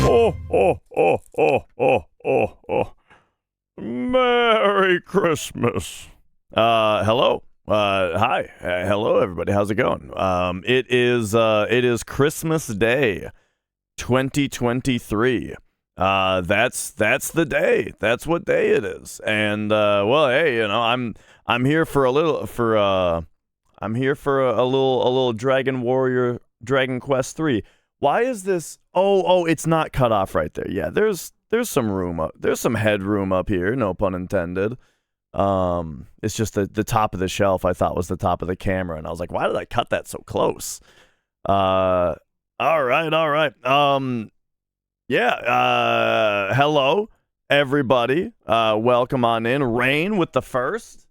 Oh, oh, oh, oh, oh, oh, oh. Merry Christmas. Hello. Hi. Hello, everybody. How's it going? It is Christmas Day, 2023. That's the day. That's what day it is. And well, hey, you know, I'm here for a little Dragon Warrior Dragon Quest 3. Why is this? Oh, it's not cut off right there. Yeah, there's some room up. There's some headroom up here. No pun intended. It's just the top of the shelf I thought was the top of the camera, and I was like, why did I cut that so close? All right. Yeah. Hello, everybody. Welcome on in. Rain with the first.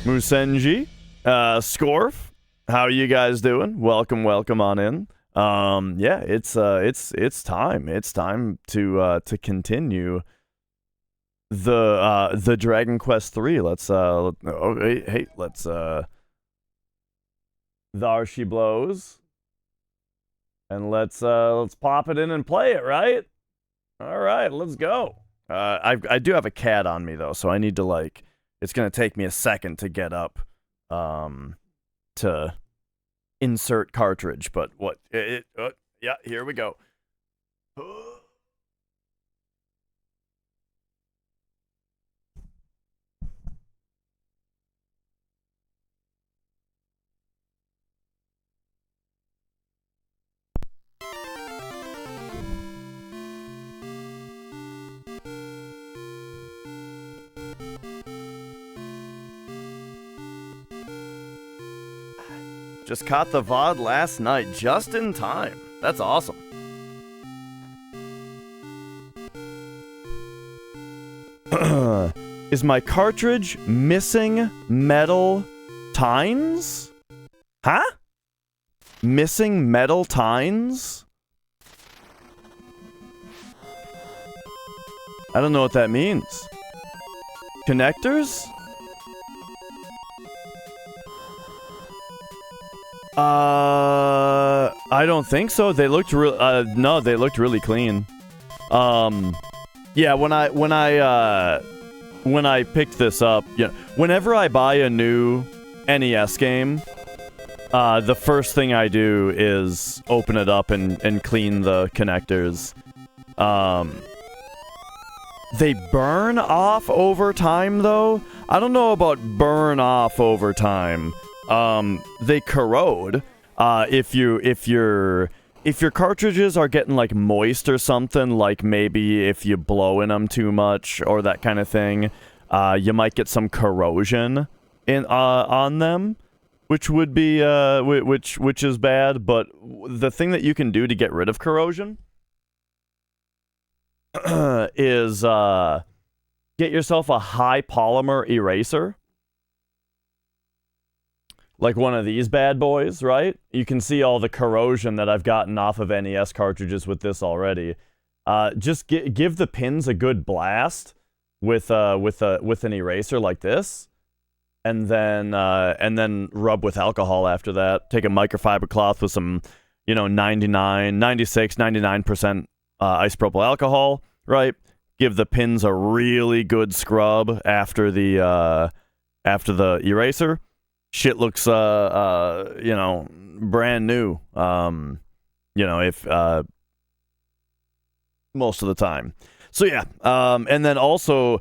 Musenji. Scorf. How are you guys doing? Welcome on in. Yeah, it's time. It's time to continue the Dragon Quest 3. Let's there she blows. And let's pop it in and play it, right? All right, let's go. I do have a cat on me though, so I need to it's gonna take me a second to get up to insert cartridge, but what yeah, here we go. Just caught the VOD last night, just in time. That's awesome. Is my cartridge missing metal tines? Huh? Missing metal tines? I don't know what that means. Connectors? I don't think so. They looked no, they looked really clean. Yeah, when I picked this up, you know, whenever I buy a new NES game, the first thing I do is open it up and clean the connectors. They burn off over time though. I don't know about burn off over time. They corrode. If your cartridges are getting like moist or something, like maybe if you blow in them too much or that kind of thing, you might get some corrosion in on them, which would be which is bad. But the thing that you can do to get rid of corrosion is get yourself a high polymer eraser. Like one of these bad boys, right? You can see all the corrosion that I've gotten off of NES cartridges with this already. Just give the pins a good blast with an eraser like this, and then rub with alcohol after that. Take a microfiber cloth with some, 99% isopropyl alcohol, right? Give the pins a really good scrub after the eraser. Shit looks, brand new, if, most of the time. So yeah, and then also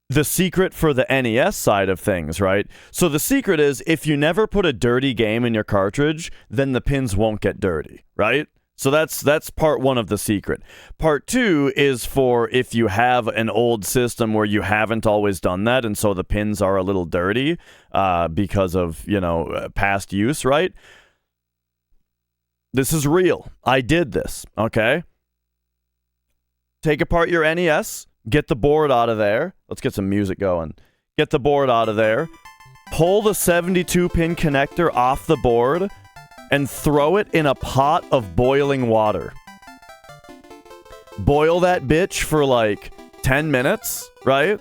the secret for the NES side of things, right? So the secret is if you never put a dirty game in your cartridge, then the pins won't get dirty, right? So that's part one of the secret. Part two is for if you have an old system where you haven't always done that, and so the pins are a little dirty because of, past use, right? This is real. I did this, okay? Take apart your NES, get the board out of there. Let's get some music going. Get the board out of there. Pull the 72-pin connector off the board and throw it in a pot of boiling water. Boil that bitch for like 10 minutes, right?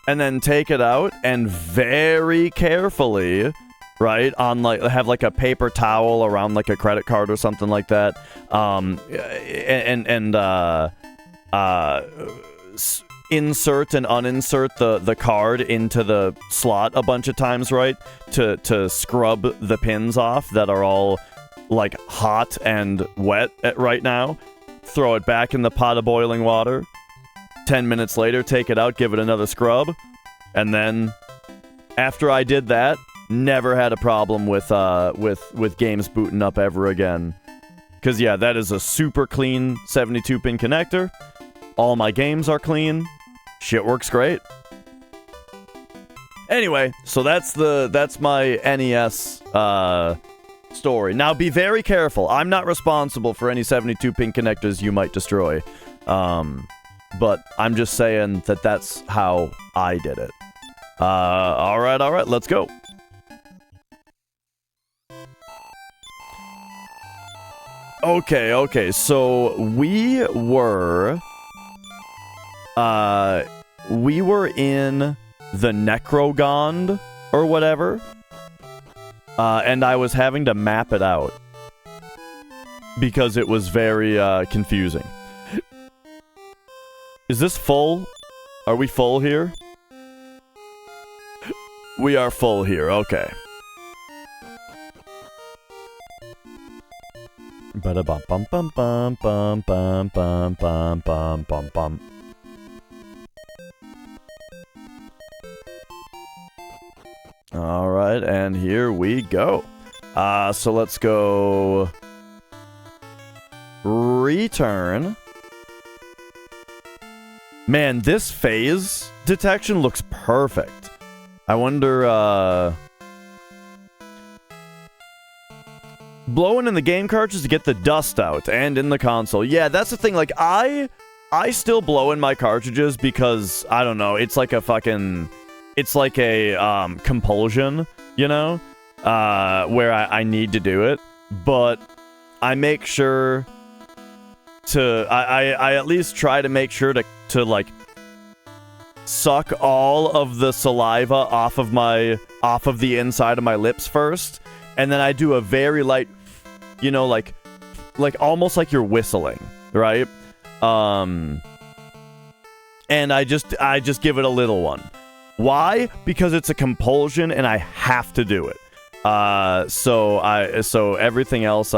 And then take it out and very carefully right? On like have like a paper towel around like a credit card or something like that. Insert and uninsert the card into the slot a bunch of times, right? To scrub the pins off that are all like hot and wet right now. Throw it back in the pot of boiling water. 10 minutes later, take it out, give it another scrub, and then after I did that, never had a problem with games booting up ever again. Cause yeah, that is a super clean 72-pin connector. All my games are clean. Shit works great. Anyway, so that's my NES story. Now be very careful. I'm not responsible for any 72-pin connectors you might destroy. But I'm just saying that that's how I did it. Alright, let's go. Okay, so we were in the Necrogond or whatever, and I was having to map it out because it was very confusing. Is this full? Are we full here? We are full here, okay. Ba-da-bum bum bum bum bum bum bum bum bum bum bum. Alright, and here we go. So let's go... Return. Man, this phase detection looks perfect. I wonder, blowing in the game cartridge to get the dust out, and in the console. Yeah, that's the thing, like, I still blow in my cartridges because, I don't know, it's like a fucking... It's like a, compulsion, you know? Where I need to do it. But I make sure to... I at least try to make sure to like suck all of the saliva off of the inside of my lips first, and then I do a very light, you know, like almost like you're whistling, right? And I just give it a little one. Why? Because it's a compulsion and I have to do it. So everything else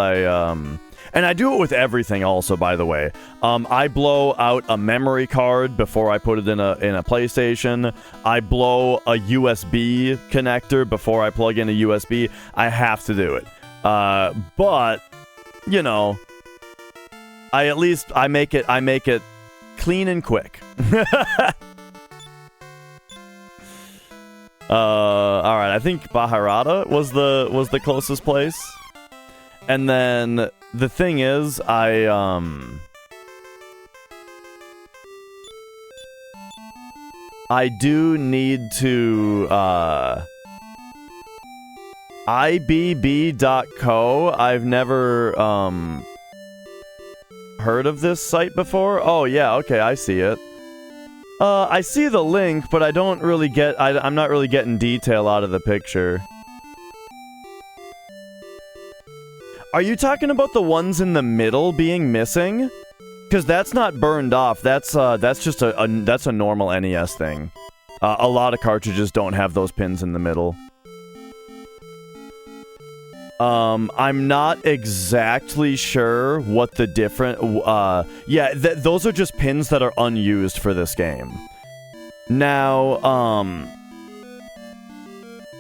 and I do it with everything also, by the way. I blow out a memory card before I put it in a PlayStation. I blow a USB connector before I plug in a USB. I have to do it. But, you know, I make it clean and quick. Alright, I think Baharata was the closest place. And then the thing is, I do need to IBB.co. I've never heard of this site before. Oh yeah, okay, I see it. I see the link, but I don't really get... I'm not really getting detail out of the picture. Are you talking about the ones in the middle being missing? Because that's not burned off. That's just that's a normal NES thing. A lot of cartridges don't have those pins in the middle. I'm not exactly sure what the different... yeah, those are just pins that are unused for this game. Now,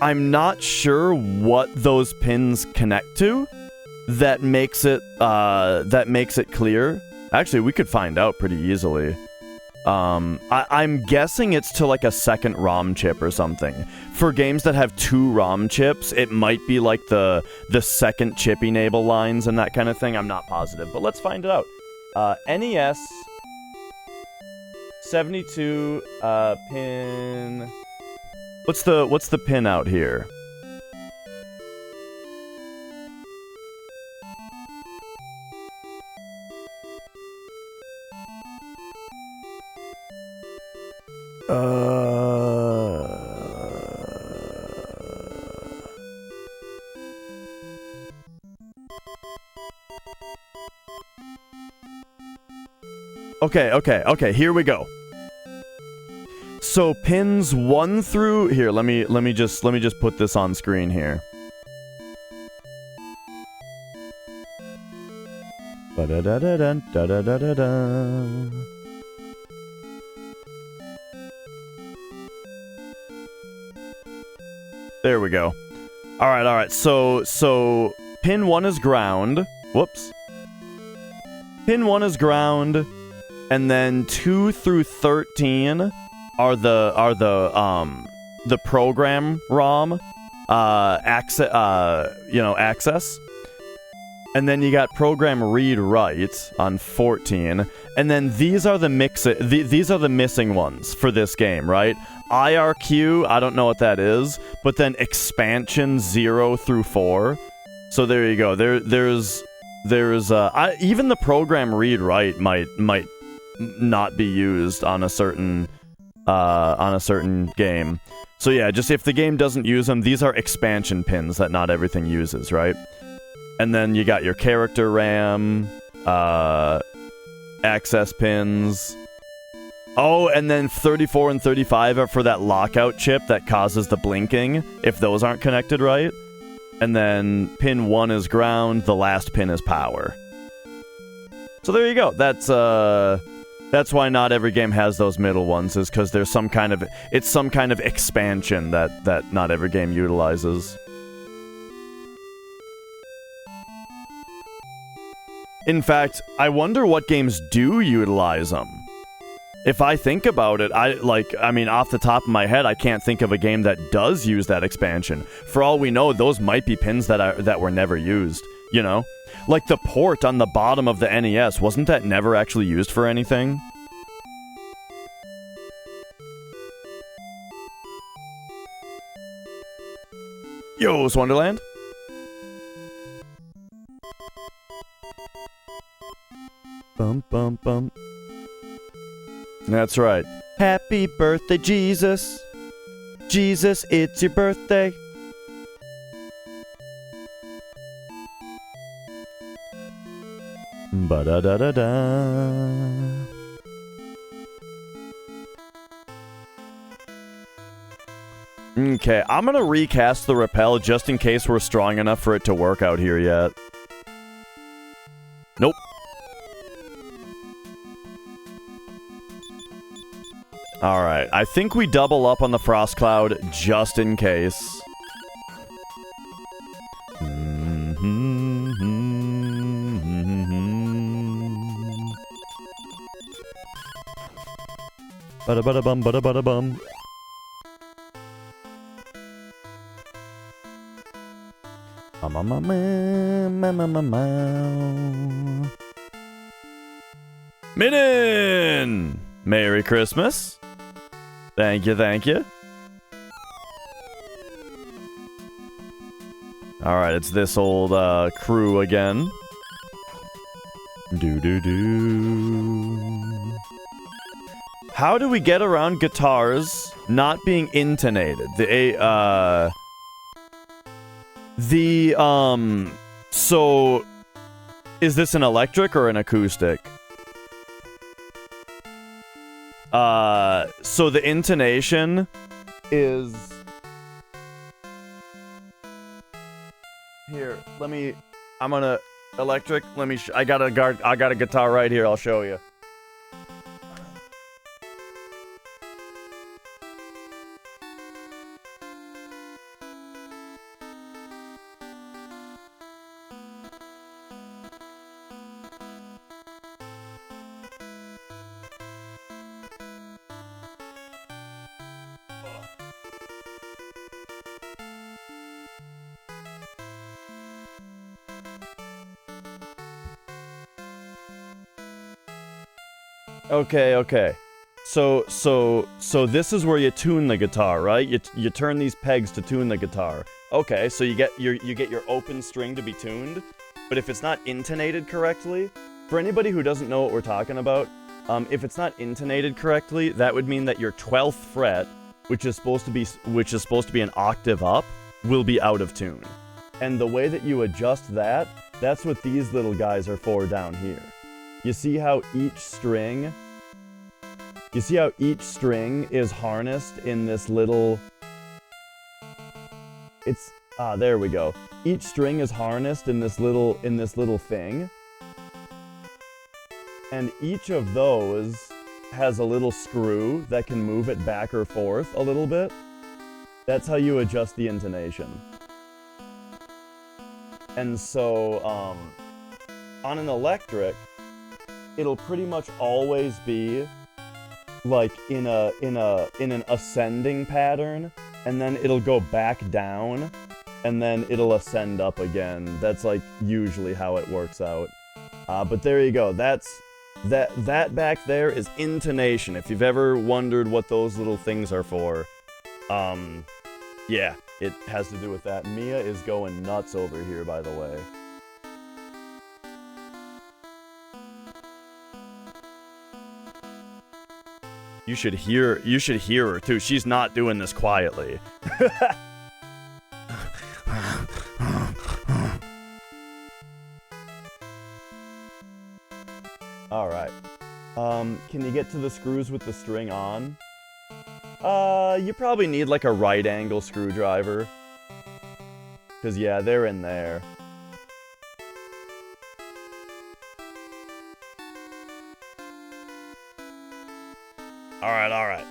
I'm not sure what those pins connect to that makes it clear. Actually, we could find out pretty easily. I'm guessing it's to like a second ROM chip or something. For games that have 2 ROM chips, it might be like the second chip enable lines and that kind of thing. I'm not positive, but let's find it out. NES 72 pin. What's the pin out here? Okay, here we go. So pins 1 through here, let me just put this on screen here. There we go. All right. So pin 1 is ground. Whoops. Pin 1 is ground, and then 2 through 13 are the program ROM access. And then you got program read write on 14, and then these are the these are the missing ones for this game, right? IRQ, I don't know what that is, but then expansion 0 through 4. So there you go. There's even the program read write might not be used on a certain game. So yeah, just if the game doesn't use them, these are expansion pins that not everything uses, right? And then you got your character RAM, access pins. Oh, and then 34 and 35 are for that lockout chip that causes the blinking, if those aren't connected right. And then pin 1 is ground, the last pin is power. So there you go. That's why not every game has those middle ones, is because there's some kind of expansion that not every game utilizes. In fact, I wonder what games do utilize them. If I think about it, I mean, off the top of my head, I can't think of a game that does use that expansion. For all we know, those might be pins that were never used, you know? Like the port on the bottom of the NES, wasn't that never actually used for anything? Yo, it's Wonderland? Bum, bum, bum. That's right. Happy birthday, Jesus. Jesus, it's your birthday. Ba-da-da-da-da. Okay, I'm gonna recast the rappel just in case we're strong enough for it to work out here yet. Nope. Alright, I think we double up on the Frost Cloud just in case. Bada-bada-bum, bada-bada-bum. Minin! Merry Christmas. Thank you, thank you. Alright, it's this old crew again. Do-do-do. How do we get around guitars not being intonated? So, is this an electric or an acoustic? So the intonation is... Here, I'm gonna... Electric, I got a guitar right here, I'll show you. Okay. So this is where you tune the guitar, right? You turn these pegs to tune the guitar. Okay, so you get your open string to be tuned, but if it's not intonated correctly, for anybody who doesn't know what we're talking about, if it's not intonated correctly, that would mean that your 12th fret, which is supposed to be an octave up, will be out of tune. And the way that you adjust that, that's what these little guys are for down here. You see how each string... You see how each string is harnessed in this little... It's... Ah, there we go. Each string is harnessed in this little thing. And each of those has a little screw that can move it back or forth a little bit. That's how you adjust the intonation. And so, on an electric, it'll pretty much always be like in an ascending pattern, and then it'll go back down, and then it'll ascend up again. That's like usually how it works out. But there you go. That back there is intonation. If you've ever wondered what those little things are for, yeah, it has to do with that. Mia is going nuts over here, by the way. You should hear her too. She's not doing this quietly. All right. Can you get to the screws with the string on? You probably need like a right angle screwdriver. 'Cause yeah, they're in there. All right.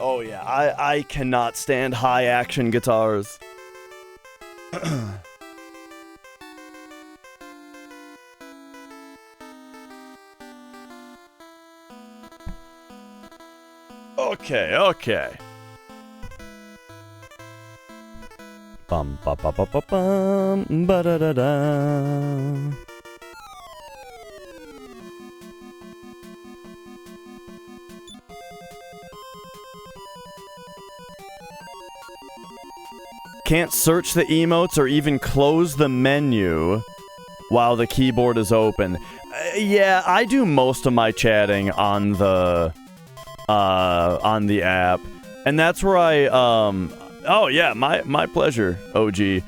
Oh yeah, I cannot stand high action guitars. Okay. Bum ba ba ba ba bum ba da da da. Can't search the emotes or even close the menu while the keyboard is open. Yeah, I do most of my chatting on the app, and that's where I oh yeah, my pleasure, OG.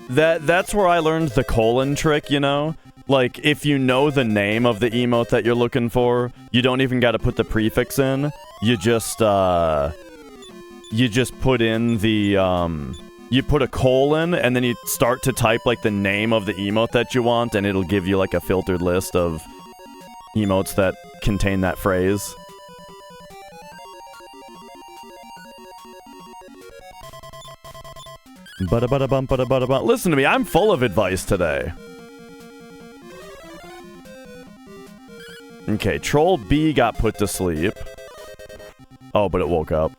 That's where I learned the colon trick, you know? Like, if you know the name of the emote that you're looking for, you don't even gotta put the prefix in. You just put in the, you put a colon, and then you start to type, like, the name of the emote that you want, and it'll give you, like, a filtered list of emotes that contain that phrase. Ba-da-ba-da-bum, ba-da-ba-da-bum. Listen to me, I'm full of advice today. Okay, Troll B got put to sleep. Oh, but it woke up.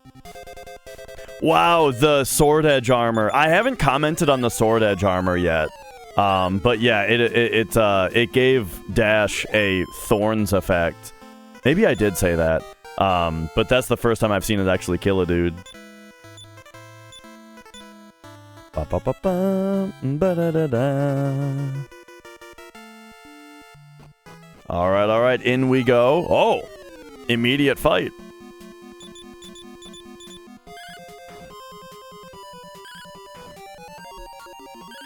Wow, the sword edge armor. I haven't commented on the sword edge armor yet. But yeah, it gave Dash a thorns effect. Maybe I did say that. But that's the first time I've seen it actually kill a dude. Alright, in we go. Oh! Immediate fight.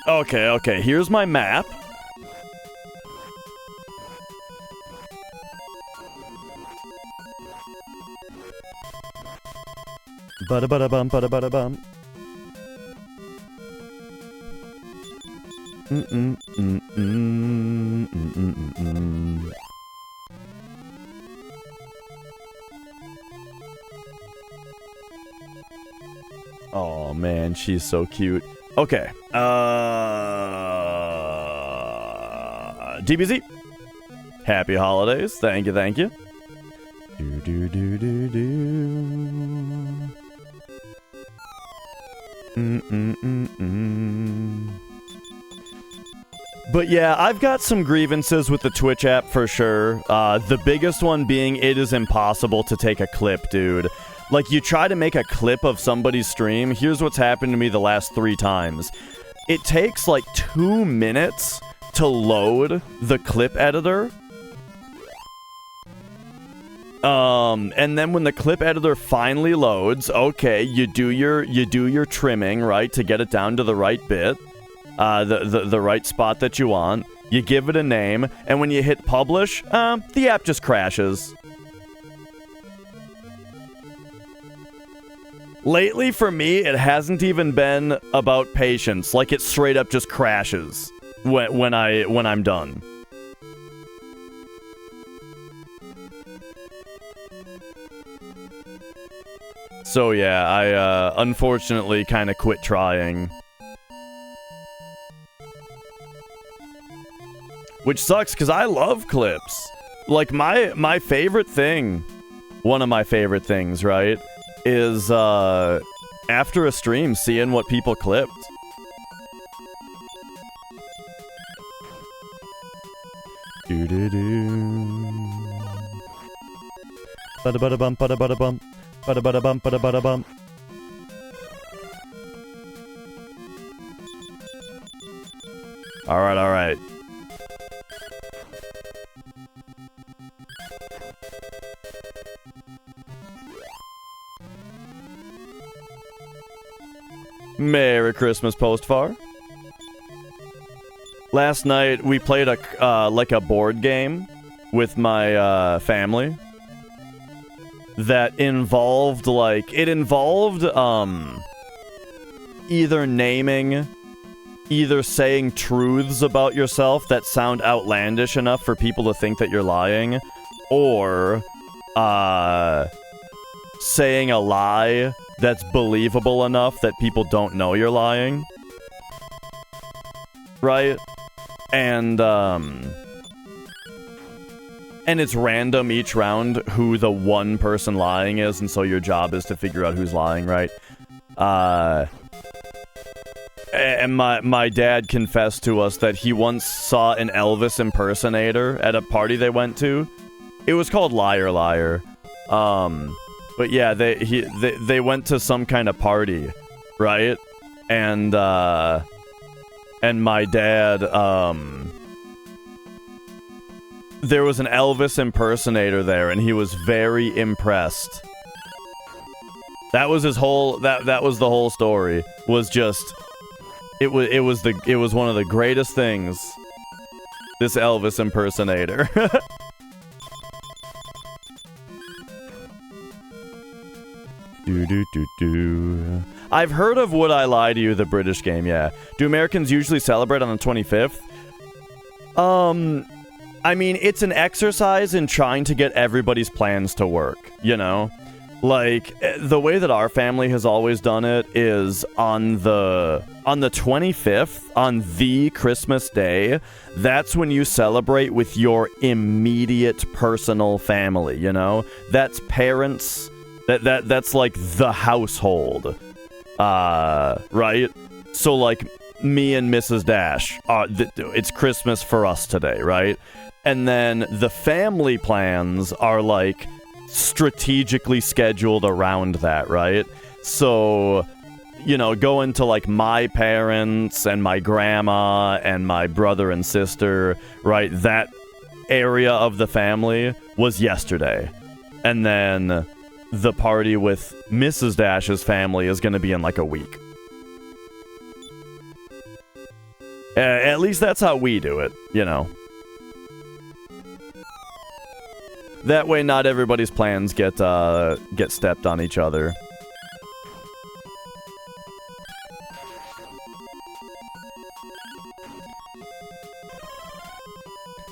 Okay, here's my map. Ba-da-ba-da-bum, ba-da-ba-da-bum. Oh man, she's so cute. Okay. DBZ. Happy holidays. Thank you. But yeah, I've got some grievances with the Twitch app for sure. The biggest one being it is impossible to take a clip, dude. Like, you try to make a clip of somebody's stream. Here's what's happened to me the last 3 times. It takes, like, 2 minutes to load the clip editor. And then when the clip editor finally loads, okay, you do your trimming, right, to get it down to the right bit, the right spot that you want. You give it a name, and when you hit publish, the app just crashes. Lately, for me, it hasn't even been about patience. Like, it straight up just crashes when I'm done. So yeah, I unfortunately kind of quit trying. Which sucks, because I love clips. Like, my favorite thing, one of my favorite things, right, is after a stream, seeing what people clipped. Bada-bada-bump, bada-bada-bump. Bada-bada-bump, bada-bada-bump. Alright, alright. Merry Christmas, Postfar. Last night, we played like a board game with my family that involved, like, either naming, either saying truths about yourself that sound outlandish enough for people to think that you're lying, or saying a lie that's believable enough that people don't know you're lying. Right? And it's random each round who the one person lying is, and so your job is to figure out who's lying, right? And my dad confessed to us that he once saw an Elvis impersonator at a party they went to. It was called Liar Liar. But yeah, they went to some kind of party, right? And my dad, there was an Elvis impersonator there, and he was very impressed. That was his whole, that was the whole story, was just, it was one of the greatest things, this Elvis impersonator. I've heard of Would I Lie to You, the British game, yeah. Do Americans usually celebrate on the 25th? I mean, it's an exercise in trying to get everybody's plans to work, you know? Like, the way that our family has always done it is on the 25th, on the Christmas day, that's when you celebrate with your immediate personal family, you know? That's parents, that's like the household, right? So, like, me and Mrs. Dash, it's Christmas for us today, right? And then the family plans are, like, strategically scheduled around that, right? So, you know, going to, like, my parents and my grandma and my brother and sister, right? That area of the family was yesterday. And then the party with Mrs. Dash's family is going to be in, like, a week. At least that's how we do it, you know. That way not everybody's plans get stepped on each other.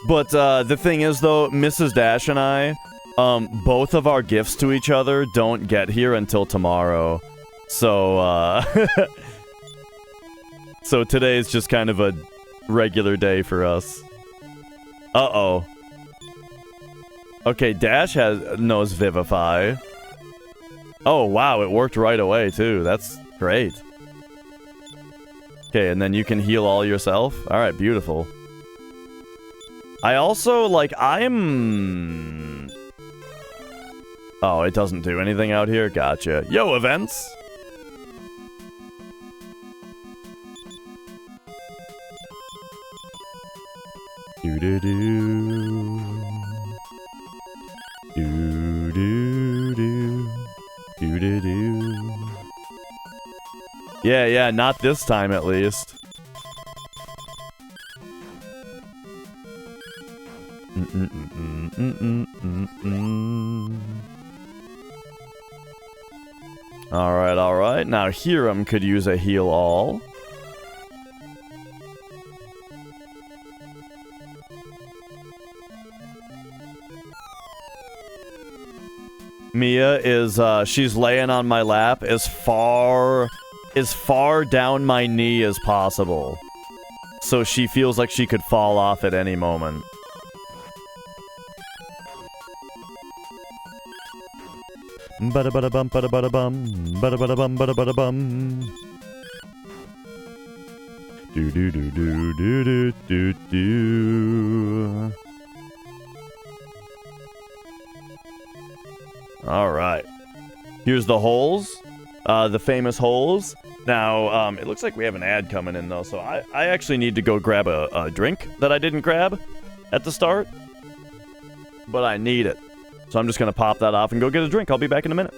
But the thing is, though, Mrs. Dash and I, both of our gifts to each other don't get here until tomorrow. So, so today is just kind of a regular day for us. Uh-oh. Okay, Dash knows Vivify. Oh, wow, it worked right away, too. That's great. Okay, and then you can heal all yourself? Alright, beautiful. I also, like, Oh, it doesn't do anything out here? Gotcha. Yo, events! Do-do-do. Do-do-do. Do-do-do. Yeah, not this time at least. Alright. Now Hiram could use a heal all. Mia is, she's laying on my lap as far down my knee as possible. So she feels like she could fall off at any moment. Bada-bada-bum, bada-bada-bum, bada-bada-bum, bada-bada-bum. Do-do-do-do-do-do-do-do. Alright. Here's the holes. The famous holes. Now, it looks like we have an ad coming in, though, so I actually need to go grab a drink that I didn't grab at the start. But I need it. So I'm just going to pop that off and go get a drink. I'll be back in a minute.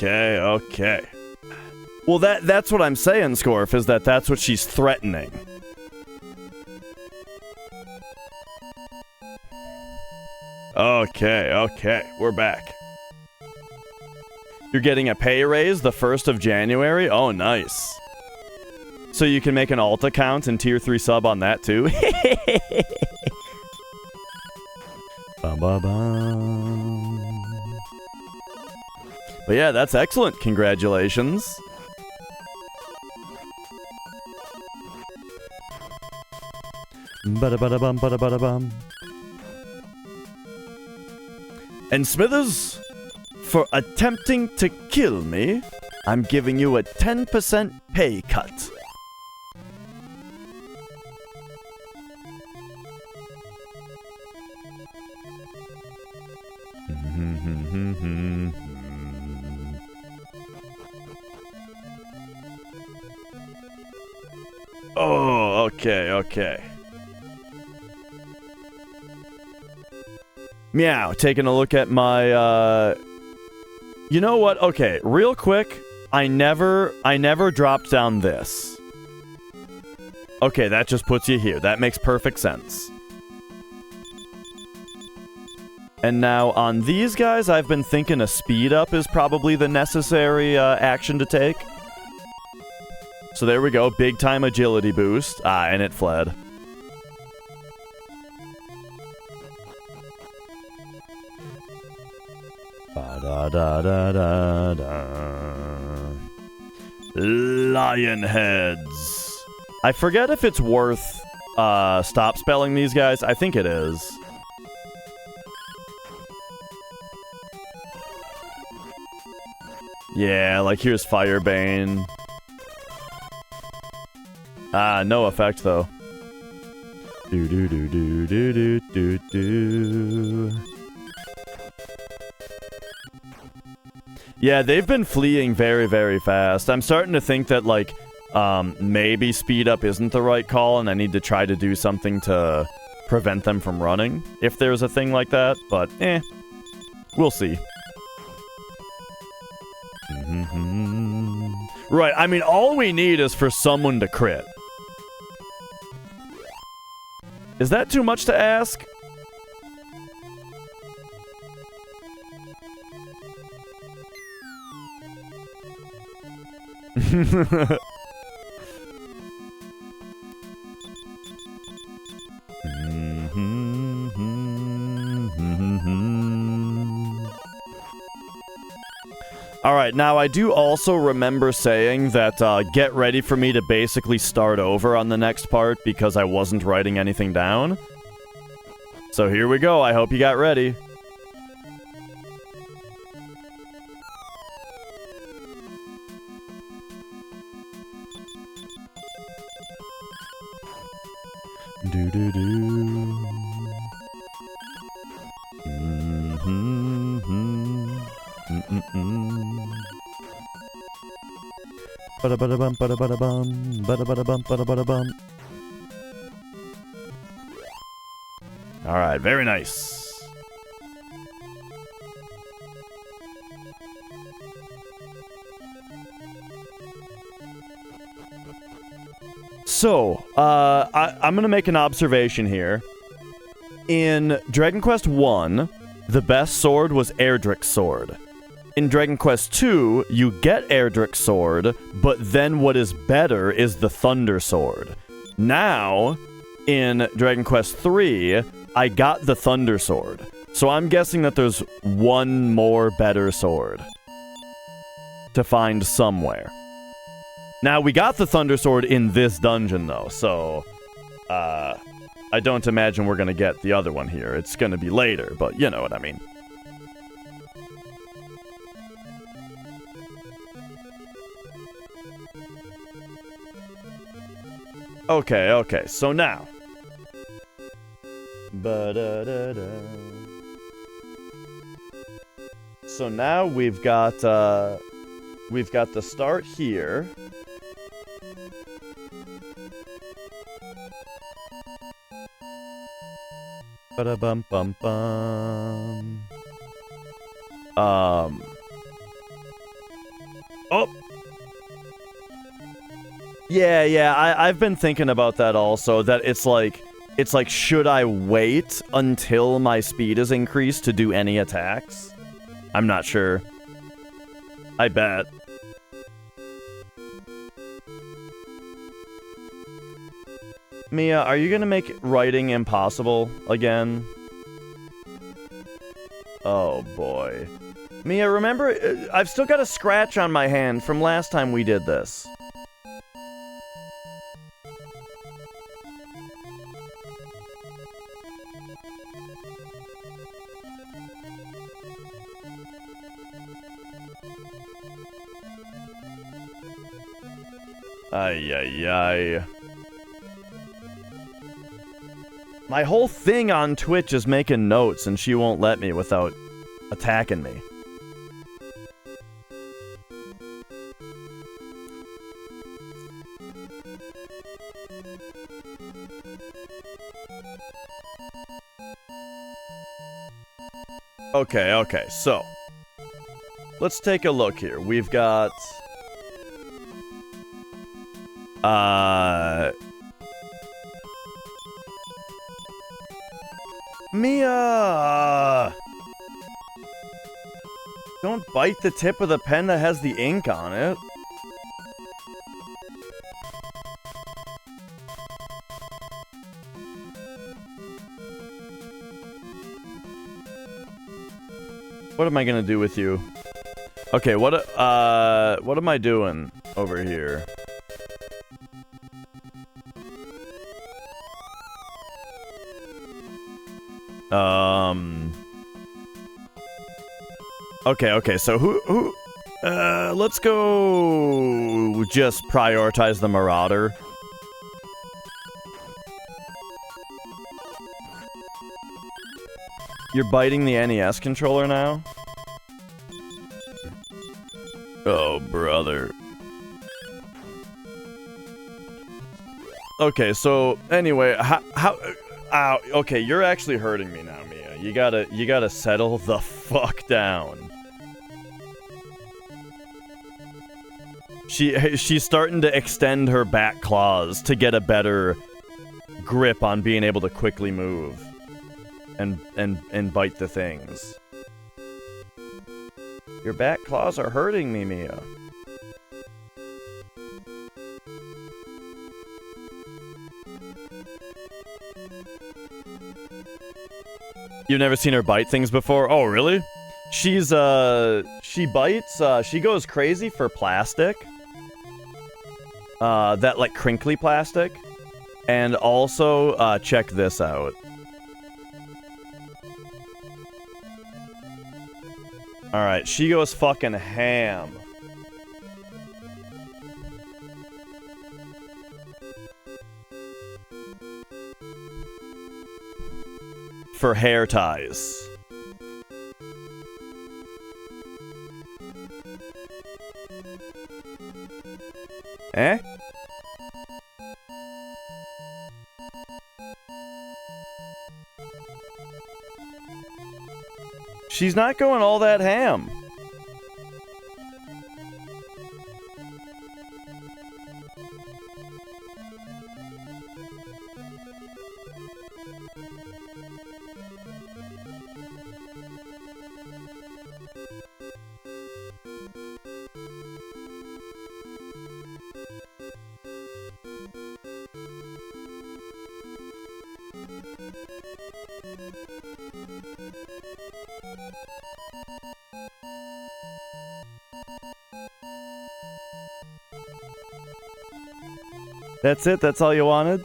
Okay. Well, that's what I'm saying, Scorf, is that's what she's threatening. Okay, we're back. You're getting a pay raise the 1st of January? Oh, nice. So you can make an alt account and tier 3 sub on that too? Ba-ba-bum. But yeah, that's excellent. Congratulations. Ba-da-ba-da-bum, ba-da-ba-da-bum. And Smithers, for attempting to kill me, I'm giving you a 10% pay cut. Oh, okay. Meow, taking a look at my, You know what? Okay, real quick, I never dropped down this. Okay, that just puts you here. That makes perfect sense. And now on these guys, I've been thinking a speed up is probably the necessary action to take. So there we go, big time agility boost. And it fled. Ba-da-da-da-da-da. Lion heads. I forget if it's worth stop spelling these guys. I think it is. Yeah, like here's Firebane. No effect though. Do do do do do do do do. Yeah, they've been fleeing very, very fast. I'm starting to think that, like, maybe speed up isn't the right call, and I need to try to do something to prevent them from running, if there's a thing like that, but, we'll see. Right, I mean, all we need is for someone to crit. Is that too much to ask? Alright, now I do also remember saying that get ready for me to basically start over on the next part because I wasn't writing anything down. So here we go, I hope you got ready. Do do do. Bada bada bum bada bada bum bada bada bum bada bada bum. All right, very nice. So, I'm gonna make an observation here. In Dragon Quest I, the best sword was Erdrick's sword. In Dragon Quest II, you get Erdrick's sword, but then what is better is the Thunder Sword. Now, in Dragon Quest III, I got the Thunder Sword. So I'm guessing that there's one more better sword to find somewhere. Now, we got the Thunder Sword in this dungeon, though, so I don't imagine we're gonna get the other one here. It's gonna be later, but you know what I mean. Okay, so now. So now we've got the start here. Ba-da-bum bum bum. Oh. Yeah, I've been thinking about that also, that it's like, should I wait until my speed is increased to do any attacks? I'm not sure. I bet. Mia, are you gonna make writing impossible again? Oh boy. Mia, remember, I've still got a scratch on my hand from last time we did this. Ay. My whole thing on Twitch is making notes, and she won't let me without attacking me. Okay, so let's take a look here. We've got Mia! bite the tip of the pen that has the ink on it. What am I gonna do with you? Okay, what am I doing over here? Okay, so let's go just prioritize the Marauder. You're biting the NES controller now? Oh, brother. Okay, so anyway, ow, okay, you're actually hurting me now, Mia. You gotta settle the fuck down. She's starting to extend her back claws to get a better grip on being able to quickly move and bite the things. Your back claws are hurting me, Mia. You've never seen her bite things before? Oh, really? She bites, she goes crazy for plastic. That, like, crinkly plastic. And also, check this out. Alright, she goes fucking ham. For hair ties. Eh? She's not going all that ham. That's it? That's all you wanted?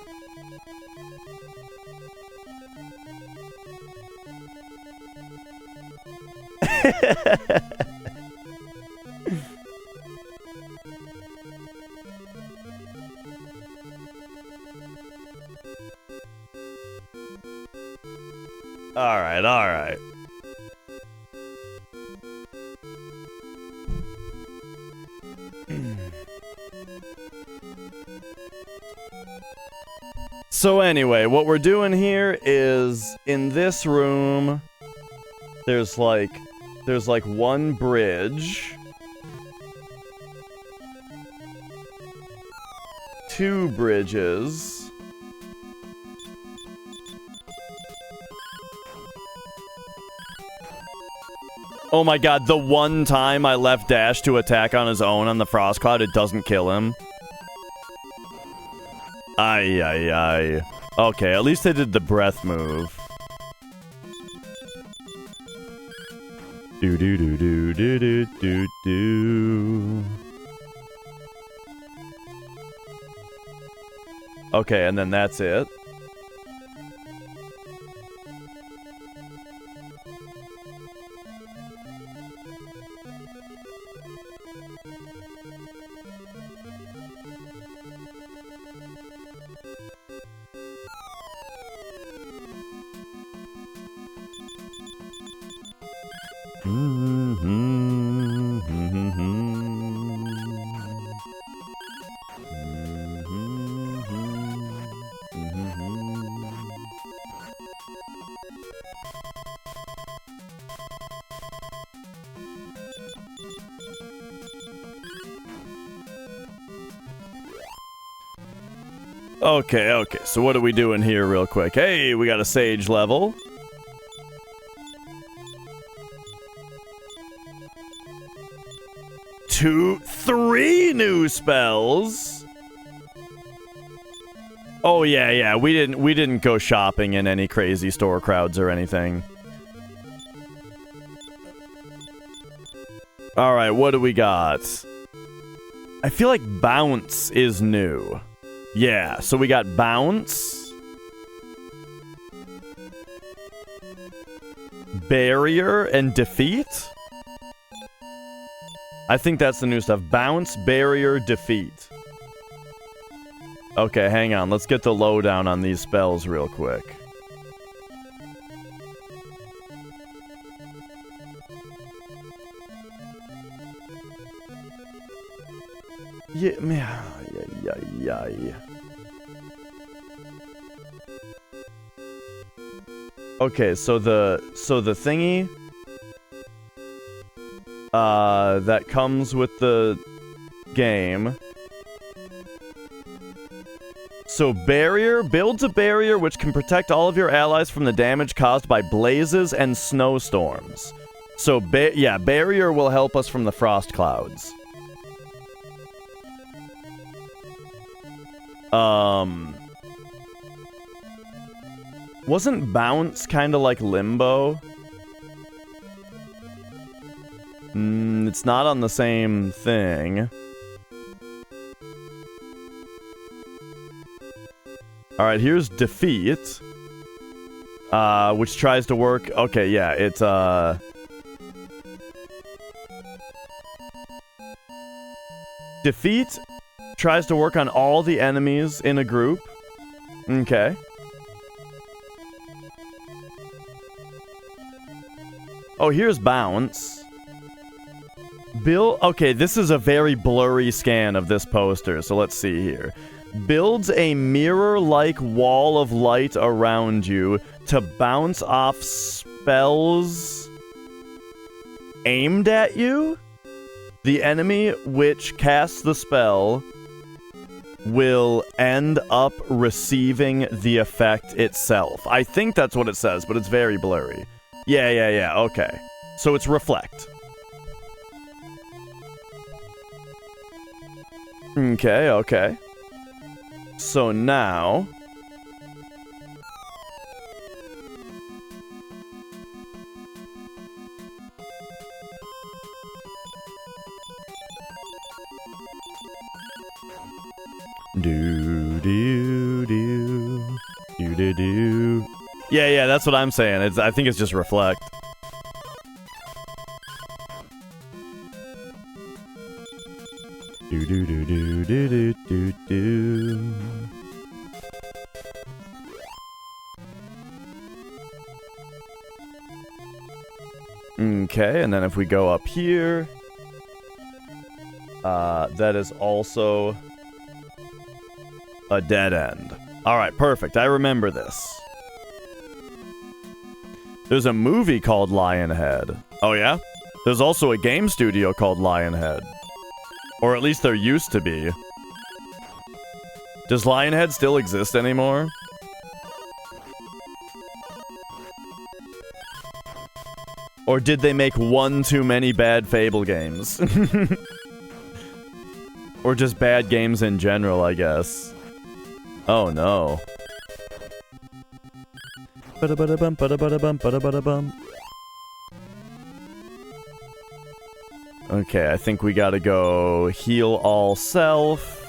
Alright, alright. So anyway, what we're doing here is, in this room, there's like one bridge, 2 bridges, oh my god, the one time I left Dash to attack on his own on the Frost Cloud, it doesn't kill him. Ay. Okay, at least I did the breath move. Do. Okay, and then that's it. Okay, so what are we doing here real quick? Hey, we got a Sage level. 3 new spells. Oh yeah, we didn't go shopping in any crazy store crowds or anything. All right, what do we got? I feel like bounce is new. Yeah, so we got bounce, barrier, and defeat. I think that's the new stuff. Bounce, barrier, defeat. Okay, hang on. Let's get the lowdown on these spells real quick. Yeah. Okay, so the thingy that comes with the game. So barrier builds a barrier which can protect all of your allies from the damage caused by blazes and snowstorms. So barrier will help us from the frost clouds. Wasn't bounce kind of like limbo? It's not on the same thing. Alright, here's defeat. Which tries to work... Okay, yeah, it's, defeat tries to work on all the enemies in a group. Okay. Oh, here's bounce. Okay, this is a very blurry scan of this poster, so let's see here. Builds a mirror-like wall of light around you to bounce off spells aimed at you. The enemy which casts the spell will end up receiving the effect itself. I think that's what it says, but it's very blurry. Yeah, okay. So it's reflect. Okay. So now... Do. Yeah, that's what I'm saying. I think it's just reflect. Do. Okay, and then if we go up here, that is also a dead end. Alright, perfect. I remember this. There's a movie called Lionhead. Oh yeah? There's also a game studio called Lionhead. Or at least there used to be. Does Lionhead still exist anymore? Or did they make one too many bad Fable games? Or just bad games in general, I guess. Oh no. Ba-da-ba-da-bum, ba-da-ba-da-bum, ba-da-ba-da-bum. Okay, I think we gotta go heal all self.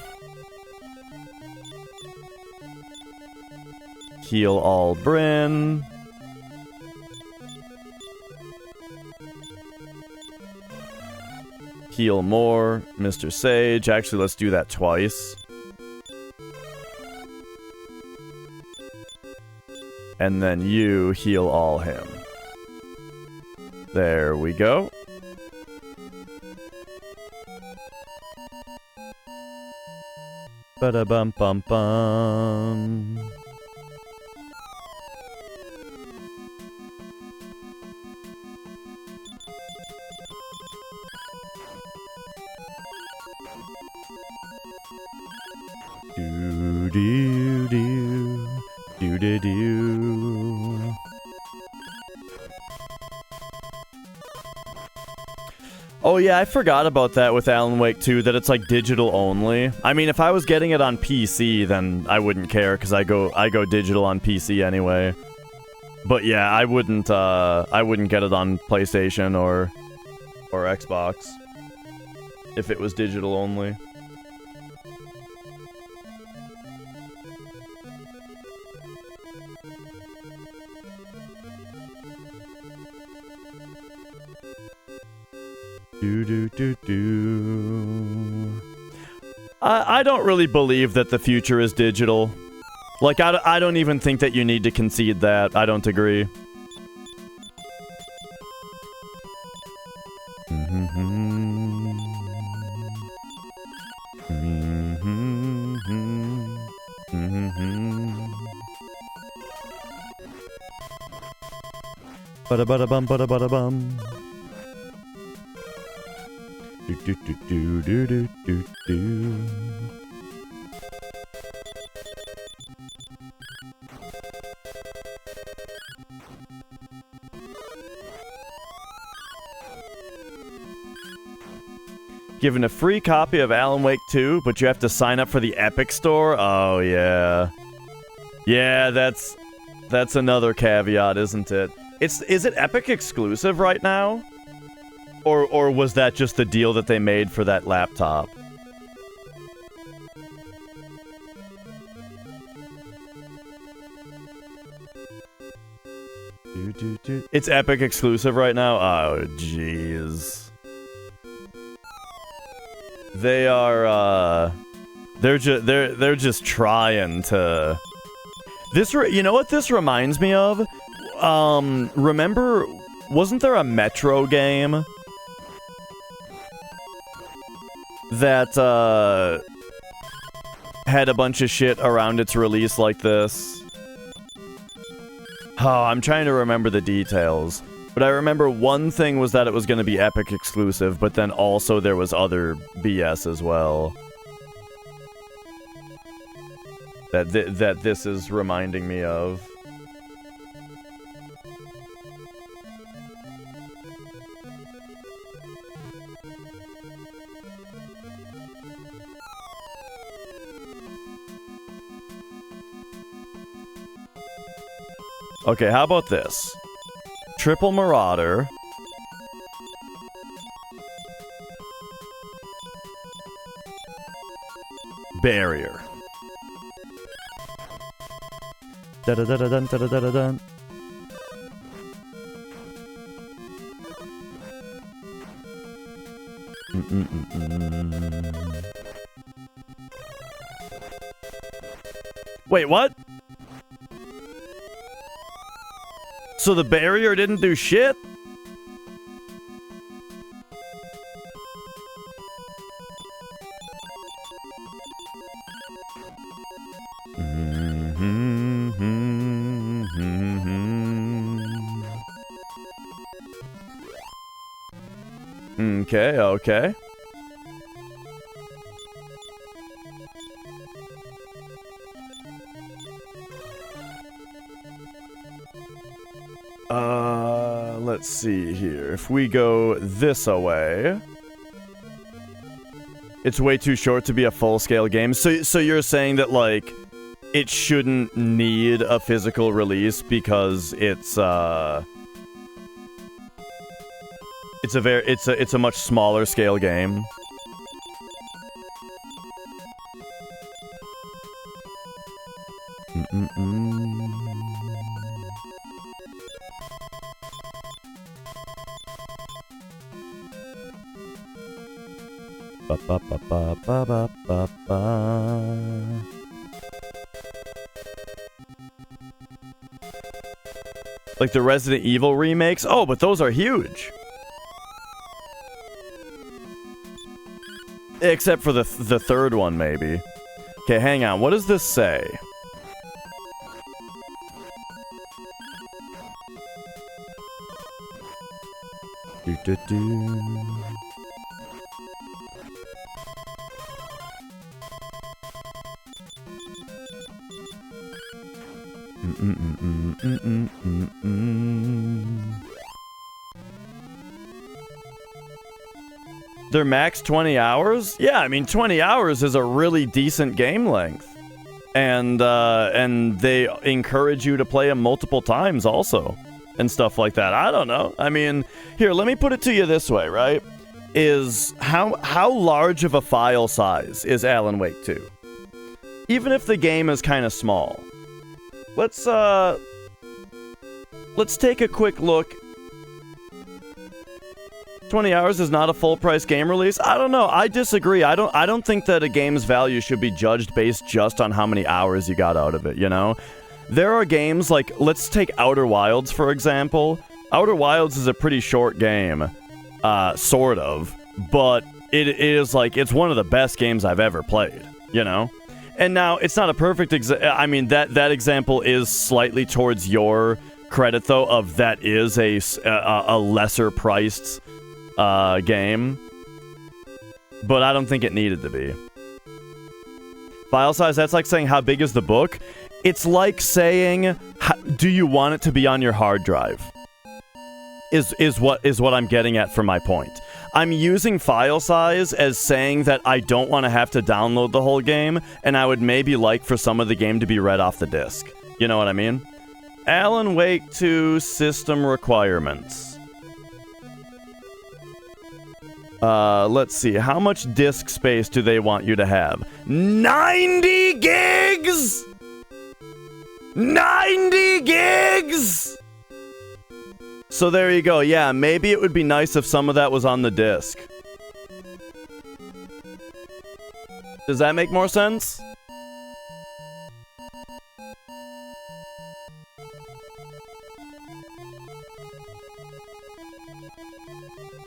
Heal all Bryn. Heal more, Mr. Sage. Actually, let's do that twice. And then you heal all him. There we go. Ba-da-bum-bum-bum. Oh yeah, I forgot about that with Alan Wake 2, that it's like digital only. I mean, if I was getting it on PC, then I wouldn't care, because I go digital on PC anyway. But yeah, I wouldn't get it on PlayStation or Xbox if it was digital only. I don't really believe that the future is digital. Like, I don't even think that you need to concede that. I don't agree. Ba-da-ba-da-bum, ba-da-ba-da-bum. Do do do do do do do do. Given a free copy of Alan Wake 2, but you have to sign up for the Epic Store? Oh yeah. Yeah, that's another caveat, isn't it? Is it Epic exclusive right now? Or was that just the deal that they made for that laptop? It's Epic exclusive right now? Oh, jeez. They are, they're just trying to... You know what this reminds me of? Remember, wasn't there a Metro game that had a bunch of shit around its release like this? Oh, I'm trying to remember the details. But I remember one thing was that it was going to be Epic exclusive, but then also there was other BS as well. That this is reminding me of. Okay, how about this? Triple Marauder. Barrier. Da-da-da-da-dun, da-da-da-da-dun. Wait, what? So the barrier didn't do shit? Okay, okay. Let's see here. If we go this away, it's way too short to be a full-scale game. So you're saying that, like, it shouldn't need a physical release because it's a much smaller scale game. Ba ba ba ba ba ba ba ba. Like the Resident Evil remakes? Oh, but those are huge. Except for the third one, maybe. Okay, hang on. What does this say? Do-do-do. They're max 20 hours? Yeah, I mean, 20 hours is a really decent game length. And they encourage you to play them multiple times also. And stuff like that. I don't know. I mean, here, let me put it to you this way, right? Is how large of a file size is Alan Wake 2? Even if the game is kind of small. Let's take a quick look. 20 hours is not a full price game release? I don't know. I disagree. I don't think that a game's value should be judged based just on how many hours you got out of it, you know? There are games like, let's take Outer Wilds, for example. Outer Wilds is a pretty short game, sort of, but it is like, it's one of the best games I've ever played, you know? And now, it's not a perfect I mean, that example is slightly towards your credit, though, of that is a lesser priced game. But I don't think it needed to be. File size, that's like saying, how big is the book? It's like saying, do you want it to be on your hard drive? Is what I'm getting at for my point. I'm using file size as saying that I don't want to have to download the whole game, and I would maybe like for some of the game to be read off the disc. You know what I mean? Alan Wake 2 system requirements. Let's see. How much disk space do they want you to have? 90 gigs! 90 gigs! So there you go. Yeah, maybe it would be nice if some of that was on the disc. Does that make more sense?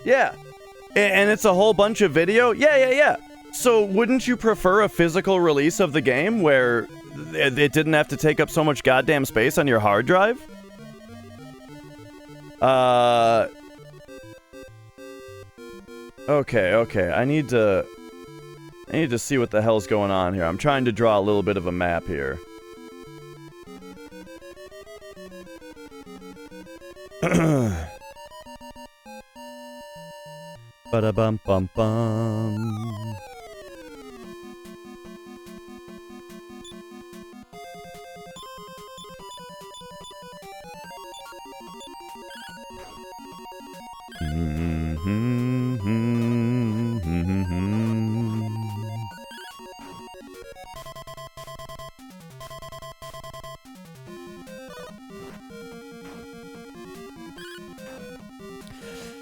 Yeah. And it's a whole bunch of video? Yeah. So wouldn't you prefer a physical release of the game where it didn't have to take up so much goddamn space on your hard drive? Okay. I need to see what the hell's going on here. I'm trying to draw a little bit of a map here. Ba-da-bum-bum-bum.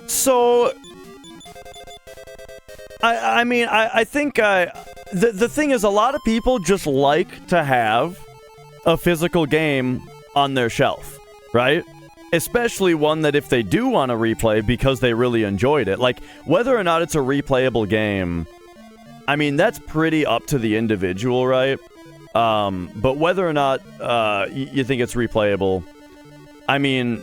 So, I think the thing is, a lot of people just like to have a physical game on their shelf, right? Especially one that if they do want to replay because they really enjoyed it, like whether or not it's a replayable game, I mean, that's pretty up to the individual, right? But whether or not you think it's replayable, I mean,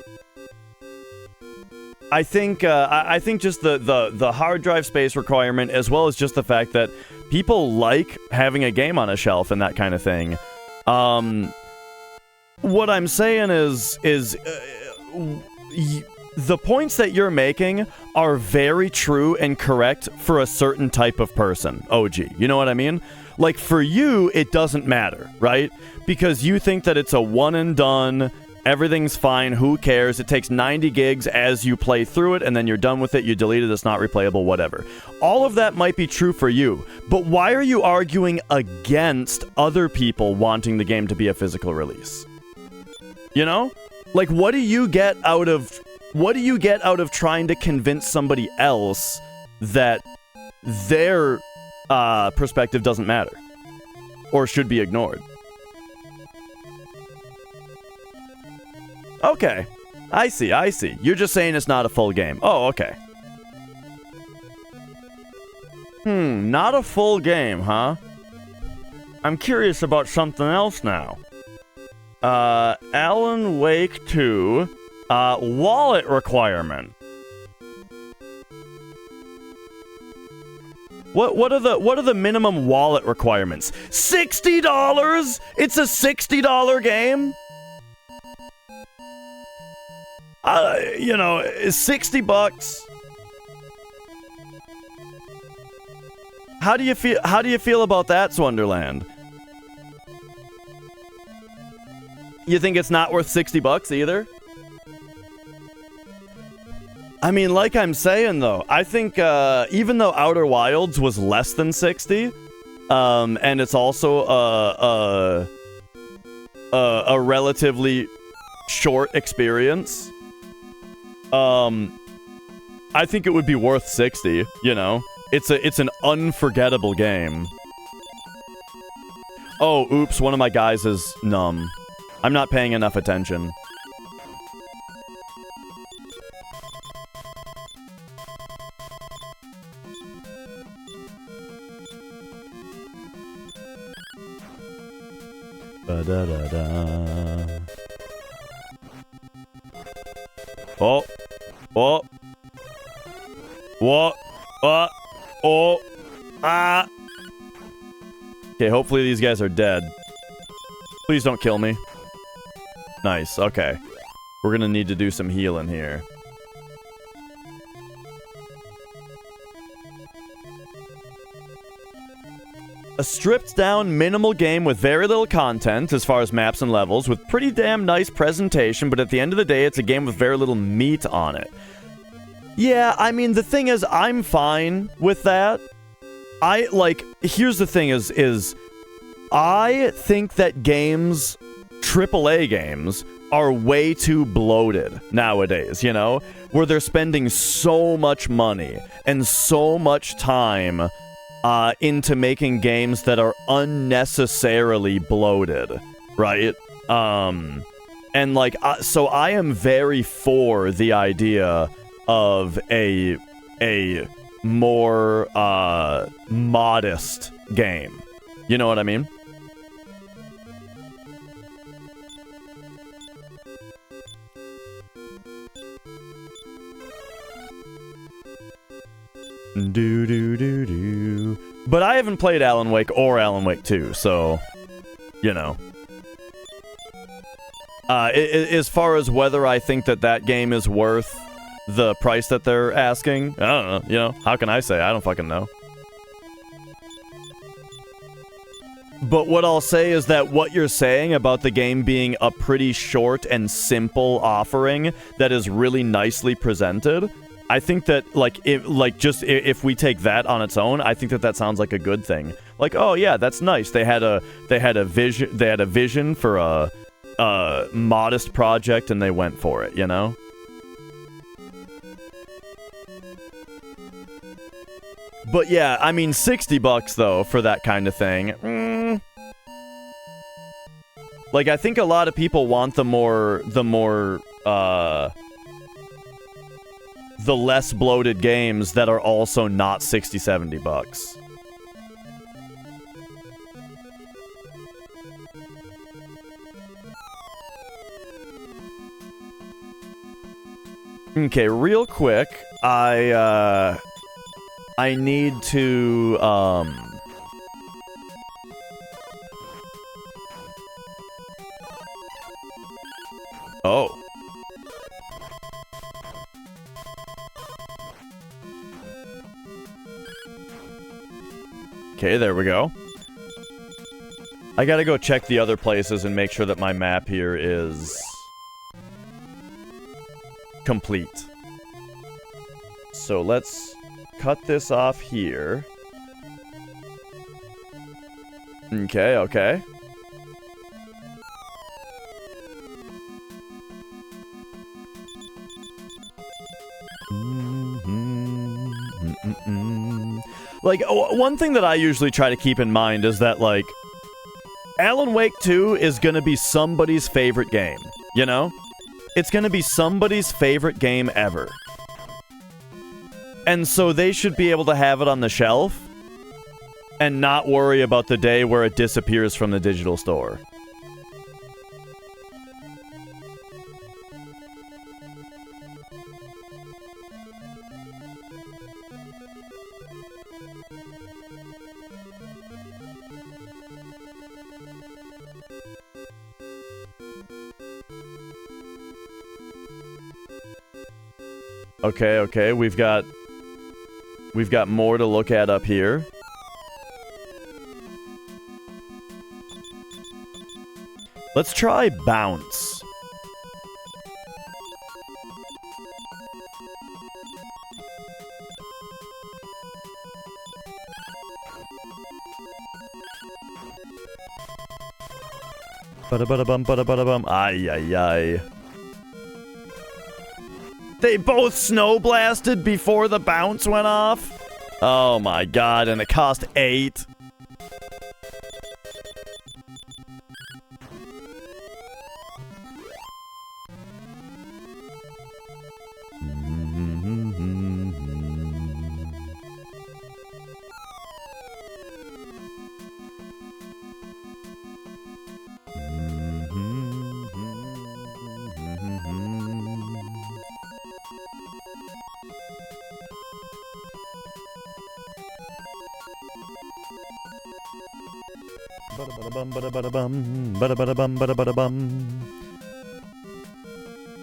I think just the hard drive space requirement, as well as just the fact that people like having a game on a shelf and that kind of thing. What I'm saying is the points that you're making are very true and correct for a certain type of person, OG. You know what I mean? Like, for you, it doesn't matter, right? Because you think that it's a one and done, everything's fine, who cares? It takes 90 gigs as you play through it, and then you're done with it, you delete it, it's not replayable, whatever. All of that might be true for you, but why are you arguing against other people wanting the game to be a physical release? You know? Like, what do you get out of trying to convince somebody else that their perspective doesn't matter or should be ignored? Okay. I see. You're just saying it's not a full game. Oh, okay. Not a full game, huh? I'm curious about something else now. Alan Wake 2, wallet requirement. What are the minimum wallet requirements? $60? It's a $60 game? $60. How do you feel about that, Swonderland? You think it's not worth $60 either? I mean, like I'm saying though, I think even though Outer Wilds was less than 60, and it's also a relatively short experience, I think it would be worth 60, you know? It's an unforgettable game. Oh, oops, one of my guys is numb. I'm not paying enough attention. Ba-da-da-da. Oh. Oh. What? Oh. Ah. Okay, hopefully these guys are dead. Please don't kill me. Nice, okay. We're gonna need to do some healing here. A stripped-down, minimal game with very little content as far as maps and levels, with pretty damn nice presentation, but at the end of the day, it's a game with very little meat on it. Yeah, I mean, the thing is, I'm fine with that. Here's the thing is I think that games, AAA games, are way too bloated nowadays, you know? Where they're spending so much money and so much time into making games that are unnecessarily bloated, right? And like, so I am very for the idea of a more modest game. You know what I mean? Do. But I haven't played Alan Wake or Alan Wake 2, so, you know. As far as whether I think that game is worth the price that they're asking, I don't know, you know, how can I say? I don't fucking know. But what I'll say is that what you're saying about the game being a pretty short and simple offering that is really nicely presented, I think that, if we take that on its own, I think that sounds like a good thing. Like, oh yeah, that's nice. They had a vision for a modest project, and they went for it, you know? But yeah, I mean, $60 though for that kind of thing. Like, I think a lot of people want the less bloated games that are also not $60-$70. Okay, real quick, I need to, Oh. Okay, there we go. I gotta go check the other places and make sure that my map here is complete. So let's cut this off here. Okay, okay. Like, one thing that I usually try to keep in mind is that, like, Alan Wake 2 is gonna be somebody's favorite game, you know? It's gonna be somebody's favorite game ever. And so they should be able to have it on the shelf and not worry about the day where it disappears from the digital store. Okay, okay, we've got more to look at up here. Let's try bounce. Bada-bada-bum, bada-bada-bum. Ay-ay-ay. They both snow blasted before the bounce went off? Oh my god, and it cost 8.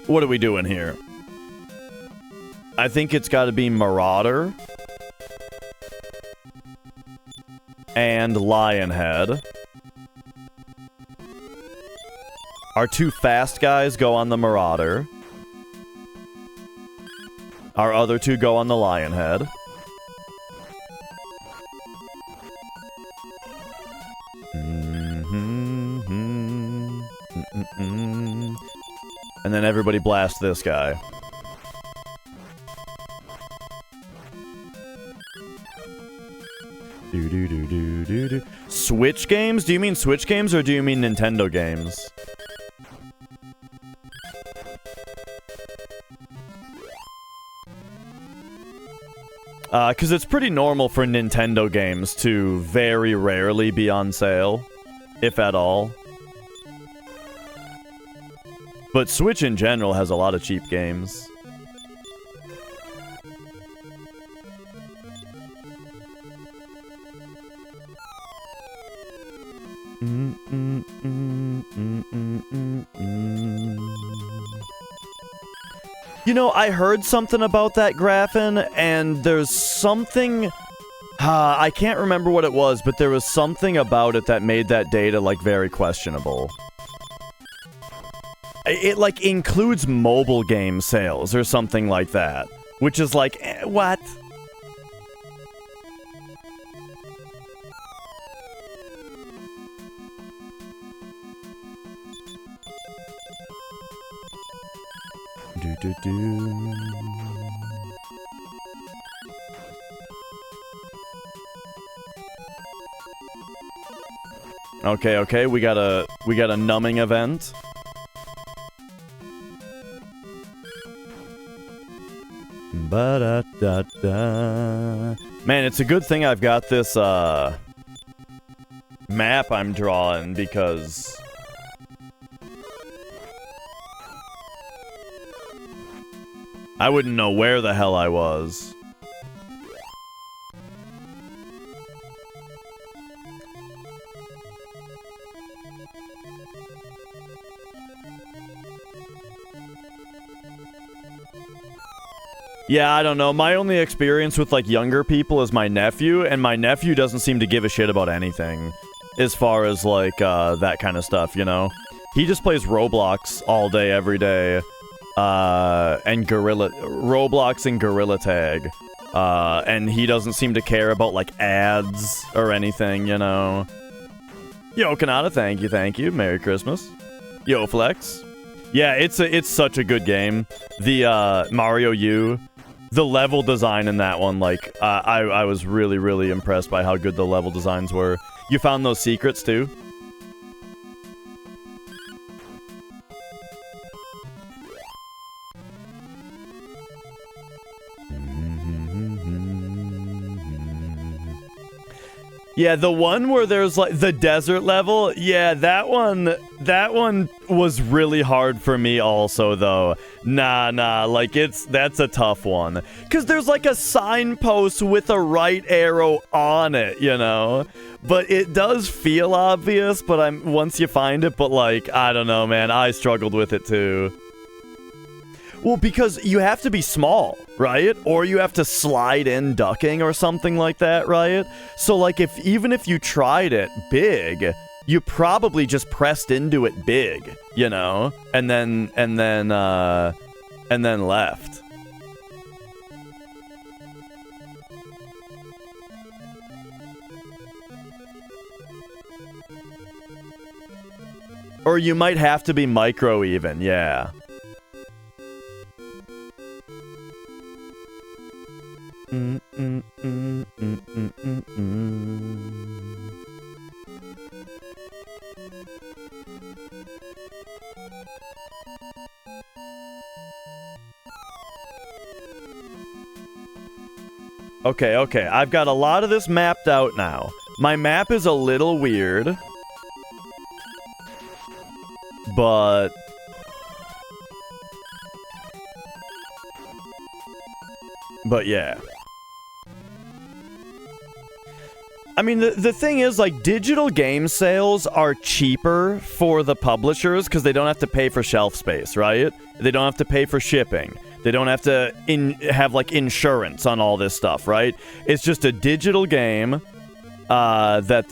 What are we doing here? I think it's got to be Marauder and Lionhead. Our 2 fast guys go on the Marauder. Our other 2 go on the Lionhead. And then everybody blast this guy. Switch games? Do you mean Switch games or do you mean Nintendo games? Because it's pretty normal for Nintendo games to very rarely be on sale, if at all. But Switch in general has a lot of cheap games. You know, I heard something about that Graffin, and there's something... I can't remember what it was, but there was something about it that made that data, like, very questionable. It, like, includes mobile game sales or something like that. Which is like, what? Okay, we got a numbing event. Ba-da-da-da. Man, it's a good thing I've got this map I'm drawing, because I wouldn't know where the hell I was. Yeah, I don't know. My only experience with, like, younger people is my nephew, and my nephew doesn't seem to give a shit about anything as far as, like, that kind of stuff, you know? He just plays Roblox all day, every day, and Roblox and Gorilla Tag, and he doesn't seem to care about, like, ads or anything, you know? Yo, Kanata, thank you. Merry Christmas. Yo, Flex. Yeah, it's such a good game. The, Mario U... The level design in that one, like, I was really, really impressed by how good the level designs were. You found those secrets, too? Yeah, the one where there's, like, the desert level, yeah, that one was really hard for me also, though. Nah, like, that's a tough one. Because there's, like, a signpost with a right arrow on it, you know? But it does feel obvious, but once you find it, but, like, I don't know, man, I struggled with it, too. Well, because you have to be small, right? Or you have to slide in ducking or something like that, right? So, like, even if you tried it big, you probably just pressed into it big, you know, and then left. Or you might have to be micro even, yeah. Okay, okay. I've got a lot of this mapped out now. My map is a little weird. But... yeah. I mean, the thing is, like, digital game sales are cheaper for the publishers because they don't have to pay for shelf space, right? They don't have to pay for shipping. They don't have to have, like, insurance on all this stuff, right? It's just a digital game that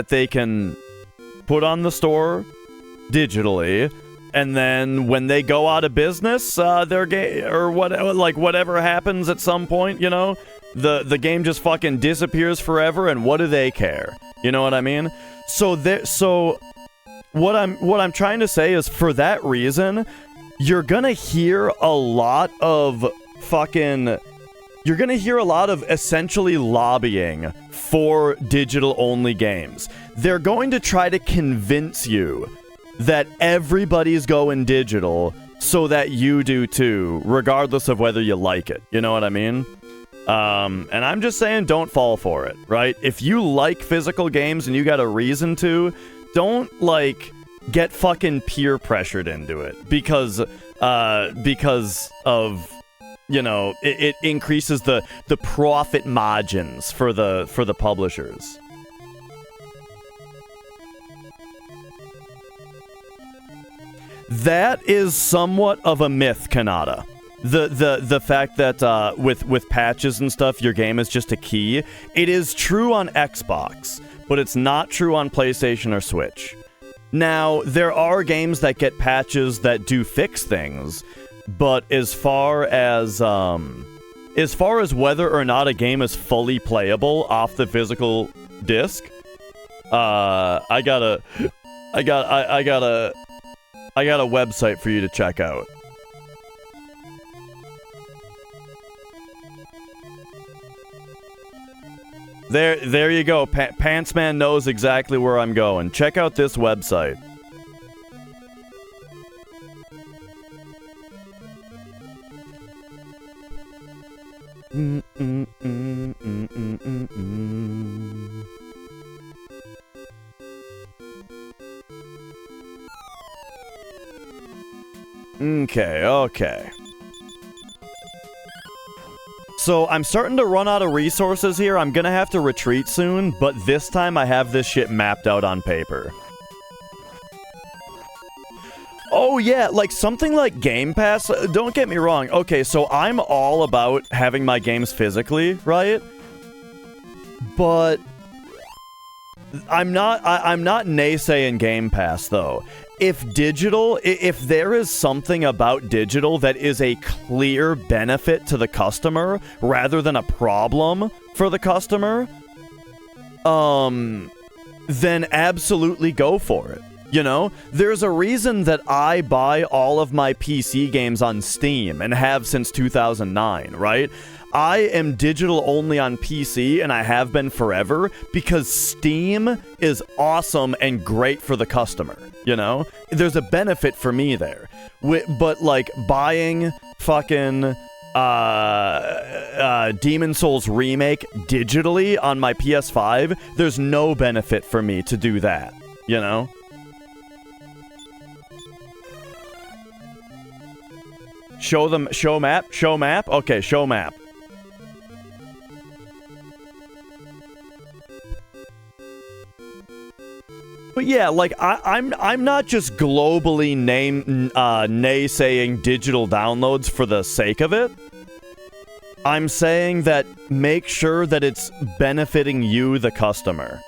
they can put on the store digitally, and then when they go out of business, their game or whatever happens at some point, you know, the game just fucking disappears forever, and what do they care? You know what I mean? So what I'm trying to say is, for that reason, you're gonna hear a lot of essentially lobbying for digital-only games. They're going to try to convince you that everybody's going digital so that you do too, regardless of whether you like it. You know what I mean? And I'm just saying, don't fall for it, right? If you like physical games and you got a reason to, don't, like, get fucking peer pressured into it because of, you know, it increases the profit margins for the publishers. That is somewhat of a myth, Kanata. The fact that with patches and stuff, your game is just a key. It is true on Xbox, but it's not true on PlayStation or Switch. Now, there are games that get patches that do fix things, but as far as whether or not a game is fully playable off the physical disc, I got a website for you to check out. There you go. Pantsman knows exactly where I'm going. Check out this website. Okay. So, I'm starting to run out of resources here. I'm gonna have to retreat soon, but this time I have this shit mapped out on paper. Oh yeah, like something like Game Pass, don't get me wrong. Okay, so I'm all about having my games physically, right? But I'm not naysaying Game Pass though. If there is something about digital that is a clear benefit to the customer rather than a problem for the customer, then absolutely go for it. You know, there's a reason that I buy all of my PC games on Steam and have since 2009, right? I am digital only on PC, and I have been forever, because Steam is awesome and great for the customer, you know? There's a benefit for me there. But, like, buying fucking Demon Souls Remake digitally on my PS5, there's no benefit for me to do that, you know? Show map? Okay, show map. But yeah, like, I'm not just globally naysaying digital downloads for the sake of it. I'm saying that make sure that it's benefiting you, the customer.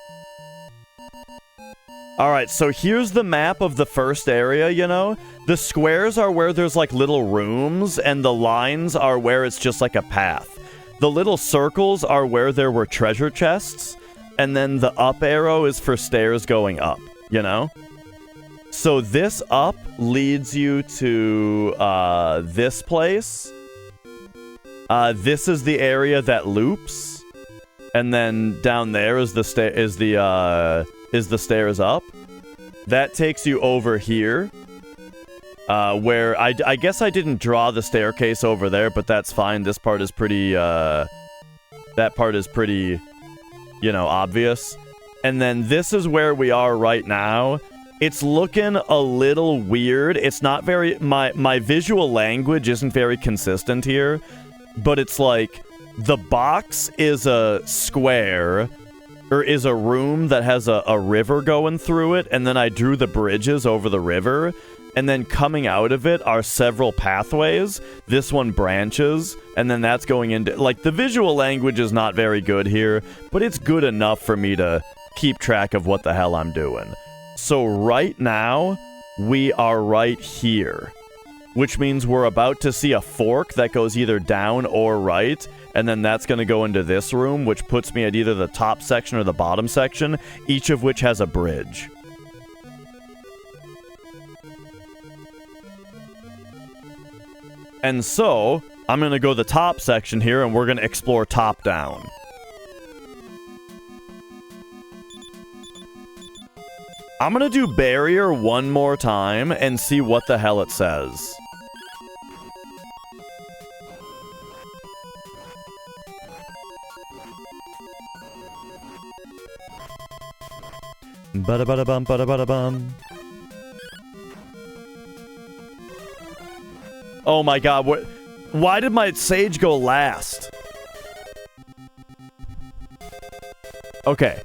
Alright, so here's the map of the first area, you know? The squares are where there's like little rooms, and the lines are where it's just like a path. The little circles are where there were treasure chests, and then the up arrow is for stairs going up, you know? So this up leads you to this place. This is the area that loops, and then down there is the stairs up. That takes you over here, where I guess I didn't draw the staircase over there, but that's fine. This part is pretty, that part is pretty, you know, obvious. And then this is where we are right now. It's looking a little weird. It's not very, my visual language isn't very consistent here, but it's like, the box is a square, or is a room that has a river going through it, and then I drew the bridges over the river, and then coming out of it are several pathways. This one branches, and then that's going into... Like, the visual language is not very good here, but it's good enough for me to keep track of what the hell I'm doing. So right now, we are right here, which means we're about to see a fork that goes either down or right, and then that's going to go into this room, which puts me at either the top section or the bottom section, each of which has a bridge. And so, I'm going to go the top section here, and we're going to explore top down. I'm going to do barrier one more time and see what the hell it says. Bada-bada-bum, bada-bada-bum. Oh my god, what? Why did my sage go last? Okay.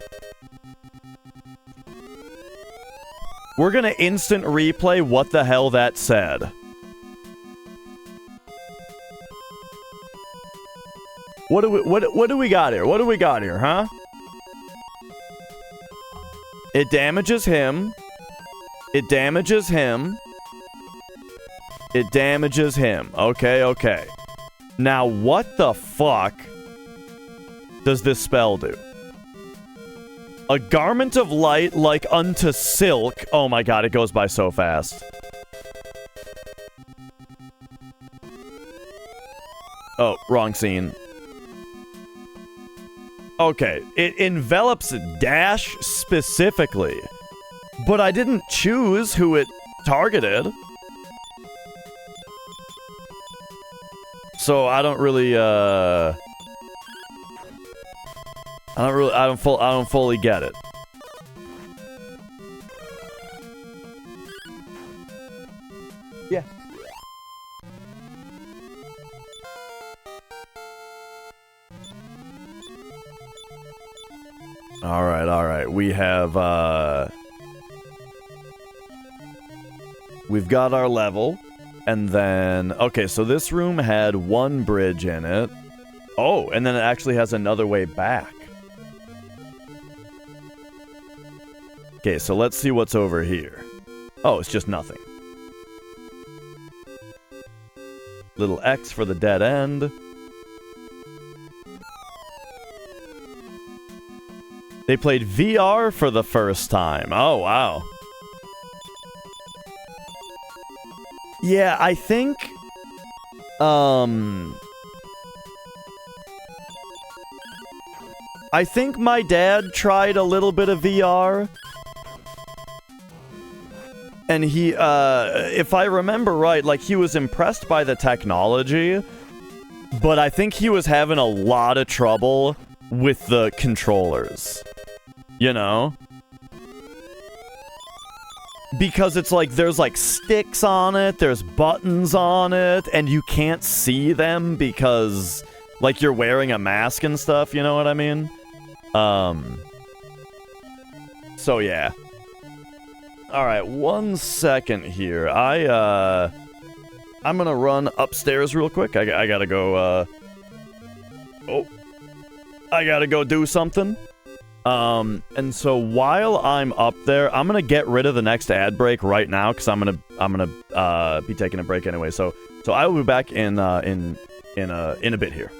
We're gonna instant replay what the hell that said. What do we got here? What do we got here, huh? It damages him. It damages him. It damages him. Okay, okay. Now, what the fuck does this spell do? A garment of light like unto silk. Oh my god, it goes by so fast. Oh, wrong scene. Okay, it envelops Dash specifically, but I didn't choose who it targeted. So I don't really, I don't fully get it. Yeah. All right. We have, we've got our level. And then, okay, so this room had one bridge in it. Oh, and then it actually has another way back. Okay, so let's see what's over here. Oh, it's just nothing. Little X for the dead end. They played VR for the first time. Oh, wow. Yeah, I think... I think my dad tried a little bit of VR. And he, if I remember right, like, he was impressed by the technology. But I think he was having a lot of trouble with the controllers. You know? Because it's like, there's like sticks on it, there's buttons on it, and you can't see them because, like, you're wearing a mask and stuff, you know what I mean? So yeah. Alright, 1 second here. I'm gonna run upstairs real quick. I gotta go, oh. I gotta go do something. And so while I'm up there, I'm gonna get rid of the next ad break right now because I'm gonna be taking a break anyway. So I will be back in a bit here.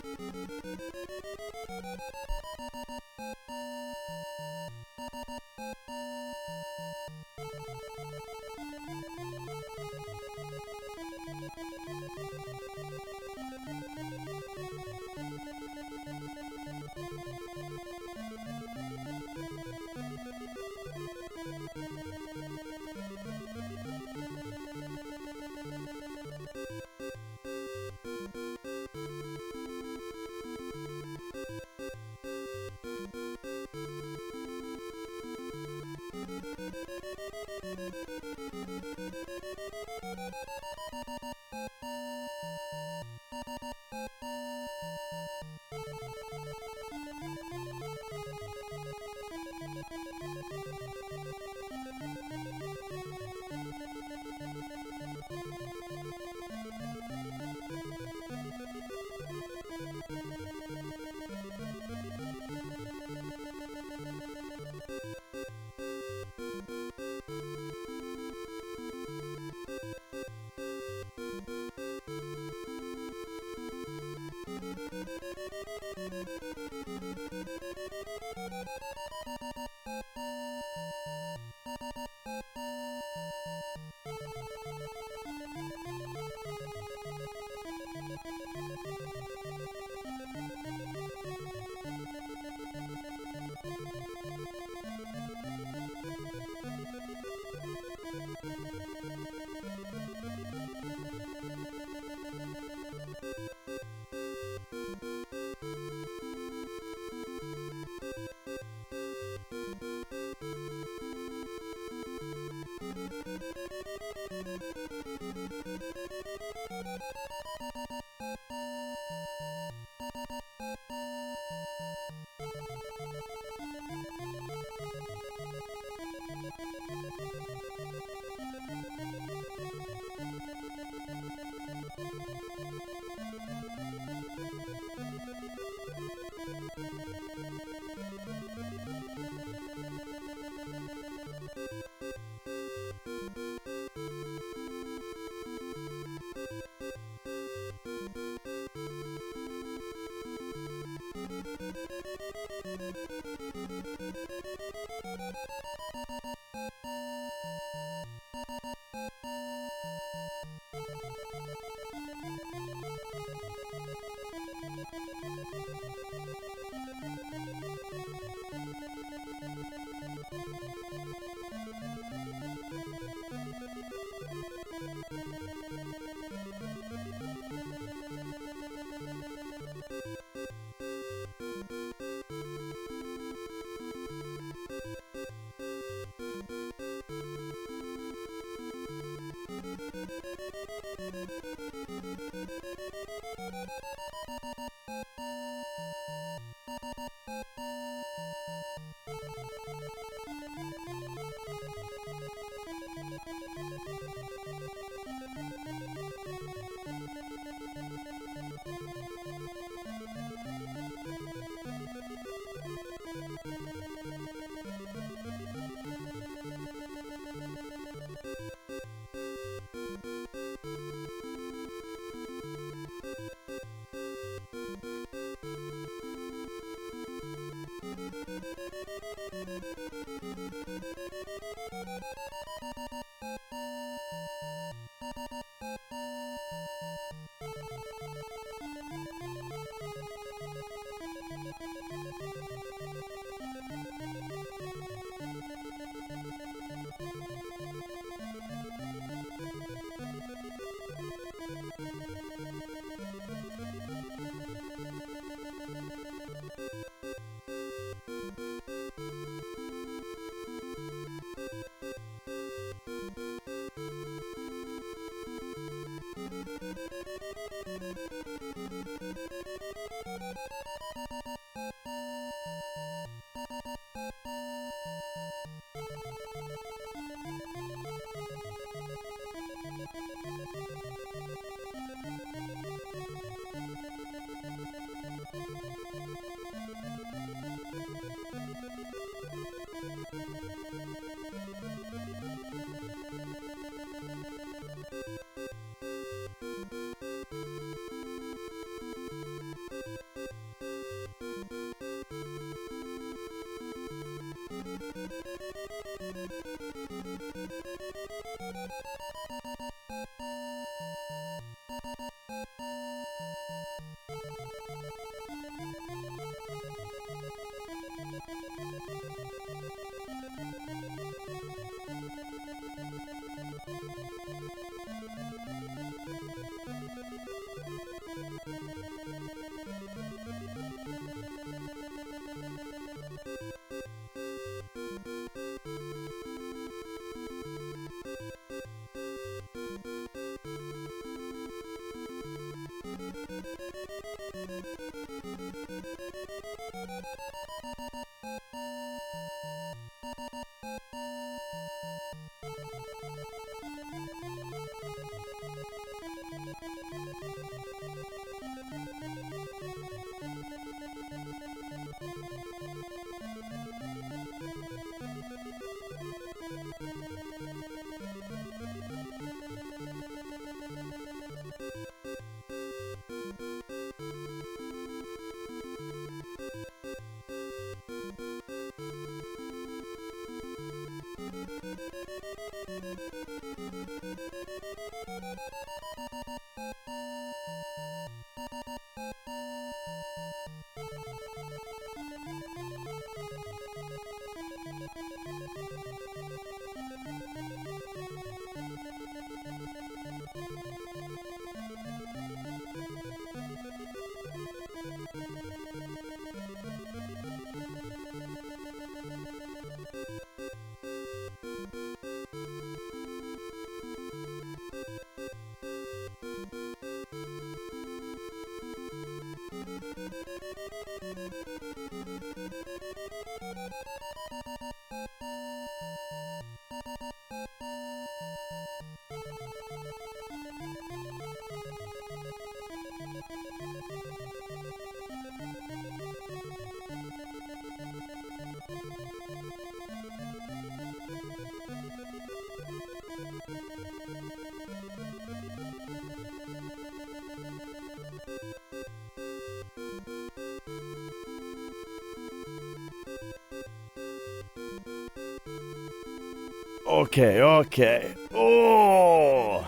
Okay, okay. Oh!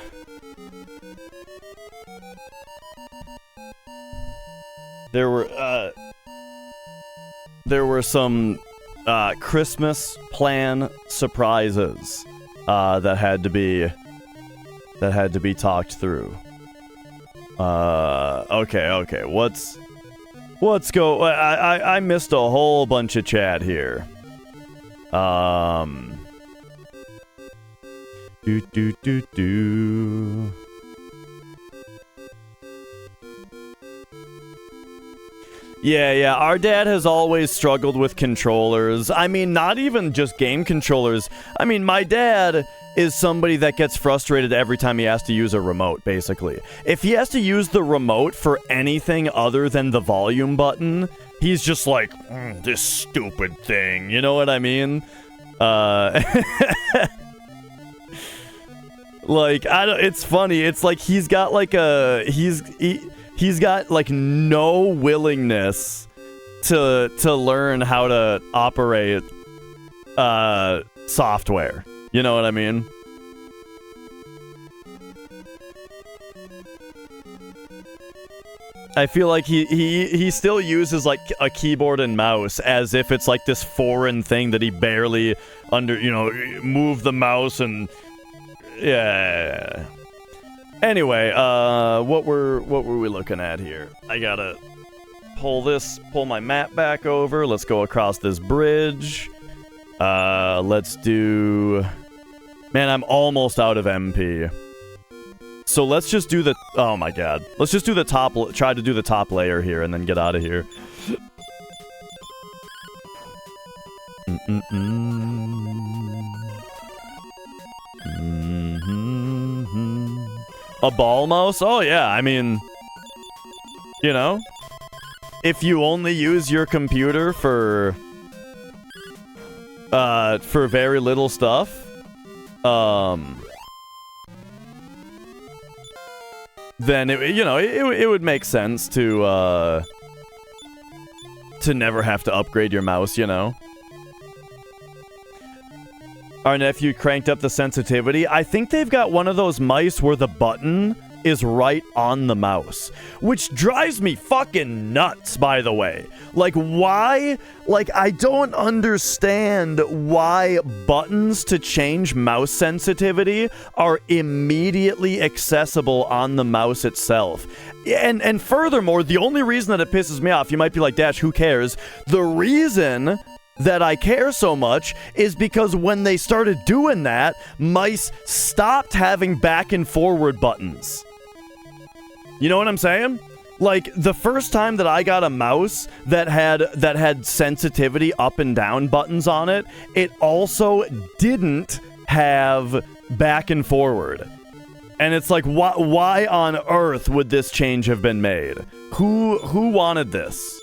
There were some Christmas plan surprises that had to be talked through. Okay. Let's go. I missed a whole bunch of chat here. Do. Yeah, our dad has always struggled with controllers. I mean, not even just game controllers. I mean, my dad is somebody that gets frustrated every time he has to use a remote, basically. If he has to use the remote for anything other than the volume button, he's just like, this stupid thing. You know what I mean? Like, it's funny. It's like he's got like he's got like no willingness to learn how to operate software. You know what I mean? I feel like he still uses like a keyboard and mouse as if it's like this foreign thing that he barely move the mouse and yeah. Anyway, what were we looking at here? I gotta pull my map back over. Let's go across this bridge. Let's do... Man, I'm almost out of MP. So let's just do the... Oh my god. Let's just do the top... Try to do the top layer here and then get out of here. A ball mouse? Oh yeah, I mean... You know? if you only use your computer for very little stuff, then it would make sense to never have to upgrade your mouse, you know. Our nephew cranked up the sensitivity. I think they've got one of those mice where the button is right on the mouse, which drives me fucking nuts, by the way. Like, why? Like, I don't understand why buttons to change mouse sensitivity are immediately accessible on the mouse itself. And furthermore, the only reason that it pisses me off, you might be like, Dash, who cares? The reason that I care so much is because when they started doing that, mice stopped having back and forward buttons. You know what I'm saying? Like, the first time that I got a mouse that had sensitivity up and down buttons on it, it also didn't have back and forward. And it's like, why on earth would this change have been made? Who wanted this?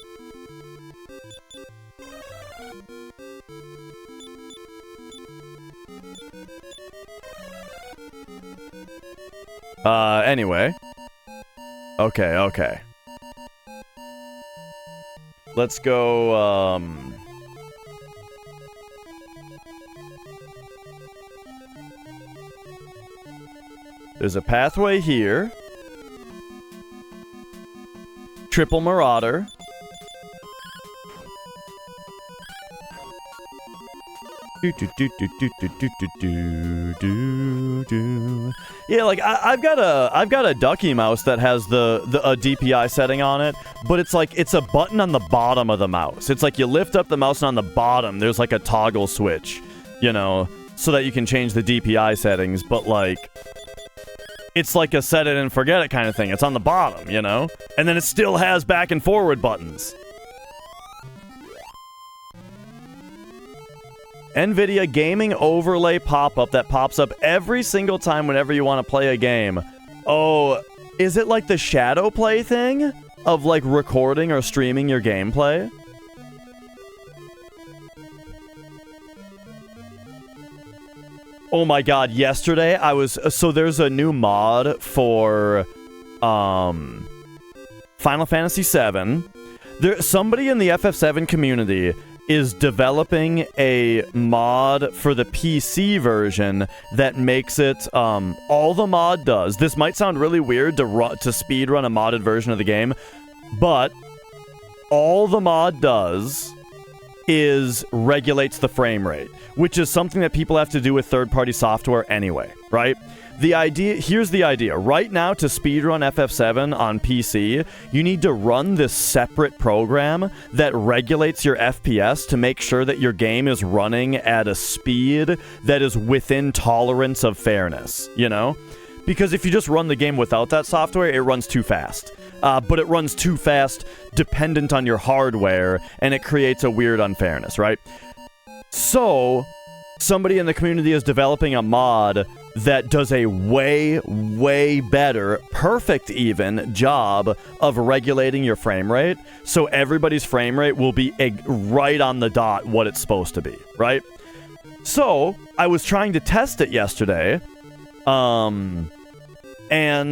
Anyway. Okay. Let's go, there's a pathway here. Triple Marauder. Yeah, like I've got a ducky mouse that has a DPI setting on it, but it's like it's a button on the bottom of the mouse. It's like you lift up the mouse and on the bottom there's like a toggle switch, you know, so that you can change the DPI settings, but like it's like a set it and forget it kind of thing. It's on the bottom, you know? And then it still has back and forward buttons. NVIDIA gaming overlay pop-up that pops up every single time whenever you want to play a game. Oh, is it like the shadow play thing? Of like recording or streaming your gameplay? Oh my god, yesterday so there's a new mod for Final Fantasy VII. Somebody in the FF7 community is developing a mod for the PC version that makes it, all the mod does, this might sound really weird to speedrun a modded version of the game, but all the mod does is regulates the frame rate, which is something that people have to do with third-party software anyway, right? Here's the idea. Right now, to speedrun FF7 on PC, you need to run this separate program that regulates your FPS to make sure that your game is running at a speed that is within tolerance of fairness, you know? Because if you just run the game without that software, it runs too fast. But it runs too fast dependent on your hardware, and it creates a weird unfairness, right? So, somebody in the community is developing a mod that does a way, way better, perfect even, job of regulating your frame rate, so everybody's frame rate will be right on the dot what it's supposed to be, right? So, I was trying to test it yesterday, and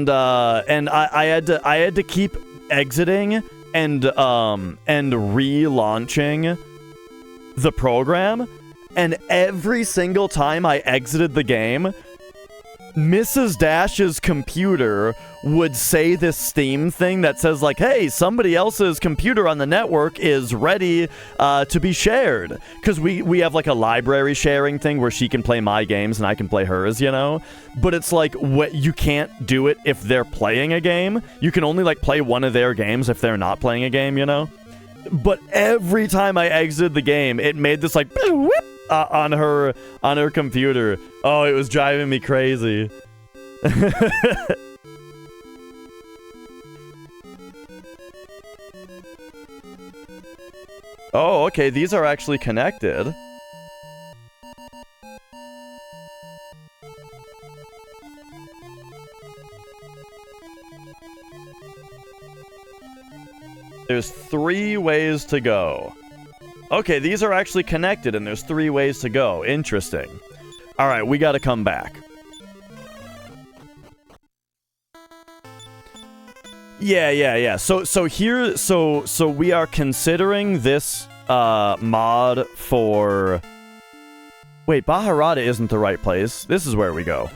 I had to keep exiting and relaunching the program, and every single time I exited the game, Mrs. Dash's computer would say this Steam thing that says like, hey, somebody else's computer on the network is ready to be shared. Because we have like a library sharing thing where she can play my games and I can play hers, you know? But it's like, you can't do it if they're playing a game. You can only like play one of their games if they're not playing a game, you know? But every time I exited the game, it made this like, whip, on her computer. Oh, it was driving me crazy. Oh, okay, these are actually connected. There's 3 ways to go. Okay, these are actually connected, and there's 3 ways to go. Interesting. Alright, we gotta come back. Yeah. So we are considering this mod for... Wait, Baharata isn't the right place. This is where we go.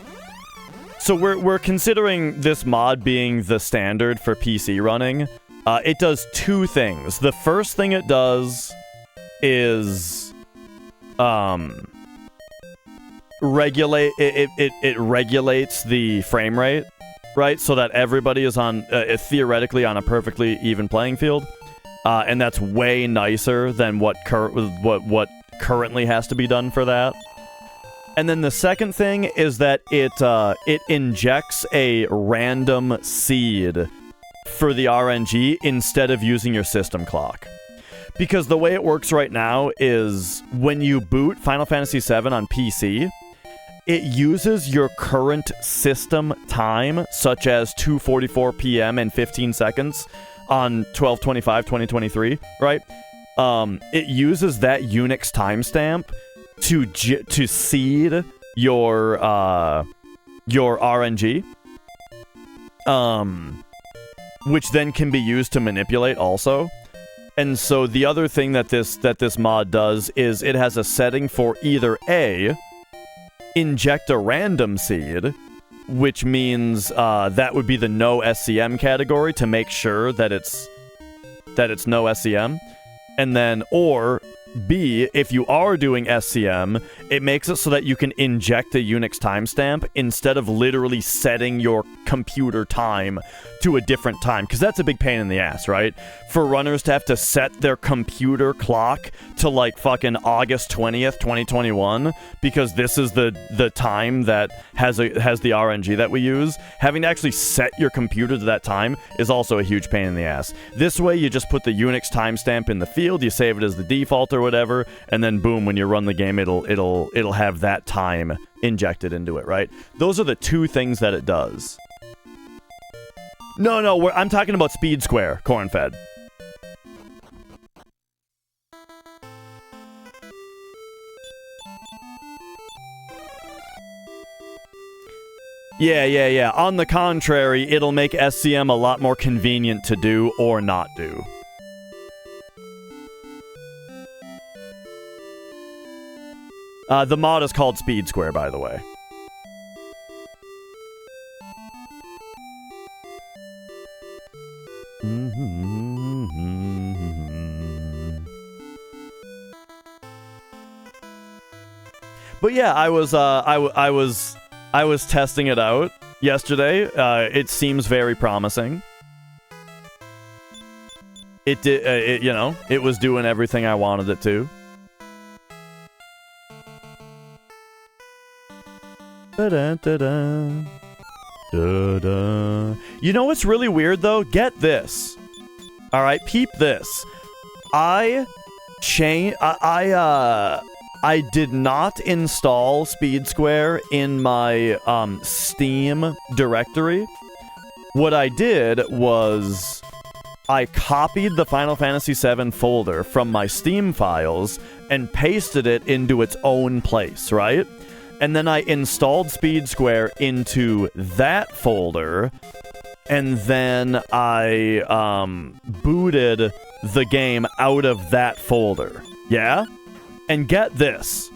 So we're considering this mod being the standard for PC running. It does 2 things. The first thing it does is regulate it regulates the frame rate, right? So that everybody is on theoretically on a perfectly even playing field. And that's way nicer than what currently has to be done for that. And then the second thing is that it injects a random seed for the RNG instead of using your system clock. Because the way it works right now is when you boot Final Fantasy VII on PC, it uses your current system time, such as 2:44 p.m. and 15 seconds on 12/25/2023, right? It uses that Unix timestamp to seed your RNG, which then can be used to manipulate also. And so the other thing that this mod does is it has a setting for either A, inject a random seed, which means that would be the no SCM category to make sure that it's no SCM, and then or B, if you are doing SCM, it makes it so that you can inject a Unix timestamp instead of literally setting your computer time to a different time, because that's a big pain in the ass, right? For runners to have to set their computer clock to like fucking August 20th, 2021, because this is the time that has the RNG that we use. Having to actually set your computer to that time is also a huge pain in the ass. This way, you just put the Unix timestamp in the field, you save it as the default or whatever, and then boom, when you run the game, it'll have that time injected into it, right? Those are the 2 things that it does. No, I'm talking about Speed Square, Cornfed. Yeah. On the contrary, it'll make SCM a lot more convenient to do or not do. The mod is called Speed Square, by the way. But yeah, I was testing it out yesterday. It seems very promising. It did, it was doing everything I wanted it to. Da-da-da-da. Da-da. You know what's really weird, though? Get this. Alright, peep this. I did not install Speed Square in my Steam directory. What I did was I copied the Final Fantasy VII folder from my Steam files and pasted it into its own place, right? And then I installed Speed Square into that folder, and then I booted the game out of that folder. Yeah? And get this.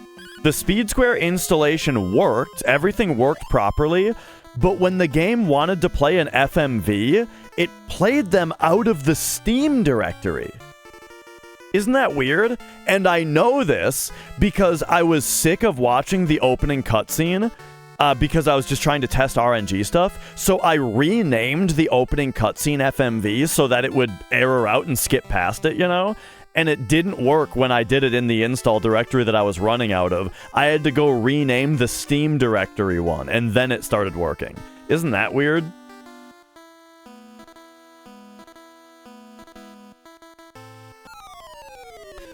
The Speed Square installation worked, everything worked properly, but when the game wanted to play an FMV, it played them out of the Steam directory. Isn't that weird? And I know this because I was sick of watching the opening cutscene because I was just trying to test RNG stuff. So I renamed the opening cutscene FMV so that it would error out and skip past it, you know? And it didn't work when I did it in the install directory that I was running out of. I had to go rename the Steam directory one, and then it started working. Isn't that weird?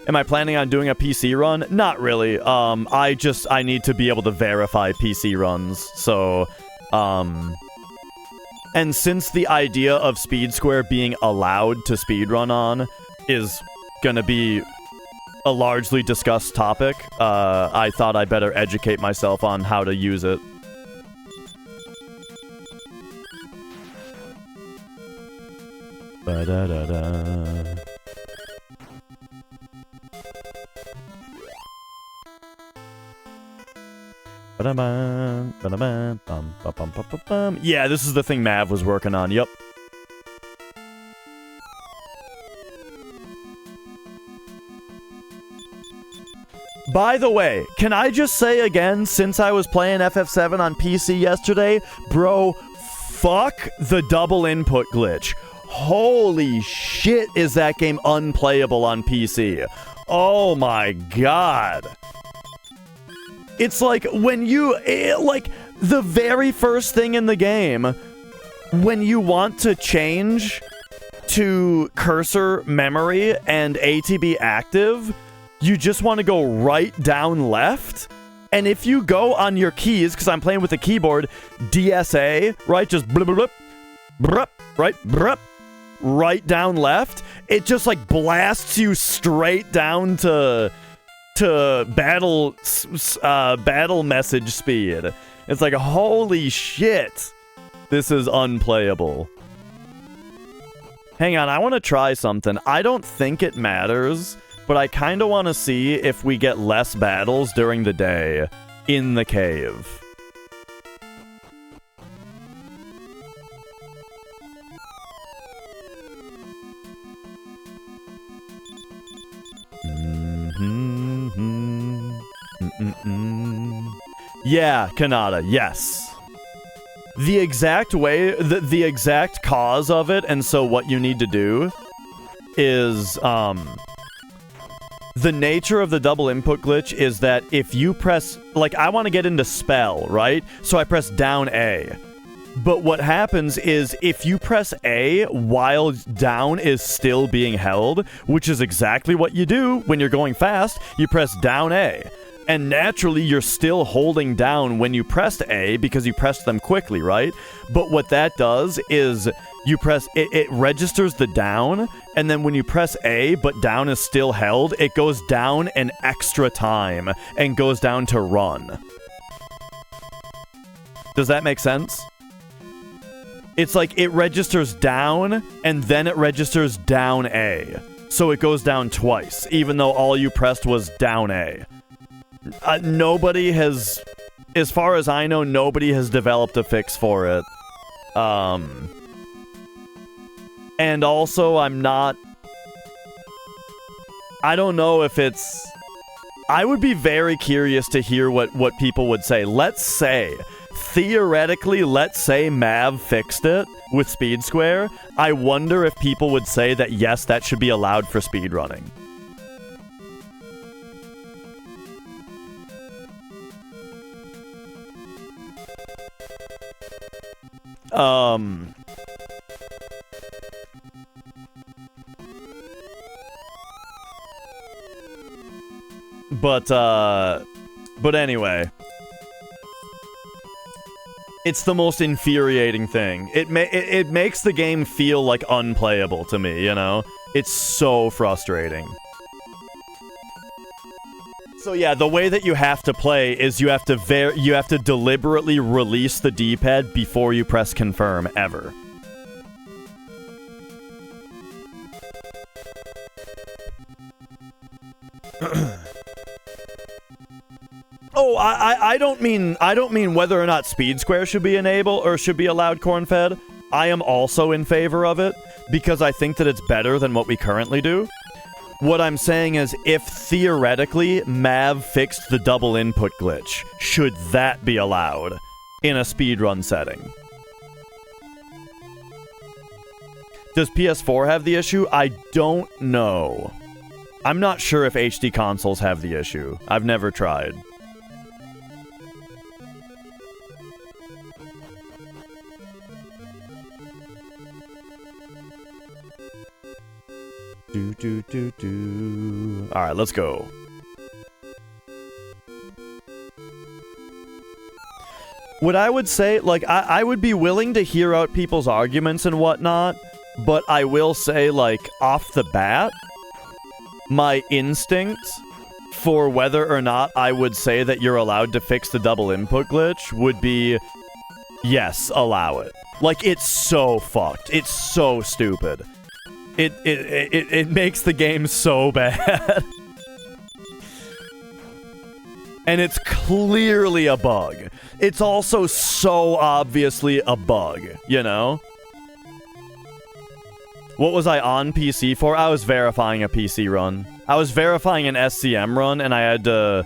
Am I planning on doing a PC run? Not really. I need to be able to verify PC runs. So, And since the idea of Speed Square being allowed to speedrun on is gonna be a largely discussed topic, I thought I better educate myself on how to use it. Ba-da-da-da. Yeah, this is the thing Mav was working on, yep. By the way, can I just say again, since I was playing FF7 on PC yesterday, bro, fuck the double input glitch. Holy shit, is that game unplayable on PC. Oh my god. It's like when you, like, the very first thing in the game, when you want to change to cursor memory and ATB active, you just want to go right down left. And if you go on your keys, because I'm playing with the keyboard, DSA, right? Just blip, blip, blip, right? Blip, right down left. It just like blasts you straight down to battle message speed. It's like, holy shit. This is unplayable. Hang on, I want to try something. I don't think it matters, but I kind of want to see if we get less battles during the day in the cave. Yeah, Kanata, yes. The exact way, the exact cause of it, and so what you need to do is, the nature of the double input glitch is that if you press, like, I want to get into spell, right? So I press down A. But what happens is if you press A while down is still being held, which is exactly what you do when you're going fast, you press down A. And naturally, you're still holding down when you pressed A because you pressed them quickly, right? But what that does is you press, it registers the down, and then when you press A but down is still held, it goes down an extra time and goes down to run. Does that make sense? It's like it registers down, and then it registers down A. So it goes down twice, even though all you pressed was down A. Nobody has, as far as I know, nobody has developed a fix for it. And also, I don't know if it's... I would be very curious to hear what people would say. Let's say, theoretically, let's say Mav fixed it with Speed Square. I wonder if people would say that, yes, that should be allowed for speedrunning. But anyway. It's the most infuriating thing. It makes the game feel like unplayable to me, you know? It's so frustrating. So yeah, the way that you have to play is you have to deliberately release the D-pad before you press confirm ever. Oh, I don't mean whether or not Speed Square should be enabled or should be allowed corn-fed. I am also in favor of it because I think that it's better than what we currently do. What I'm saying is, if theoretically Mav fixed the double input glitch, should that be allowed in a speedrun setting? Does PS4 have the issue? I don't know. I'm not sure if HD consoles have the issue. I've never tried. Alright, let's go. what I would say, like, I would be willing to hear out people's arguments and whatnot, but I will say, like, off the bat, my instinct for whether or not I would say that you're allowed to fix the double input glitch would be, yes, allow it. Like, it's so fucked. It's so stupid. It makes the game so bad. And it's clearly a bug. It's also so obviously a bug, you know? What was I on PC for? I was verifying a PC run. I was verifying an SCM run, and I had to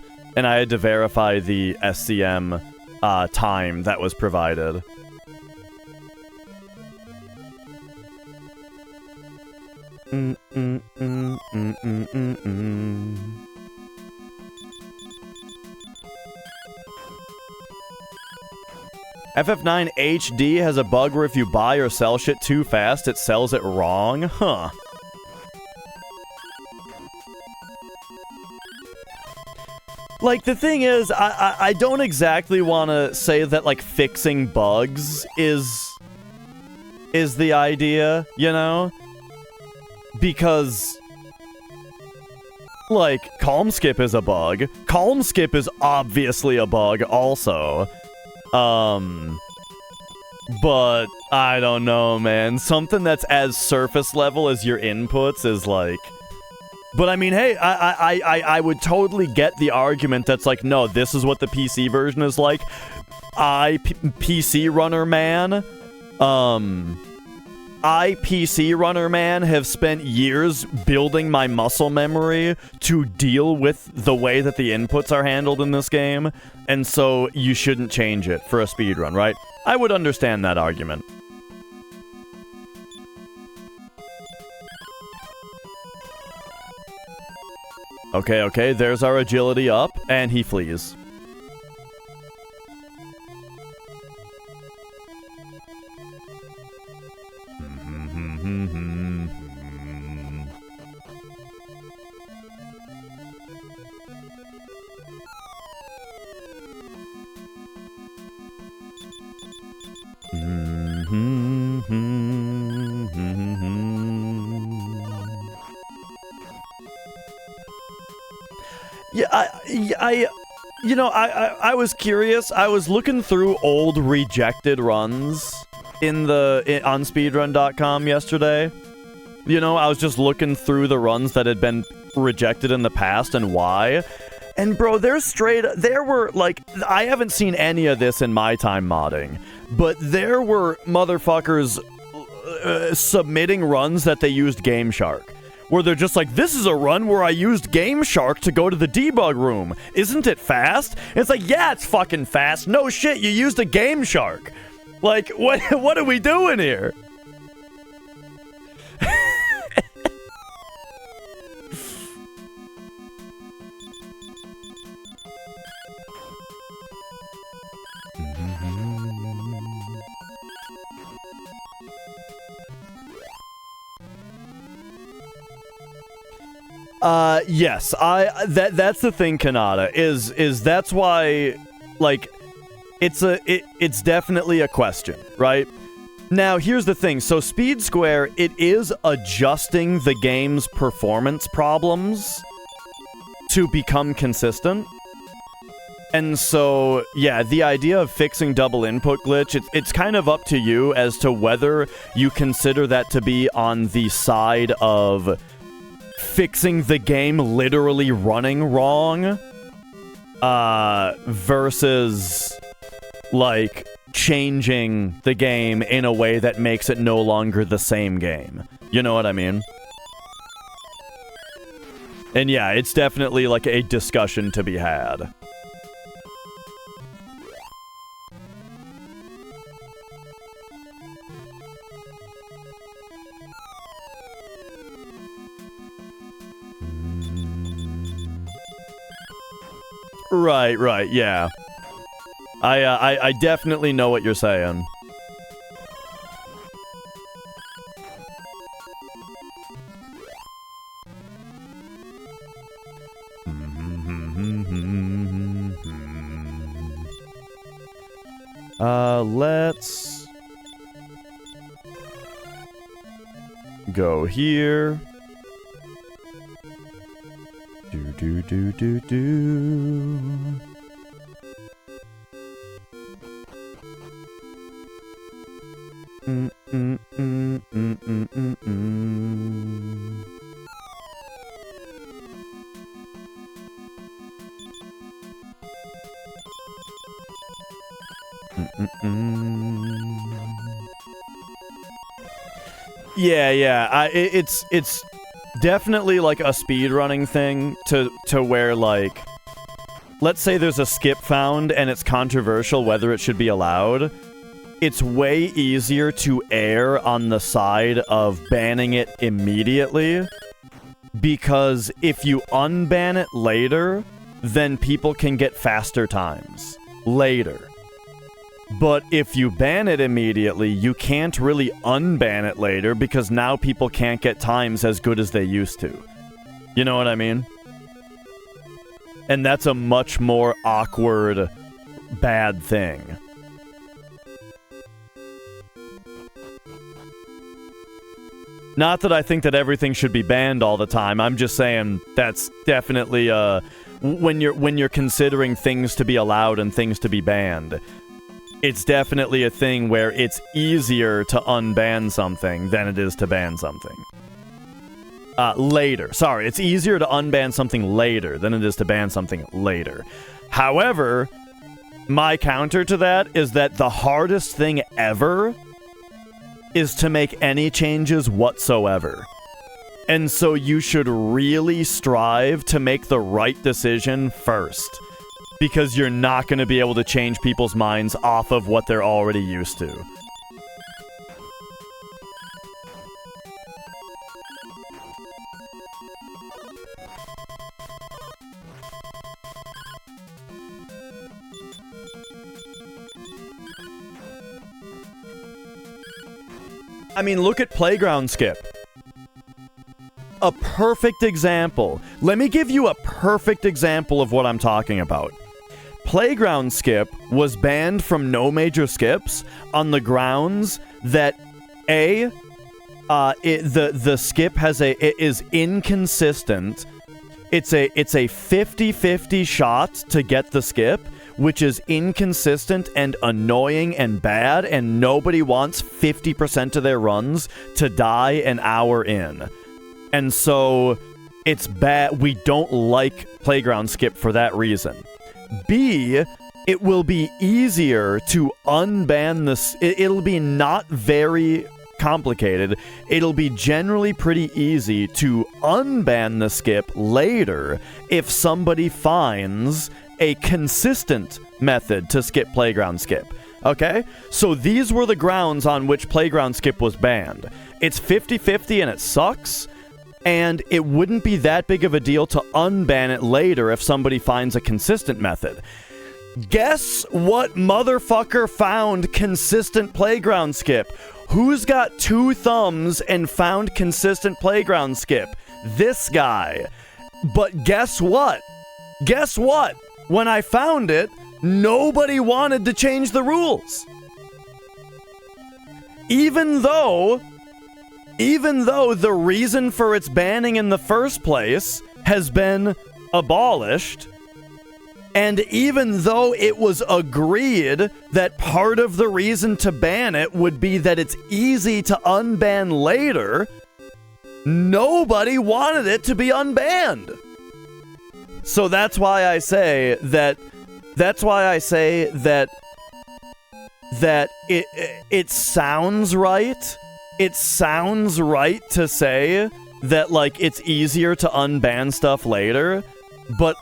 verify the SCM time that was provided. FF9 HD has a bug where if you buy or sell shit too fast, it sells it wrong? Huh. Like, the thing is, I don't exactly want to say that, like, fixing bugs is the idea, you know? Because, like, Calm Skip is a bug. Calm Skip is obviously a bug also. But I don't know, man. Something that's as surface level as your inputs is like... But I mean, hey, I would totally get the argument that's like, no, this is what the PC version is like. PC Runner Man, PC Runner Man have spent years building my muscle memory to deal with the way that the inputs are handled in this game, and so you shouldn't change it for a speedrun, right? I would understand that argument. Okay, there's our agility up, and he flees. Yeah, I was curious. I was looking through old rejected runs on speedrun.com yesterday. You know, I was just looking through the runs that had been rejected in the past and why. And bro, there were, like, I haven't seen any of this in my time modding, but there were motherfuckers submitting runs that they used Game Shark. Where they're just like, this is a run where I used Game Shark to go to the debug room. Isn't it fast? And it's like, yeah, it's fucking fast. No shit, you used a Game Shark. Like, what are we doing here? Yes, that's the thing, Kanata, is that's why, like, it's definitely a question, right? Now, here's the thing, so Speed Square, it is adjusting the game's performance problems to become consistent. And so, yeah, the idea of fixing double input glitch, it's kind of up to you as to whether you consider that to be on the side of fixing the game literally running wrong, versus, like, changing the game in a way that makes it no longer the same game. You know what I mean? And yeah, it's definitely, like, a discussion to be had. Right, yeah. I definitely know what you're saying. Let's go here. Do. Yeah. It's definitely like a speedrunning thing to where, like, let's say there's a skip found and it's controversial whether it should be allowed. It's way easier to err on the side of banning it immediately, because if you unban it later, then people can get faster times later. But if you ban it immediately, you can't really unban it later, because now people can't get times as good as they used to. You know what I mean? And that's a much more awkward, bad thing. Not that I think that everything should be banned all the time. I'm just saying that's definitely when you're considering things to be allowed and things to be banned, it's definitely a thing where it's easier to unban something than it is to ban something. Later. Sorry, it's easier to unban something later than it is to ban something later. However, my counter to that is that the hardest thing ever is to make any changes whatsoever. And so you should really strive to make the right decision first, because you're not going to be able to change people's minds off of what they're already used to. I mean, look at Playground Skip. A perfect example. Let me give you a perfect example of what I'm talking about. Playground Skip was banned from No Major Skips on the grounds that the skip is inconsistent. It's a 50-50 shot to get the skip, which is inconsistent and annoying and bad, and nobody wants 50% of their runs to die an hour in. And so it's bad. We don't like Playground Skip for that reason. B, it will be easier to unban this. It'll be not very complicated. It'll be generally pretty easy to unban the skip later if somebody finds a consistent method to skip Playground Skip. Okay? So these were the grounds on which Playground Skip was banned. It's 50-50 and it sucks, and it wouldn't be that big of a deal to unban it later if somebody finds a consistent method. Guess what motherfucker found consistent Playground Skip? Who's got 2 thumbs and found consistent Playground Skip? This guy. But guess what? Guess what? When I found it, nobody wanted to change the rules. Even though the reason for its banning in the first place has been abolished, and even though it was agreed that part of the reason to ban it would be that it's easy to unban later, nobody wanted it to be unbanned. So that's why I say that it sounds right. It sounds right to say that, like, it's easier to unban stuff later, but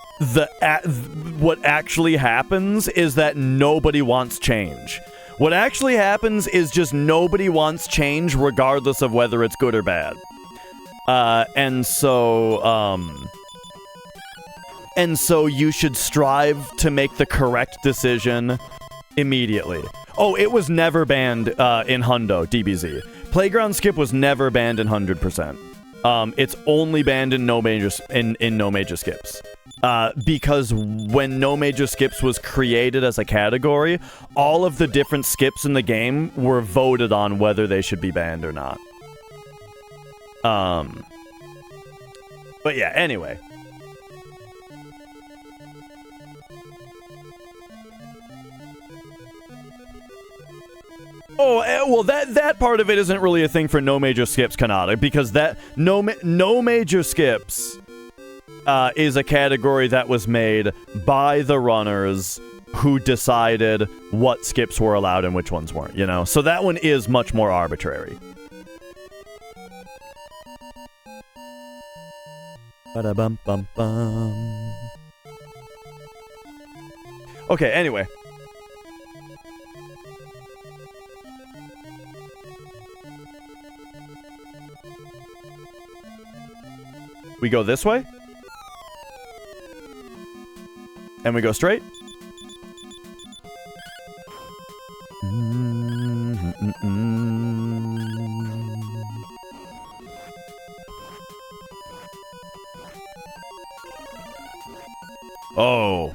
what actually happens is that nobody wants change. What actually happens is just nobody wants change regardless of whether it's good or bad. And so you should strive to make the correct decision immediately. Oh, it was never banned in Hundo, DBZ. Playground Skip was never banned in 100%. It's only banned in no major skips. because when no major skips was created as a category, all of the different skips in the game were voted on whether they should be banned or not. But yeah, anyway. Oh, well, that part of it isn't really a thing for no major skips, Kanata, because that no major skips is a category that was made by the runners who decided what skips were allowed and which ones weren't, you know? So that one is much more arbitrary. Ba-da-bum-bum-bum. Okay, anyway. We go this way. And we go straight. Oh.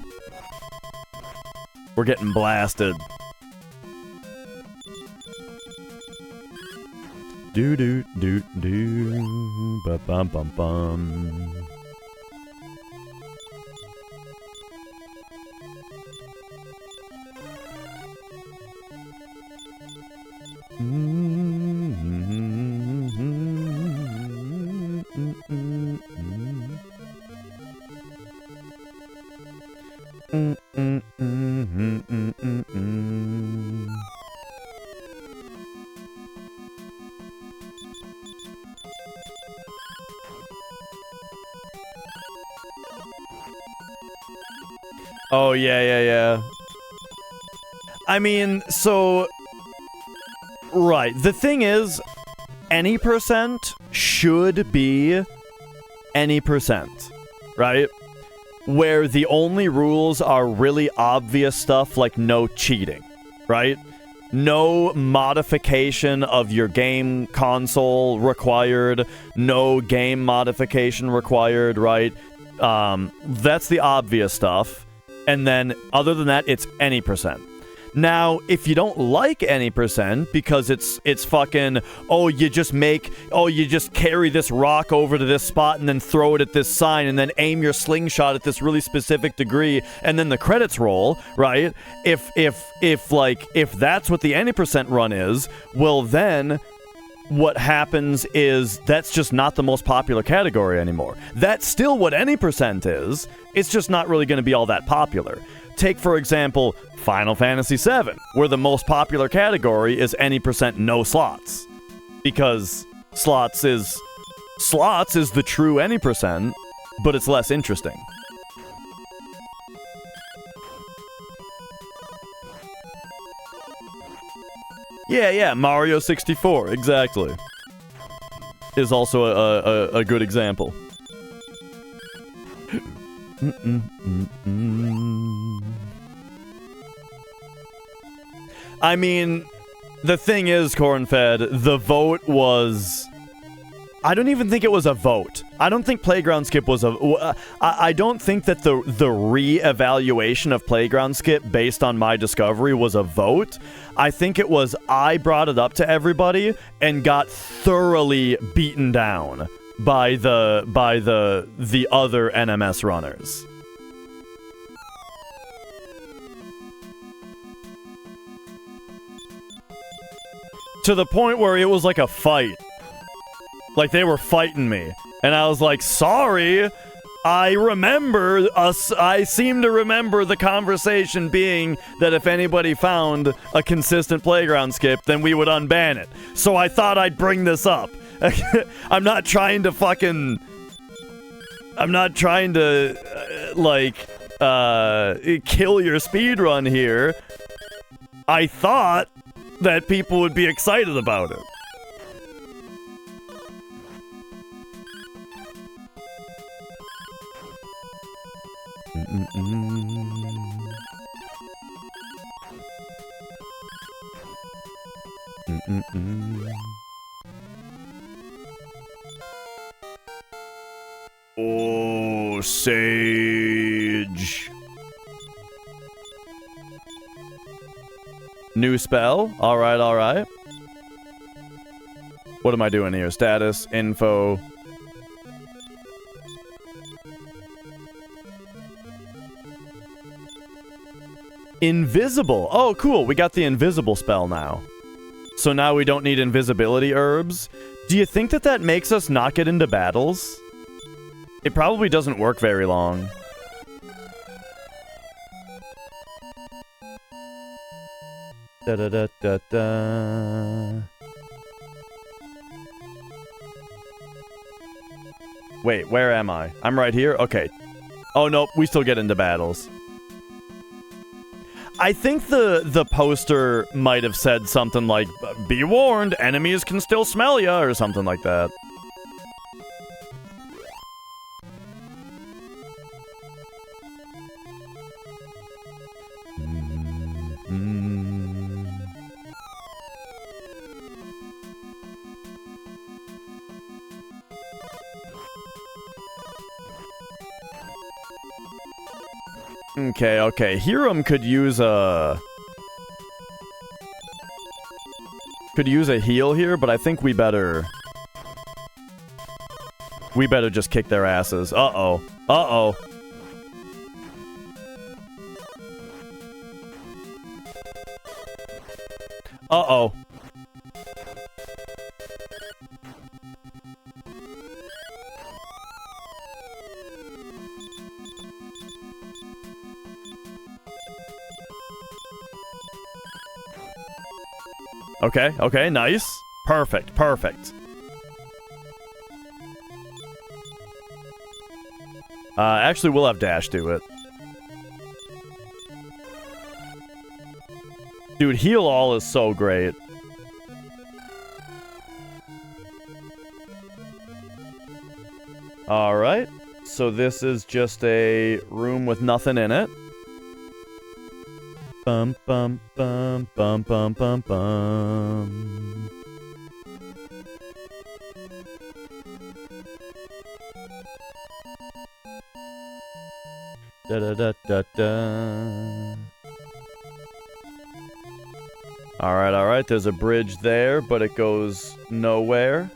We're getting blasted. Do do do do ba bum bum bum. Oh, yeah. I mean, so... Right, the thing is, any percent should be any percent, right? Where the only rules are really obvious stuff like no cheating, right? No modification of your game console required, no game modification required, right? That's the obvious stuff. And then, other than that, it's any percent. Now, if you don't like any percent because it's fucking, you just carry this rock over to this spot and then throw it at this sign and then aim your slingshot at this really specific degree and then the credits roll, right? If that's what the any percent run is, well then what happens is that's just not the most popular category anymore. That's still what any percent is. It's just not really going to be all that popular. Take, for example, Final Fantasy VII, where the most popular category is any percent no slots. Because slots is the true any percent, but it's less interesting. Yeah, Mario 64, exactly. Is also a good example. I mean, the thing is, Cornfed, the vote was... I don't even think it was a vote. I don't think Playground Skip was a... I don't think that the re-evaluation of Playground Skip based on my discovery was a vote. I think it was I brought it up to everybody and got thoroughly beaten down by the other NMS runners. To the point where it was like a fight. Like, they were fighting me. And I was like, sorry, I seem to remember the conversation being that if anybody found a consistent Playground Skip, then we would unban it. So I thought I'd bring this up. I'm not trying to kill your speedrun here. I thought that people would be excited about it. Oh Oh, Sage. New spell? Alright, alright. What am I doing here? Status, info. Invisible. Oh, cool. We got the invisible spell now. So now we don't need invisibility herbs. Do you think that that makes us not get into battles? It probably doesn't work very long. Da da da da da. Wait, where am I? I'm right here? Okay. Oh, nope. We still get into battles. I think the poster might have said something like, "Be warned, enemies can still smell ya," or something like that. Okay, okay. Hiram could use a heal here, but I think we better just kick their asses. Uh-oh. Uh-oh. Uh-oh. Okay, okay, nice. Perfect, perfect. Actually, we'll have Dash do it. Dude, heal all is so great. Alright, so this is just a room with nothing in it. Bum bum bum bum bum bum bum. Da da da da da. Alright, alright, there's a bridge there, but it goes nowhere.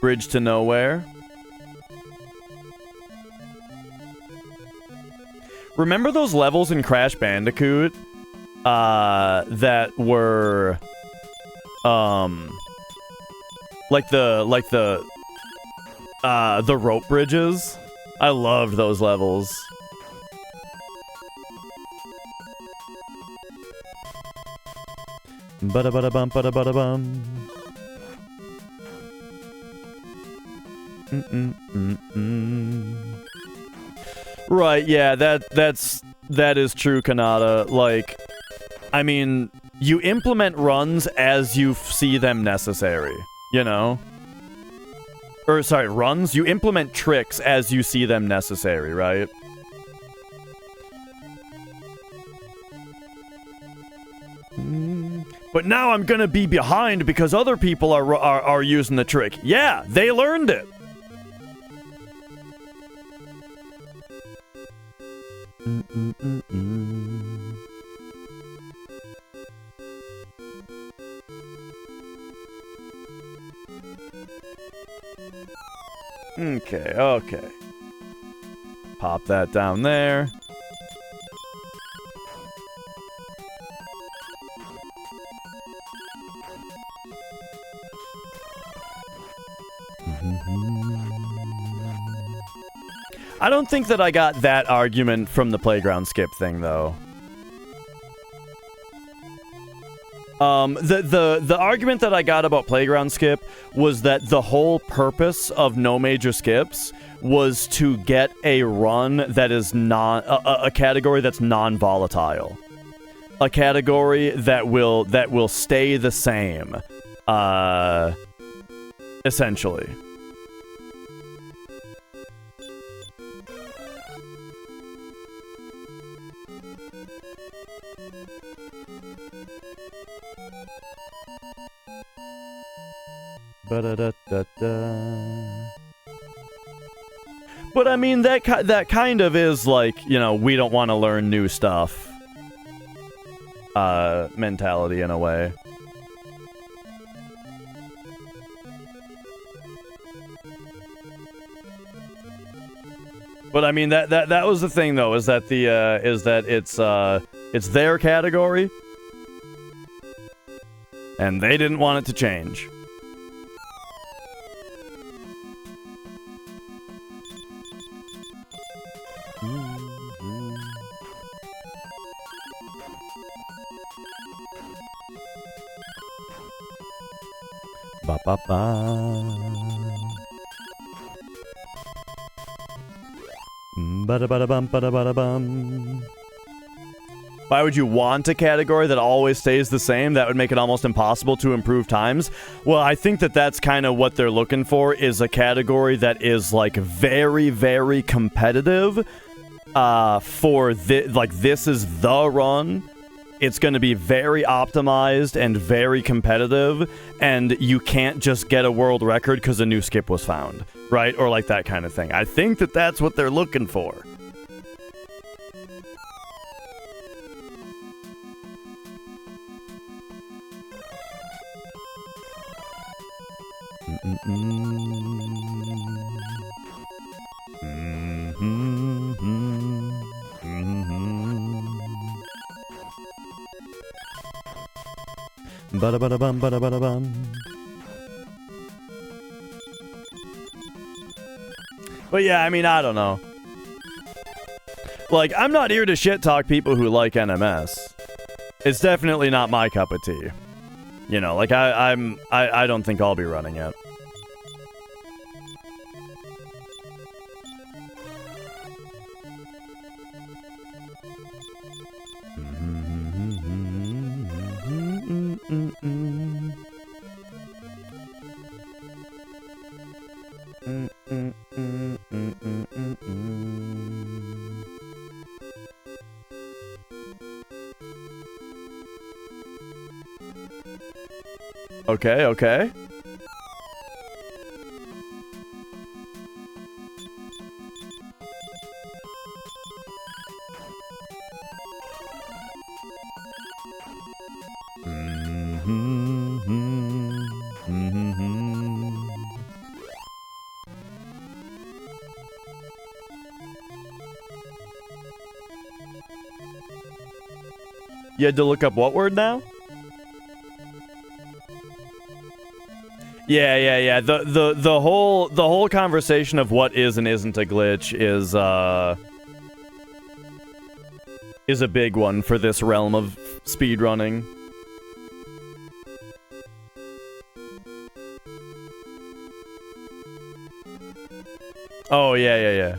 Bridge to nowhere. Remember those levels in Crash Bandicoot that were like the rope bridges? I loved those levels. Bada bada bum bada bada bum. Right, yeah, that is true, Kanata. Like, I mean, you implement runs as you see them necessary, you know? Or, sorry, runs? You implement tricks as you see them necessary, right? But now I'm gonna be behind because other people are using the trick. Yeah, they learned it! Okay, okay. Pop that down there. I don't think that I got that argument from the playground skip thing, though. The argument that I got about playground skip was that the whole purpose of no major skips was to get a run that is a category that's non-volatile, a category that will stay the same, essentially. But I mean, that kind of is like, you know, we don't want to learn new stuff mentality in a way. But I mean, that was the thing though, is that it's their category, and they didn't want it to change. Ba ba ba. Ba-da-ba-da-bum, ba-da-ba-da-bum. Why would you want a category that always stays the same? That would make it almost impossible to improve times. Well, I think that's kind of what they're looking for, is a category that is like very, very competitive. For this is the run. It's going to be very optimized and very competitive, and you can't just get a world record because a new skip was found, right? Or like that kind of thing. I think that's what they're looking for. Ba-da-ba-da-bum, ba-da-ba-da-bum. But yeah, I mean, I don't know. Like, I'm not here to shit talk people who like NMS. It's definitely not my cup of tea. You know, like I don't think I'll be running it. Okay, okay. You had to look up what word now? Yeah. The whole conversation of what is and isn't a glitch is a big one for this realm of speedrunning. Oh, yeah.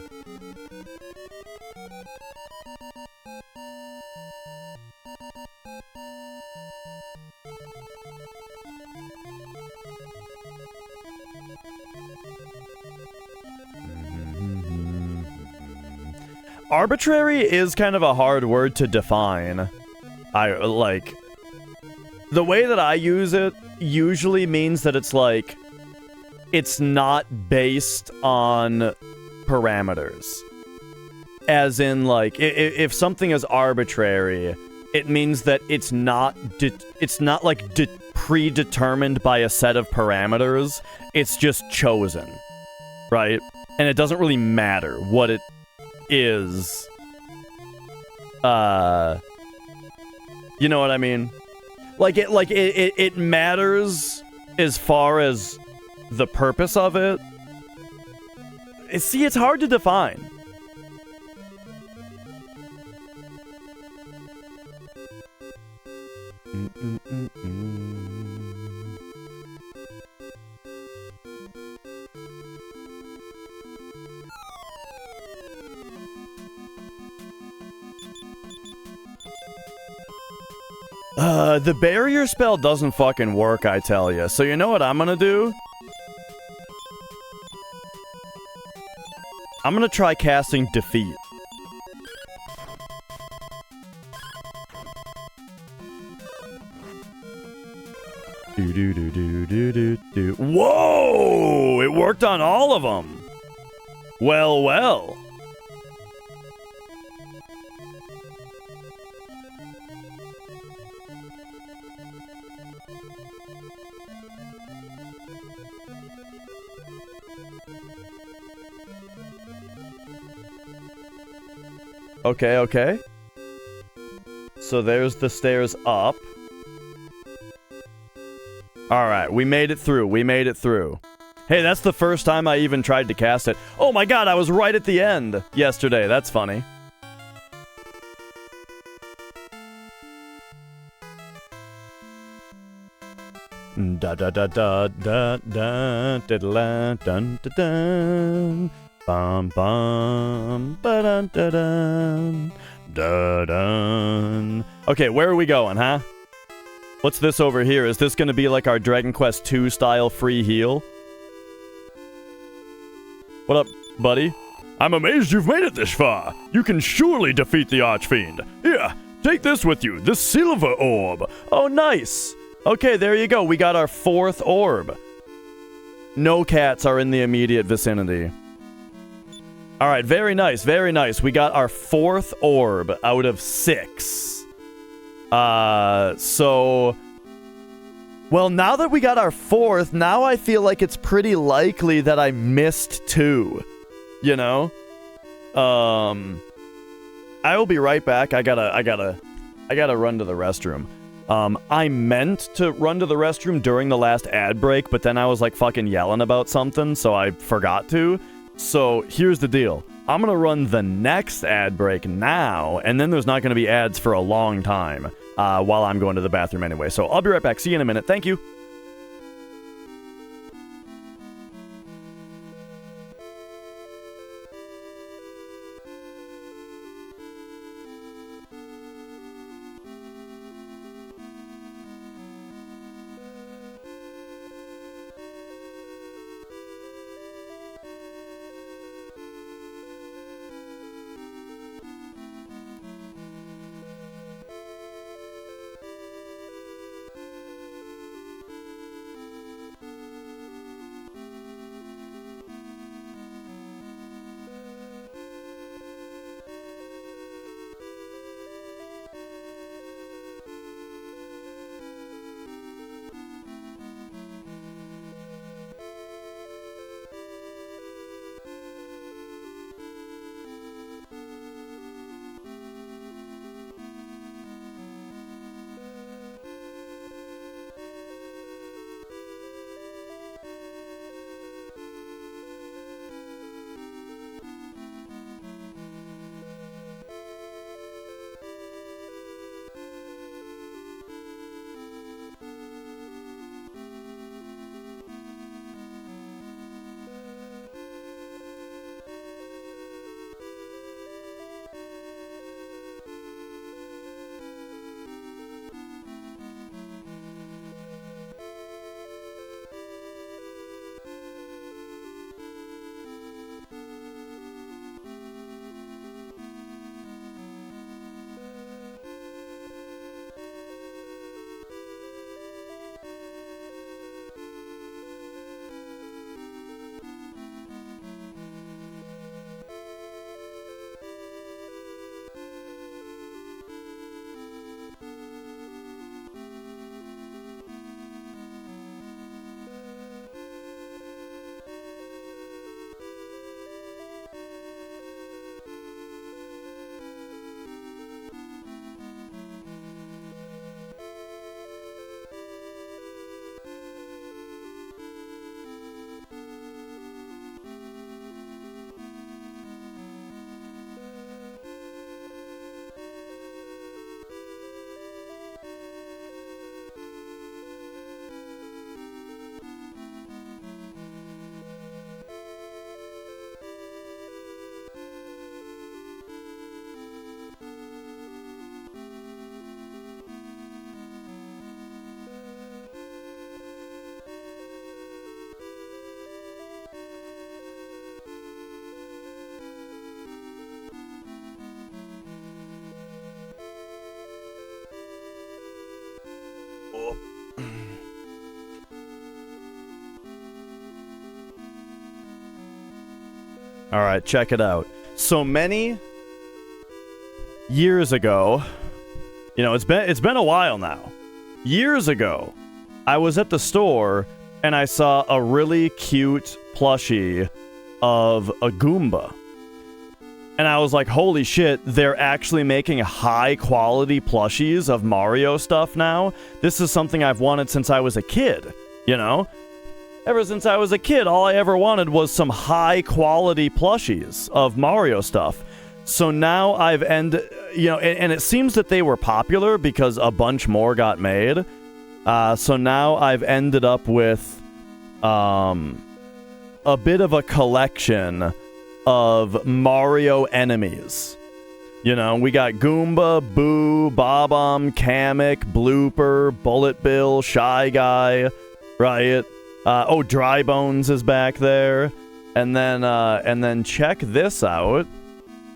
Arbitrary is kind of a hard word to define. The way that I use it usually means that it's like, it's not based on parameters. As in, like, if something is arbitrary, it means that it's not predetermined by a set of parameters. It's just chosen, right? And it doesn't really matter what it is. You know what I mean? It matters as far as the purpose of it. See, it's hard to define. The barrier spell doesn't fucking work, I tell ya. So you know what I'm gonna do? I'm gonna try casting Defeat. Do. Whoa! It worked on all of them! Well, well. Okay, okay. So there's the stairs up. Alright, we made it through. We made it through. Hey, that's the first time I even tried to cast it. Oh my god, I was right at the end yesterday. That's funny. Da da da da da da da da dun da dun bum bum ba dun da dun da dun. Okay, where are we going, huh? What's this over here? Is this gonna be like our Dragon Quest II style free heal? What up, buddy? I'm amazed you've made it this far. You can surely defeat the Archfiend. Here, take this with you, the Silver Orb. Oh, nice. Okay, there you go. We got our 4th orb. No cats are in the immediate vicinity. All right, very nice, very nice. We got our 4th orb out of 6. So... Well, now that we got our 4th, now I feel like it's pretty likely that I missed 2. You know? I will be right back. I gotta run to the restroom. I meant to run to the restroom during the last ad break, but then I was like fucking yelling about something, so I forgot to. So here's the deal. I'm gonna run the next ad break now, and then there's not gonna be ads for a long time while I'm going to the bathroom anyway. So I'll be right back. See you in a minute. Thank you. All right, check it out. So many years ago, you know, it's been a while now. Years ago, I was at the store and I saw a really cute plushie of a Goomba. And I was like, holy shit, they're actually making high quality plushies of Mario stuff now? This is something I've wanted since I was a kid, you know? Ever since I was a kid, all I ever wanted was some high quality plushies of Mario stuff. So now I've and it seems that they were popular because a bunch more got made. So now I've ended up with a bit of a collection of Mario enemies. You know, we got Goomba, Boo, Bob-omb, Kamek, Blooper, Bullet Bill, Shy Guy, right? Dry Bones is back there. And then check this out.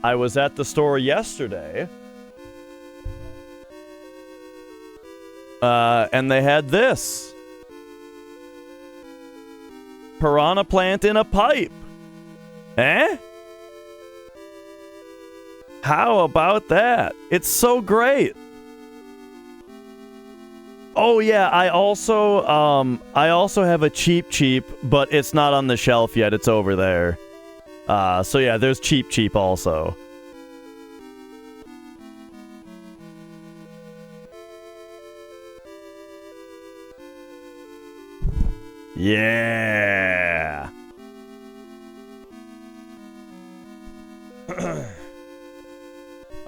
I was at the store yesterday. And they had this. Piranha Plant in a pipe. Eh? How about that? It's so great. Oh yeah, I also have a Cheep, but it's not on the shelf yet. It's over there. So yeah, there's Cheep also. Yeah.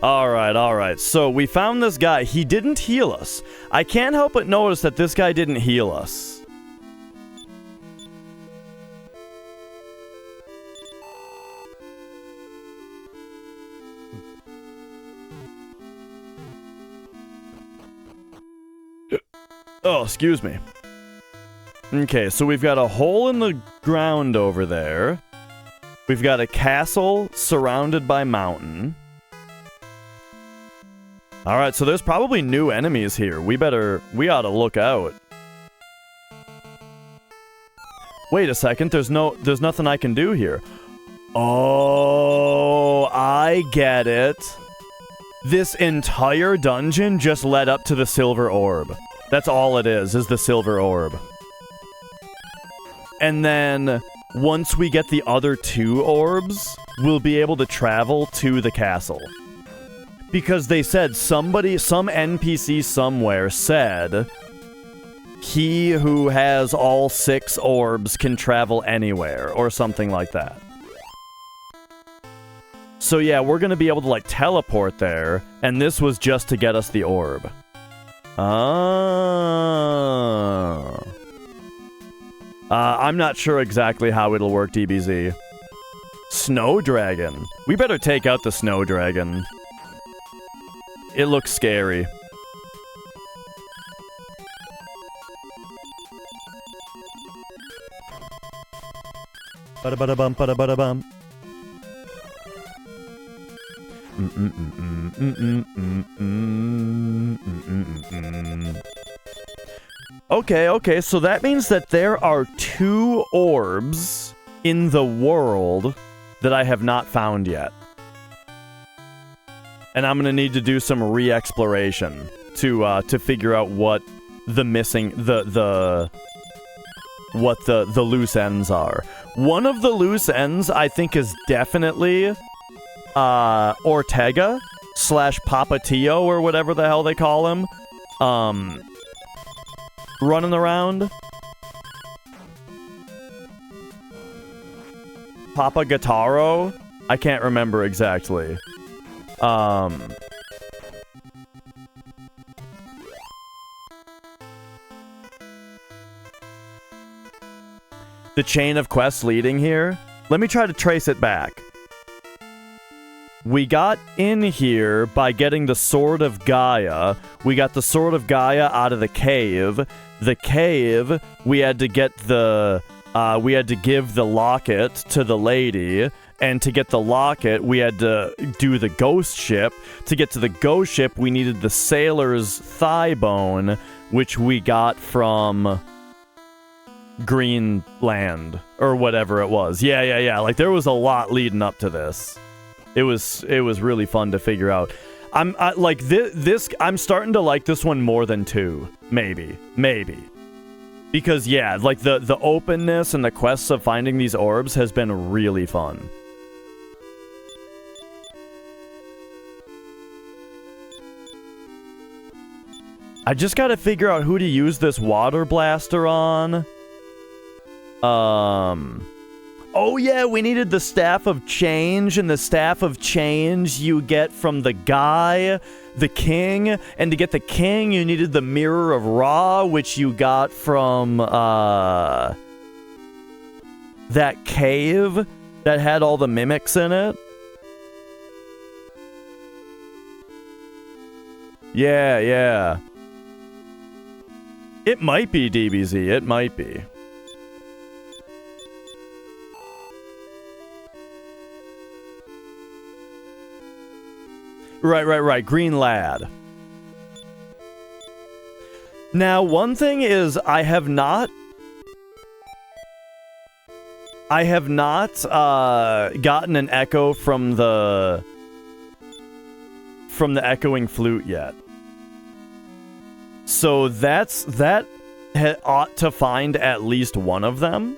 All right. So we found this guy. He didn't heal us. I can't help but notice that this guy didn't heal us. Oh, excuse me. Okay, so we've got a hole in the ground over there. We've got a castle surrounded by mountain. Alright, so there's probably new enemies here. We ought to look out. Wait a second, there's nothing I can do here. Oh, I get it. This entire dungeon just led up to the silver orb. That's all it is the silver orb. And then, once we get the other 2 orbs, we'll be able to travel to the castle. Because they said some NPC somewhere said, he who has all 6 orbs can travel anywhere, or something like that. So yeah, we're gonna be able to, like, teleport there, and this was just to get us the orb. I'm not sure exactly how it'll work, DBZ. Snow Dragon. We better take out the Snow Dragon. It looks scary. Ba-da-ba-da-bum, ba-da-ba-da-bum. Okay, so that means that there are 2 orbs in the world that I have not found yet. And I'm gonna need to do some re-exploration to figure out what the missing the loose ends are. One of the loose ends I think is definitely Ortega / Papatio or whatever the hell they call him. Running around. Papa Guitaro? I can't remember exactly. The chain of quests leading here? Let me try to trace it back. We got in here by getting the Sword of Gaia. We got the Sword of Gaia out of the cave. The cave, we had to get the... we had to give the locket to the lady. And to get the locket, we had to do the ghost ship. To get to the ghost ship, we needed the sailor's thigh bone, which we got from... green land or whatever it was. Yeah. Like there was a lot leading up to this. It was really fun to figure out. I'm starting to like this one more than 2, maybe. Because yeah, like the openness and the quests of finding these orbs has been really fun. I just gotta figure out who to use this water blaster on. Oh yeah, we needed the Staff of Change, and the Staff of Change you get from the guy, the king, and to get the king you needed the Mirror of Ra, which you got from, that cave that had all the mimics in it. Yeah. It might be DBZ, it might be. Right. Green lad. Now, one thing is, I have not gotten an echo from the echoing flute yet. So that ought to find at least one of them.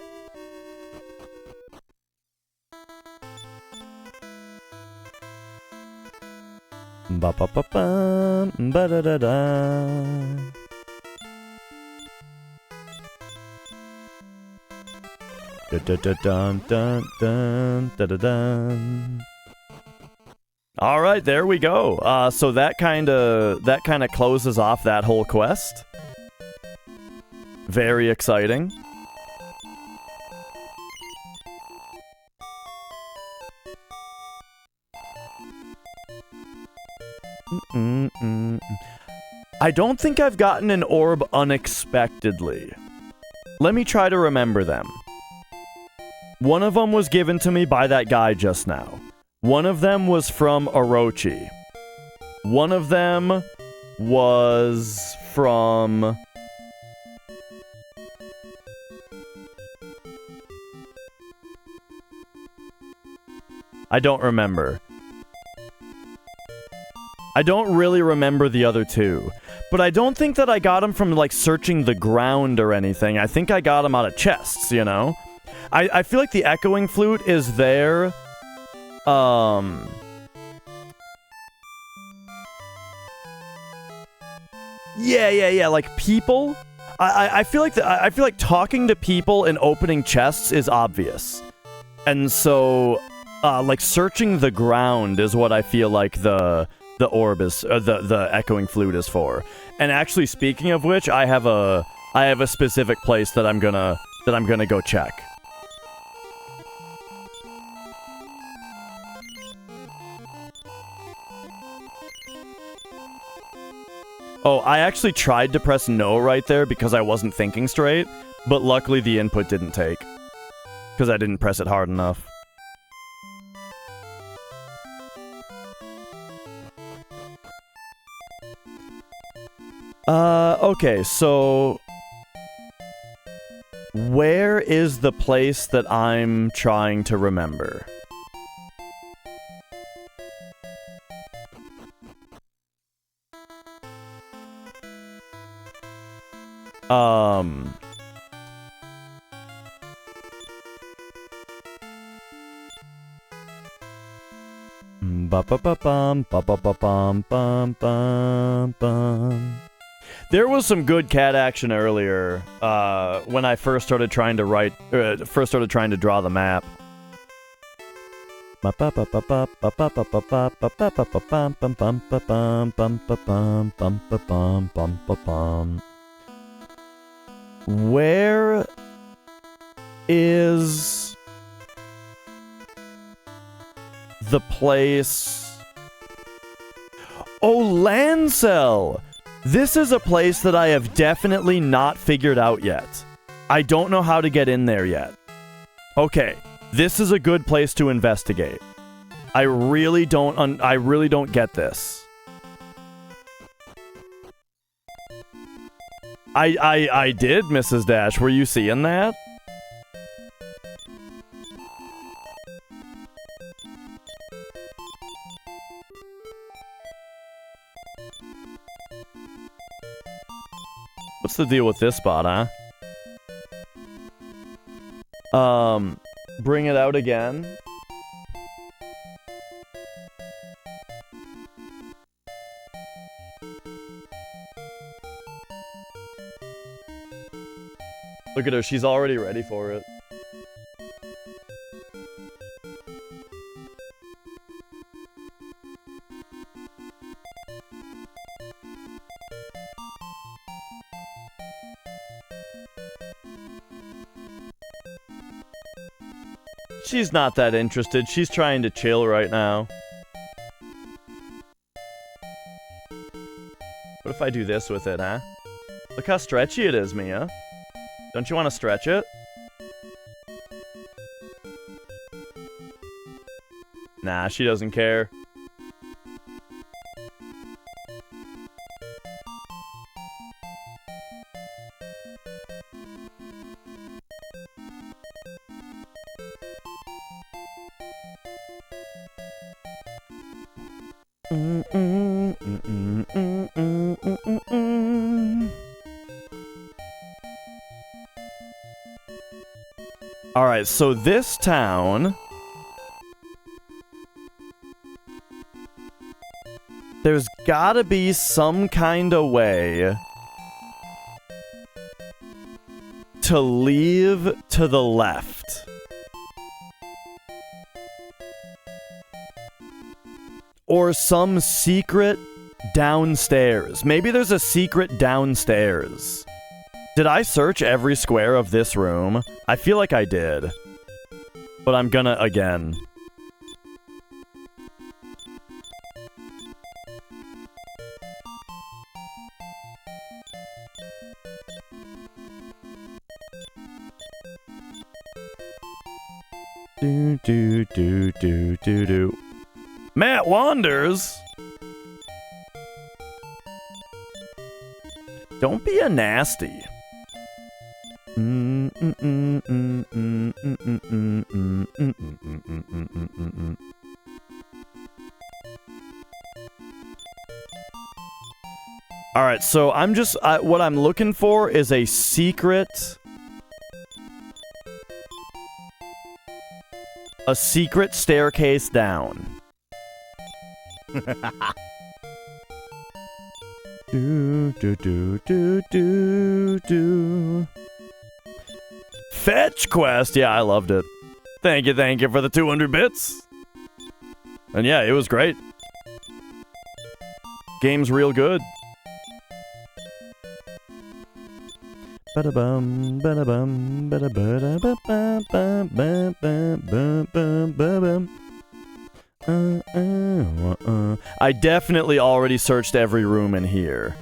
Ba-ba-ba-bum, ba-da-da-da. Da-da-da-dun-dun-dun-da-da-dun. All right, there we go. So that kind of closes off that whole quest. Very exciting. I don't think I've gotten an orb unexpectedly. Let me try to remember them. One of them was given to me by that guy just now. One of them was from Orochi. One of them was from... I don't remember. I don't really remember the other two. But I don't think that I got them from, like, searching the ground or anything. I think I got them out of chests, you know? I feel like the echoing flute is there... Yeah, like people. I feel like talking to people and opening chests is obvious, and so like searching the ground is what I feel like the orb is, the echoing flute is for. And actually, speaking of which, I have a specific place that I'm gonna go check. Oh, I actually tried to press no right there because I wasn't thinking straight, but luckily the input didn't take. Because I didn't press it hard enough. Okay, so... where is the place that I'm trying to remember? There was some good cat action earlier, when I first started trying to draw the map. Where is the place? Oh, Lancel! This is a place that I have definitely not figured out yet. I don't know how to get in there yet. Okay, this is a good place to investigate. I really don't get this. I did, Mrs. Dash. Were you seeing that? What's the deal with this spot, huh? Bring it out again. Look at her, she's already ready for it. She's not that interested. She's trying to chill right now. What if I do this with it, huh? Look how stretchy it is, Mia. Don't you want to stretch it? Nah, she doesn't care. Alright, so this town... There's gotta be some kind of way to leave to the left. Or some secret downstairs. Maybe there's a secret downstairs. Did I search every square of this room? I feel like I did. But I'm gonna again. Do do do do do do. Matt wanders. Don't be a nasty. Alright, so I'm just... what I'm looking for is a secret... A secret staircase down. Do, do, do, do, do, do. Fetch quest! Yeah, I loved it. Thank you for the 200 bits. And yeah, it was great. Game's real good. Ba-da-bum, ba-da-bum, ba-da-ba-da-ba-ba-ba-ba-ba-ba-ba-bum. I definitely already searched every room in here.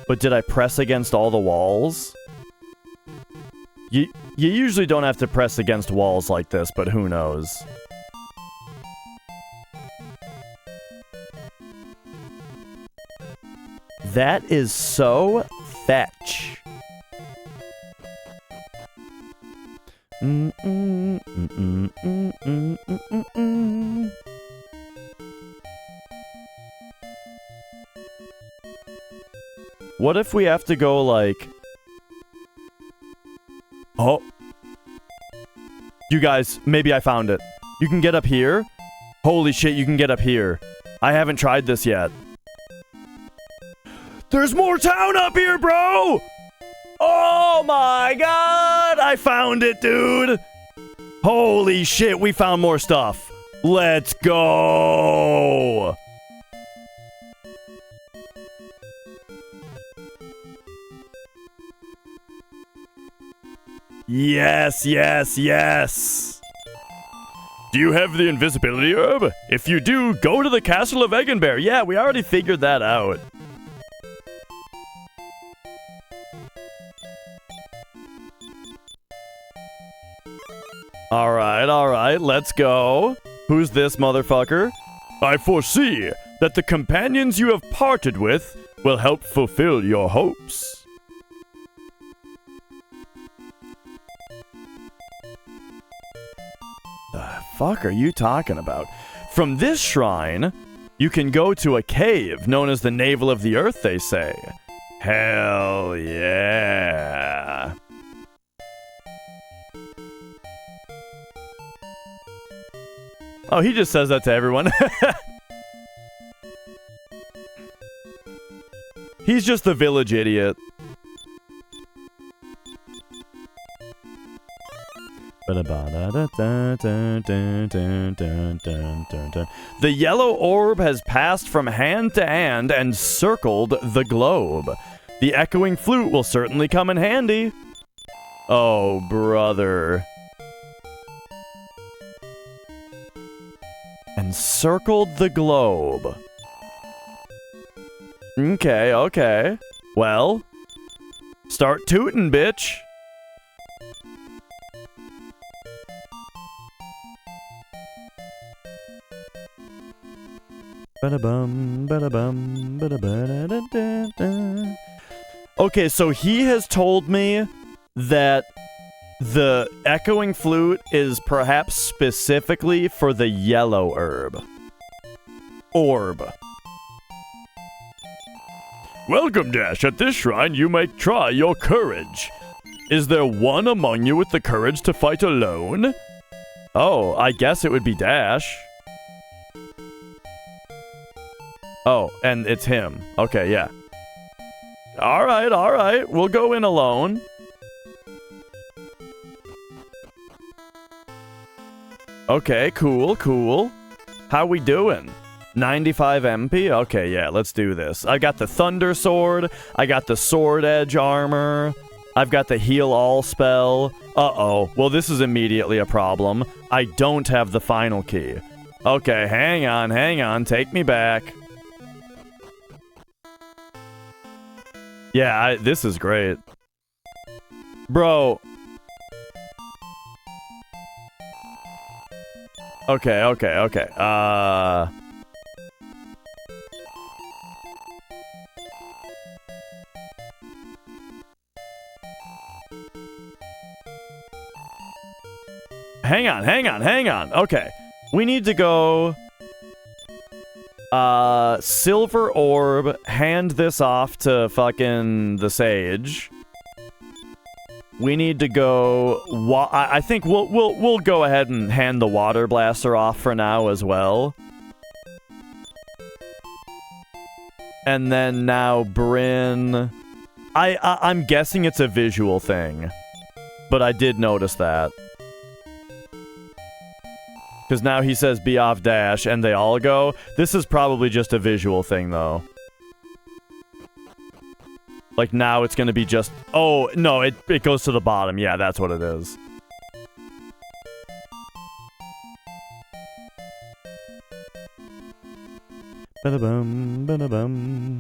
But did I press against all the walls? You usually don't have to press against walls like this, but who knows? That is so fetch. What if we have to go like... Oh. You guys, maybe I found it. You can get up here? Holy shit, you can get up here. I haven't tried this yet. There's more town up here, bro! Oh my god! I found it, dude! Holy shit, we found more stuff. Let's go! Yes, yes, yes! Do you have the invisibility herb? If you do, go to the castle of Eggenbear. Yeah, we already figured that out. Alright, let's go. Who's this motherfucker? I foresee that the companions you have parted with will help fulfill your hopes. The fuck are you talking about? From this shrine, you can go to a cave known as the Navel of the Earth, they say. Hell yeah. Oh, he just says that to everyone. He's just the village idiot. The yellow orb has passed from hand to hand and circled the globe. The echoing flute will certainly come in handy. Oh, brother. And circled the globe. Okay, okay. Well, start tootin', bitch. Okay, so he has told me that the echoing flute is perhaps specifically for the yellow orb. Welcome, Dash. At this shrine, you may try your courage. Is there one among you with the courage to fight alone? Oh, I guess it would be Dash. Oh, and it's him. Okay, yeah. Alright. We'll go in alone. Okay, cool. How we doing? 95 MP? Okay, yeah, let's do this. I got the Thunder Sword. I got the Sword Edge armor. I've got the Heal All spell. Uh-oh. Well, this is immediately a problem. I don't have the final key. Okay, hang on. Take me back. Yeah, this is great. Bro. Okay. Hang on. Okay. We need to go... Silver Orb, hand this off to fucking the Sage. We need to go... I think we'll go ahead and hand the Water Blaster off for now as well. And then now Bryn... I'm guessing it's a visual thing. But I did notice that. Because now he says be off Dash, and they all go. This is probably just a visual thing, though. Like, now it's gonna be just... Oh, no, it goes to the bottom. Yeah, that's what it is. Ba-da-bum, ba-da-bum.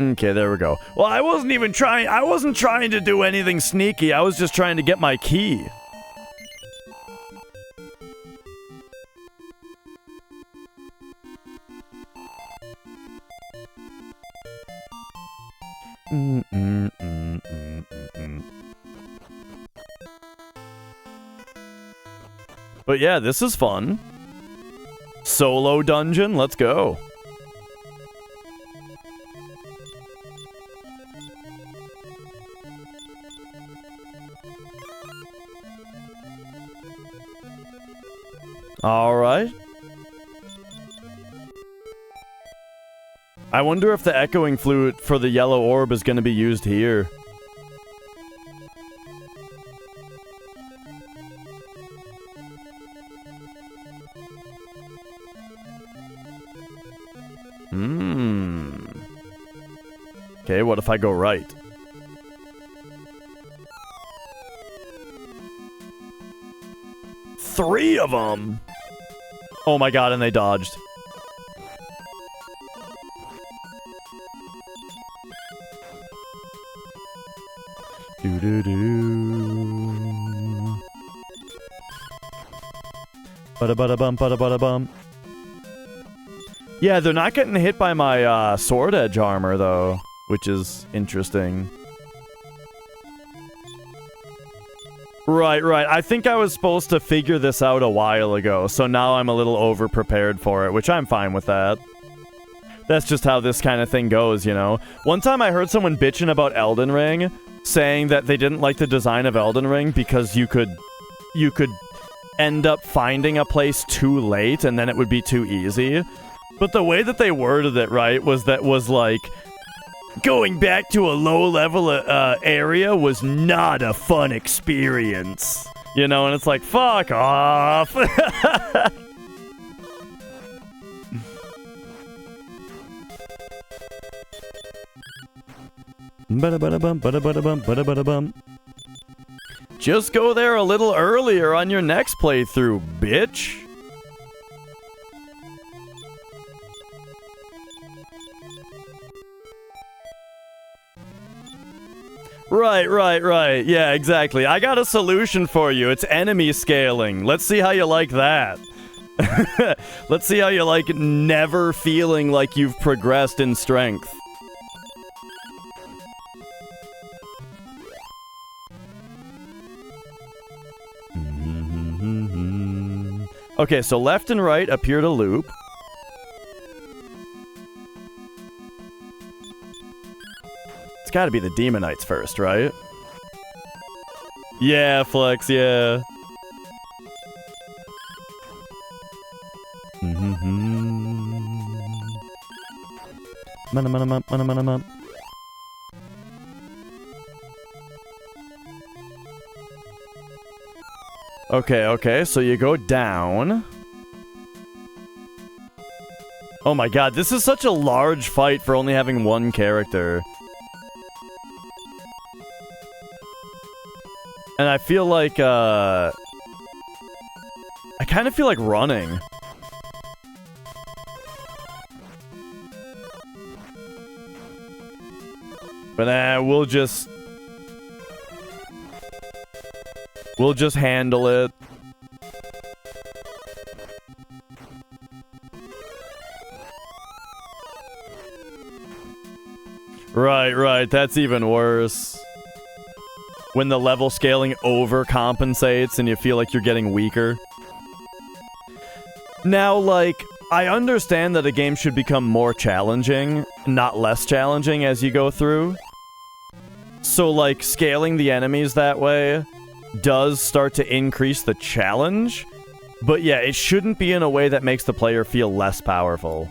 Okay, there we go. Well, I wasn't trying to do anything sneaky. I was just trying to get my key. But yeah, this is fun. Solo dungeon, let's go. Alright. I wonder if the echoing flute for the yellow orb is going to be used here. Okay, what if I go right? Three of them! Oh my god, and they dodged. Do-do-do. Bada-bada-bum, bada-bada-bum. Yeah, they're not getting hit by my sword edge armor, though, which is interesting. Right. I think I was supposed to figure this out a while ago, so now I'm a little over-prepared for it, which I'm fine with that. That's just how this kind of thing goes, you know? One time I heard someone bitching about Elden Ring, saying that they didn't like the design of Elden Ring because you could end up finding a place too late and then it would be too easy. But the way that they worded it, right, was like, going back to a low-level area was not a fun experience. You know, and it's like, fuck off. Ba-da-ba-da-bum, ba-da-ba-da-bum, ba-da-ba-da-bum. Just go there a little earlier on your next playthrough, bitch. Right. Yeah, exactly. I got a solution for you. It's enemy scaling. Let's see how you like that. Let's see how you like never feeling like you've progressed in strength. Okay, so left and right appear to loop. It's gotta be the Demonites first, right? Yeah, Flex, yeah. Mana. Okay, so you go down. Oh my god, this is such a large fight for only having one character. And I feel like, I kind of feel like running. But we'll just handle it. Right, that's even worse. When the level scaling overcompensates and you feel like you're getting weaker. Now, like, I understand that a game should become more challenging, not less challenging as you go through. So, like, scaling the enemies that way does start to increase the challenge. But yeah, it shouldn't be in a way that makes the player feel less powerful.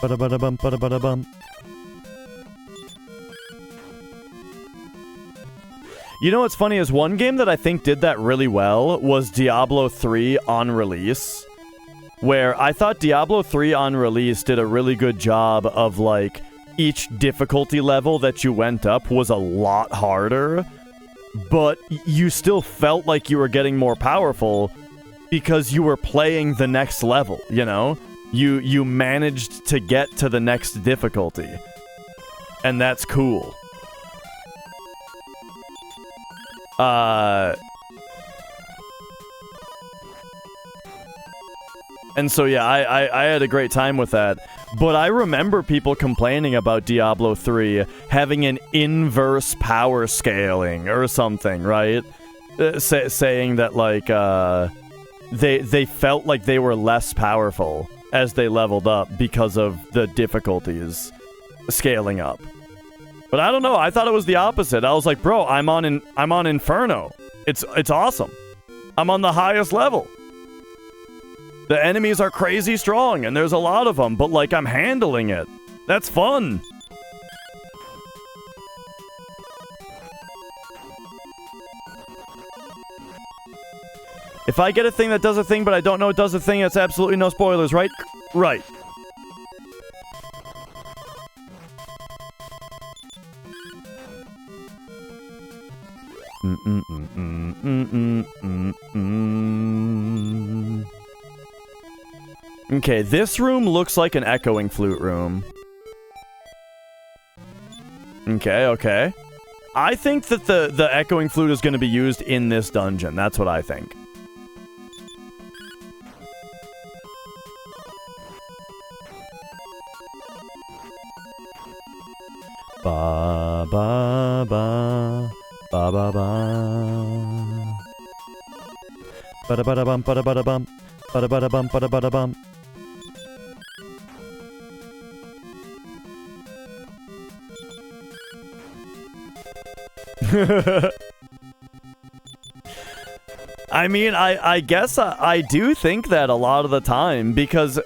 Ba-da-ba-da-bum, ba-da-ba-da-bum. You know what's funny is one game that I think did that really well was Diablo 3 on release. Where I thought Diablo 3 on release did a really good job of, like, each difficulty level that you went up was a lot harder. But you still felt like you were getting more powerful because you were playing the next level, you know? You managed to get to the next difficulty. And that's cool. And so yeah, I had a great time with that. But I remember people complaining about Diablo 3 having an inverse power scaling or something, right? Saying that, like, they felt like they were less powerful as they leveled up because of the difficulties scaling up. But I don't know, I thought it was the opposite. I was like, bro, I'm on Inferno. It's awesome. I'm on the highest level. The enemies are crazy strong, and there's a lot of them, but, like, I'm handling it. That's fun. If I get a thing that does a thing, but I don't know it does a thing, it's absolutely no spoilers, right? Right. Okay, this room looks like an echoing flute room. Okay, okay. I think that the echoing flute is going to be used in this dungeon. That's what I think. Ba ba ba ba ba ba. Ba da ba da bum ba da ba da bum ba da ba da bum ba da ba da bum. I mean, I guess I do think that a lot of the time, because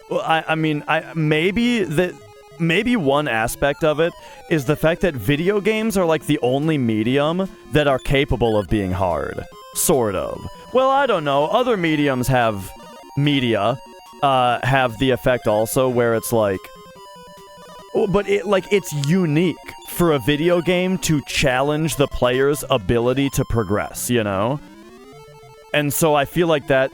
maybe one aspect of it is the fact that video games are like the only medium that are capable of being hard. Sort of. Well, I don't know. Other mediums have the effect also where it's like, but it's unique for a video game to challenge the player's ability to progress, you know? And so I feel like that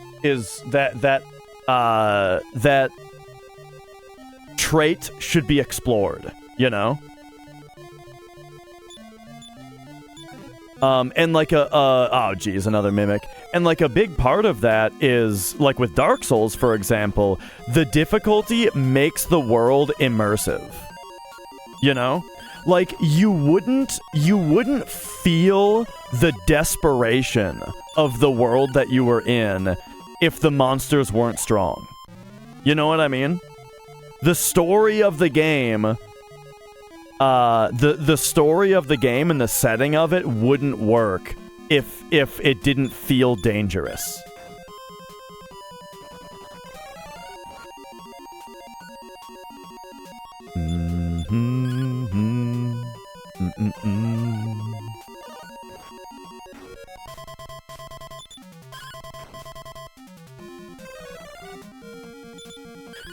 trait should be explored, you know? And like oh geez, another mimic. And like a big part of that is, like with Dark Souls, for example, the difficulty makes the world immersive. You know? Like, you wouldn't feel the desperation of the world that you were in if the monsters weren't strong. You know what I mean? The story of the game, the story of the game and the setting of it wouldn't work if it didn't feel dangerous.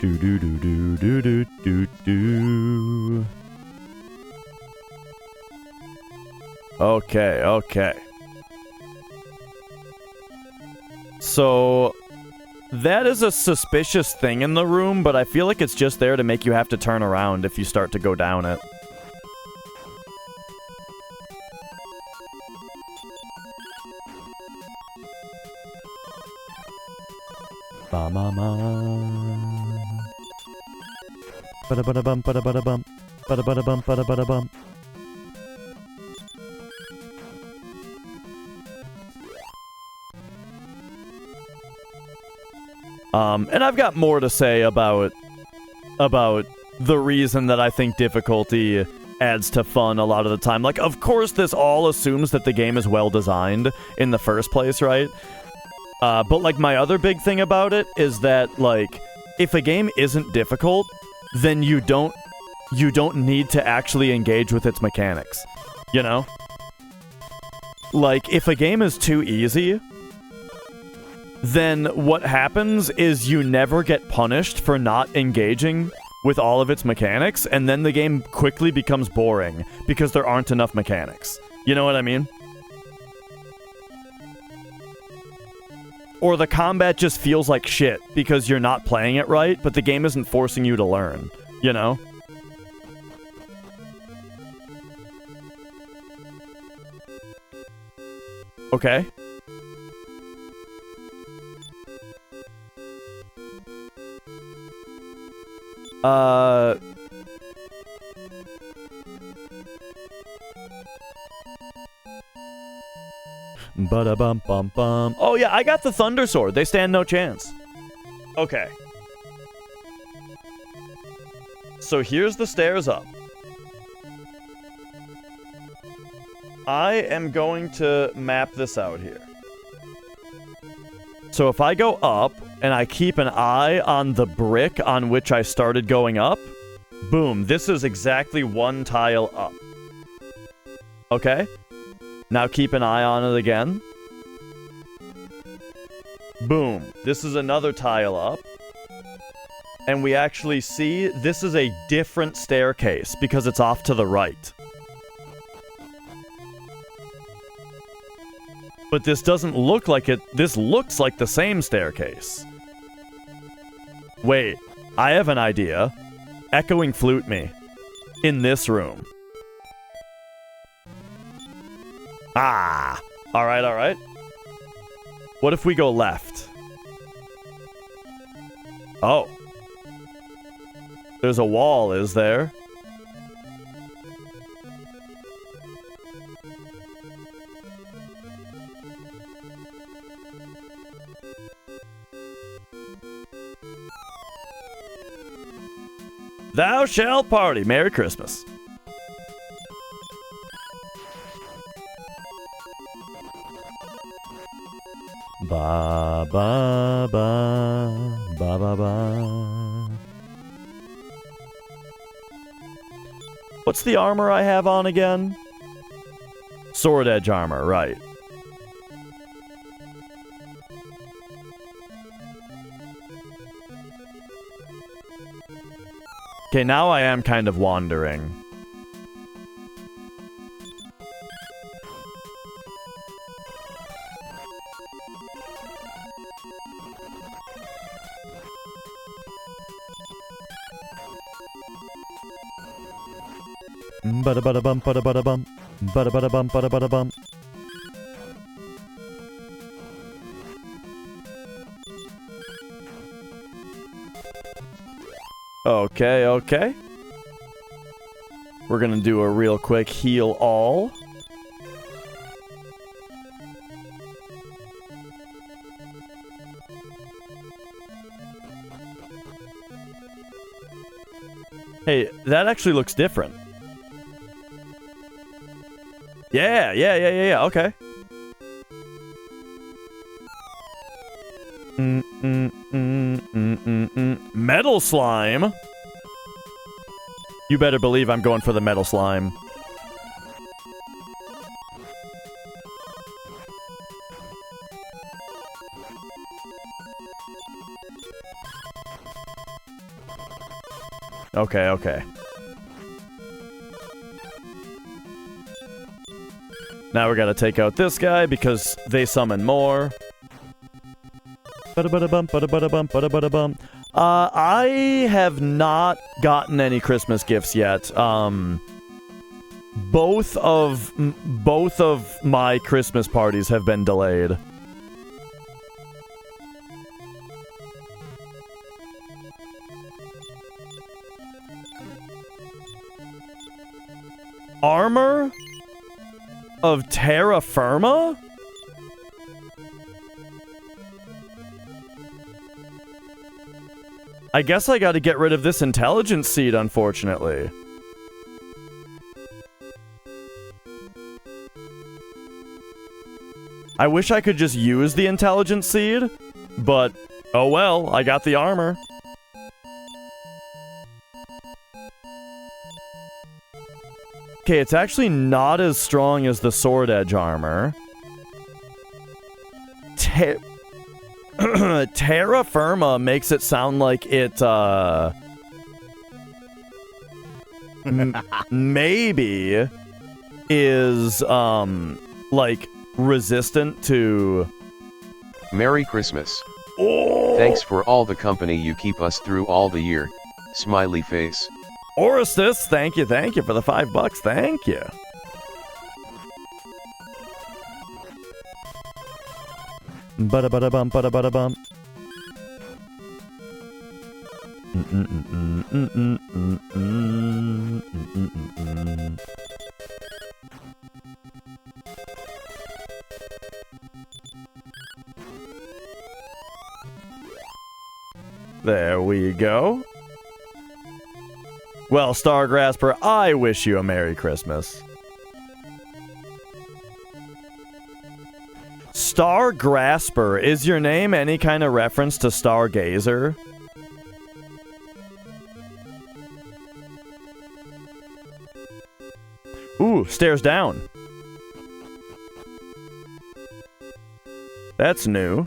Do do do do do do do do. Okay, okay. So that is a suspicious thing in the room, but I feel like it's just there to make you have to turn around if you start to go down it. Ba ma ma. Ba da ba da bum ba da ba da bum ba da ba da bum ba da ba da bum. And I've got more to say about the reason that I think difficulty adds to fun a lot of the time. Like, of course, this all assumes that the game is well designed in the first place, right? But, like, my other big thing about it is that, like, if a game isn't difficult, then you don't need to actually engage with its mechanics, you know? Like, if a game is too easy, then what happens is you never get punished for not engaging with all of its mechanics, and then the game quickly becomes boring because there aren't enough mechanics. You know what I mean? Or the combat just feels like shit because you're not playing it right, but the game isn't forcing you to learn, you know? Okay. Ba-da-bum-bum-bum. Oh yeah, I got the Thunder Sword. They stand no chance. Okay. So here's the stairs up. I am going to map this out here. So if I go up, and I keep an eye on the brick on which I started going up, boom, this is exactly one tile up. Okay? Now keep an eye on it again. Boom. This is another tile up. And we actually see this is a different staircase because it's off to the right. But this doesn't look like it. This looks like the same staircase. Wait, I have an idea. Echoing flute me. In this room. Ah! Alright, alright. What if we go left? Oh. There's a wall, is there? Thou shalt party. Merry Christmas. Ba ba ba ba ba ba. What's the armor I have on again? Sword edge armor, right. Okay, now I am kind of wandering. Bada bada bum bada bada bum bada bada bum bada bada bum. Okay, okay. We're gonna do a real quick heal all. Hey, that actually looks different. Yeah, okay. Metal slime? You better believe I'm going for the metal slime. Okay, okay. Now we gotta take out this guy because they summon more. Ba-da-ba-da-bum, ba-da-ba-da-bum, ba-da-ba-da-bum. I have not gotten any Christmas gifts yet. Both of my Christmas parties have been delayed. Armor of terra firma? I guess I gotta get rid of this intelligence seed, unfortunately. I wish I could just use the intelligence seed, but oh well, I got the armor. Okay, it's actually not as strong as the sword edge armor. Terra firma makes it sound like it, maybe is, like, resistant to... Merry Christmas. Oh! Thanks for all the company you keep us through all the year. Smiley face. Orestes, thank you for the $5, thank you. Bada bada bum, bada bada bum. There we go. Well, Star Grasper, I wish you a Merry Christmas. Star Grasper, is your name any kind of reference to Stargazer? Ooh, stairs down. That's new.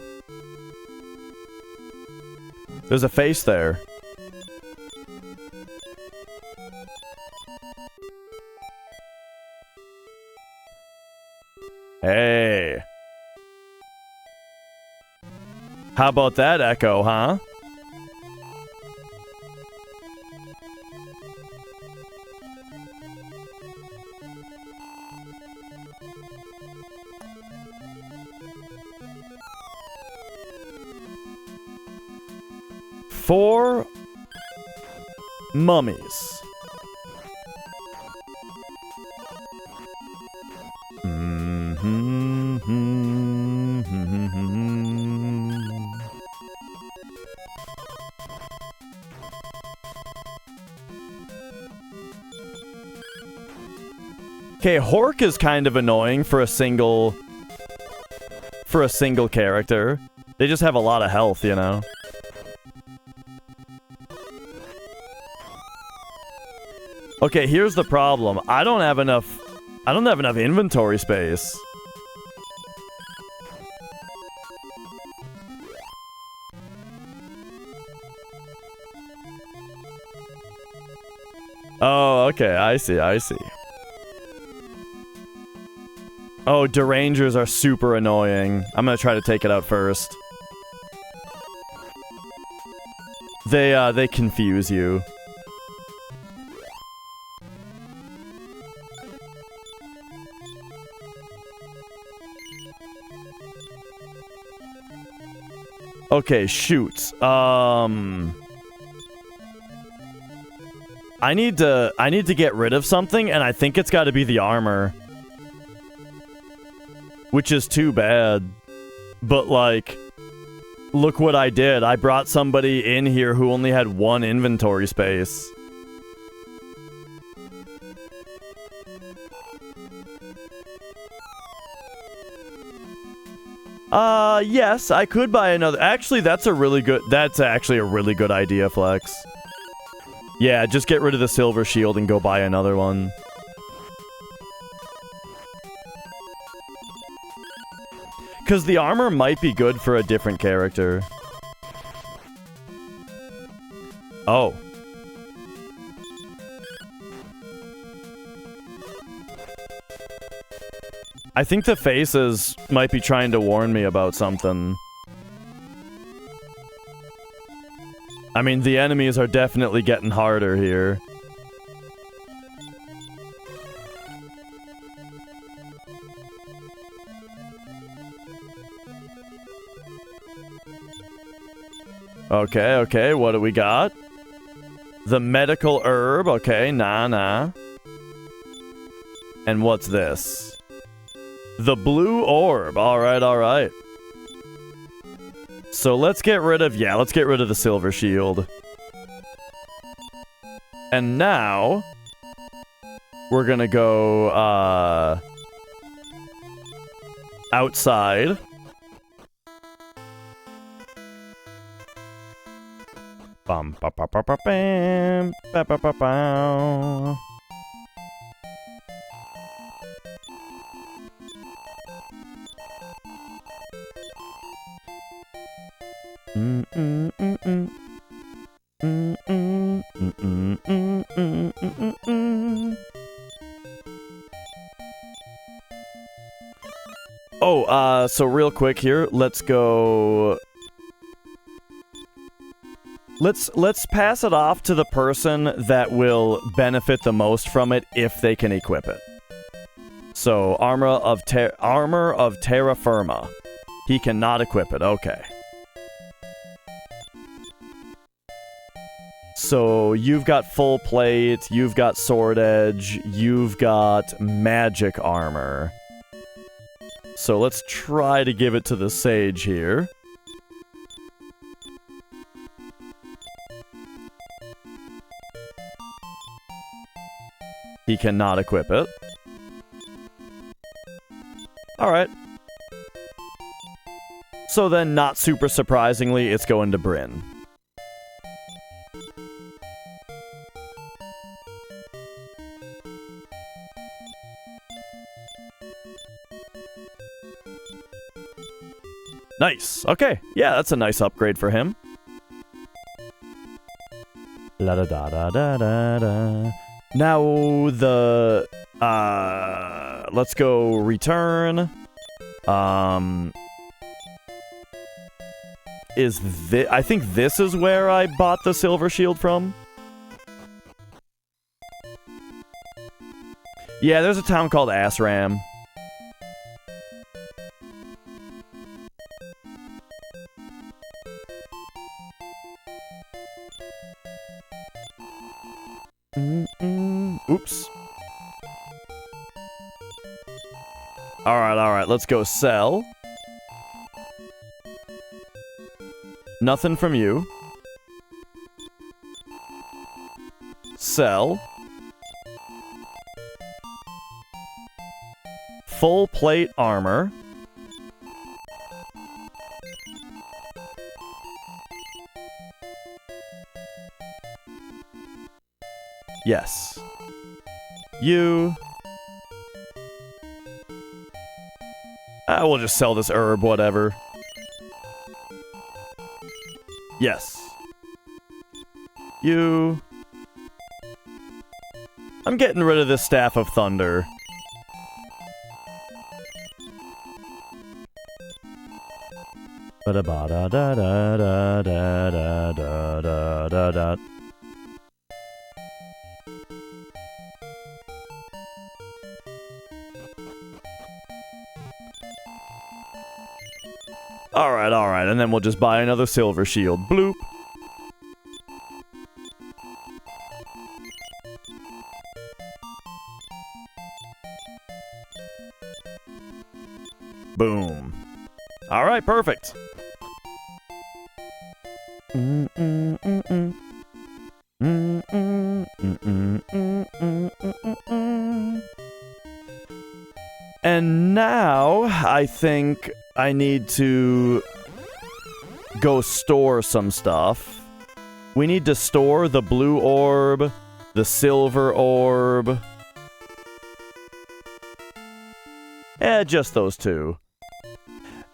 There's a face there. Hey. How about that echo, huh? Four mummies. Okay, Hork is kind of annoying for a single character. They just have a lot of health, you know. Okay, here's the problem. I don't have enough inventory space. Oh, okay, I see. Oh, derangers are super annoying. I'm gonna try to take it out first. They confuse you. Okay, shoot. I need to get rid of something, and I think it's got to be the armor. Which is too bad. But, like, look what I did. I brought somebody in here who only had 1 inventory space. Yes, I could buy another. Actually, that's actually a really good idea, Flex. Yeah, just get rid of the silver shield and go buy another one. Because the armor might be good for a different character. Oh. I think the faces might be trying to warn me about something. I mean, the enemies are definitely getting harder here. Okay, what do we got? The medical herb, okay, nah. And what's this? The blue orb, alright. So let's get rid of the silver shield. And now, we're gonna go, outside. Bum ba ba ba ba bam ba ba ba ba. Oh, so real quick here, let's go. Let's pass it off to the person that will benefit the most from it if they can equip it. So, armor of terra firma. He cannot equip it. Okay. So, you've got full plate, you've got sword edge, you've got magic armor. So, let's try to give it to the sage here. He cannot equip it. Alright. So then, not super surprisingly, it's going to Bryn. Nice. Okay. Yeah, that's a nice upgrade for him. La da da da da da da. Now the let's go return. Is this? I think this is where I bought the silver shield from. Yeah, there's a town called Asram. Oops. Alright, let's go sell. Nothing from you. Sell. Full plate armor. Yes. You. I will just sell this herb, whatever. Yes. You. I'm getting rid of this Staff of Thunder. Ba-da-ba-da-da-da-da-da-da-da-da-da. Alright, and then we'll just buy another silver shield. Bloop. Boom. Alright, perfect. And now, I think I need to go store some stuff. We need to store the blue orb, the silver orb. Just those two.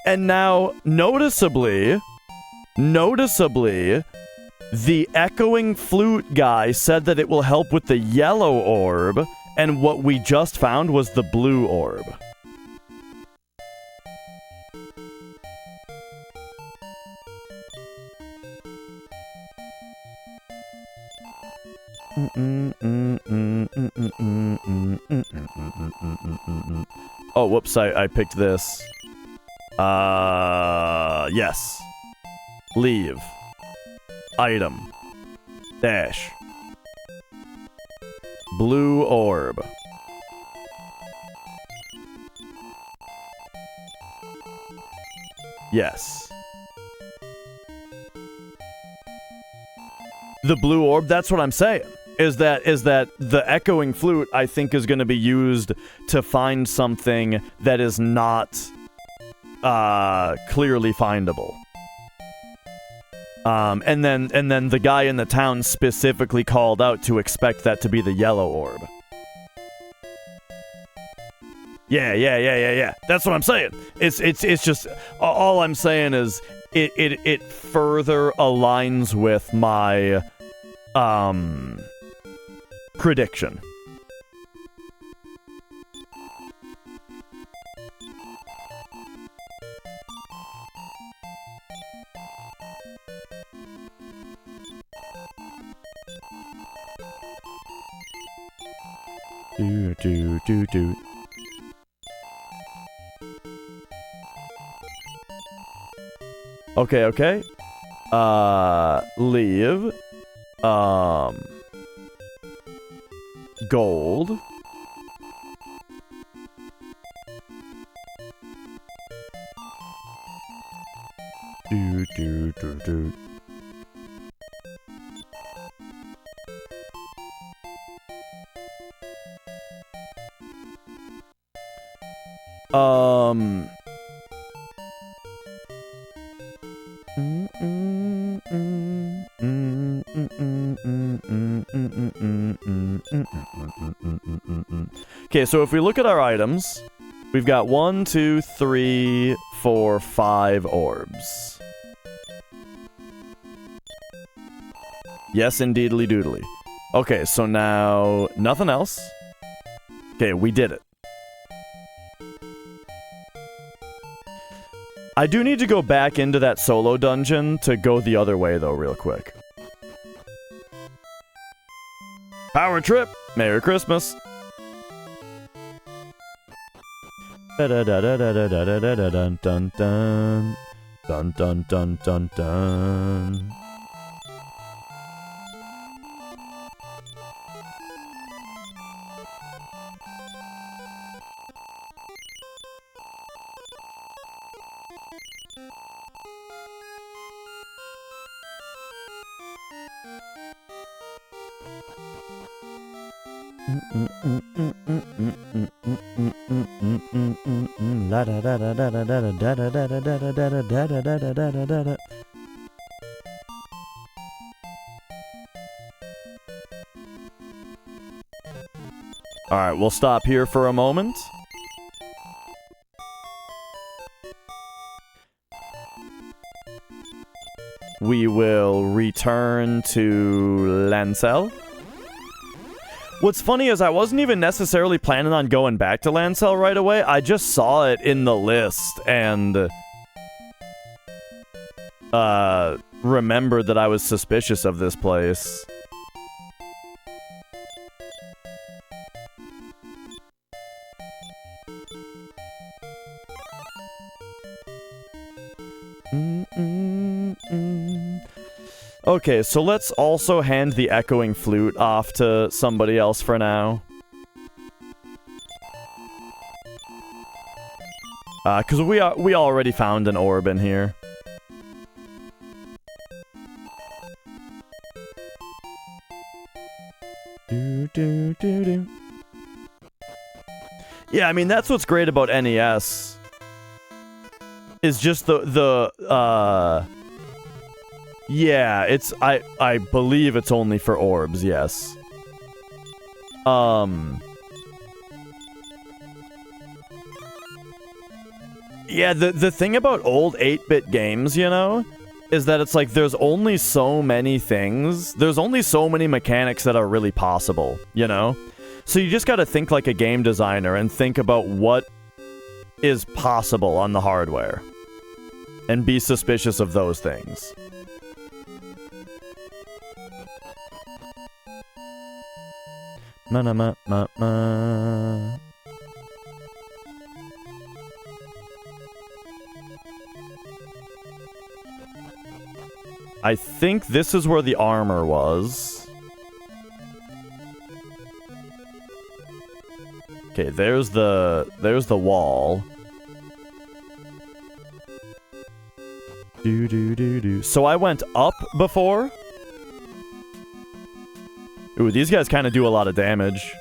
And now, noticeably, the echoing flute guy said that it will help with the yellow orb, and what we just found was the blue orb. Oh, whoops, I picked this. Yes. Leave. Item. Dash. Blue orb. Yes. The blue orb, that's what I'm saying. Is that the echoing flute, I think, is going to be used to find something that is not clearly findable. And then the guy in the town specifically called out to expect that to be the yellow orb. Yeah. That's what I'm saying. It's just all I'm saying is it further aligns with my prediction. Do. Okay. Leave. Gold. Do. Okay, so if we look at our items, we've got 1, 2, 3, 4, 5 orbs. Yes, indeedly doodly. Okay, so now nothing else. Okay, we did it. I do need to go back into that solo dungeon to go the other way, though, real quick. Power trip! Merry Christmas! Dun dun dun dun dun dun dun dun. Alright, we'll stop here for a moment. We will return to Lancel. What's funny is I wasn't even necessarily planning on going back to Lancel right away. I just saw it in the list and remembered that I was suspicious of this place. Okay, so let's also hand the echoing flute off to somebody else for now. Because we already found an orb in here. Yeah, I mean, that's what's great about NES. Is just yeah, it's I believe it's only for orbs, yes. Yeah, the thing about old 8-bit games, you know, is that it's like there's only so many things. There's only so many mechanics that are really possible, you know? So you just gotta think like a game designer and think about what is possible on the hardware. And be suspicious of those things. Ma-na-ma-ma-ma. I think this is where the armor was. Okay, there's the wall. So I went up before. Ooh, these guys kind of do a lot of damage.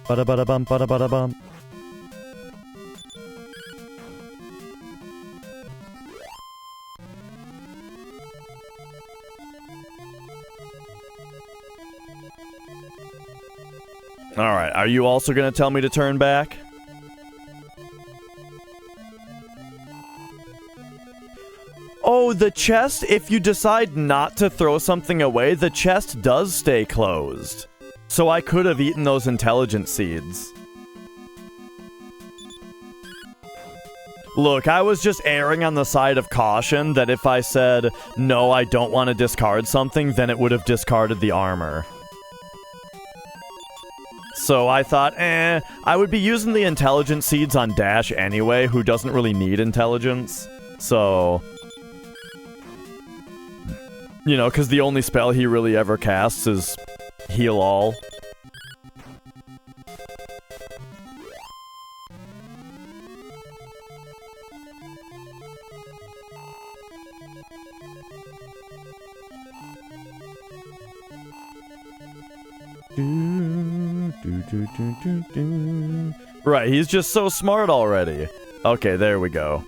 Bada-bada-bum, bada-bada-bum. Alright, are you also gonna tell me to turn back? Oh, the chest, if you decide not to throw something away, the chest does stay closed. So I could have eaten those intelligence seeds. Look, I was just erring on the side of caution that if I said, no, I don't want to discard something, then it would have discarded the armor. So I thought, I would be using the intelligence seeds on Dash anyway, who doesn't really need intelligence. So, you know, because the only spell he really ever casts is heal all. Right, he's just so smart already. Okay, there we go.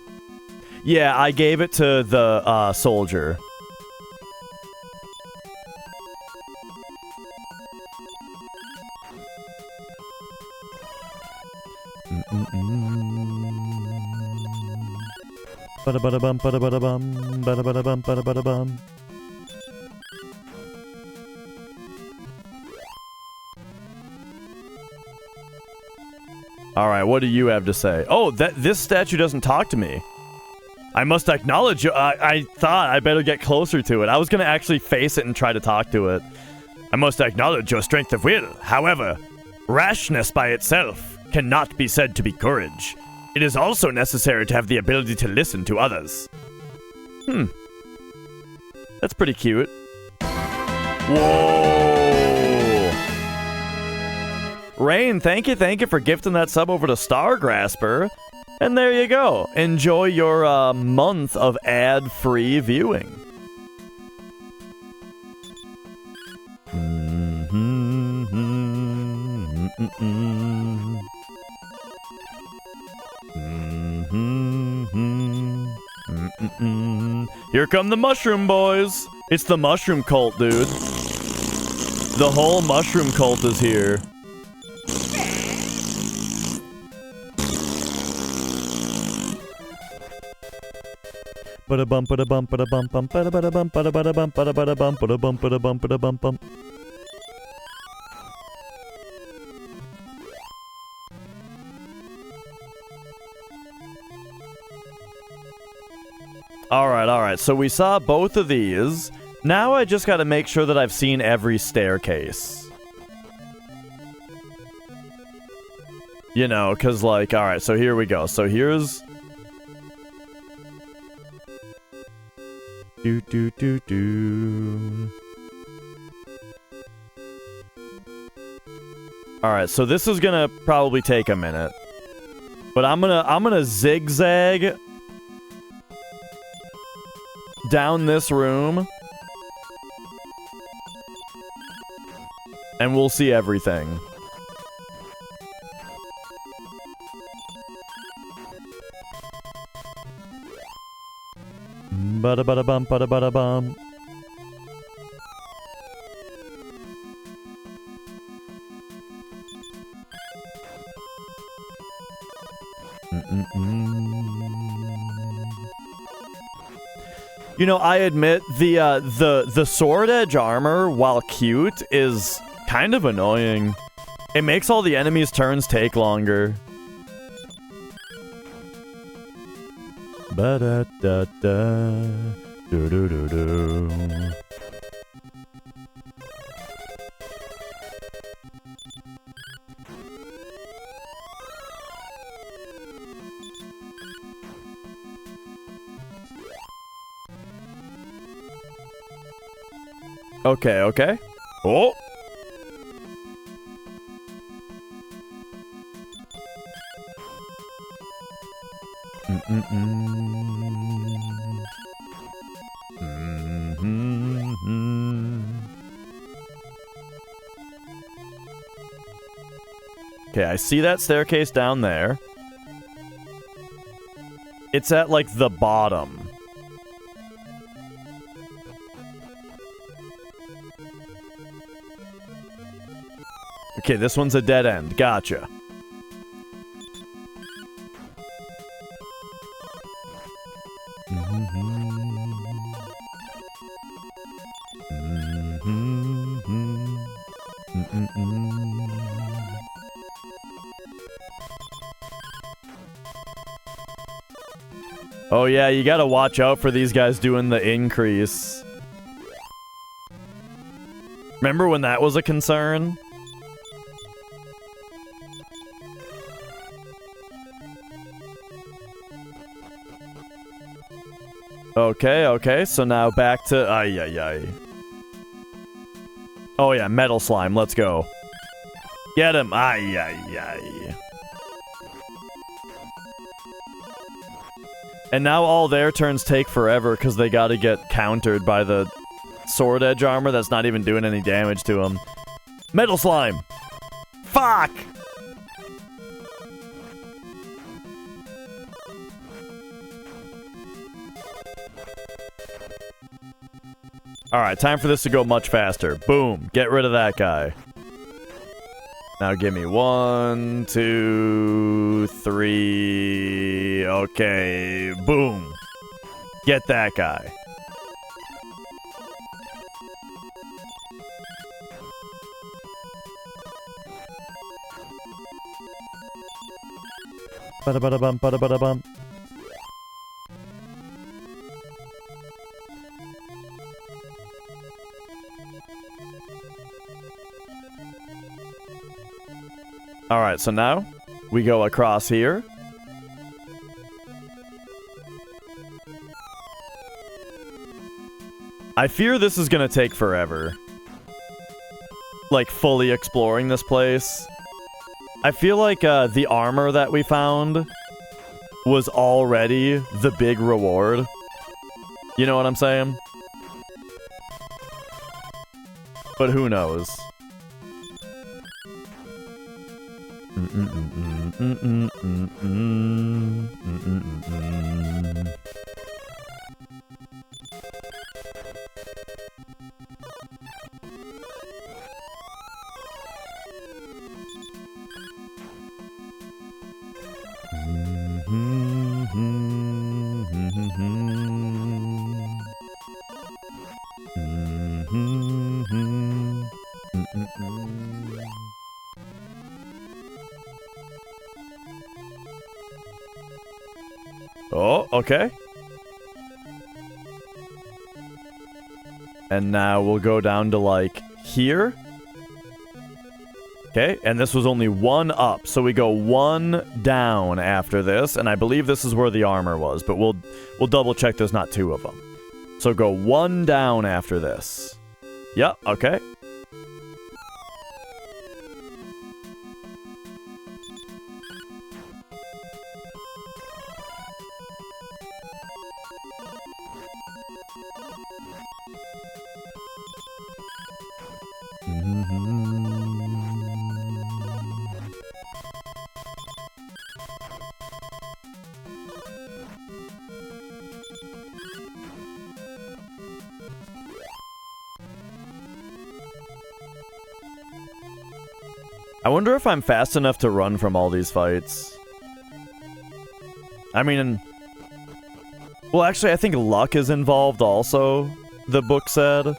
Yeah, I gave it to the soldier. Ba-da-ba-da-bum, ba-da-ba-da-bum, ba-da-ba-da-bum, ba-da-ba-da-bum. Alright, what do you have to say? Oh, this statue doesn't talk to me. I must acknowledge you. I thought I better get closer to it. I was gonna actually face it and try to talk to it. I must acknowledge your strength of will. However, rashness by itself cannot be said to be courage. It is also necessary to have the ability to listen to others. That's pretty cute. Whoa! Rain, thank you for gifting that sub over to Stargrasper. And there you go. Enjoy your month of ad-free viewing. Here come the mushroom boys. It's the mushroom cult, dude. The whole mushroom cult is here. Ba-da-bum, ba-da-bum, ba-da-bum, bum, ba-da-ba-da-bum, ba-da-ba-da-bum, ba-da-ba-da-bum, ba-da-bum, ba-da-bum, ba-da-bum, bum. Alright, so we saw both of these. Now I just gotta make sure that I've seen every staircase. You know, cause like, alright, so here we go. So here's... Alright, so this is gonna probably take a minute. But I'm gonna zigzag down this room. And we'll see everything. Ba-da-ba-da-bum, ba-da-ba-da-bum. You know, I admit the sword edge armor, while cute, is kind of annoying. It makes all the enemies' turns take longer. Ba-da-da-da. Do-do-do-do. Okay. Oh! Okay, I see that staircase down there. It's at, like, the bottom. Okay, this one's a dead end. Gotcha. Oh yeah, you gotta watch out for these guys doing the increase. Remember when that was a concern? Okay, so now back to... Ay. Oh yeah, metal slime, let's go. Get him! Ay. And now all their turns take forever because they gotta get countered by the sword edge armor that's not even doing any damage to them. Metal slime! Fuck! Alright, time for this to go much faster. Boom. Get rid of that guy. Now give me 1, 2, 3... Okay, boom. Get that guy. Ba-da-ba-da-bum, ba-da-ba-da-bum. Alright, so now we go across here. I fear this is gonna take forever. Like, fully exploring this place. I feel like the armor that we found was already the big reward. You know what I'm saying? But who knows? Oh, okay. And now we'll go down to, like, here. Okay, and this was only one up, so we go one down after this, and I believe this is where the armor was, but we'll double check there's not two of them. So go one down after this. Yep, okay. I wonder if I'm fast enough to run from all these fights. I mean... Well, actually, I think luck is involved also, the book said.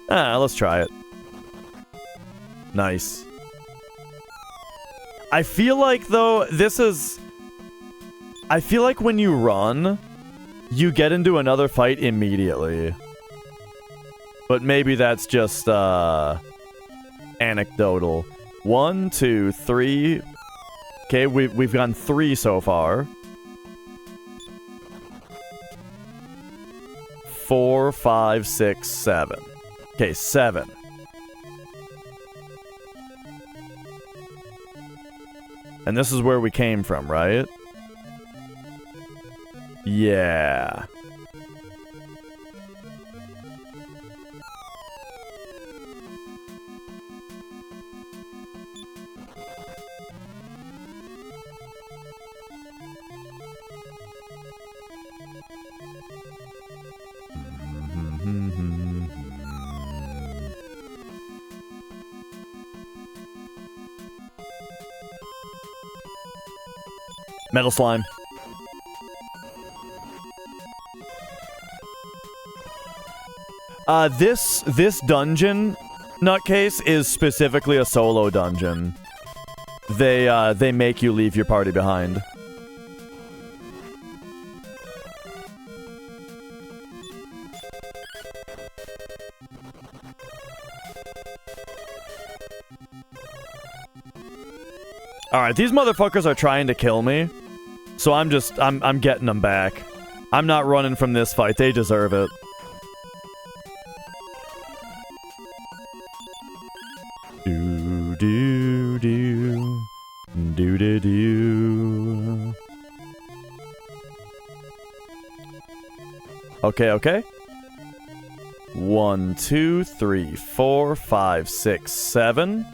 Let's try it. Nice. I feel like, though, this is... I feel like when you run, you get into another fight immediately. But maybe that's just, anecdotal. 1, 2, 3. Okay, we've gone 3 so far. 4, 5, 6, 7. Okay, 7. And this is where we came from, right? Yeah. Metal slime. This dungeon, nutcase, is specifically a solo dungeon. They make you leave your party behind. Alright, these motherfuckers are trying to kill me. So I'm getting them back. I'm not running from this fight. They deserve it. Do do do do do do. Okay, okay. 1, 2, 3, 4, 5, 6, 7.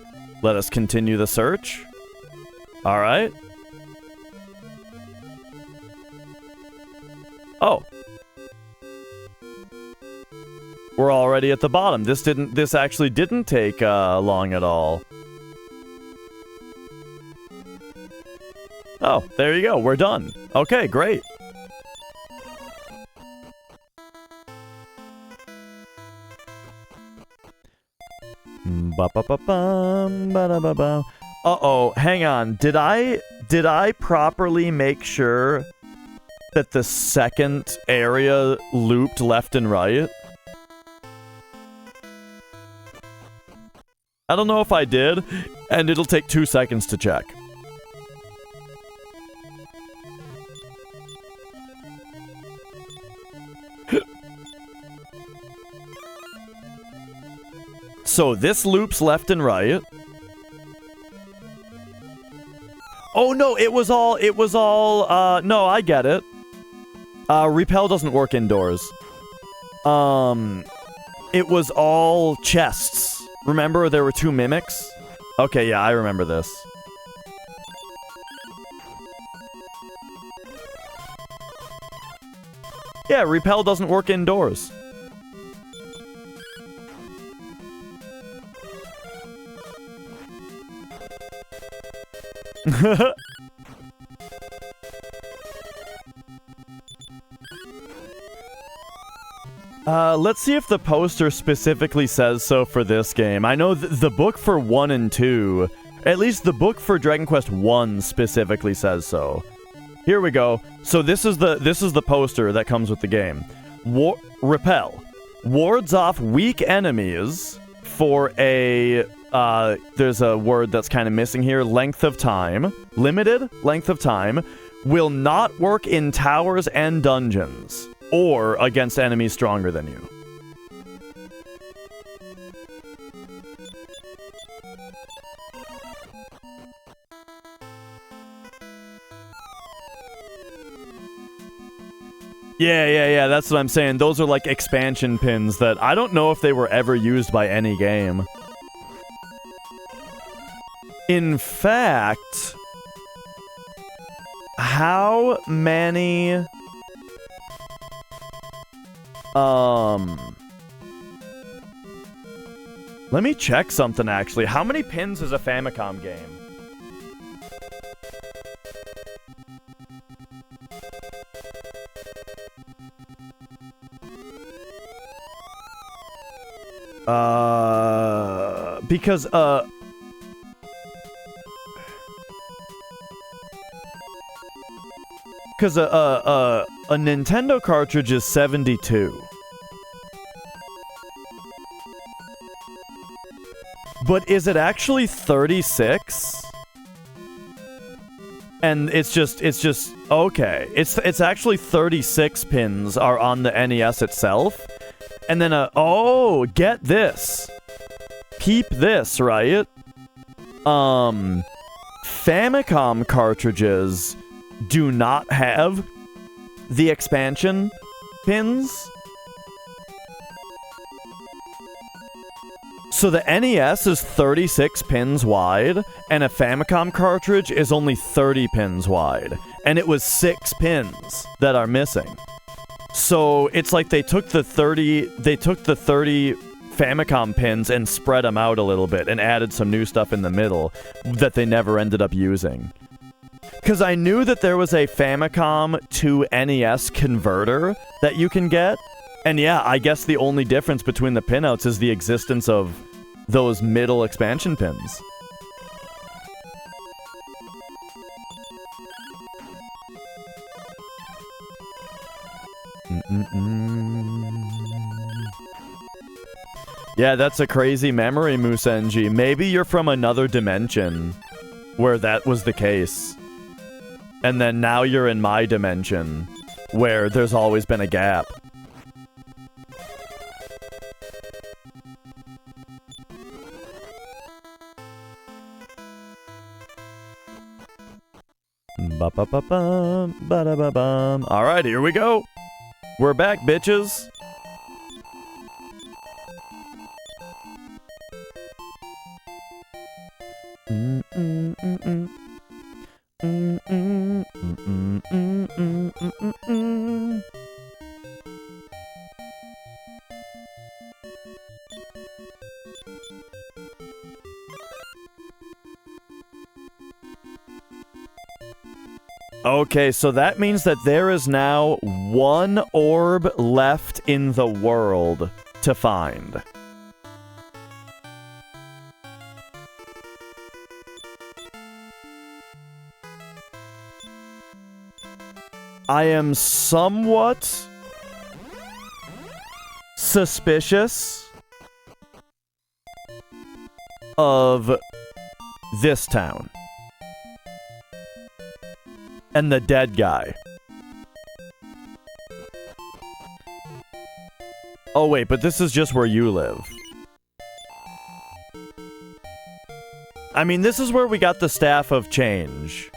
Let us continue the search. All right. Oh. We're already at the bottom. This actually didn't take long at all. Oh, there you go. We're done. Okay, great. Uh-oh, hang on. Did I properly make sure that the second area looped left and right? I don't know if I did, and it'll take 2 seconds to check. So this loops left and right. Oh no, it was all, no, I get it. Repel doesn't work indoors. It was all chests. Remember there were 2 mimics? Okay, yeah, I remember this. Yeah, repel doesn't work indoors. Let's see if the poster specifically says so for this game. I know the book for 1 and 2, at least the book for Dragon Quest 1 specifically says so. Here we go. So this is the poster that comes with the game. Repel wards off weak enemies for a there's a word that's kind of missing here. Length of time. Limited length of time. Will not work in towers and dungeons, or against enemies stronger than you. Yeah, that's what I'm saying. Those are like expansion pins that I don't know if they were ever used by any game. In fact, how many... Let me check something, actually. How many pins is a Famicom game? Because, a Nintendo cartridge is 72. But is it actually 36? And it's just, okay. It's actually 36 pins are on the NES itself. And then oh, get this. Peep this, right? Famicom cartridges do not have the expansion pins. So the NES is 36 pins wide, and a Famicom cartridge is only 30 pins wide. And it was 6 pins that are missing. So it's like they took the 30 Famicom pins and spread them out a little bit and added some new stuff in the middle that they never ended up using. Because I knew that there was a Famicom to NES converter that you can get. And yeah, I guess the only difference between the pinouts is the existence of those middle expansion pins. Yeah, that's a crazy memory, Musenji. Maybe you're from another dimension where that was the case. And then now you're in my dimension where there's always been a gap. Alright, here we go. We're back, bitches. Okay, so that means that there is now 1 orb left in the world to find. I am somewhat suspicious of this town. And the dead guy. Oh wait, but this is just where you live. I mean, this is where we got the Staff of Change.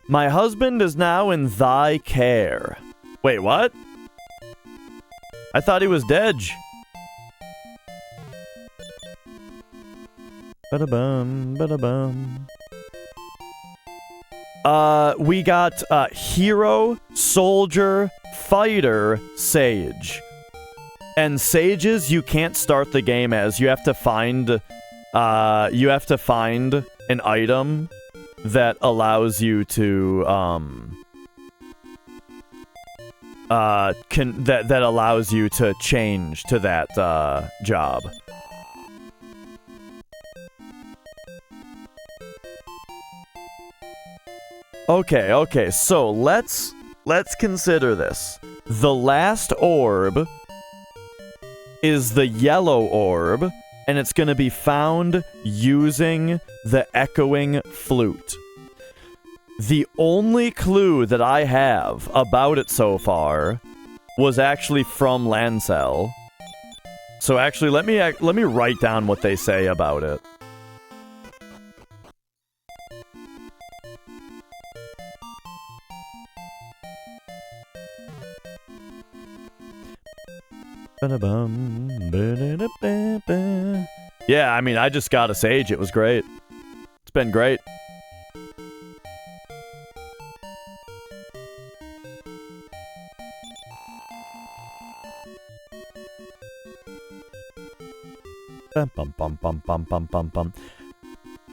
My husband is now in thy care. Wait, what? I thought he was dead. Ba-da-bum, ba-da-bum. We got hero, soldier, fighter, sage. And sages you can't start the game as. You have to find an item that allows you to that allows you to change to that job. Okay, so let's consider this. The last orb is the yellow orb, and it's going to be found using the echoing flute. The only clue that I have about it so far was actually from Lancel. So actually, let me write down what they say about it. Yeah, I mean, I just got a sage. It was great. It's been great.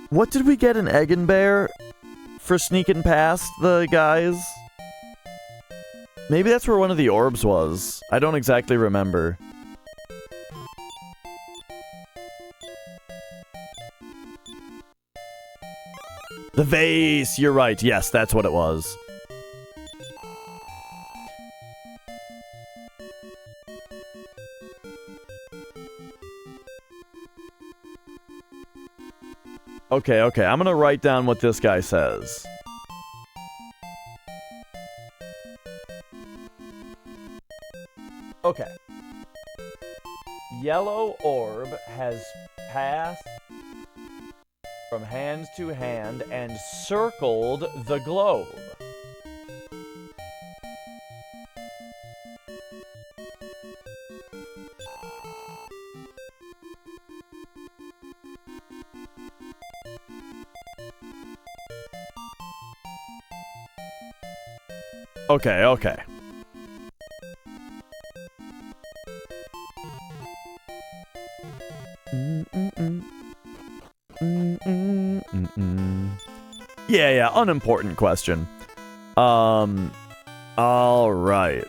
What did we get in Eggenbear for sneaking past the guys? Maybe that's where one of the orbs was. I don't exactly remember. The vase! You're right. Yes, that's what it was. Okay. I'm gonna write down what this guy says. Okay. Yellow orb has passed from hand to hand and circled the globe. Okay. Yeah, unimportant question. Alright.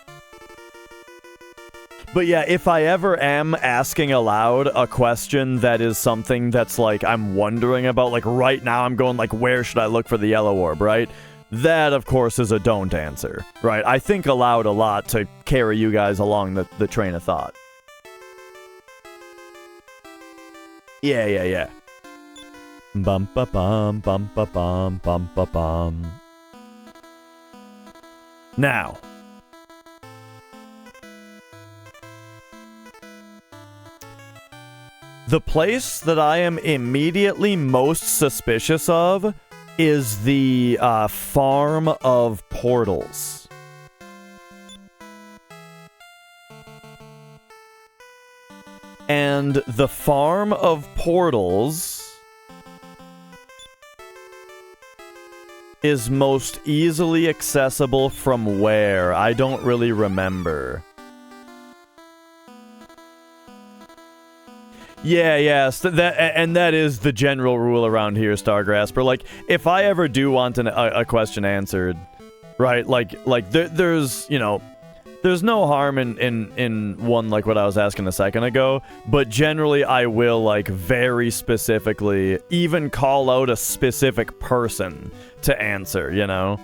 But yeah, if I ever am asking aloud a question that is something that's like, I'm wondering about, like right now I'm going like, where should I look for the yellow orb, right? That, of course, is a don't answer, right? I think aloud a lot to carry you guys along the train of thought. Yeah. Bum ba bum bum ba bum bum ba bum. Now, the place that I am immediately most suspicious of is the farm of portals. And the farm of portals is most easily accessible from where? I don't really remember. Yeah, so that is the general rule around here, Stargrasper. Like, if I ever do want a question answered, right? Like there's, you know, there's no harm in one like what I was asking a second ago, but generally I will like very specifically even call out a specific person to answer, you know?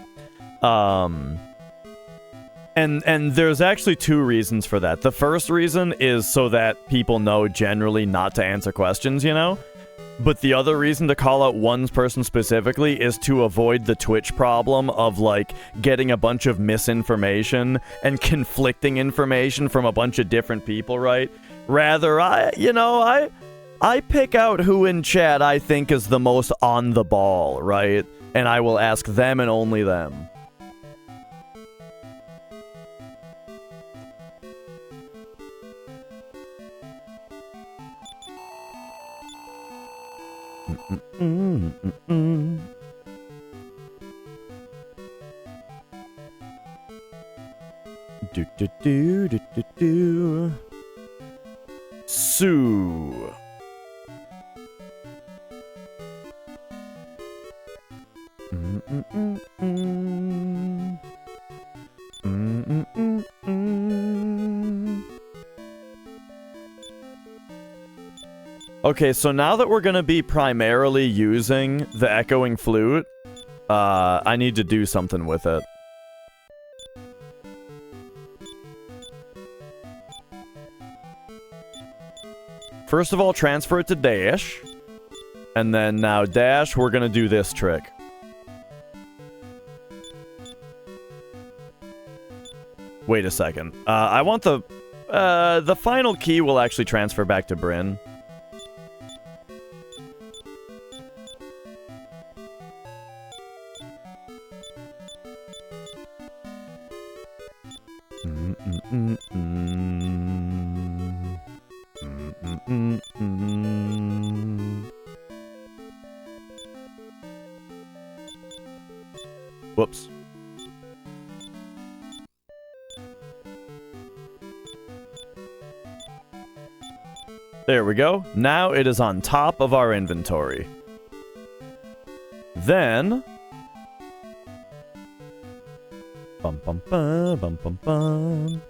And there's actually two reasons for that. The first reason is so that people know generally not to answer questions, you know? But the other reason to call out one person specifically is to avoid the Twitch problem of, like, getting a bunch of misinformation and conflicting information from a bunch of different people, right? Rather, I pick out who in chat I think is the most on the ball, right? And I will ask them and only them. Sue. Okay, so now that we're gonna be primarily using the echoing flute, I need to do something with it. First of all, transfer it to Dash. And then now Dash, we're gonna do this trick. Wait a second. I want the final key will actually transfer back to Bryn. Whoops. There we go. Now it is on top of our inventory. Then... Bum bum bum bum bum bum.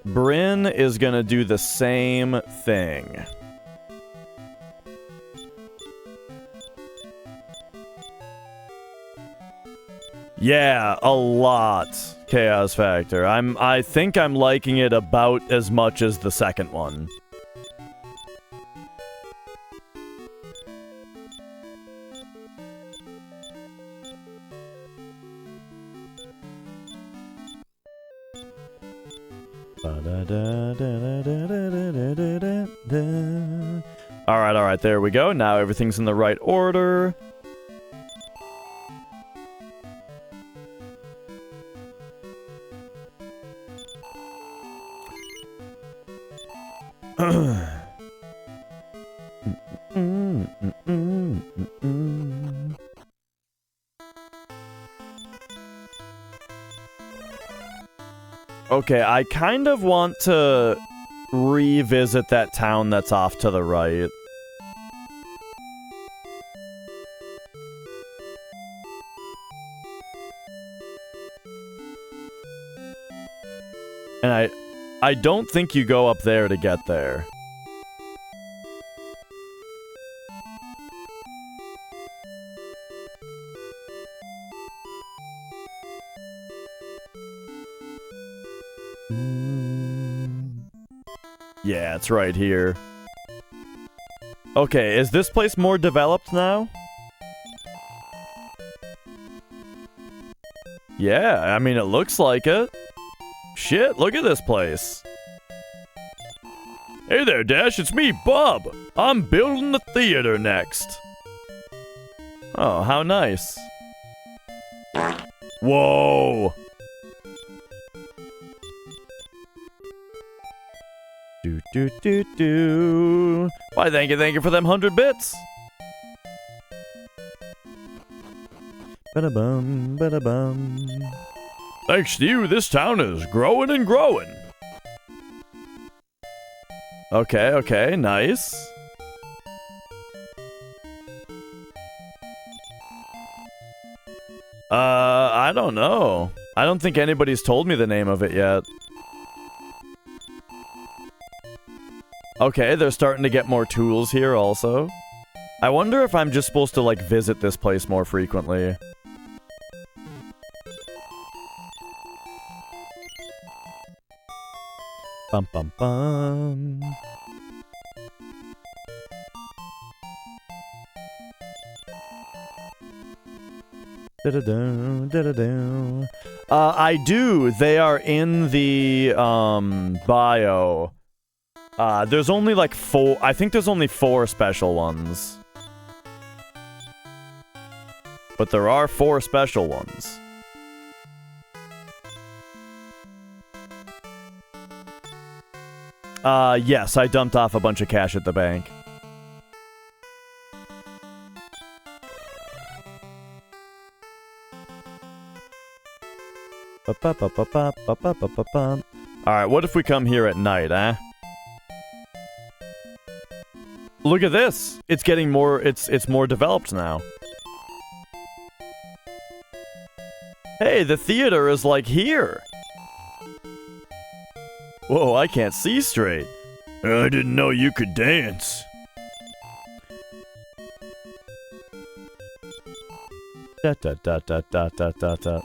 Bryn is gonna do the same thing. Yeah, a lot. Chaos Factor. I think I'm liking it about as much as the second one. Alright, there we go. Now everything's in the right order. Okay, I kind of want to revisit that town that's off to the right. And I don't think you go up there to get there. Yeah, it's right here. Okay, is this place more developed now? Yeah, I mean, it looks like it. Shit, look at this place. Hey there, Dash, it's me, Bob. I'm building the theater next. Oh, how nice. Whoa. Do. Why, thank you for them 100 bits. Ba-da-bum, ba-da-bum. Thanks to you, this town is growing and growing. Okay, nice. I don't know. I don't think anybody's told me the name of it yet. Okay, they're starting to get more tools here also. I wonder if I'm just supposed to, like, visit this place more frequently. Bum bum bum. Da-da-doo, da-da-doo. I do. They are in the, bio. There's only, like, 4... I think there's only 4 special ones. But there are 4 special ones. Yes, I dumped off a bunch of cash at the bank. Alright, what if we come here at night, eh? Look at this! It's getting more, it's more developed now. Hey, the theater is like here! Whoa, I can't see straight. I didn't know you could dance. Da da da da da da da da.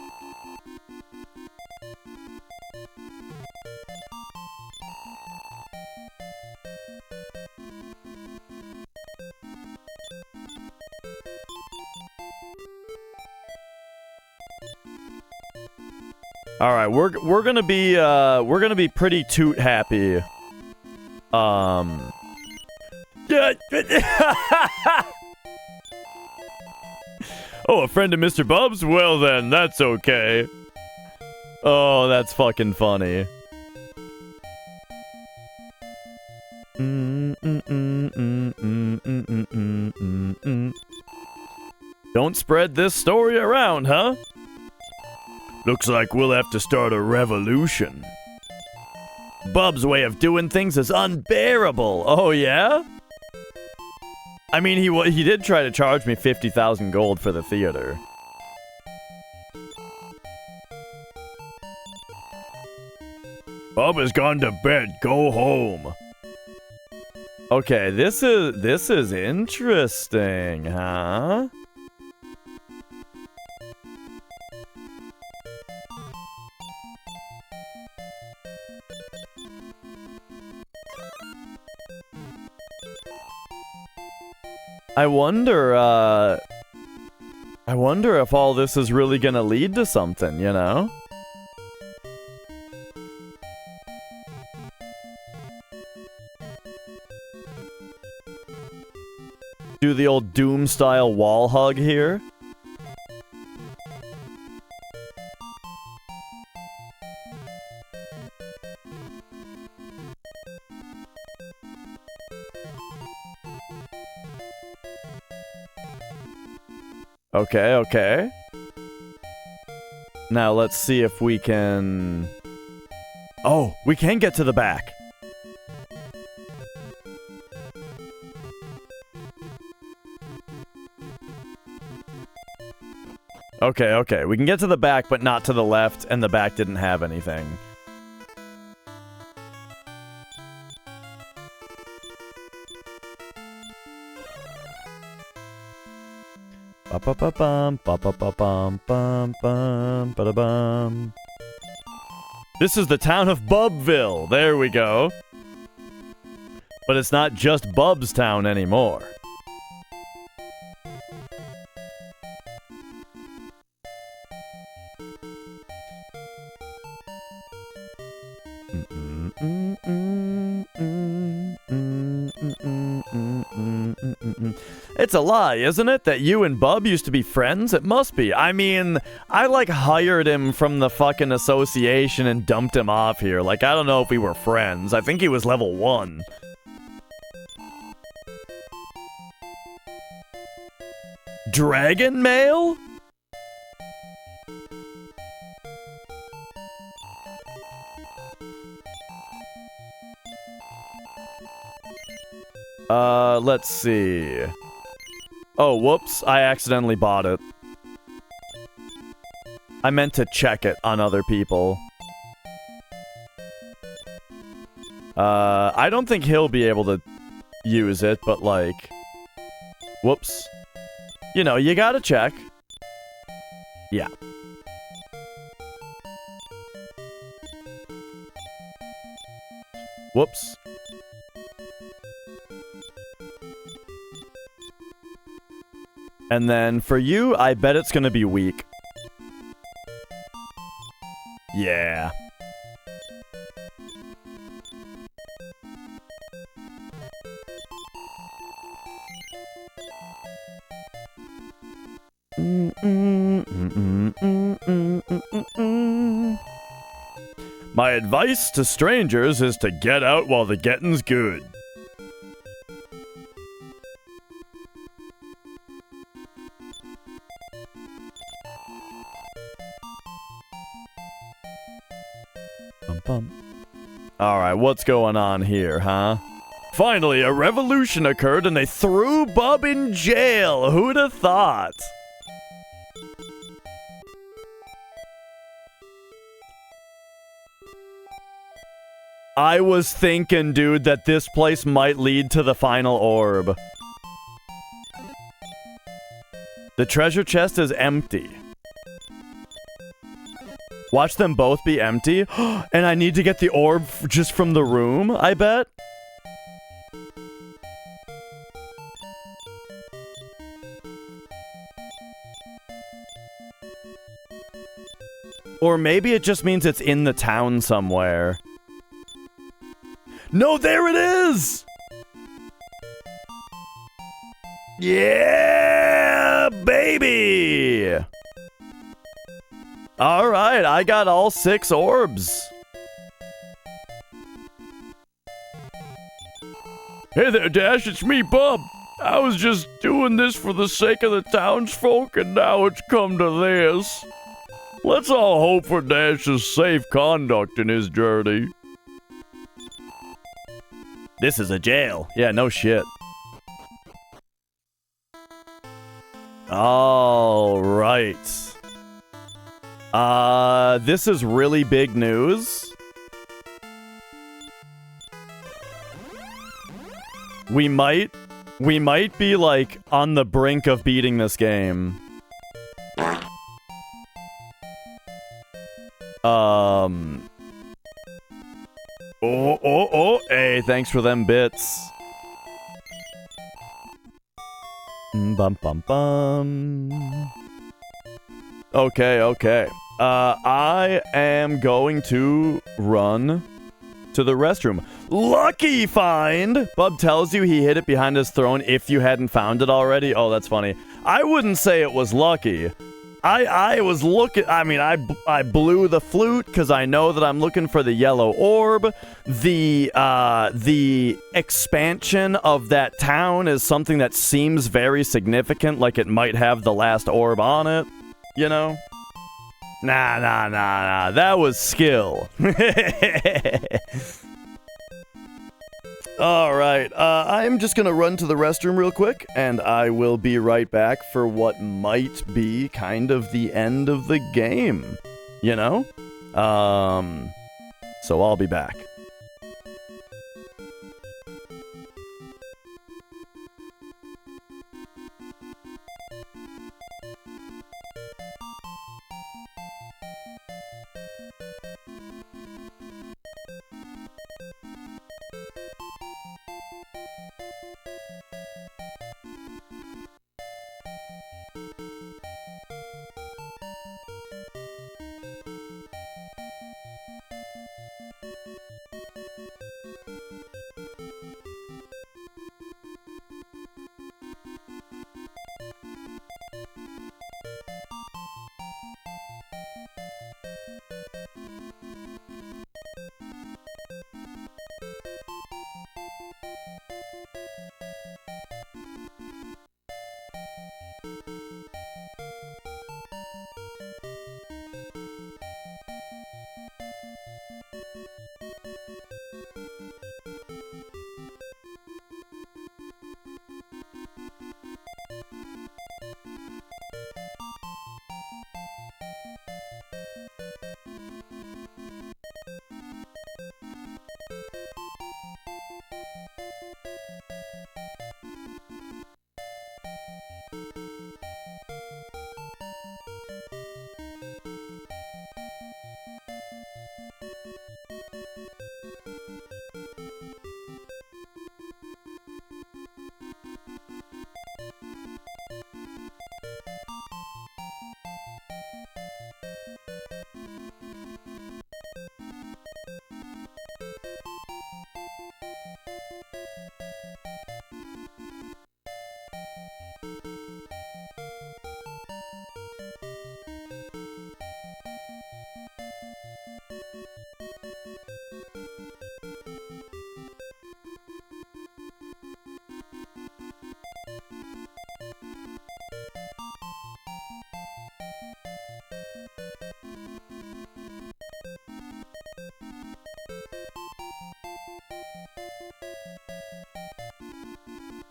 All right, we're gonna be pretty toot happy. Yeah. Oh, a friend of Mr. Bub's? Well then, that's okay. Oh, that's fucking funny. Don't spread this story around, huh? Looks like we'll have to start a revolution. Bub's way of doing things is unbearable. Oh, yeah? I mean, he did try to charge me 50,000 gold for the theater. Bub has gone to bed. Go home. Okay, this is interesting, huh? I wonder if all this is really gonna lead to something, you know? Do the old Doom-style wall hug here. Okay, okay. Now let's see if we can... Oh, we can get to the back. Okay, okay. We can get to the back, but not to the left, and the back didn't have anything. This is the town of Bubville. There we go. But it's not just Bub's town anymore. It's a lie, isn't it, that you and Bub used to be friends? It must be. I mean, I, like, hired him from the fucking association and dumped him off here. Like, I don't know if we were friends. I think he was level 1. Dragon mail? Let's see. Oh, whoops. I accidentally bought it. I meant to check it on other people. I don't think he'll be able to use it, but like... Whoops. You know, you gotta check. Yeah. Whoops. And then for you, I bet it's gonna be weak. Yeah. My advice to strangers is to get out while the getting's good. Alright, what's going on here, huh? Finally, a revolution occurred and they threw Bub in jail. Who'd have thought? I was thinking, dude, that this place might lead to the final orb. The treasure chest is empty. Watch them both be empty. And I need to get the orb just from the room, I bet. Or maybe it just means it's in the town somewhere. No, there it is! Yeah, baby! Alright, I got all 6 orbs. Hey there, Dash, it's me, Bub. I was just doing this for the sake of the townsfolk, and now it's come to this. Let's all hope for Dash's safe conduct in his journey. This is a jail. Yeah, no shit. All right. This is really big news. We might be, like, on the brink of beating this game. Hey, thanks for them bits. Bum bum bum. Okay. I am going to run to the restroom. Lucky find! Bub tells you he hid it behind his throne if you hadn't found it already. Oh, that's funny. I wouldn't say it was lucky. I was looking, I mean, I blew the flute because I know that I'm looking for the yellow orb. The expansion of that town is something that seems very significant, like it might have the last orb on it, you know? Nah, that was skill. Alright, I'm just gonna run to the restroom real quick, and I will be right back for what might be kind of the end of the game, you know? So I'll be back.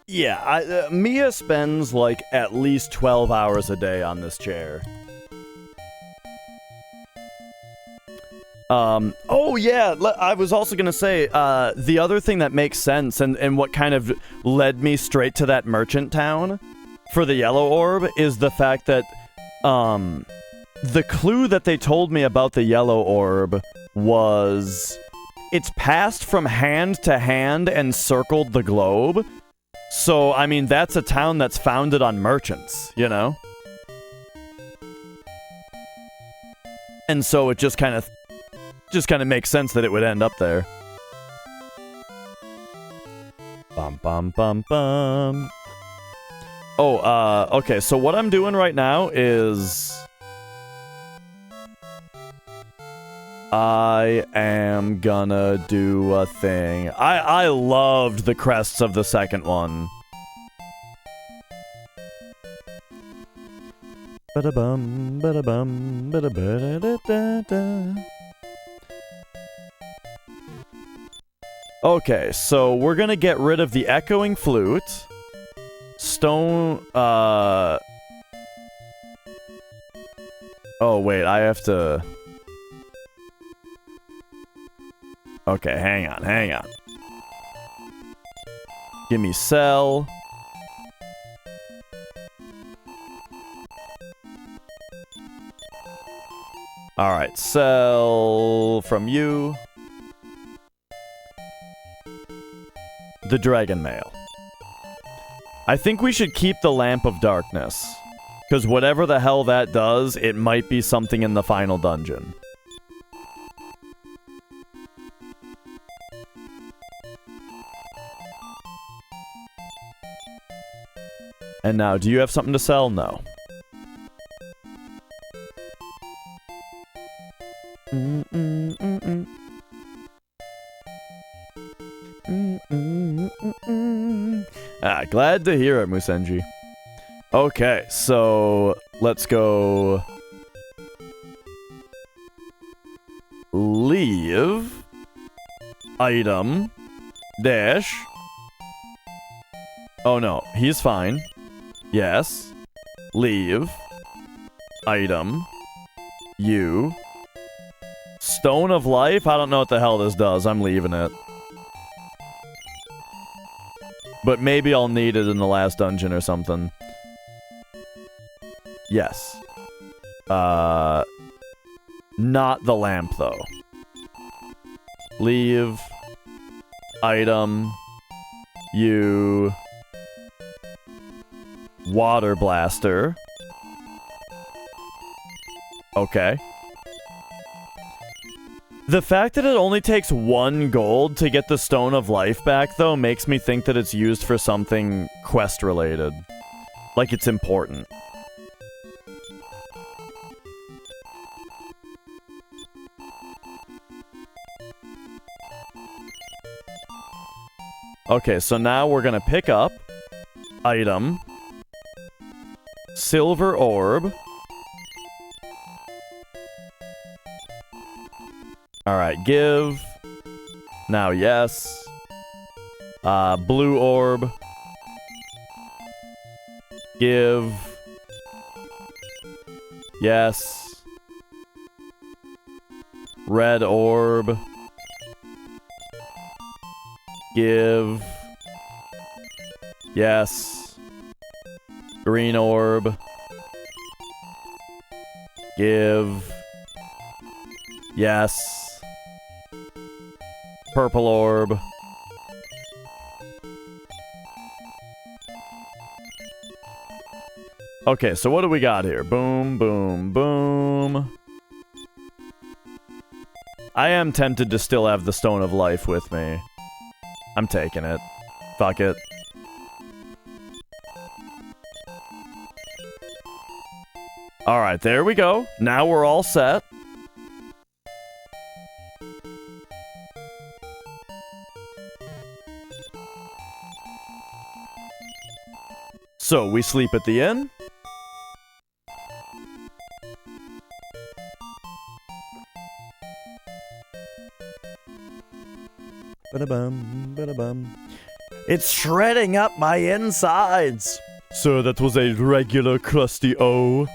Yeah, Mia spends like at least 12 hours a day on this chair. Oh yeah, I was also gonna say, the other thing that makes sense and what kind of led me straight to that merchant town for the yellow orb is the fact that, the clue that they told me about the yellow orb was it's passed from hand to hand and circled the globe. So, I mean, that's a town that's founded on merchants, you know? And so it just kind of makes sense that it would end up there. Bum bum bum bum. Oh, okay, so what I'm doing right now is I am gonna do a thing. I loved the crests of the second one. Ba-da-bum, ba-da-bum, ba-da-ba-da-da-da. Okay, so we're gonna get rid of the echoing flute. Stone, oh wait, I have to... Okay, hang on. Give me cell. Alright, cell from you. The dragon mail. I think we should keep the lamp of darkness. Because whatever the hell that does, it might be something in the final dungeon. And now, do you have something to sell? No. Glad to hear it, Musenji. Okay, so let's go leave item dash. Oh no, he's fine. Yes. Leave item you Stone of Life? I don't know what the hell this does. I'm leaving it. But maybe I'll need it in the last dungeon or something. Yes. Not the lamp, though. Leave. Item. You. Water Blaster. Okay. The fact that it only takes 1 gold to get the Stone of Life back, though, makes me think that it's used for something quest-related. Like it's important. Okay, so now we're gonna pick up item Silver Orb. Alright, give. Now, yes. Blue Orb. Give. Yes. Red Orb. Give. Yes. Green Orb. Give. Yes. Purple Orb. Okay, so what do we got here? Boom, boom, boom. I am tempted to still have the Stone of Life with me. I'm taking it. Fuck it. Alright, there we go. Now we're all set. So, we sleep at the inn. Ba-da-bum, ba-da-bum. It's shredding up my insides. Sir, that was a regular crusty O.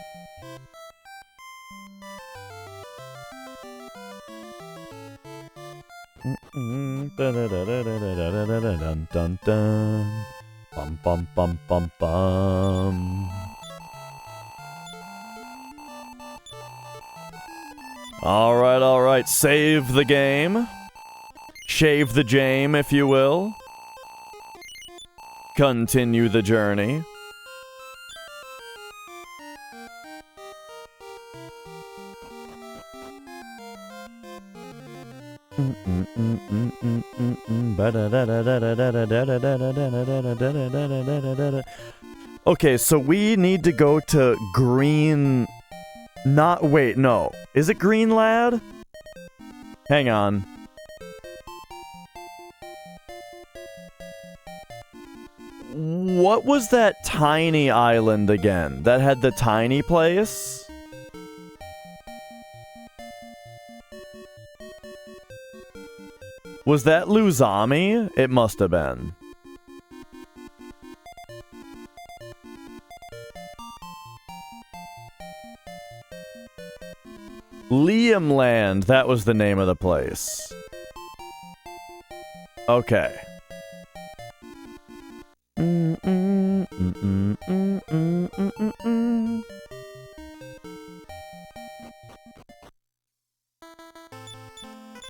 Bum bum bum bum bum. All right. Save the game. Shave the jame, if you will. Continue the journey. Okay, so we need to go to Green... Wait, no. Is it Green Lad? Hang on. What was that tiny island again? That had the tiny place? Was that Luzami? It must have been. Liam Land, that was the name of the place. Okay.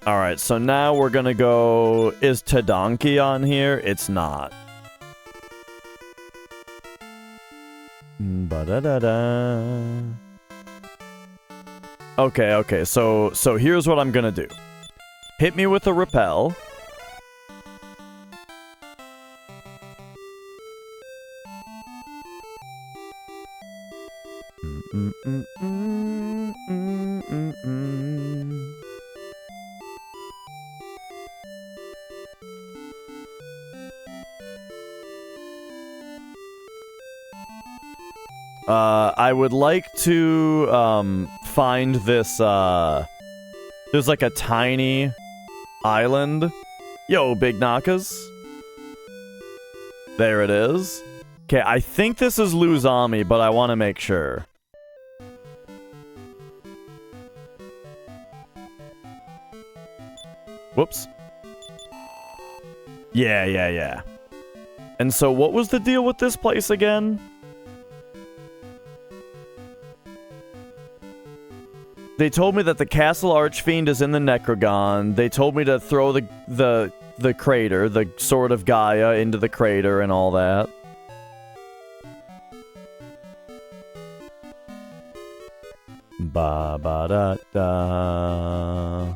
Alright, so now we're gonna go... Is Tadanki on here? It's not. Ba-da-da-da. Okay, so here's what I'm gonna do. Hit me with a repel. I would like to, find this, there's like a tiny island. Yo, Big Nakas. There it is. Okay, I think this is Luzami, but I want to make sure. Whoops. Yeah. And so what was the deal with this place again? They told me that the Castle Archfiend is in the Necrogon. They told me to throw the crater, the Sword of Gaia, into the crater and all that. Ba ba da da.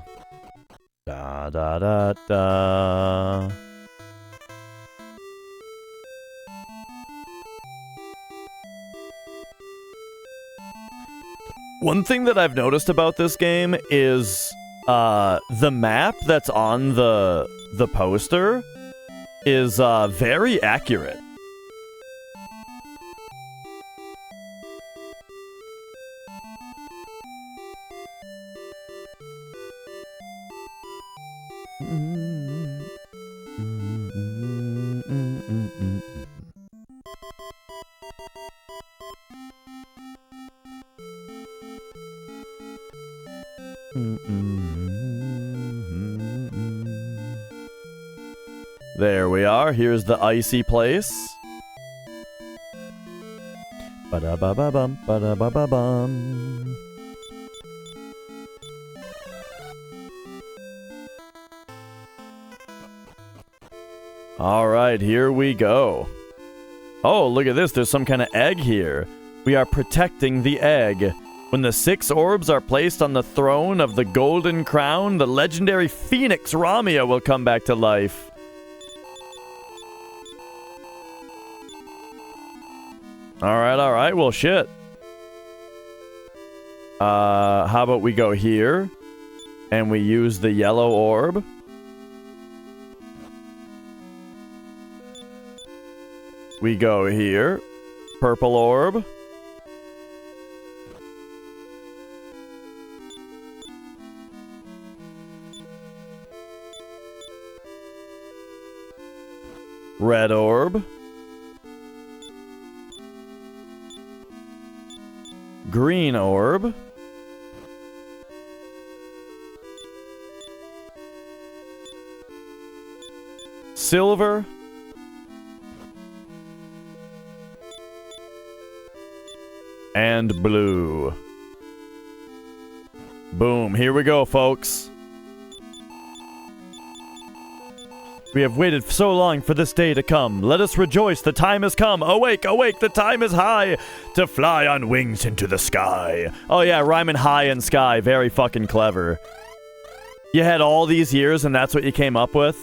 Da da da da. One thing that I've noticed about this game is the map that's on the poster is very accurate. There we are. Here's the icy place. Ba-da-ba-ba-bum, ba-da-ba-ba-bum. All right, here we go. Oh, look at this. There's some kind of egg here. We are protecting the egg. When the 6 orbs are placed on the throne of the Golden Crown, the legendary Phoenix Ramia will come back to life. Alright, well shit. How about we go here, and we use the yellow orb. We go here, purple orb. Red orb. Green orb. Silver. And blue. Boom, here we go, folks. We have waited so long for this day to come. Let us rejoice, the time has come. Awake, awake, the time is high to fly on wings into the sky. Oh yeah, rhyming high and sky, very fucking clever. You had all these years and that's what you came up with?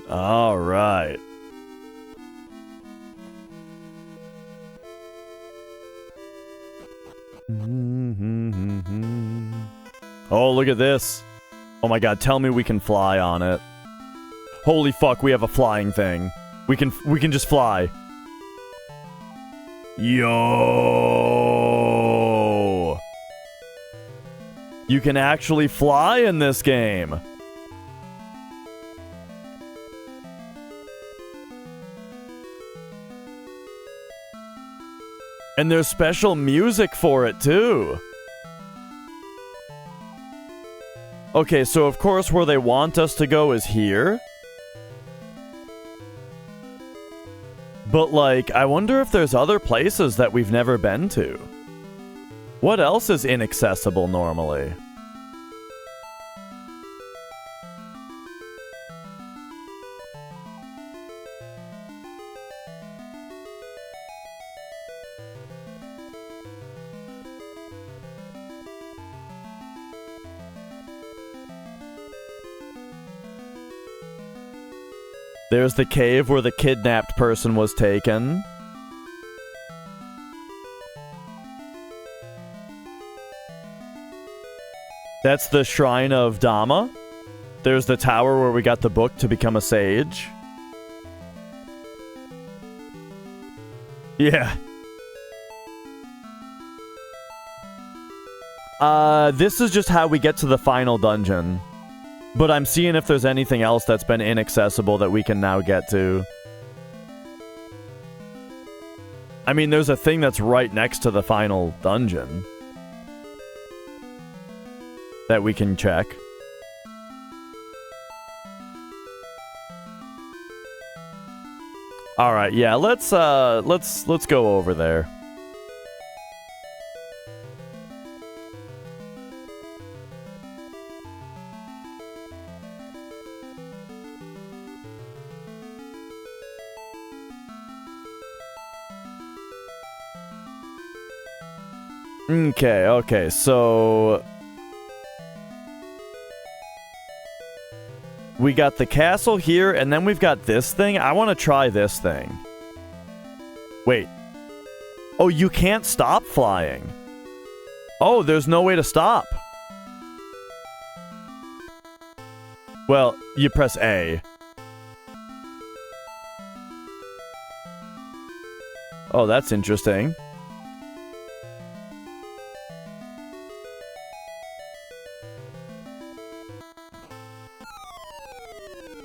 All right. Oh, look at this. Oh my god, tell me we can fly on it. Holy fuck, we have a flying thing. We can just fly. Yo! You can actually fly in this game. And there's special music for it, too. Okay, so of course where they want us to go is here. But, like, I wonder if there's other places that we've never been to. What else is inaccessible normally? There's the cave where the kidnapped person was taken. That's the Shrine of Dhamma. There's the tower where we got the book to become a sage. Yeah. This is just how we get to the final dungeon. But I'm seeing if there's anything else that's been inaccessible that we can now get to. I mean, there's a thing that's right next to the final dungeon that we can check. All right, yeah, let's go over there. Okay, so we got the castle here, and then we've got this thing. I want to try this thing. Wait. Oh, you can't stop flying. Oh, there's no way to stop. Well, you press A. Oh, that's interesting.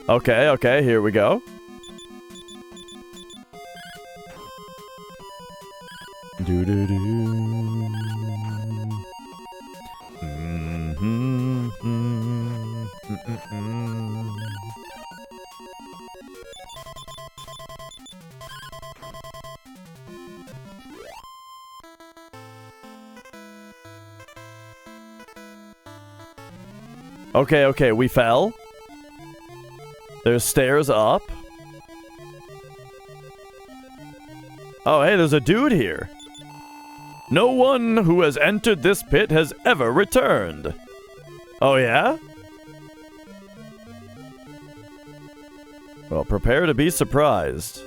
Okay, here we go. Okay, we fell. There's stairs up. Oh, hey, there's a dude here. No one who has entered this pit has ever returned. Oh, yeah? Well, prepare to be surprised.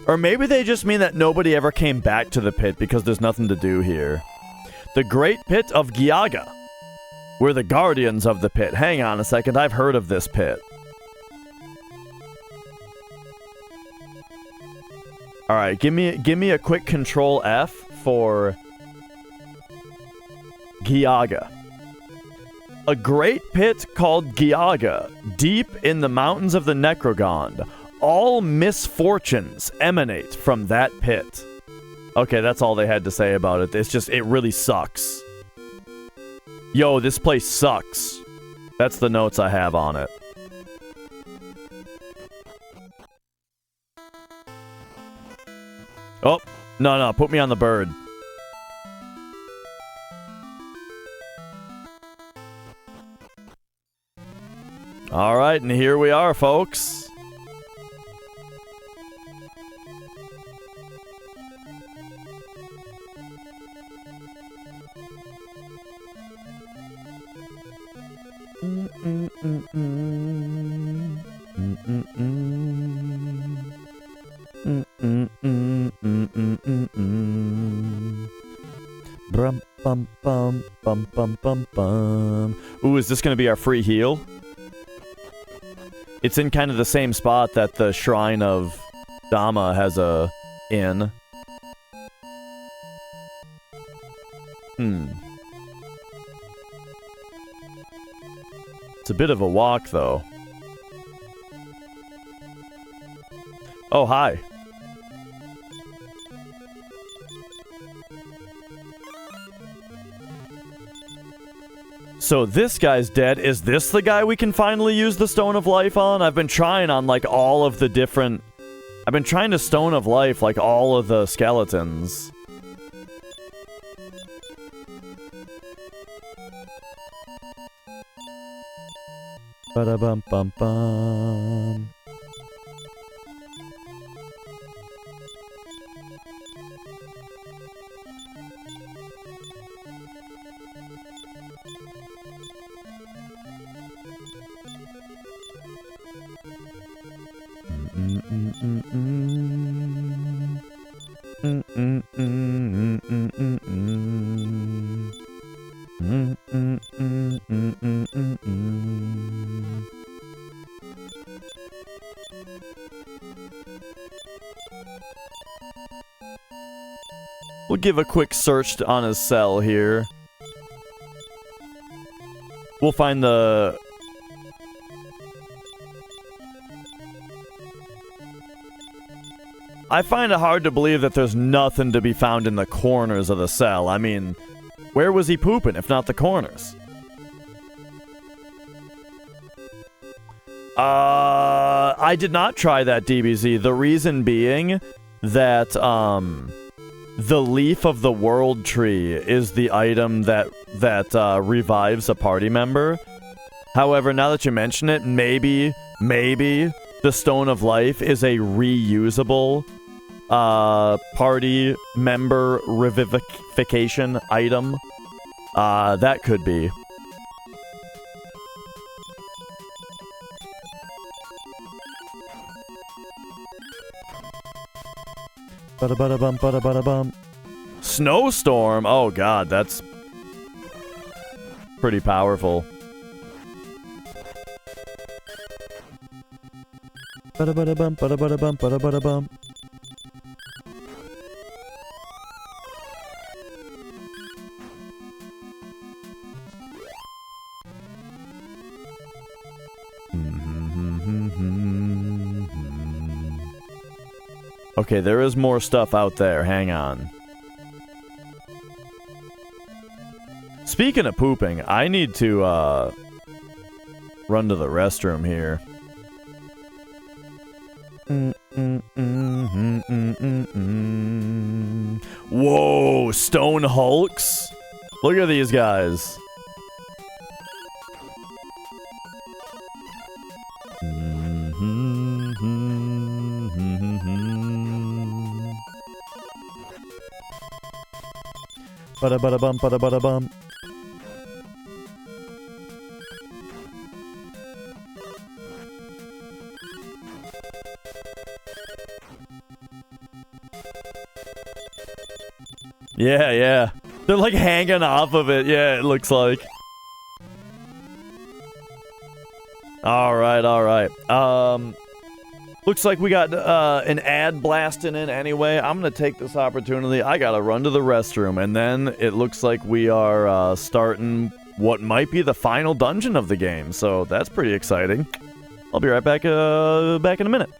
Or maybe they just mean that nobody ever came back to the pit because there's nothing to do here. The Great Pit of Gyaga. We're the guardians of the pit. Hang on a second, I've heard of this pit. Alright, give me a quick control F for Giaga. A great pit called Giaga, deep in the mountains of the Necrogond. All misfortunes emanate from that pit. Okay, that's all they had to say about it. It's just, it really sucks. Yo, this place sucks. That's the notes I have on it. Oh, no, put me on the bird. Alright, and here we are, folks. Brum bum bum bum bum bum bum. Ooh, is this gonna be our free heal? It's in kind of the same spot that the Shrine of Dama has a inn. It's a bit of a walk, though. Oh, hi. So this guy's dead. Is this the guy we can finally use the Stone of Life on? I've been trying on, like, all of the different... I've been trying to Stone of Life, like, all of the skeletons. Ba-da-bum-bum-bum. We'll give a quick search on his cell here. We'll find the... I find it hard to believe that there's nothing to be found in the corners of the cell. I mean, where was he pooping if not the corners? I did not try that, DBZ. The reason being that, the leaf of the world tree is the item that revives a party member. However, now that you mention it, maybe the Stone of Life is a reusable party member revivification item. That could be. Ba-da-ba-da-bum, ba-da-ba-da-bum. Snowstorm? Oh god, that's pretty powerful. Ba-da-ba-da-bum, ba-da-ba-da-bum, ba-da-ba-da-bum. Okay, there is more stuff out there. Hang on. Speaking of pooping, I need to, run to the restroom here. Whoa, stone hulks? Look at these guys. Ba-da-ba-da-bum, ba-da-ba-da-bum. Yeah. They're like hanging off of it. Yeah, it looks like. All right, all right. Looks like we got an ad blasting in anyway. I'm gonna take this opportunity. I gotta run to the restroom, and then it looks like we are starting what might be the final dungeon of the game. So that's pretty exciting. I'll be right back. Back in a minute.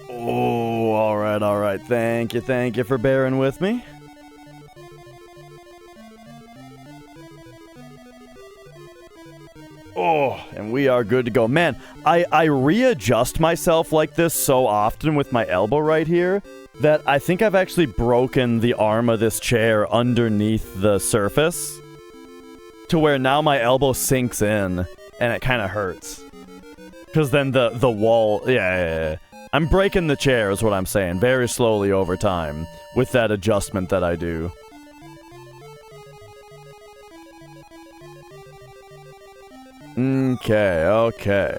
Oh, all right. Thank you for bearing with me. Oh, and we are good to go. Man, I readjust myself like this so often with my elbow right here that I think I've actually broken the arm of this chair underneath the surface to where now my elbow sinks in and it kind of hurts. Because then the wall... Yeah. I'm breaking the chair is what I'm saying, very slowly over time with that adjustment that I do. Okay.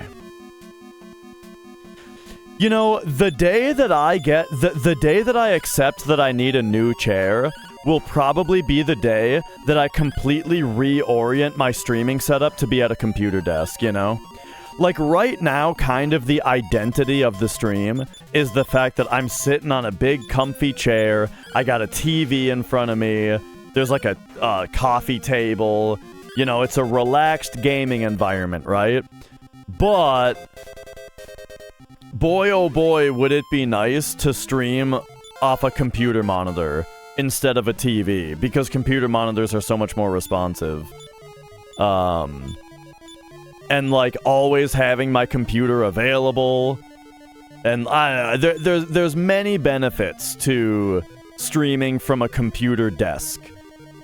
You know, the day that I get... The day that I accept that I need a new chair will probably be the day that I completely reorient my streaming setup to be at a computer desk, you know? Like, right now, kind of the identity of the stream is the fact that I'm sitting on a big, comfy chair, I got a TV in front of me, there's like a coffee table, you know, it's a relaxed gaming environment, right? But, boy oh boy, would it be nice to stream off a computer monitor instead of a TV, because computer monitors are so much more responsive. And, like, always having my computer available. And there's many benefits to streaming from a computer desk.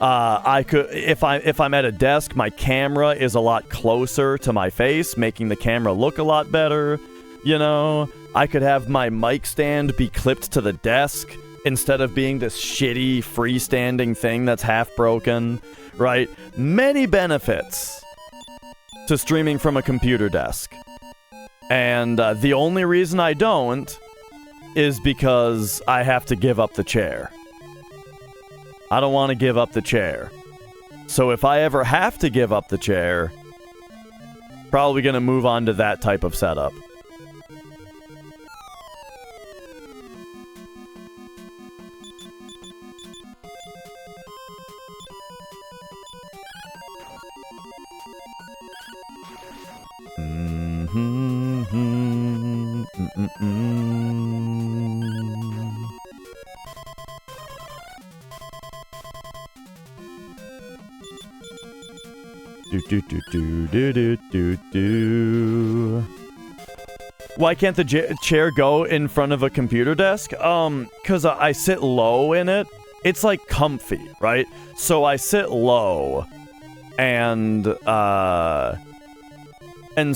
I could, if I'm at a desk, my camera is a lot closer to my face, making the camera look a lot better. You know, I could have my mic stand be clipped to the desk instead of being this shitty freestanding thing that's half broken, right? Many benefits to streaming from a computer desk. And the only reason I don't is because I have to give up the chair. I don't want to give up the chair. So if I ever have to give up the chair, probably going to move on to that type of setup. Why can't the chair go in front of a computer desk? 'Cause I sit low in it, it's like comfy, right? So I sit low, and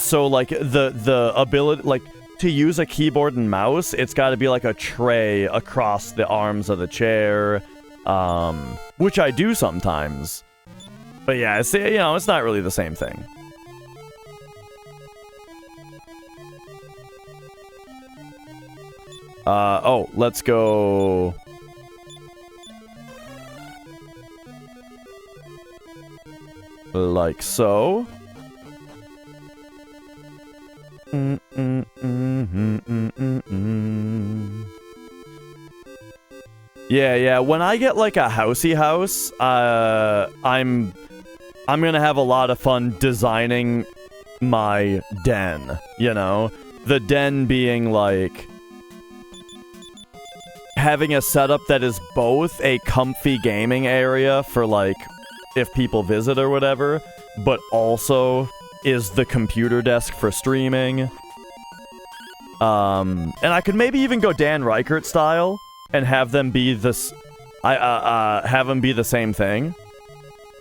so like the ability, like, to use a keyboard and mouse, it's got to be like a tray across the arms of the chair, which I do sometimes. But yeah, it's, you know, it's not really the same thing. Oh, let's go. Like so. Yeah. When I get like a housey house, I'm gonna have a lot of fun designing my den. You know, the den being like having a setup that is both a comfy gaming area for like if people visit or whatever, but also is the computer desk for streaming. And I could maybe even go Dan Reichert style and have them be this. Have them be the same thing,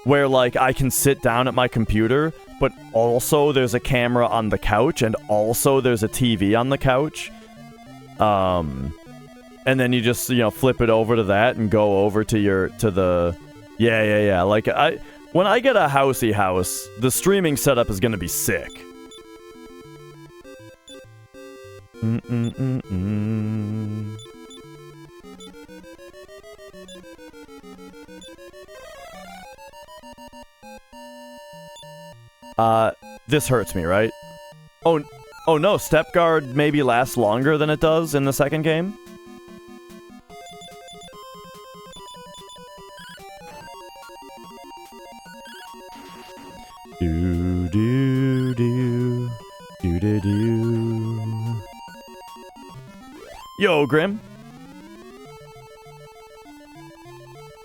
where like I can sit down at my computer, but also there's a camera on the couch, and also there's a TV on the couch. And then you just, you know, flip it over to that and go over to the. Yeah. Like when I get a housey house, the streaming setup is gonna be sick. This hurts me, right? Oh no, step guard maybe lasts longer than it does in the second game? Yo, Grim.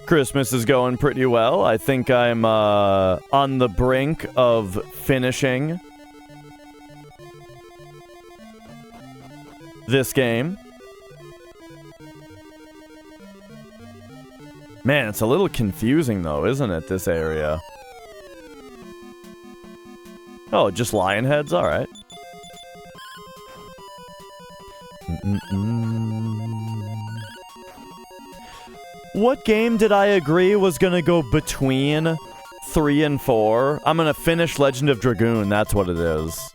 Christmas is going pretty well. I think I'm on the brink of finishing this game. Man, it's a little confusing though, isn't it, this area? Oh, just lion heads? Alright. What game did I agree was gonna go between 3 and 4? I'm gonna finish Legend of Dragoon, that's what it is.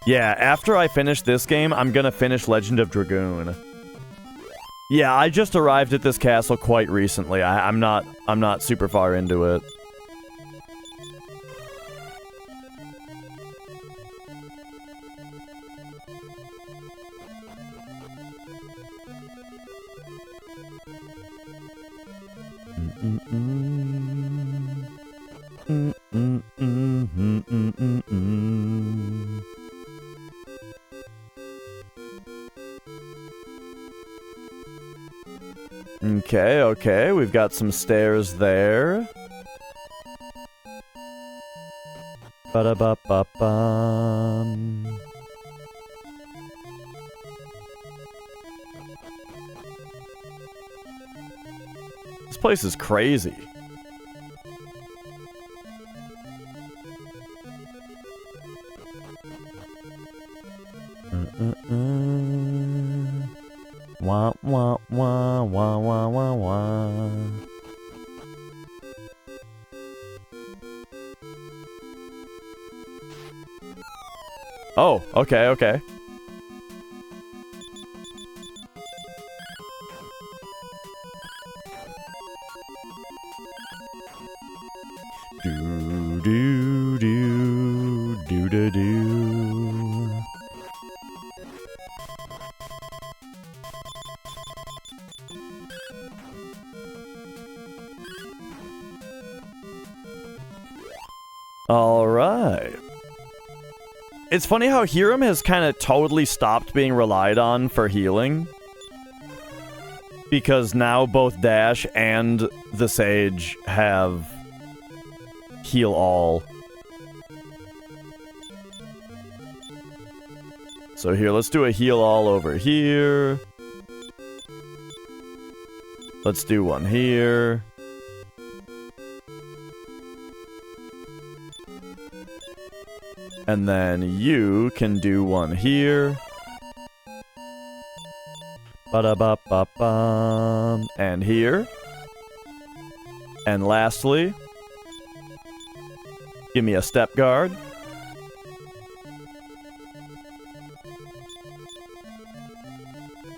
Yeah, after I finish this game, I'm gonna finish Legend of Dragoon. Yeah, I just arrived at this castle quite recently. I'm not super far into it. Okay, we've got some stairs there. Ba-da-ba-ba-bum. This place is crazy. Wah, wah, wah, wah, wah, wah, wah. Oh, okay. Do-do-do-do-do-do. Alright. It's funny how Hiram has kind of totally stopped being relied on for healing. Because now both Dash and the Sage have heal all. So here, let's do a heal all over here. Let's do one here. And then you can do one here. Ba-da-ba-ba-bum. And here. And lastly, give me a step guard.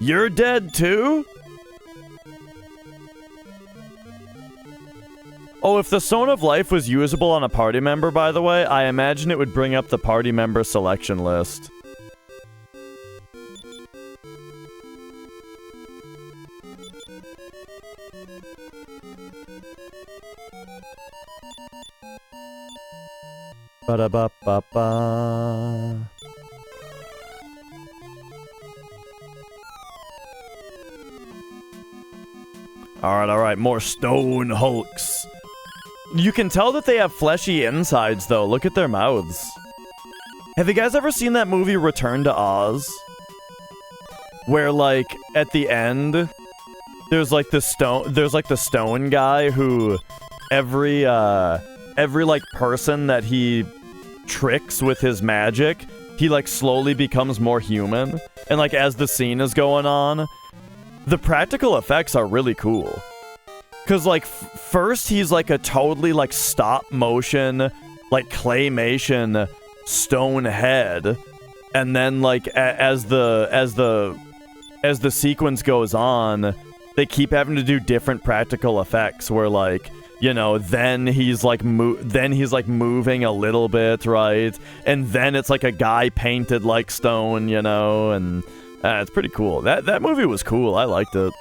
You're dead too? Oh, if the Stone of Life was usable on a party member, by the way, I imagine it would bring up the party member selection list. Ba-da-ba-ba-ba. Alright, more stone hulks. You can tell that they have fleshy insides, though. Look at their mouths. Have you guys ever seen that movie Return to Oz? Where, like, at the end, there's like the stone guy who every like person that he tricks with his magic, he like slowly becomes more human. And like as the scene is going on, the practical effects are really cool. Cause like first he's like a totally like stop motion, like claymation stone head, and then like as the sequence goes on, they keep having to do different practical effects where like, you know, then he's like moving a little bit, right? And then it's like a guy painted like stone, you know, and it's pretty cool. That movie was cool. I liked it.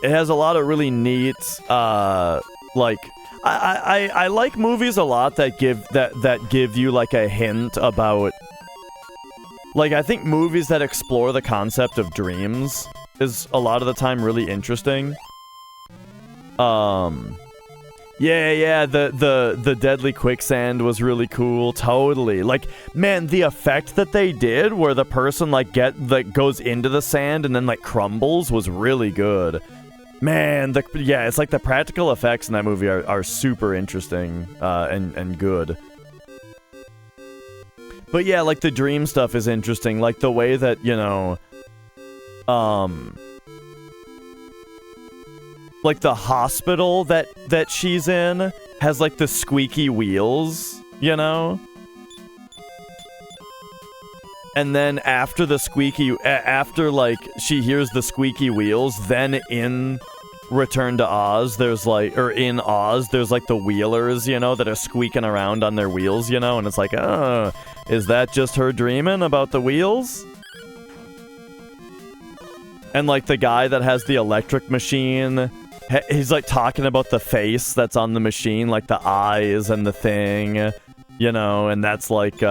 It has a lot of really neat, like, I like movies a lot that give you like a hint about, like, I think movies that explore the concept of dreams is a lot of the time really interesting. Yeah, the Deadly Quicksand was really cool, totally. Like, man, the effect that they did where the person like goes into the sand and then like crumbles was really good. Man, it's like the practical effects in that movie are super interesting and good. But yeah, like the dream stuff is interesting, like the way that, you know, like the hospital that she's in has like the squeaky wheels, you know? And then after like she hears the squeaky wheels, then in Return to Oz, in Oz, there's like the wheelers, you know, that are squeaking around on their wheels, you know, and it's like, oh, is that just her dreaming about the wheels? And like the guy that has the electric machine, he's like talking about the face that's on the machine, like the eyes and the thing, you know, and that's like,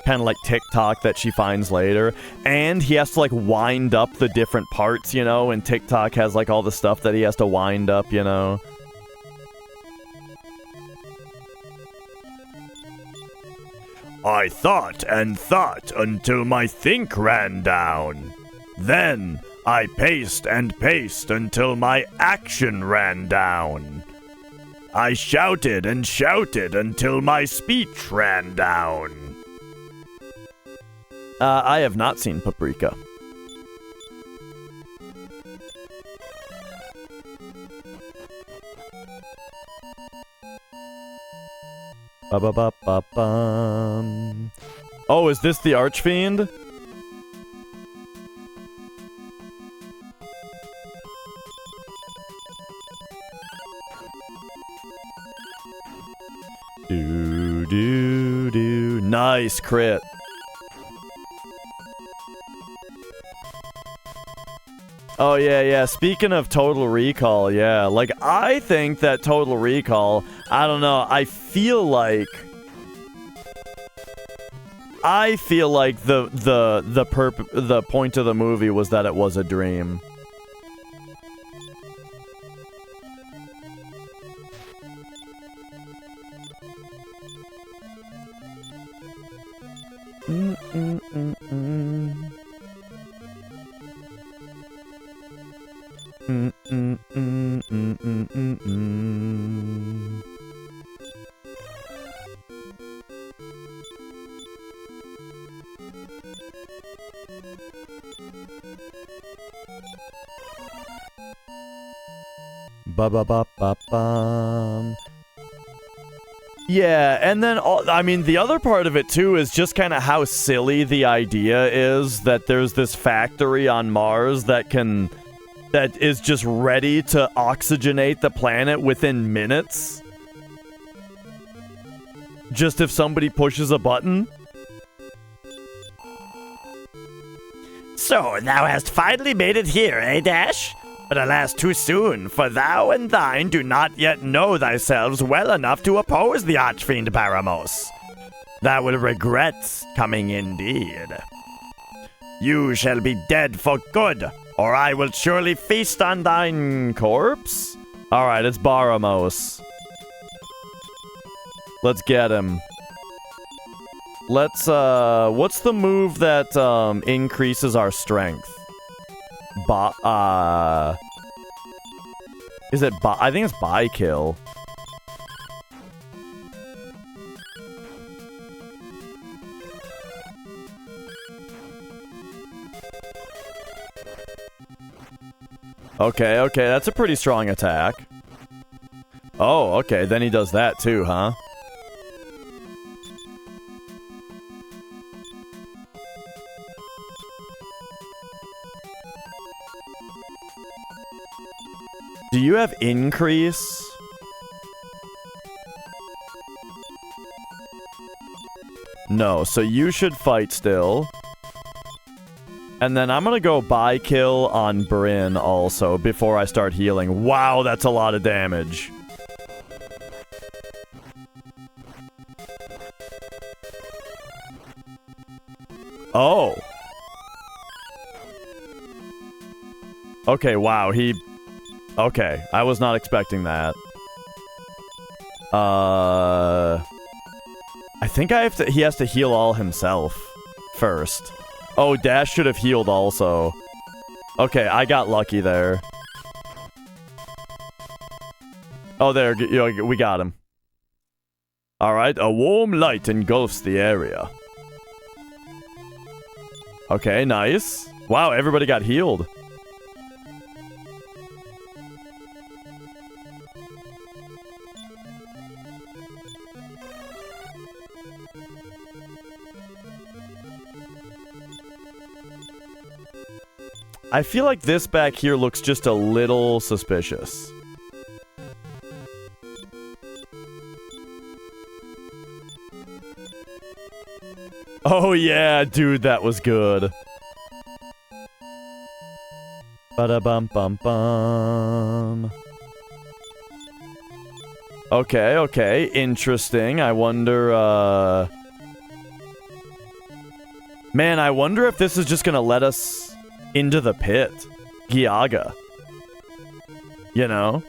kind of like TikTok that she finds later. And he has to like wind up the different parts, you know, and TikTok has like all the stuff that he has to wind up, you know. I thought and thought until my think ran down. Then I paced and paced until my action ran down. I shouted and shouted until my speech ran down. I have not seen Paprika. Ba-ba-ba-ba-bum. Oh, is this the Archfiend? Do. Nice crit. Oh, yeah. Speaking of Total Recall, yeah. Like, I think that Total Recall, I don't know, I feel like the point of the movie was that it was a dream. Ba-ba-ba-ba-bum. Yeah, and then, I mean, the other part of it, too, is just kind of how silly the idea is that there's this factory on Mars that is just ready to oxygenate the planet within minutes. Just if somebody pushes a button. So, thou hast finally made it here, eh, Dash? But alas, too soon, for thou and thine do not yet know thyself well enough to oppose the Archfiend Paramos. Thou will regret coming indeed. You shall be dead for good, or I will surely feast on thine corpse. Alright, it's Baramos. Let's get him. Let's, what's the move that, increases our strength? Is it I think it's by kill. Okay, that's a pretty strong attack. Oh, okay, then he does that too, huh? Do you have increase? No, so you should fight still. And then I'm gonna go buy kill on Bryn also before I start healing. Wow, that's a lot of damage. Oh. Okay, wow, okay, I was not expecting that. I think he has to heal all himself first. Oh, Dash should have healed also. Okay, I got lucky there. Oh, there, we got him. Alright, a warm light engulfs the area. Okay, nice. Wow, everybody got healed. I feel like this back here looks just a little suspicious. Oh yeah, dude, that was good. Ba-da-bum-bum-bum. Okay, interesting. I wonder, man, I wonder if this is just gonna let us into the pit. Giaga. You know?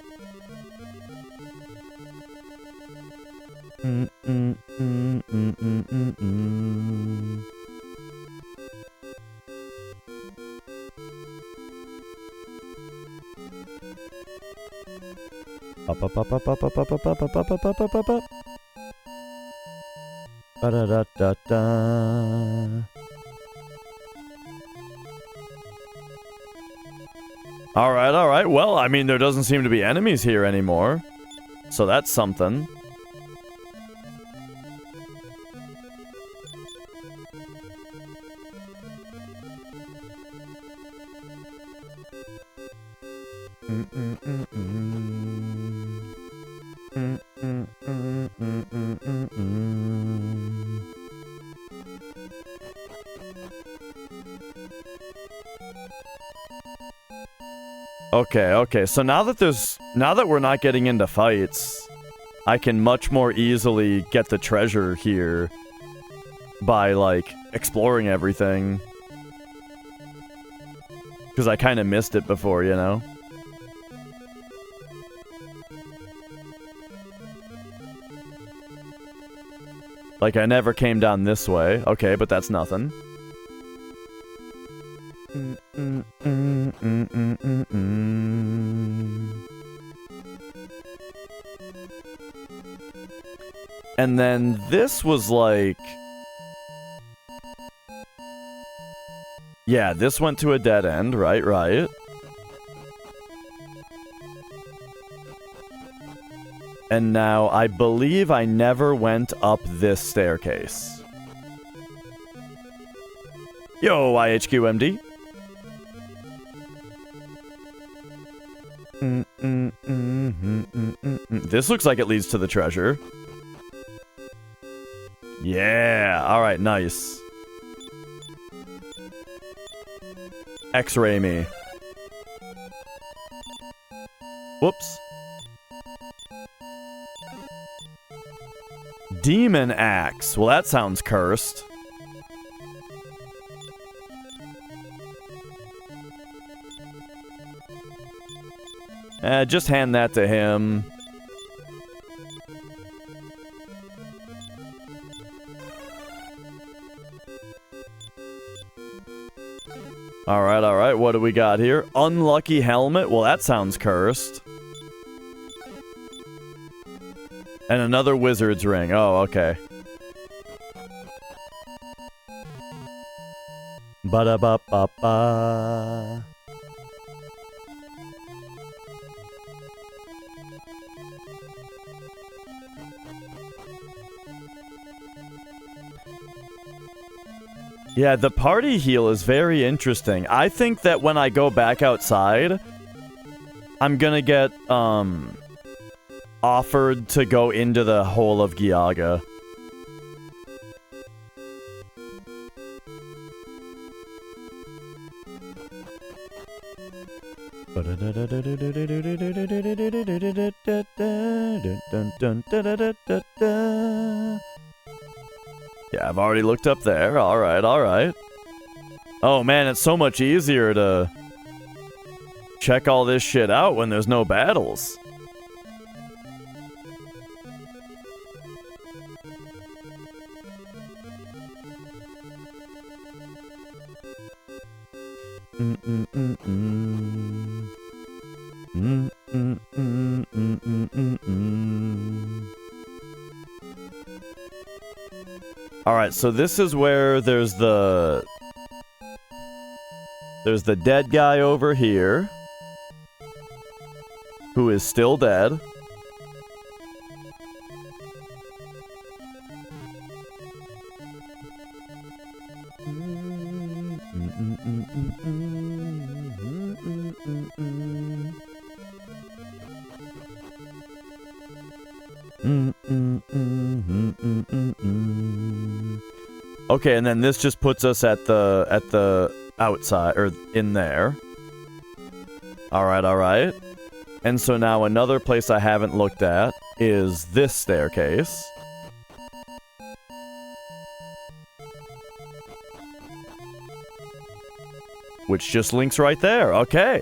Ba-da-da-da-da. Alright. Well, I mean, there doesn't seem to be enemies here anymore. So that's something. Okay, so now that we're not getting into fights, I can much more easily get the treasure here by, like, exploring everything. Because I kind of missed it before, you know? Like, I never came down this way. Okay, but that's nothing. And then this was like... Yeah, this went to a dead end, right. And now, I believe I never went up this staircase. Yo, IHQMD. This looks like it leads to the treasure. Yeah, alright, nice. X-ray me. Whoops. Demon axe. Well, that sounds cursed. Just hand that to him. Alright, what do we got here? Unlucky helmet? Well, that sounds cursed. And another wizard's ring. Oh, okay. Ba-da-ba-ba-ba. Yeah, the party heal is very interesting. I think that when I go back outside, I'm gonna get, offered to go into the hole of Giaga. Yeah, I've already looked up there. Alright. Oh man, it's so much easier to check all this shit out when there's no battles. Alright, so this is where there's the dead guy over here, who is still dead. Okay, and then this just puts us at the outside, or in there. Alright. And so now another place I haven't looked at is this staircase. Which just links right there. Okay.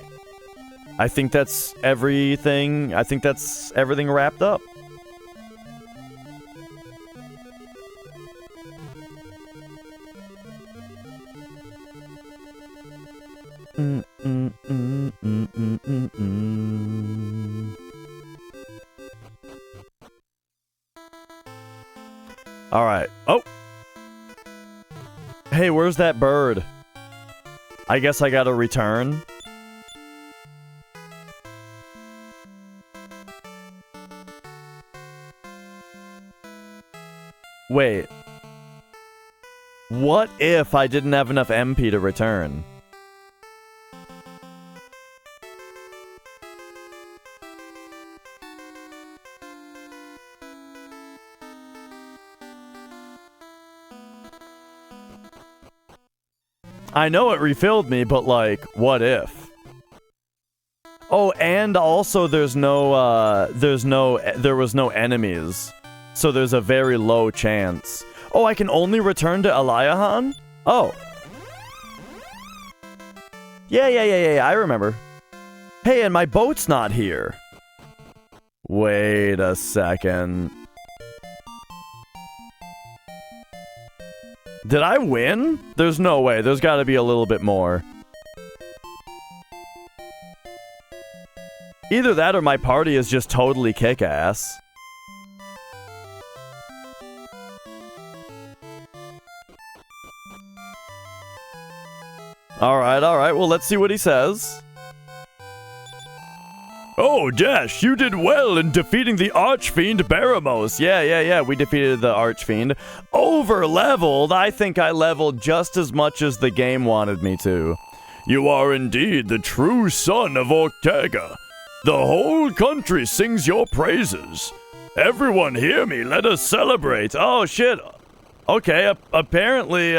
I think that's everything. I think that's everything wrapped up. Alright. Oh! Hey, where's that bird? I guess I gotta return. Wait. What if I didn't have enough MP to return? I know it refilled me, but like, what if? Oh, and also there was no enemies. So there's a very low chance. Oh, I can only return to Eliahan? Oh. Yeah, I remember. Hey, and my boat's not here. Wait a second. Did I win? There's no way. There's gotta be a little bit more. Either that or my party is just totally kick-ass. Alright, well, let's see what he says. Oh, Dash, you did well in defeating the Archfiend Baramos. Yeah, we defeated the Archfiend. Over-leveled? I think I leveled just as much as the game wanted me to. You are indeed the true son of Ortega. The whole country sings your praises. Everyone hear me, let us celebrate. Oh, shit. Okay, apparently,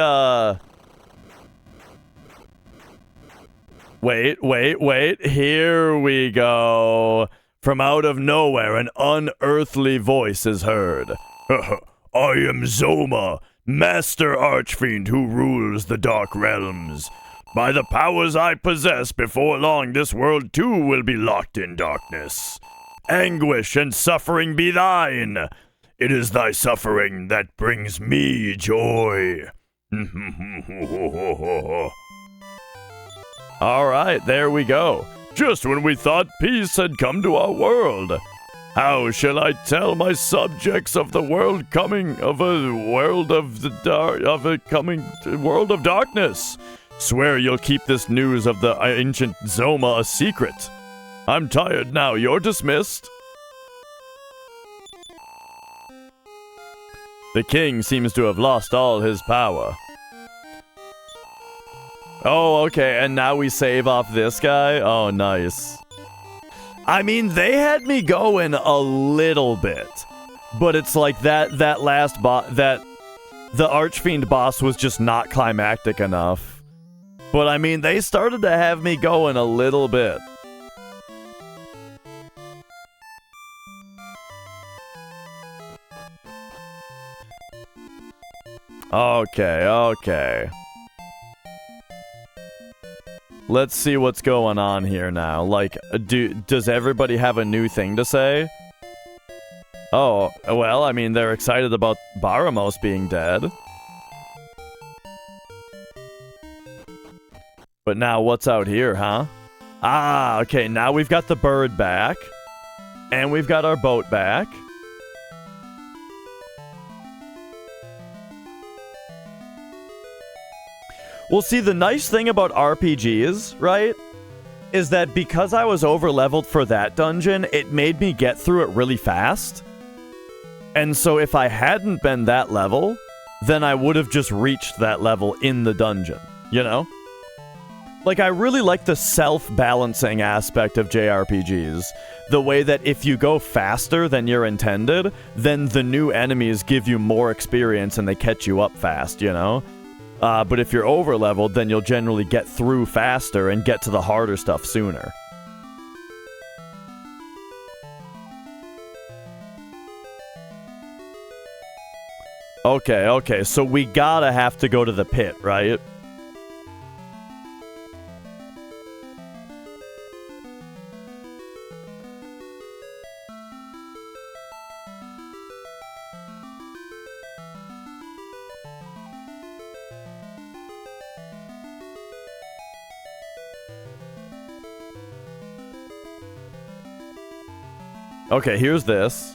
Wait. Here we go. From out of nowhere, an unearthly voice is heard. I am Zoma, Master Archfiend who rules the Dark Realms. By the powers I possess, before long this world too will be locked in darkness. Anguish and suffering be thine. It is thy suffering that brings me joy. Alright, there we go. Just when we thought peace had come to our world. How shall I tell my subjects of the world coming of a world of the world of darkness? Swear you'll keep this news of the ancient Zoma a secret. I'm tired now, you're dismissed. The king seems to have lost all his power. Oh, okay, and now we save off this guy? Oh, nice. I mean, they had me going a little bit. But it's like that last boss, the Archfiend boss was just not climactic enough. But I mean, they started to have me going a little bit. Okay. Let's see what's going on here now. Like, does everybody have a new thing to say? Oh, well, I mean, they're excited about Baramos being dead. But now what's out here, huh? Ah, okay, now we've got the bird back. And we've got our boat back. Well, see, the nice thing about RPGs, right, is that because I was over-leveled for that dungeon, it made me get through it really fast. And so if I hadn't been that level, then I would have just reached that level in the dungeon, you know? Like, I really like the self-balancing aspect of JRPGs. The way that if you go faster than you're intended, then the new enemies give you more experience and they catch you up fast, you know? But if you're over-leveled, then you'll generally get through faster and get to the harder stuff sooner. Okay, so we gotta have to go to the pit, right? Okay, here's this.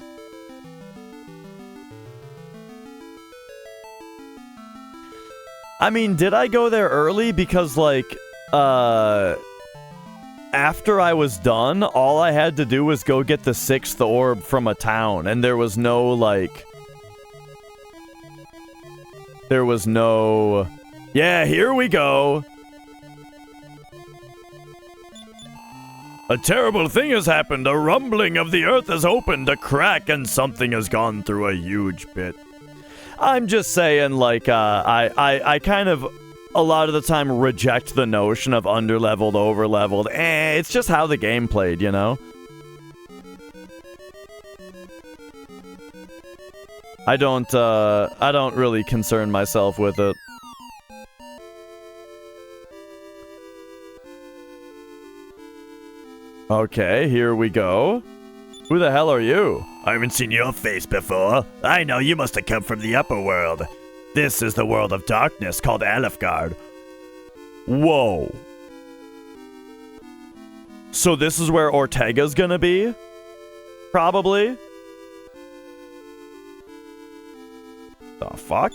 I mean, did I go there early? Because, like, after I was done, all I had to do was go get the 6th orb from a town, and there was no, like... There was no... Yeah, here we go! A terrible thing has happened. A rumbling of the earth has opened, a crack, and something has gone through a huge pit. I'm just saying, like, I kind of, a lot of the time, reject the notion of underleveled, overleveled. It's just how the game played, you know? I don't really concern myself with it. Okay, here we go. Who the hell are you? I haven't seen your face before. I know, you must have come from the upper world. This is the world of darkness called Alefgard. Whoa. So this is where Ortega's gonna be? Probably? The fuck?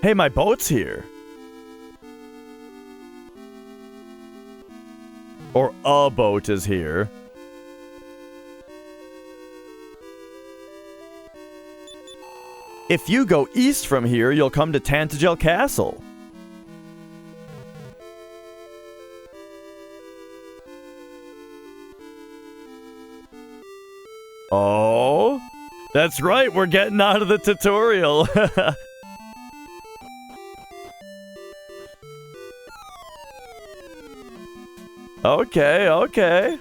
Hey, my boat's here. Or a boat is here. If you go east from here, you'll come to Tantagel Castle. Oh, that's right, we're getting out of the tutorial. Okay, okay.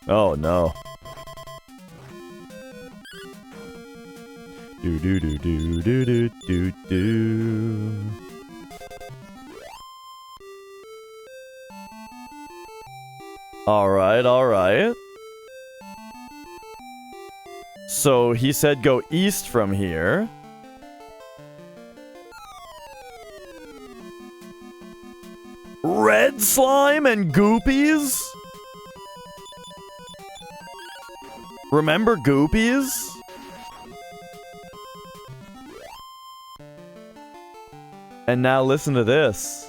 Oh no. Do do do do do do do do. Alright, alright. So he said go east from here. Red slime and goopies? Remember goopies? And now listen to this.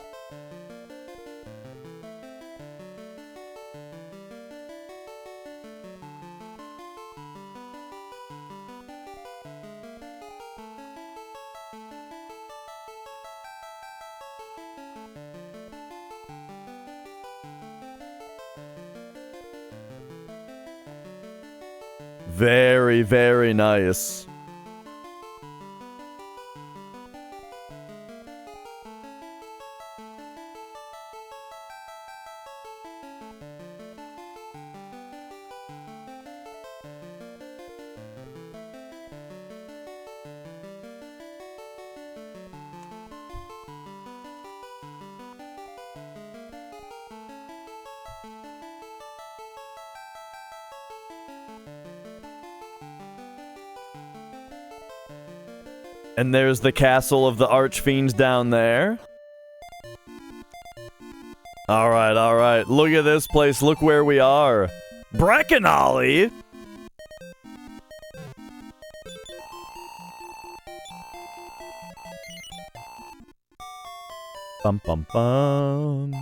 Very, very nice. And there's the castle of the Archfiends down there. Alright, alright. Look at this place. Look where we are. Breckenolly? Bum bum bum.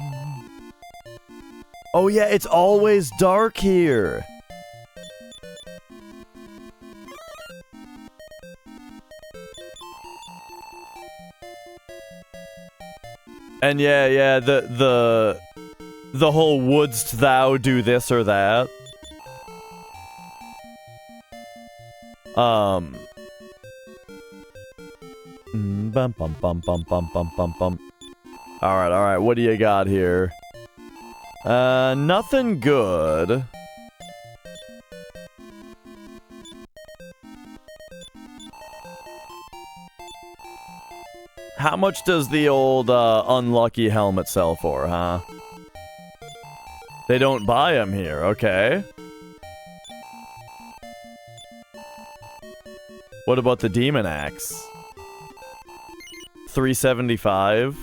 Oh yeah, it's always dark here. And yeah, the whole wouldst thou do this or that. Bum bum bum bum bum bum bum bum. Alright, what do you got here? Nothing good. How much does the old unlucky helmet sell for, huh? They don't buy them here, okay. What about the demon axe? 375.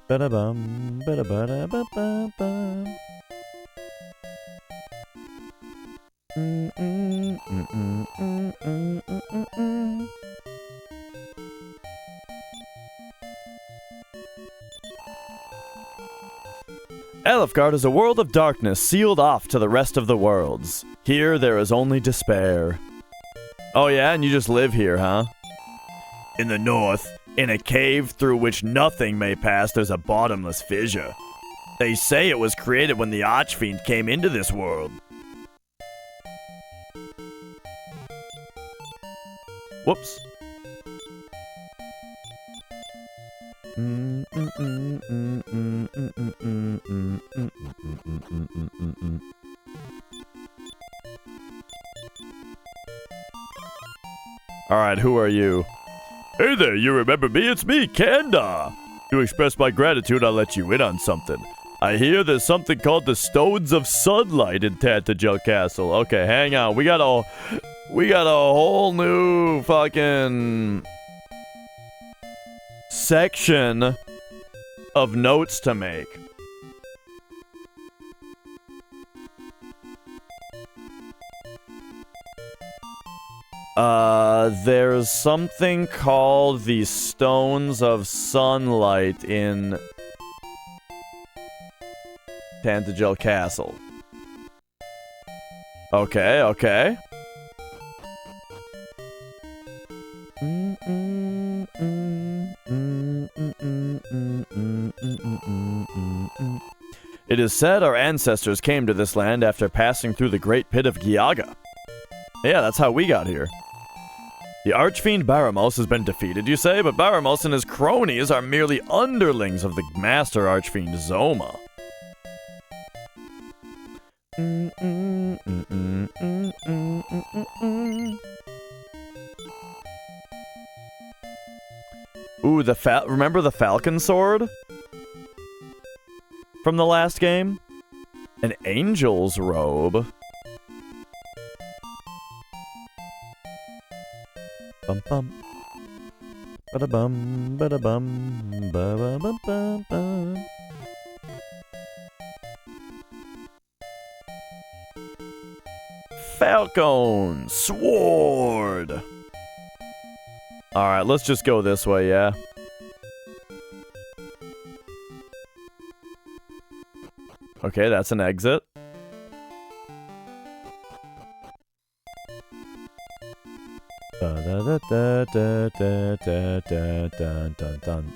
Ba-da-bum, ba-da-ba-da-ba-ba-bum. Elfgard is a world of darkness sealed off to the rest of the worlds. Here there is only despair. Oh yeah, and you just live here, huh? In the north, in a cave through which nothing may pass, there's a bottomless fissure. They say it was created when the Archfiend came into this world. Whoops. Alright, who are you? Hey there, you remember me? It's me, Kanda! To express my gratitude, I'll let you in on something. I hear there's something called the Stones of Sunlight in Tantagel Castle. Okay, hang on. We got a whole new fucking section of notes to make. There's something called the Stones of Sunlight in Tantagel Castle. Okay, okay. It is said our ancestors came to this land after passing through the great pit of Giaga. Yeah, that's how we got here. The Archfiend Baramos has been defeated, you say, but Baramos and his cronies are merely underlings of the Master Archfiend Zoma. Ooh, remember the Falcon Sword? From the last game? An Angel's Robe. Bum bum. Bada bum, bada bum, ba ba bum bum bum. Falcon Sword. Alright, let's just go this way, yeah? Okay, that's an exit. Dun.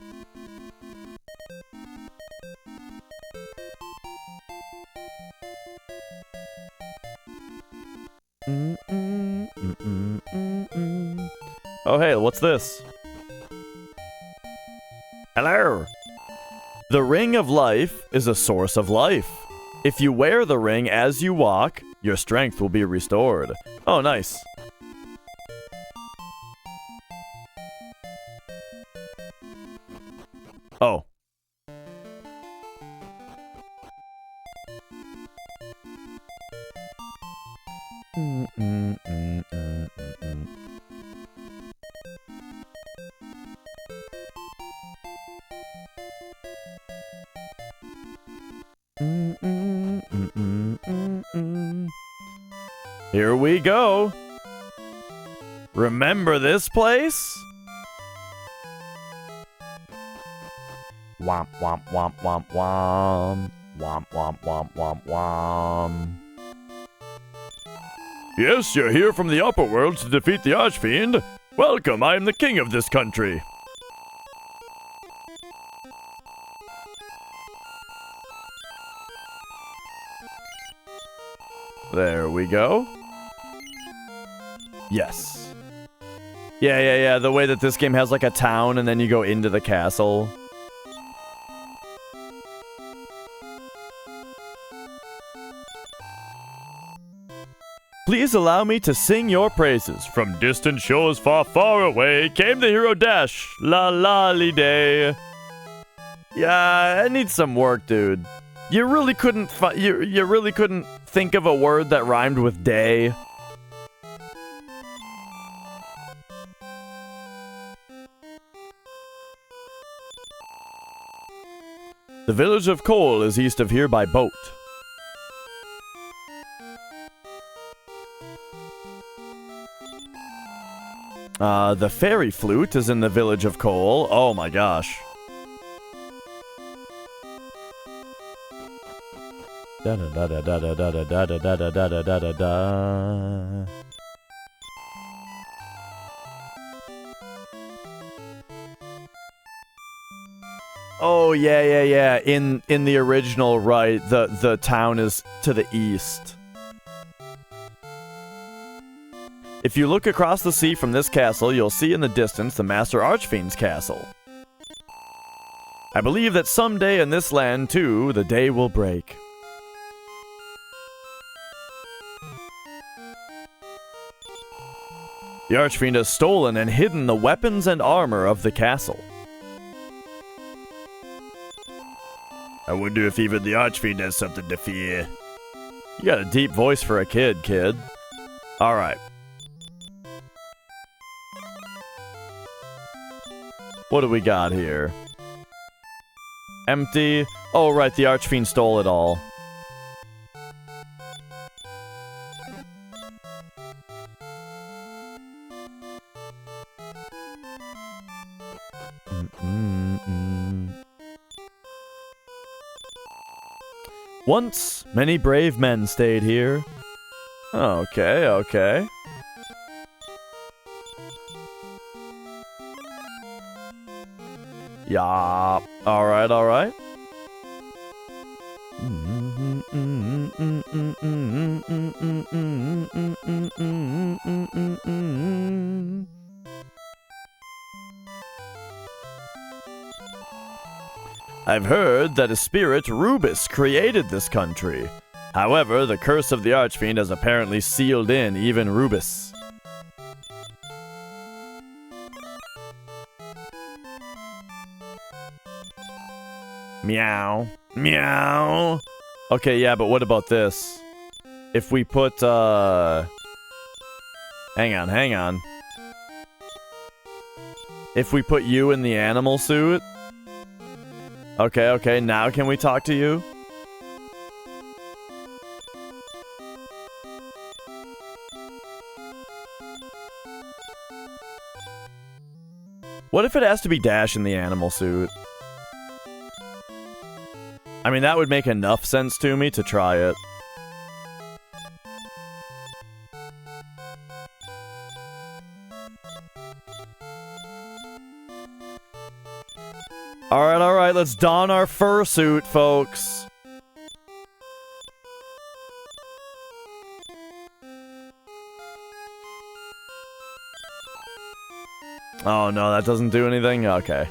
Oh hey, what's this? Hello! The Ring of Life is a source of life. If you wear the ring as you walk, your strength will be restored. Oh, nice. Oh. Here we go. Remember this place? Womp womp womp womp womp. Womp womp womp womp womp. Yes, you're here from the upper world to defeat the Archfiend. Welcome, I am the king of this country. There we go. Yes. Yeah. The way that this game has like a town and then you go into the castle. Please allow me to sing your praises. From distant shores far, far away came the hero Dash. La la li day. Yeah, I need some work, dude. You really couldn't you really couldn't think of a word that rhymed with day. The village of Cole is east of here by boat. The fairy flute is in the village of Cole. Oh my gosh. Da da da da da da da da da da da da da da da da. Oh yeah. In the original, right? The town is to the east. If you look across the sea from this castle, you'll see in the distance the Master Archfiend's castle. I believe that someday in this land, too, the day will break. The Archfiend has stolen and hidden the weapons and armor of the castle. I wonder if even the Archfiend has something to fear. You got a deep voice for a kid. Alright. What do we got here? Empty. Oh, right, the Archfiend stole it all. Once, many brave men stayed here. Okay. Yeah. Alright. I've heard that a spirit, Rubus, created this country. However, the curse of the Archfiend has apparently sealed in even Rubus. Meow. Okay, yeah, but what about this? If we put, hang on. If we put you in the animal suit... Okay, now can we talk to you? What if it has to be Dash in the animal suit? I mean, that would make enough sense to me to try it. Alright, let's don our fursuit, folks. Oh no, that doesn't do anything? Okay.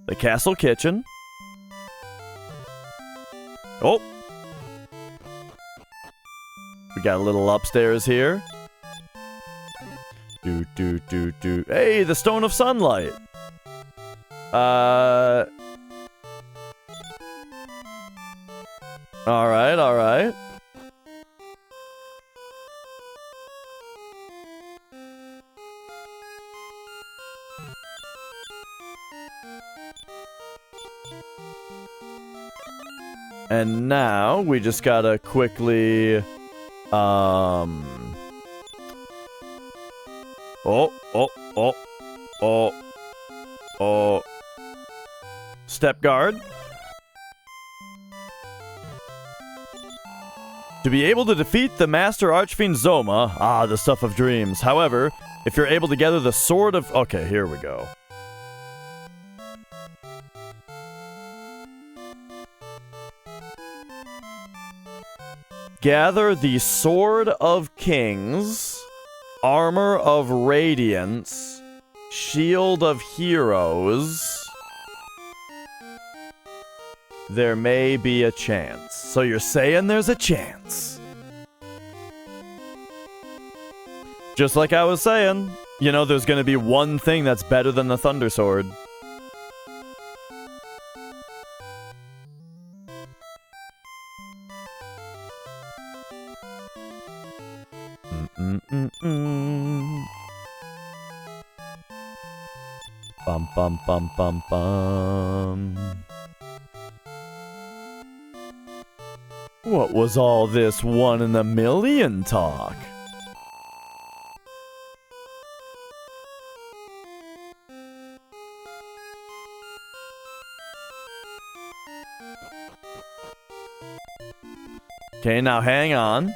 The castle kitchen. Oh! We got a little upstairs here. Hey, the Stone of Sunlight! Alright. And now, we just gotta quickly, Oh. Step guard. To be able to defeat the Master Archfiend Zoma, the stuff of dreams. However, if you're able to gather the Sword of... Okay, here we go. Gather the Sword of Kings, Armor of Radiance, Shield of Heroes. There may be a chance. So you're saying there's a chance. Just like I was saying, you know, there's gonna be one thing that's better than the Thunder Sword. Bum. What was all this 1 in a million talk? Okay, now hang on.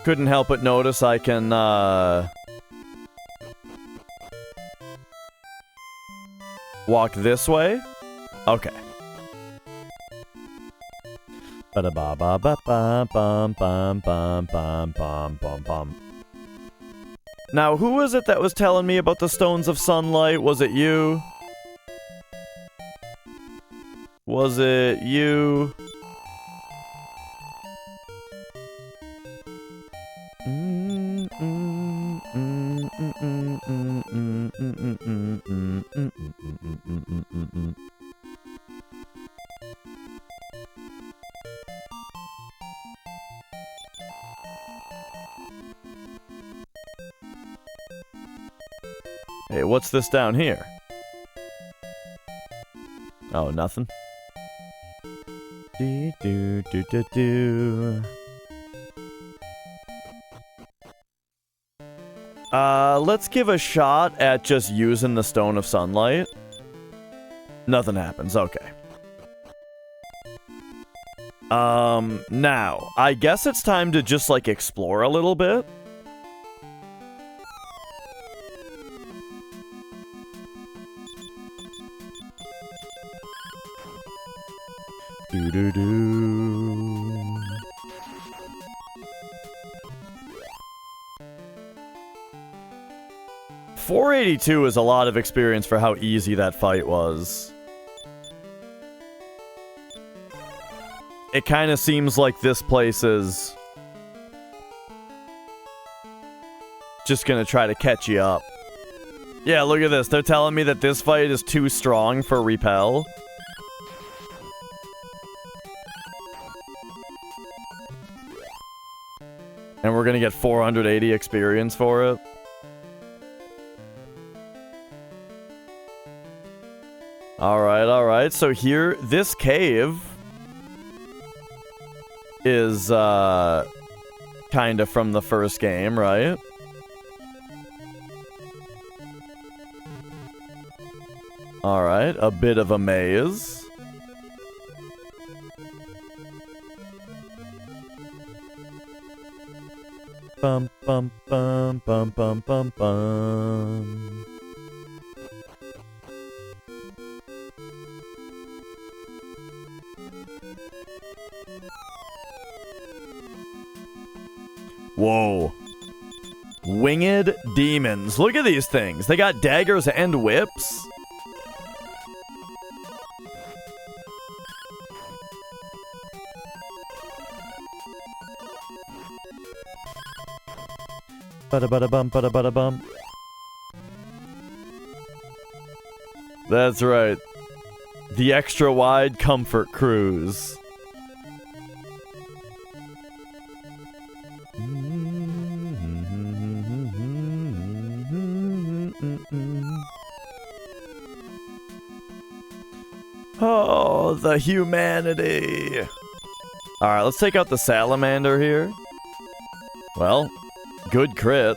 Couldn't help but notice I can, walk this way? Okay. Now, who was it that was telling me about the Stones of Sunlight? Was it you? Was it you? Hey, what's this down here? Oh, nothing. Do do do do do. Let's give a shot at just using the Stone of Sunlight. Nothing happens, okay. Now, I guess it's time to just, like, explore a little bit. Do-do-do. 482 is a lot of experience for how easy that fight was. It kind of seems like this place is just gonna try to catch you up. Yeah, look at this. They're telling me that this fight is too strong for repel. And we're gonna get 480 experience for it. Alright. So here, this cave is, kinda from the first game, right? Alright, a bit of a maze. Bum bum bum bum bum bum bum. Whoa. Winged demons. Look at these things. They got daggers and whips. Bada-bada-bum, bada-bada-bum. That's right. The extra wide comfort cruise. Oh, the humanity. Alright, let's take out the salamander here. Well, good crit.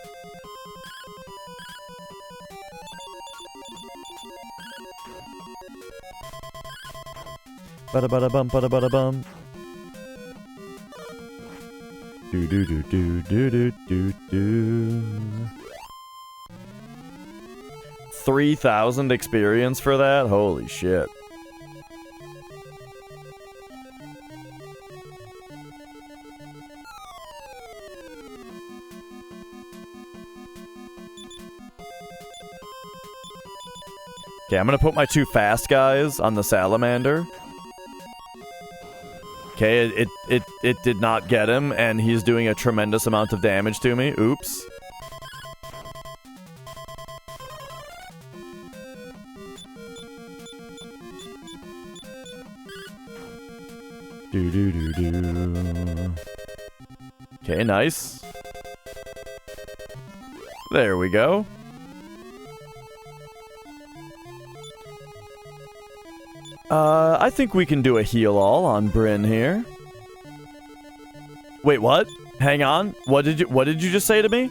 Bada-bada-bum, bada-bada-bum. Do-do-do-do-do-do-do-do. 3,000 experience for that? Holy shit. Okay, I'm gonna put my two fast guys on the salamander. Okay, it did not get him, and he's doing a tremendous amount of damage to me. Oops. Do-do-do-do. Okay, nice. There we go. I think we can do a heal all on Bryn here. Wait, what? Hang on. What did you just say to me?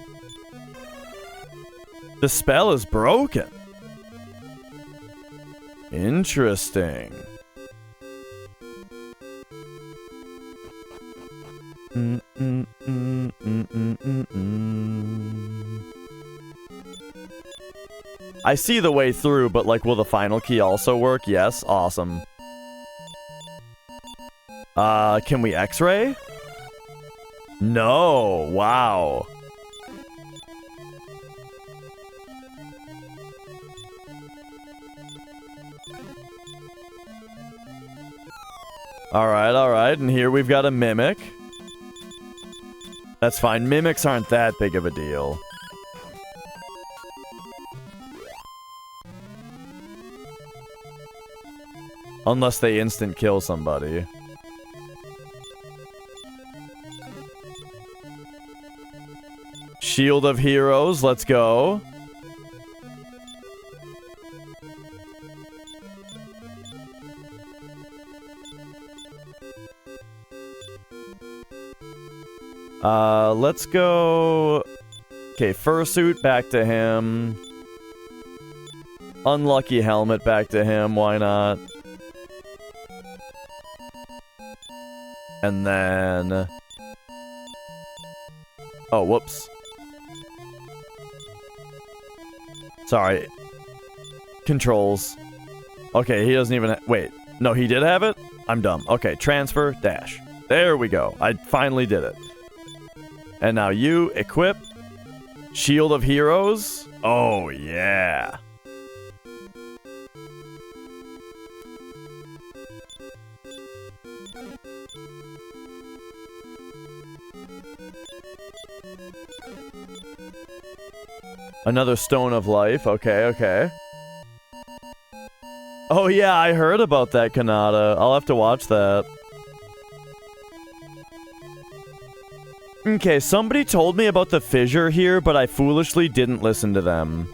The spell is broken. Interesting. I see the way through, but like, will the final key also work? Yes, awesome. Can we X-ray? No, wow. Alright, and here we've got a mimic. That's fine, mimics aren't that big of a deal. Unless they instant kill somebody. Shield of Heroes, let's go. Let's go... Okay, fursuit, back to him. Unlucky helmet, back to him, why not? And then... Oh, whoops. Sorry. Controls. Okay, he doesn't even... Wait. No, he did have it? I'm dumb. Okay, transfer, dash. There we go. I finally did it. And now you, equip. Shield of Heroes. Oh, yeah. Another Stone of Life. Okay, okay. Oh, yeah, I heard about that, Kanata. I'll have to watch that. Okay, somebody told me about the fissure here, but I foolishly didn't listen to them.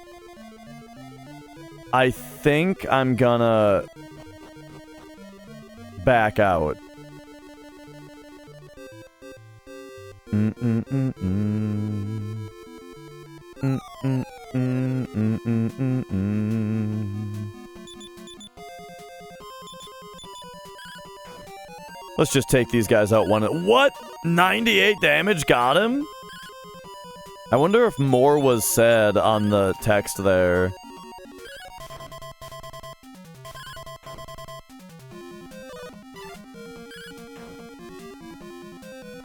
I think I'm gonna... back out. Let's just take these guys out one. What? 98 damage got him? I wonder if more was said on the text there.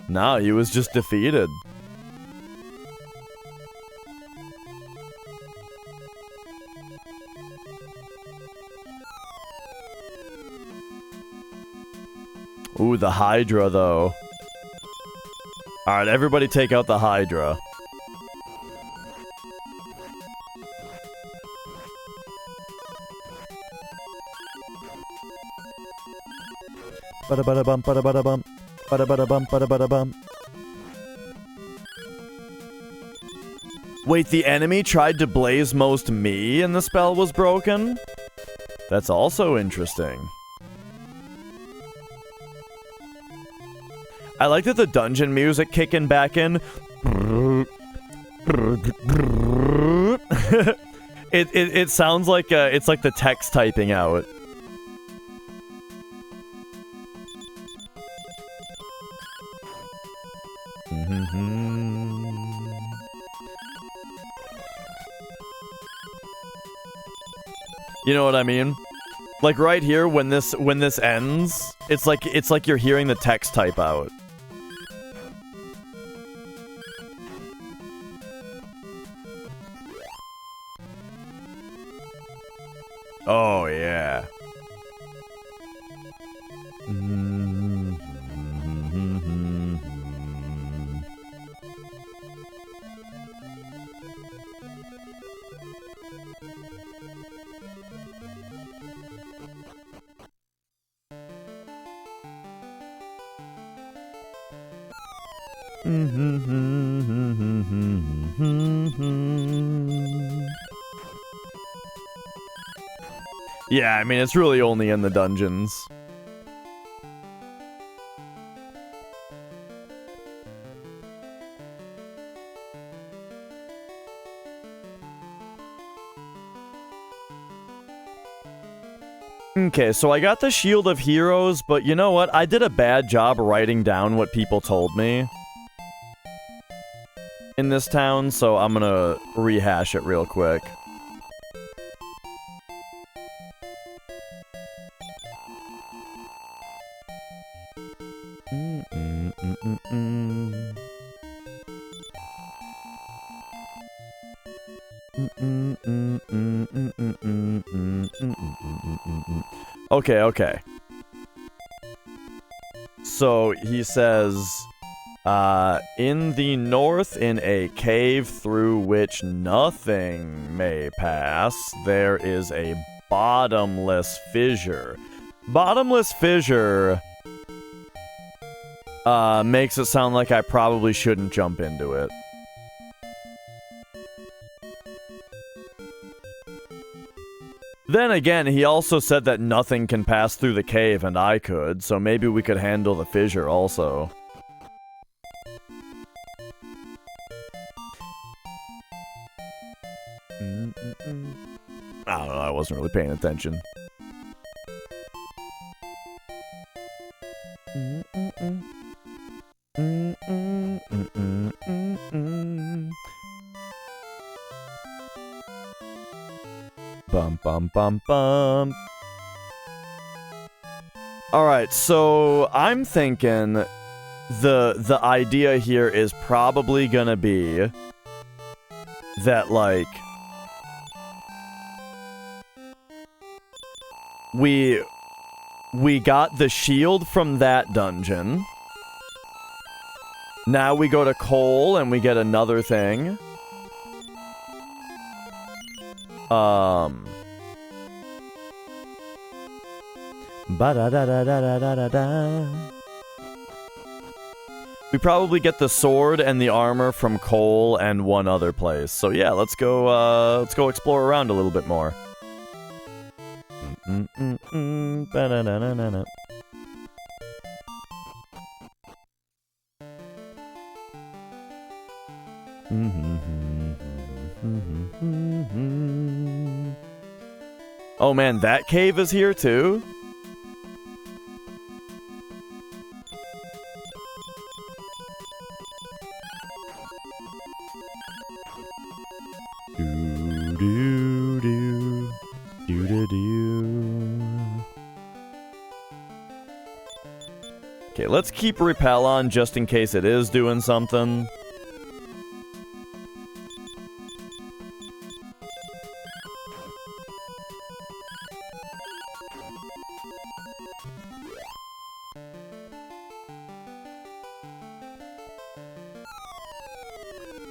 Nah, he was just defeated. Ooh, the Hydra, though. Alright, everybody take out the Hydra. Ba-da-ba-da-bum, ba-da-ba-da-bum. Ba-da-ba-da-bum, ba-da-ba-da-bum. Wait, the enemy tried to blaze most me and the spell was broken? That's also interesting. I like that the dungeon music kicking back in. It sounds like it's like the text typing out. You know what I mean? Like right here when this ends, it's like you're hearing the text type out. Oh, yeah. Yeah, I mean, it's really only in the dungeons. Okay, so I got the Shield of Heroes, but you know what? I did a bad job writing down what people told me in this town, so I'm gonna rehash it real quick. Okay, okay. So he says, in the north, in a cave through which nothing may pass, there is a bottomless fissure. Bottomless fissure makes it sound like I probably shouldn't jump into it. Then again, he also said that nothing can pass through the cave, and I could, so maybe we could handle the fissure also. I don't know, I wasn't really paying attention. Bum bum bum bum. Alright, so I'm thinking the idea here is probably gonna be that, like, we got the shield from that dungeon. Now we go to coal and we get another thing. Ba-da-da-da-da-da-da-da. We probably get the sword and the armor from coal and one other place. So yeah, let's go explore around a little bit more. Ba-da-da-da-da-da. Oh man, that cave is here too? Okay, let's keep repel on just in case it is doing something.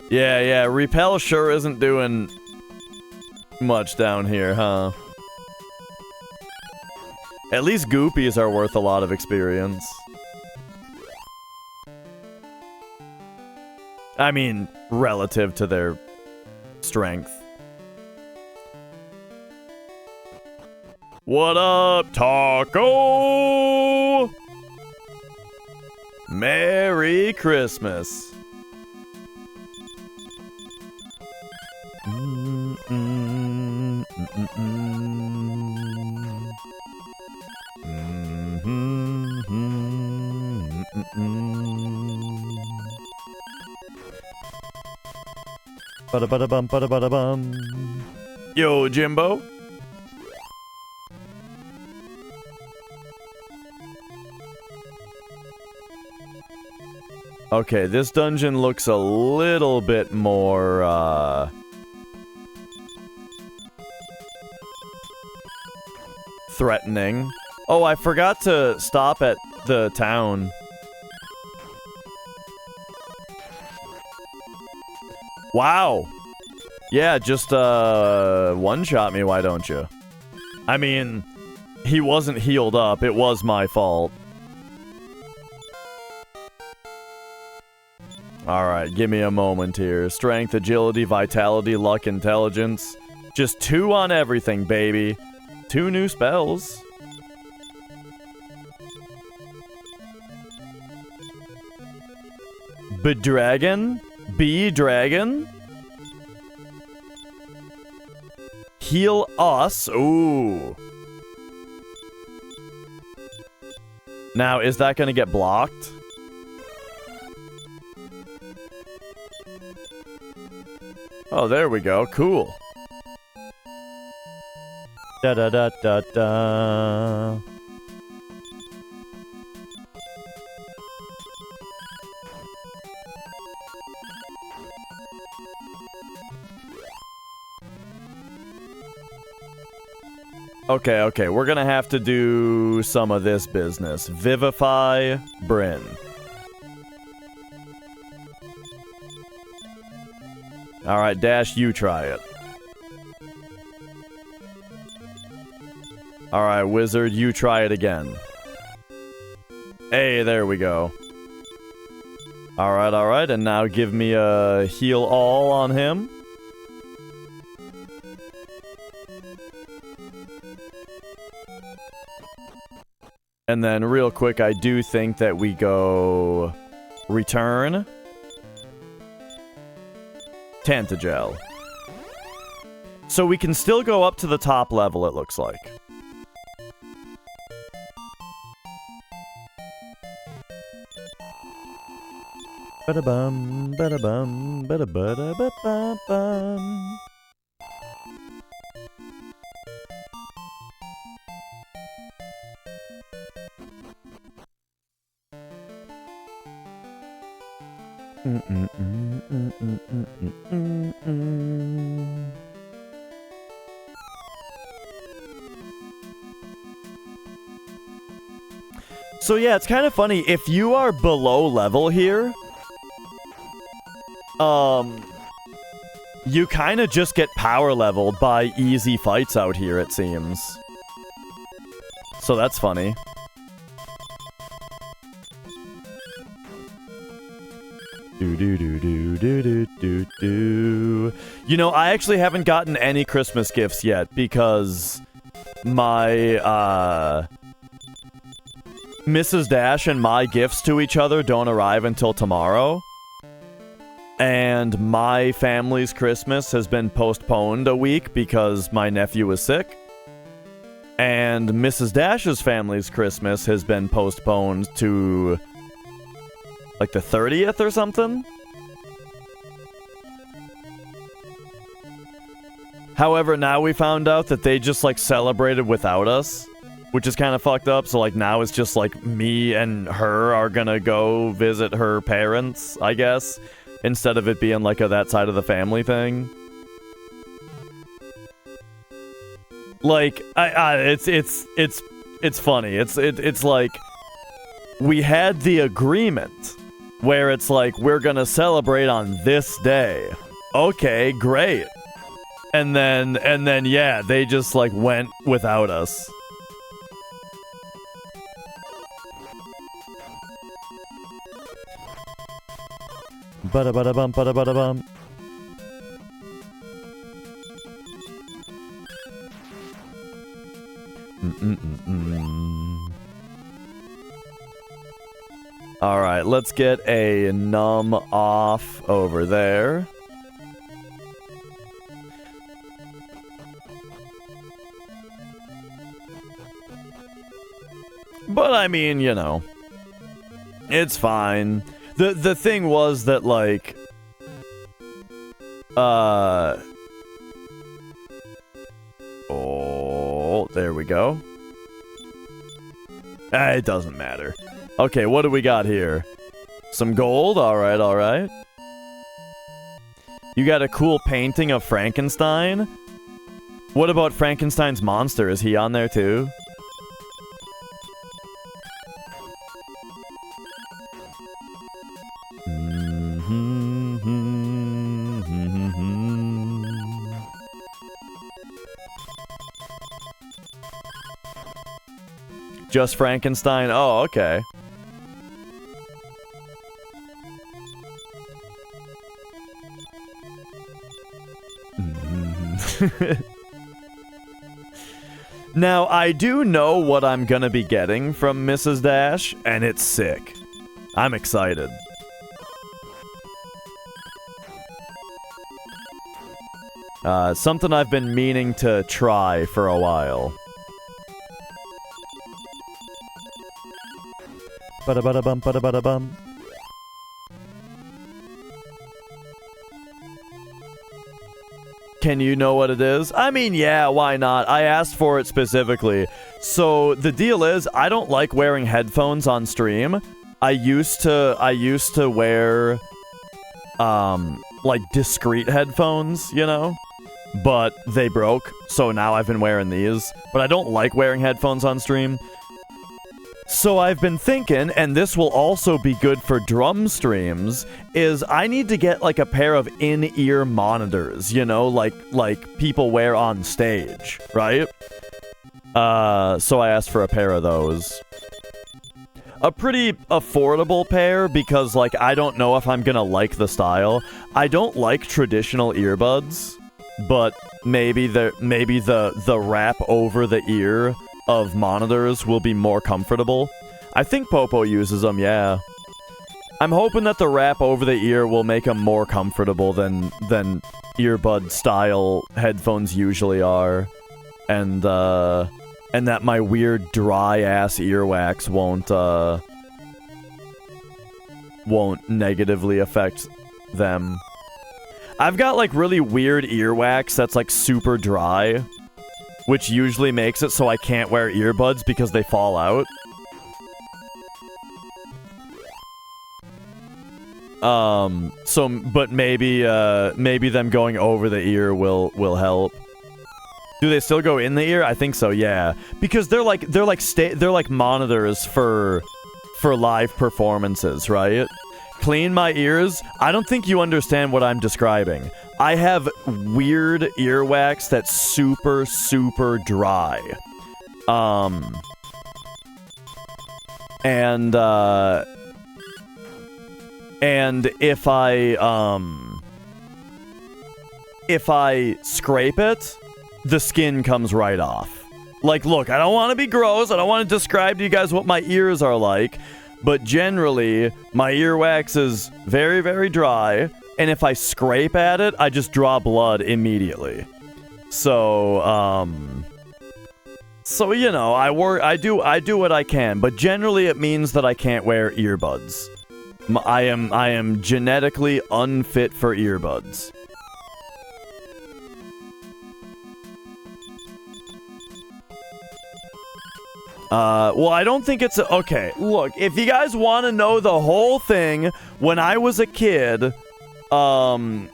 Yeah, repel sure isn't doing much down here, huh? At least goopies are worth a lot of experience. I mean, relative to their strength. What up, Taco? Merry Christmas. Bada-bada-bum, bada-bada-bum. Yo, Jimbo. Okay, this dungeon looks a little bit more, threatening. Oh, I forgot to stop at the town. Wow. Yeah, just, one-shot me, why don't you? I mean, he wasn't healed up. It was my fault. Alright, give me a moment here. Strength, agility, vitality, luck, intelligence. Just 2 on everything, baby. 2 new spells. Bedragon? B-Dragon? Heal us? Ooh. Now, is that gonna get blocked? Oh, there we go. Cool. Da-da-da-da-da. Okay, we're gonna have to do some of this business. Vivify Bryn. Alright, Dash, you try it. Alright, Wizard, you try it again. Hey, there we go. Alright, and now give me a heal all on him. And then real quick, I do think that we go return Tantagel. So we can still go up to the top level, it looks like. Ba-da-bum, ba-da-bum, ba-da-ba-da-ba-ba-ba-bum. So yeah, it's kind of funny. If you are below level here, you kind of just get power leveled by easy fights out here, it seems. So that's funny. Do. You know, I actually haven't gotten any Christmas gifts yet because my Mrs. Dash and my gifts to each other don't arrive until tomorrow. And my family's Christmas has been postponed a week because my nephew is sick. And Mrs. Dash's family's Christmas has been postponed to like the 30th or something? However, now we found out that they just, like, celebrated without us, which is kind of fucked up. So, like, now it's just, like, me and her are gonna go visit her parents, I guess, instead of it being, like, that side of the family thing. Like, it's funny. It's like, we had the agreement where it's like, we're gonna celebrate on this day. Okay, great. And then, yeah, they just, like, went without us. Ba-da-ba-da-bum, ba-da-ba-da-bum. Alright, let's get a numb off over there. But I mean, you know, it's fine. The thing was that, like, oh, there we go. It doesn't matter. Okay, what do we got here? Some gold? Alright. You got a cool painting of Frankenstein? What about Frankenstein's monster? Is he on there too? Just Frankenstein? Oh, okay. Now, I do know what I'm gonna be getting from Mrs. Dash, and it's sick. I'm excited. Something I've been meaning to try for a while. Ba-da-ba-da-bum, ba-da-ba-da-bum. Can you know what it is? I mean, yeah, why not? I asked for it specifically. So, the deal is, I don't like wearing headphones on stream. I used to wear, like, discreet headphones, you know? but they broke, so now I've been wearing these. But I don't like wearing headphones on stream. So I've been thinking, and this will also be good for drum streams, is I need to get like a pair of in-ear monitors, you know, like people wear on stage, right? So I asked for a pair of those. A pretty affordable pair because like I don't know if I'm gonna like the style. I don't like traditional earbuds, but maybe the wrap over the ear of monitors will be more comfortable. I think Popo uses them, yeah. I'm hoping that the wrap over the ear will make them more comfortable than earbud style headphones usually are, and that my weird dry ass earwax won't negatively affect them. I've got like really weird earwax that's like super dry, which usually makes it so I can't wear earbuds because they fall out. But maybe them going over the ear will help. Do they still go in the ear? I think so, yeah. Because they're like monitors for live performances, right? Clean my ears? I don't think you understand what I'm describing. I have weird earwax that's super, super dry. And if I scrape it, the skin comes right off. Like, look, I don't want to be gross. I don't want to describe to you guys what my ears are like. But generally, my earwax is very, very dry. And if I scrape at it, I just draw blood immediately. So, you know, I do what I can. But generally, it means that I can't wear earbuds. I am genetically unfit for earbuds. Well, I don't think it's okay, look, if you guys want to know the whole thing, when I was a kid, I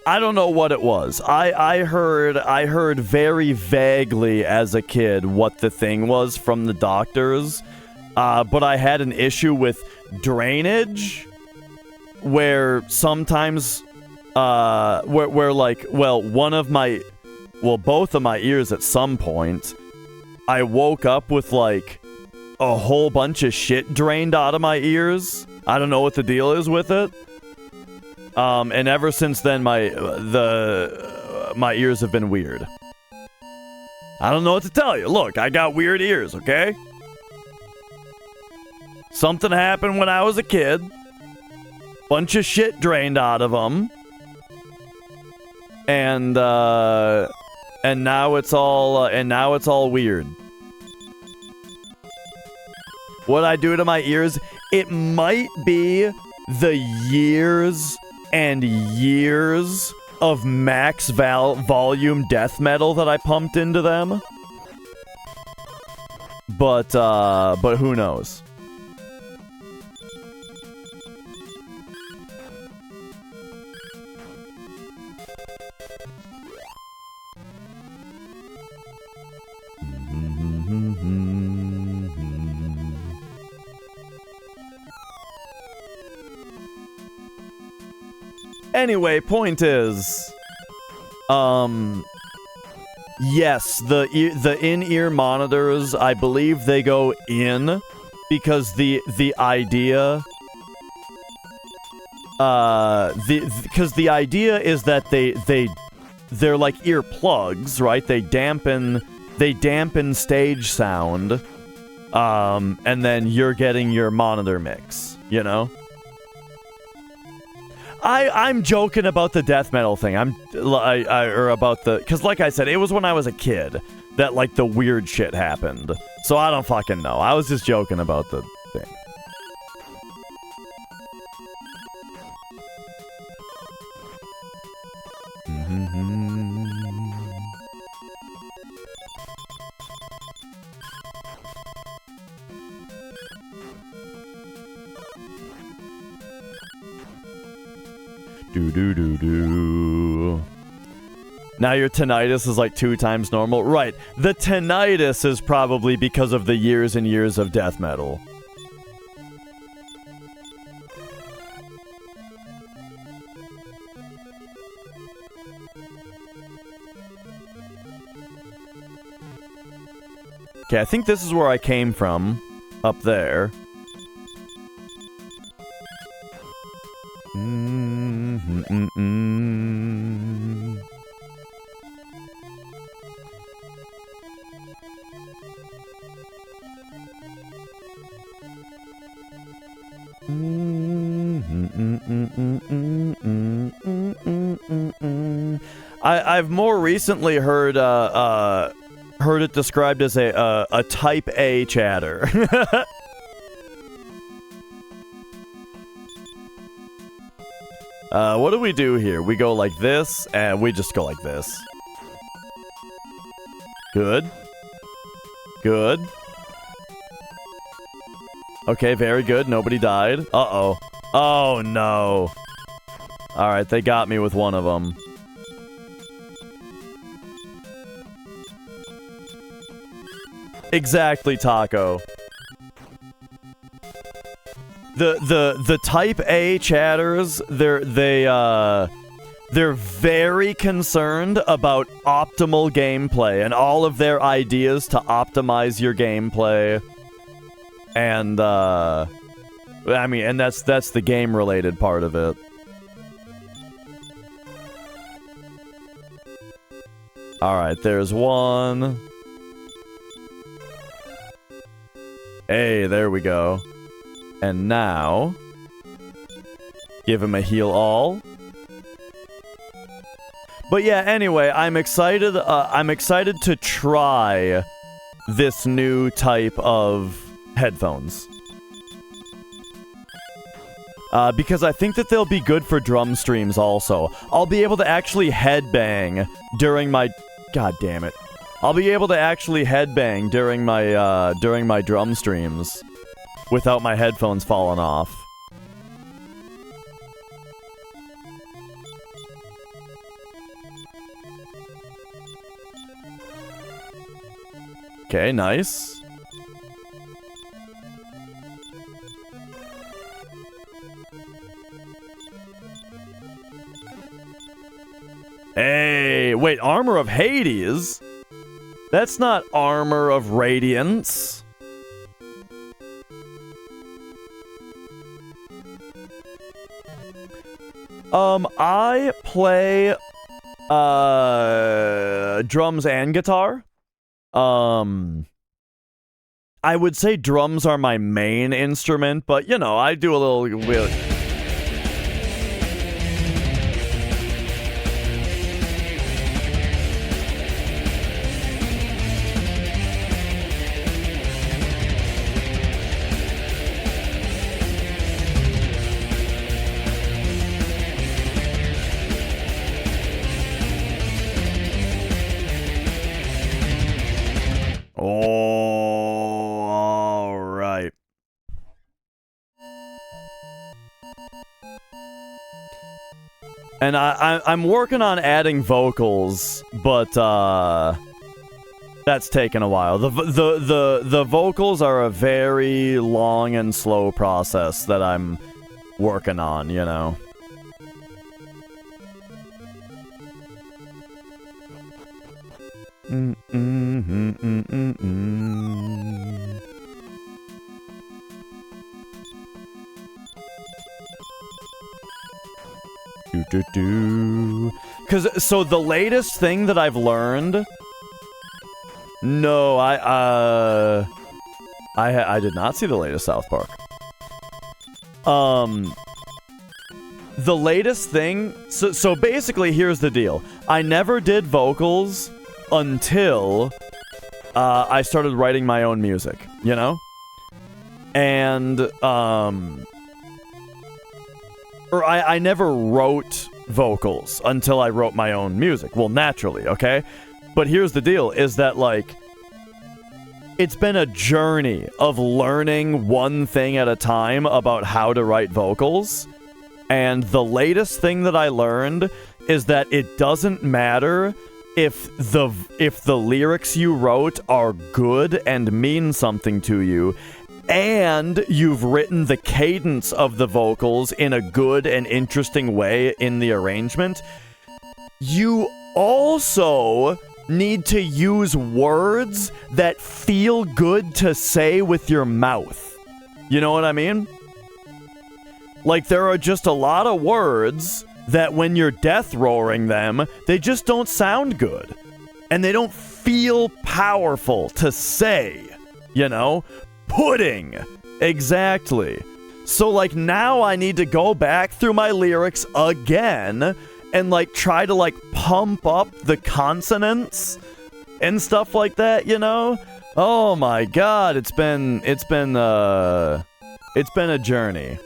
don't know what it was. I heard very vaguely as a kid what the thing was from the doctors, but I had an issue with drainage, where sometimes, where like, well, both of my ears at some point, I woke up with, like, a whole bunch of shit drained out of my ears. I don't know what the deal is with it. And ever since then, my ears have been weird. I don't know what to tell you. Look, I got weird ears, okay? Something happened when I was a kid. Bunch of shit drained out of them. And now it's all weird. What I do to my ears, it might be the years and years of max volume death metal that I pumped into them. But who knows? Anyway, point is, yes, the in-ear monitors, I believe they go in because the idea, because the idea is that they're like earplugs, right? They dampen stage sound, and then you're getting your monitor mix, you know? I'm joking about the death metal thing. Or about the, because like I said, it was when I was a kid that like the weird shit happened. So I don't fucking know. I was just joking about the thing. Do. Now your tinnitus is like 2 times normal. Right. The tinnitus is probably because of the years and years of death metal. Okay, I think this is where I came from. Up there. I've more recently heard it described as a type A chatter. What do we do here? We go like this, and we just go like this. Good. Good. Okay, very good. Nobody died. Uh-oh. Oh, no. Alright, they got me with one of them. Exactly, Taco. The type A chatters, they're very concerned about optimal gameplay and all of their ideas to optimize your gameplay. And I mean, and that's the game related part of it. All right, there's one. Hey, there we go. And now, give him a heal all. But yeah, anyway, I'm excited. I'm excited to try this new type of headphones. Because I think that they'll be good for drum streams also. I'll be able to actually headbang during my... God damn it. I'll be able to actually headbang during my drum streams without my headphones falling off. Okay, nice. Hey, wait, Armor of Hades? That's not Armor of Radiance. I play, drums and guitar. I would say drums are my main instrument, but, you know, I do a little... And I'm working on adding vocals, but that's taken a while. The vocals are a very long and slow process that I'm working on, you know. Because, so the latest thing that I've learned... No, I did not see the latest South Park. The latest thing... So basically, here's the deal. I never did vocals until I started writing my own music, you know? And, or I never wrote vocals until I wrote my own music. Well, naturally, okay? But here's the deal, is that, like, it's been a journey of learning one thing at a time about how to write vocals. And the latest thing that I learned is that it doesn't matter if the lyrics you wrote are good and mean something to you, and you've written the cadence of the vocals in a good and interesting way in the arrangement, you also need to use words that feel good to say with your mouth. You know what I mean? Like, there are just a lot of words that when you're death roaring them, they just don't sound good. And they don't feel powerful to say, you know? Pudding. Exactly. So, like, now I need to go back through my lyrics again and, like, try to, like, pump up the consonants and stuff like that, you know? Oh my god, it's been a journey.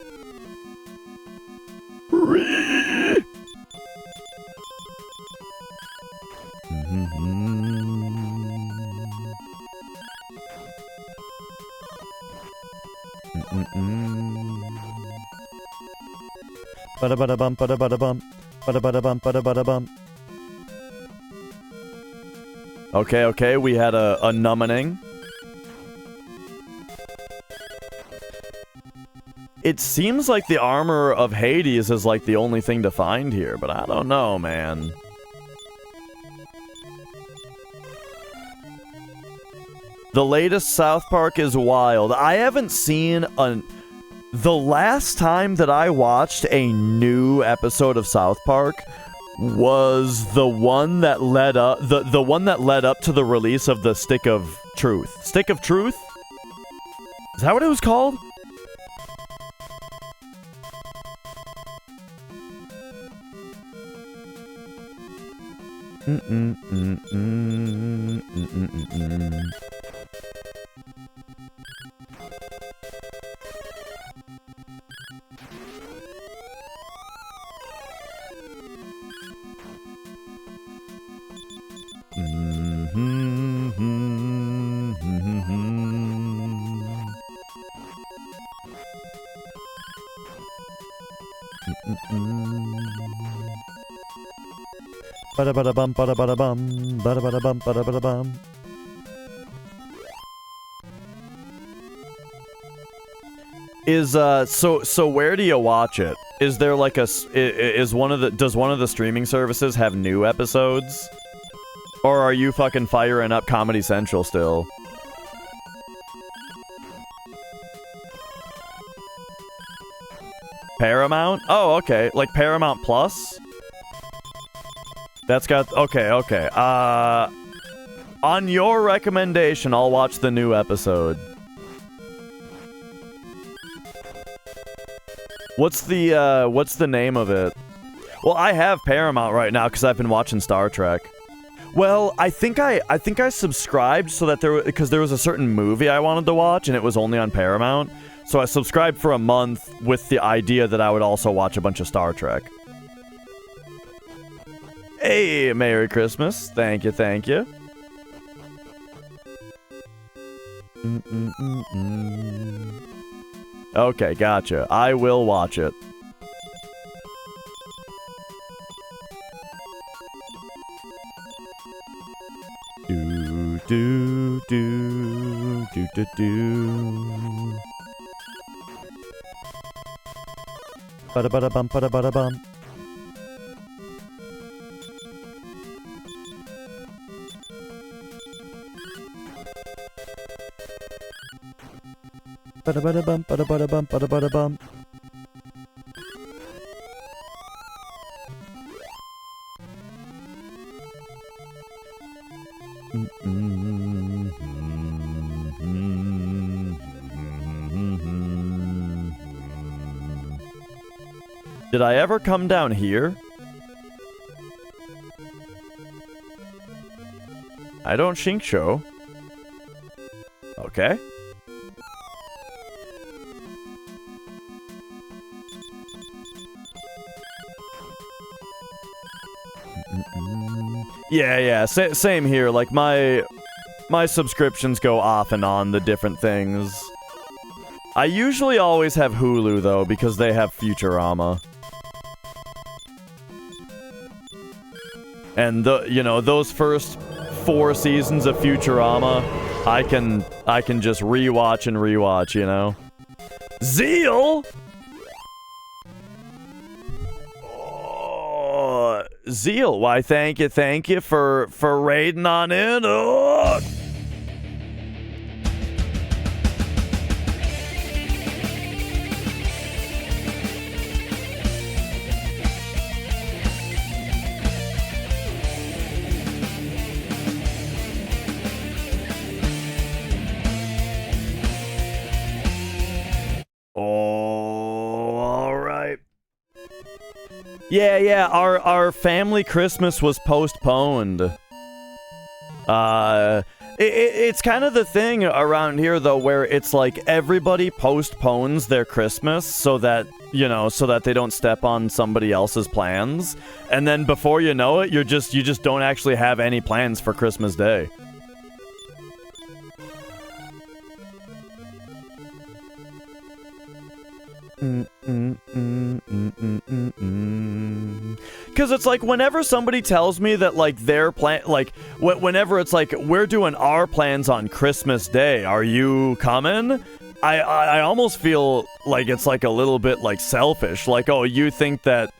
Ba-da-ba-da-bum, ba-da-ba-da-bum, ba-da-ba-da-bum, ba-da-ba-da-bum. Okay, we had a nummening. It seems like the armor of Hades is like the only thing to find here, but I don't know, man. The latest South Park is wild. I haven't seen the last time that I watched a new episode of South Park was the one that led up the one that led up to the release of the Stick of Truth. Stick of Truth? Is that what it was called? Ba-da-ba-da-bum, ba-da-ba-da-bum, ba-da-ba-da-bum, ba-da-ba-da-bum. So where do you watch it? Is there like does one of the streaming services have new episodes? Or are you fucking firing up Comedy Central still? Paramount? Oh, okay. Like Paramount Plus? That's got... Okay. On your recommendation, I'll watch the new episode. What's the name of it? Well, I have Paramount right now because I've been watching Star Trek. Well, I think I subscribed so that because there was a certain movie I wanted to watch and it was only on Paramount. So I subscribed for a month with the idea that I would also watch a bunch of Star Trek. Hey, Merry Christmas. Thank you. Okay, gotcha. I will watch it. Do. Ba-da-ba-da-bum, ba-da-ba-da-bum. Ba-da-ba-da-bum, ba-da-ba-da-bum, ba-da-ba-da-bum. Did I ever come down here? I don't think so. Okay. Yeah, same here. Like, my subscriptions go off and on the different things. I usually always have Hulu, though, because they have Futurama. And those first 4 seasons of Futurama, I can just rewatch and rewatch, you know. Zeal. Oh, Zeal, why thank you for raiding on in. Oh. Yeah, our family Christmas was postponed. It's kind of the thing around here, though, where it's like everybody postpones their Christmas so that they don't step on somebody else's plans. And then before you know it, you just don't actually have any plans for Christmas Day. Because it's like whenever somebody tells me that like their plan, like whenever it's like we're doing our plans on Christmas Day, are you coming? I almost feel like it's like a little bit like selfish. Like, oh, you think that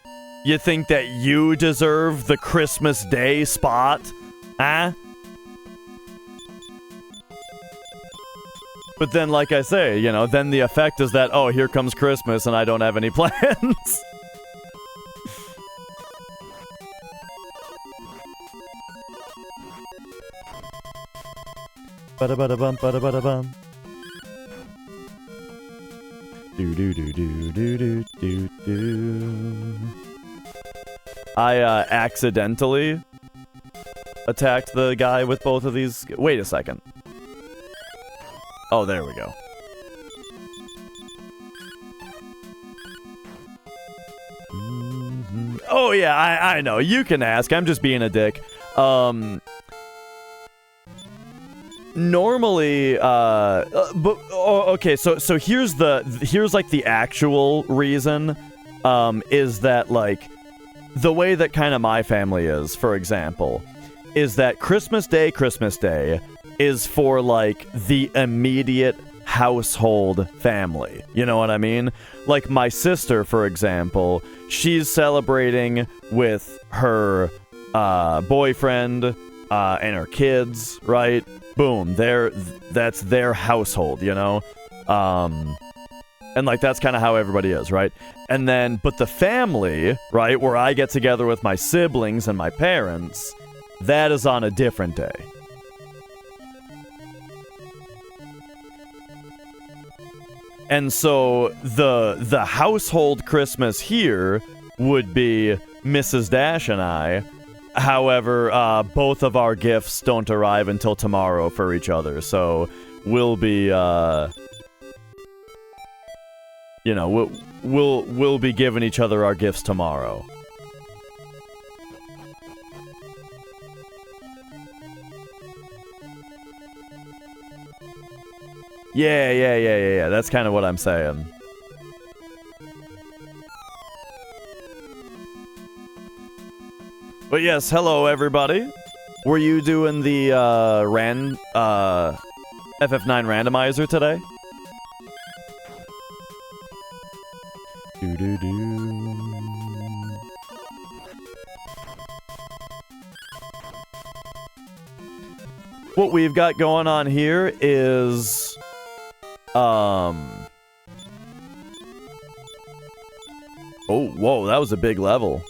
you deserve the Christmas Day spot, huh? But then, like I say, then the effect is that, oh, here comes Christmas and I don't have any plans. Ba-da-ba-da-bum, ba-da-ba-da-bum. Do-do-do-do-do-do-do-do. I accidentally attacked the guy with both of these. Wait a second. Oh, there we go. Oh, yeah, I know. You can ask. I'm just being a dick. Normally, okay, so here's like the actual reason, is that, like, the way that kind of my family is, for example, is that Christmas Day is for, like, the immediate household family. You know what I mean? Like, my sister, for example, she's celebrating with her boyfriend and her kids, right? Boom, that's their household, you know? And, like, that's kind of how everybody is, right? And then, but the family, right, where I get together with my siblings and my parents, that is on a different day. And so the household Christmas here would be Mrs. Dash and I. However, both of our gifts don't arrive until tomorrow for each other. So we'll be, we'll be giving each other our gifts tomorrow. Yeah. That's kind of what I'm saying. But yes, hello everybody. Were you doing the FF9 randomizer today? What we've got going on here is oh, whoa, that was a big level.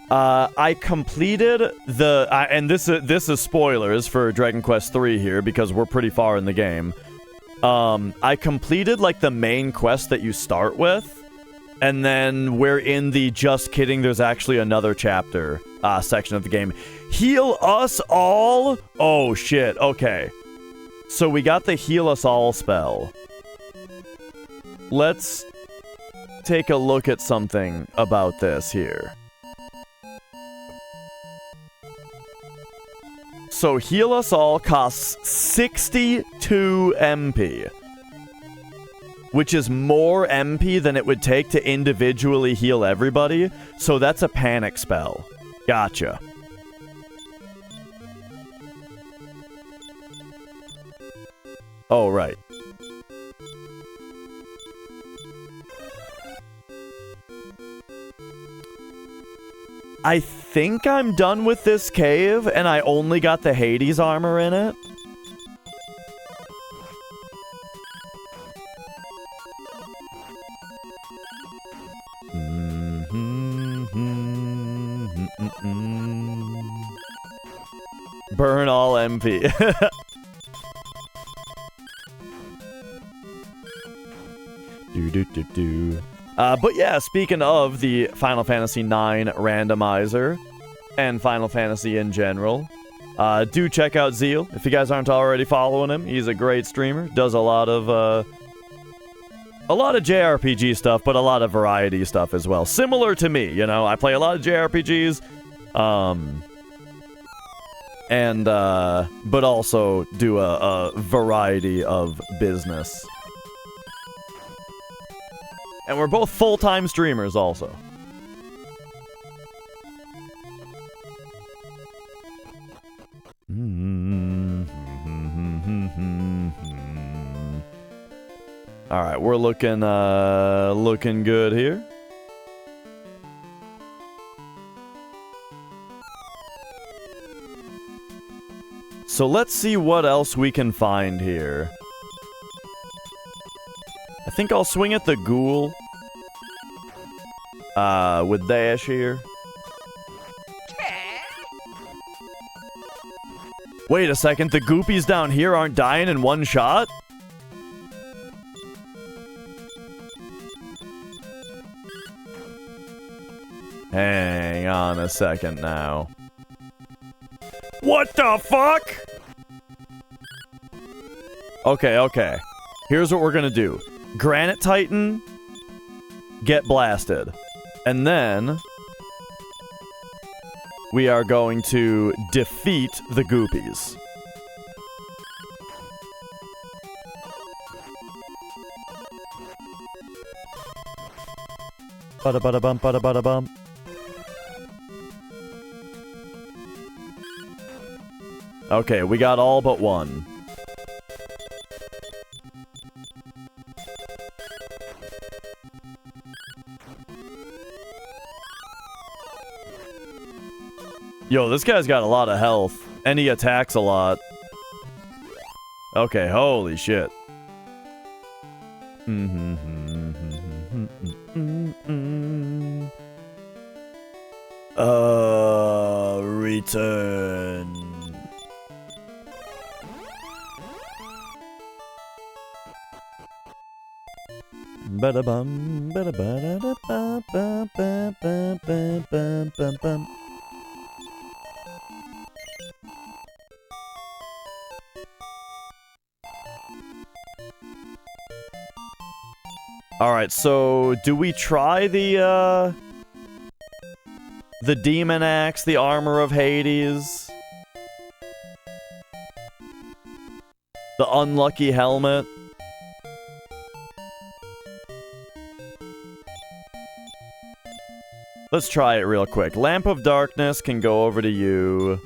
I completed the and this is spoilers for Dragon Quest III here because we're pretty far in the game. I completed like the main quest that you start with, and then we're in the just kidding, there's actually another chapter section of the game. Heal us all? Oh shit, okay. So we got the heal us all spell. Let's take a look at something about this here. So heal us all costs 62 MP. which is more MP than it would take to individually heal everybody. So that's a panic spell. Gotcha. Oh, right. I think I'm done with this cave, and I only got the Hades armor in it. Burn all MP. But yeah, speaking of the Final Fantasy IX randomizer and Final Fantasy in general, do check out Zeal if you guys aren't already following him. He's a great streamer, does a lot of JRPG stuff, but a lot of variety stuff as well. Similar to me, you know, I play a lot of JRPGs, but also do a variety of business. And we're both full-time streamers also. Alright, we're looking good here. So let's see what else we can find here. I think I'll swing at the ghoul. With Dash here. Wait a second, the goopies down here aren't dying in one shot? Hang on a second now. What the fuck? Okay. Here's what we're gonna do. Granite Titan, get blasted. And then we are going to defeat the goopies. Bada-bada-bump, bada-bada-bump. Okay, we got all but one. Yo, this guy's got a lot of health, and he attacks a lot. Okay, holy shit. Return. Ba-da-bum, ba-da-ba-da-ba-ba-ba-ba-ba-ba-bum. Alright, so do we try the Demon Axe, the Armor of Hades? The Unlucky Helmet? Let's try it real quick. Lamp of Darkness can go over to you.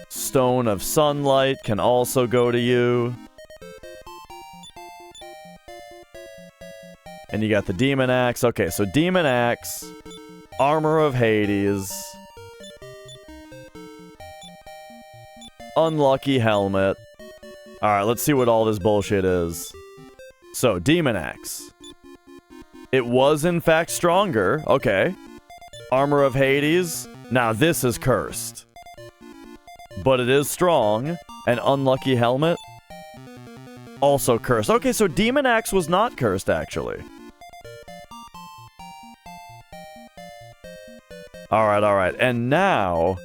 Stone of Sunlight can also go to you. And you got the Demon Axe. Okay, so Demon Axe, Armor of Hades, Unlucky Helmet. Alright, let's see what all this bullshit is. So, Demon Axe. It was, in fact, stronger. Okay. Armor of Hades. Now, this is cursed. But it is strong. And Unlucky Helmet. Also cursed. Okay, so Demon Axe was not cursed, actually. Alright. And now,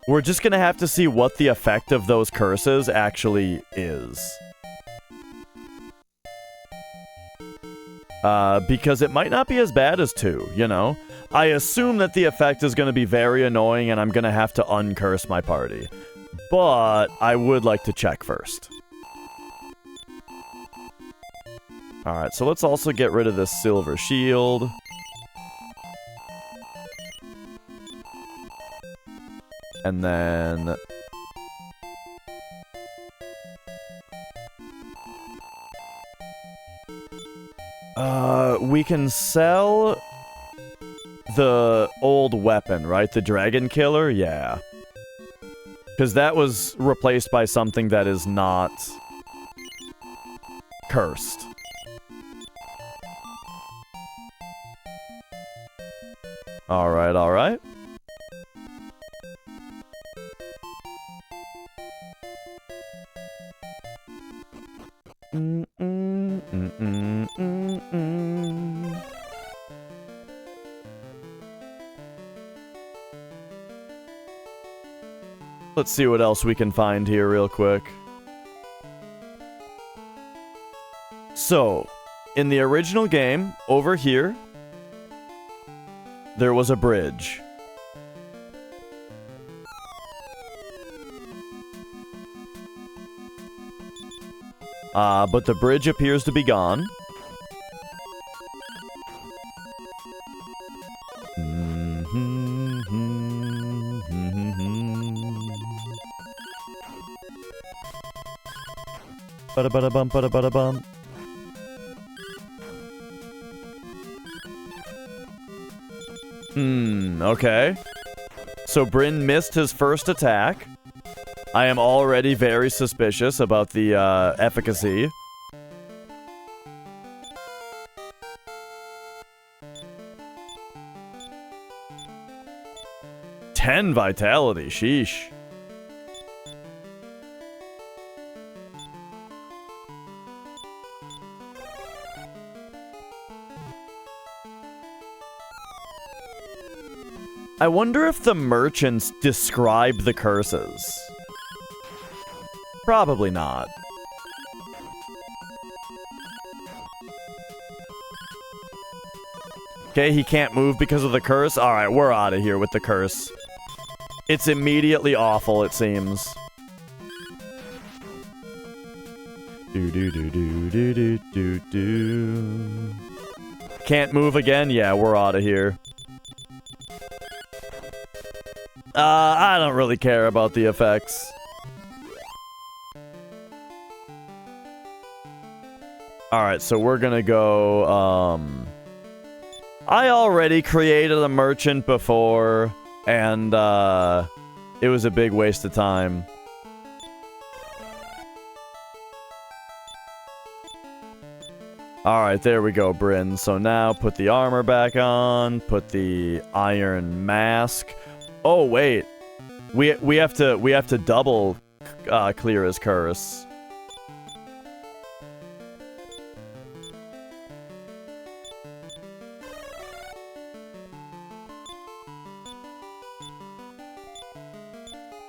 we're just gonna have to see what the effect of those curses actually is. Because it might not be as bad as 2, you know? I assume that the effect is going to be very annoying and I'm going to have to uncurse my party. But I would like to check first. Alright, so let's also get rid of this silver shield. And then... we can sell the old weapon, right? The dragon killer? Yeah. Because that was replaced by something that is not cursed. Alright, alright. Let's see what else we can find here real quick. So, in the original game, over here, there was a bridge. But the bridge appears to be gone. Ba-da-ba-da-bum, ba-da-ba-da-bum. Okay. So Bryn missed his first attack. I am already very suspicious about the efficacy. "10 vitality, sheesh. I wonder if the merchants describe the curses. Probably not. Okay, he can't move because of the curse. Alright, we're out of here with the curse. It's immediately awful, it seems. Do-do-do-do-do-do-do-do. Can't move again? Yeah, we're out of here. I don't really care about the effects. Alright, so we're gonna go, I already created a merchant before, and, it was a big waste of time. Alright, there we go, Bryn. So now put the armor back on, put the iron mask. Oh wait, we have to double clear his curse.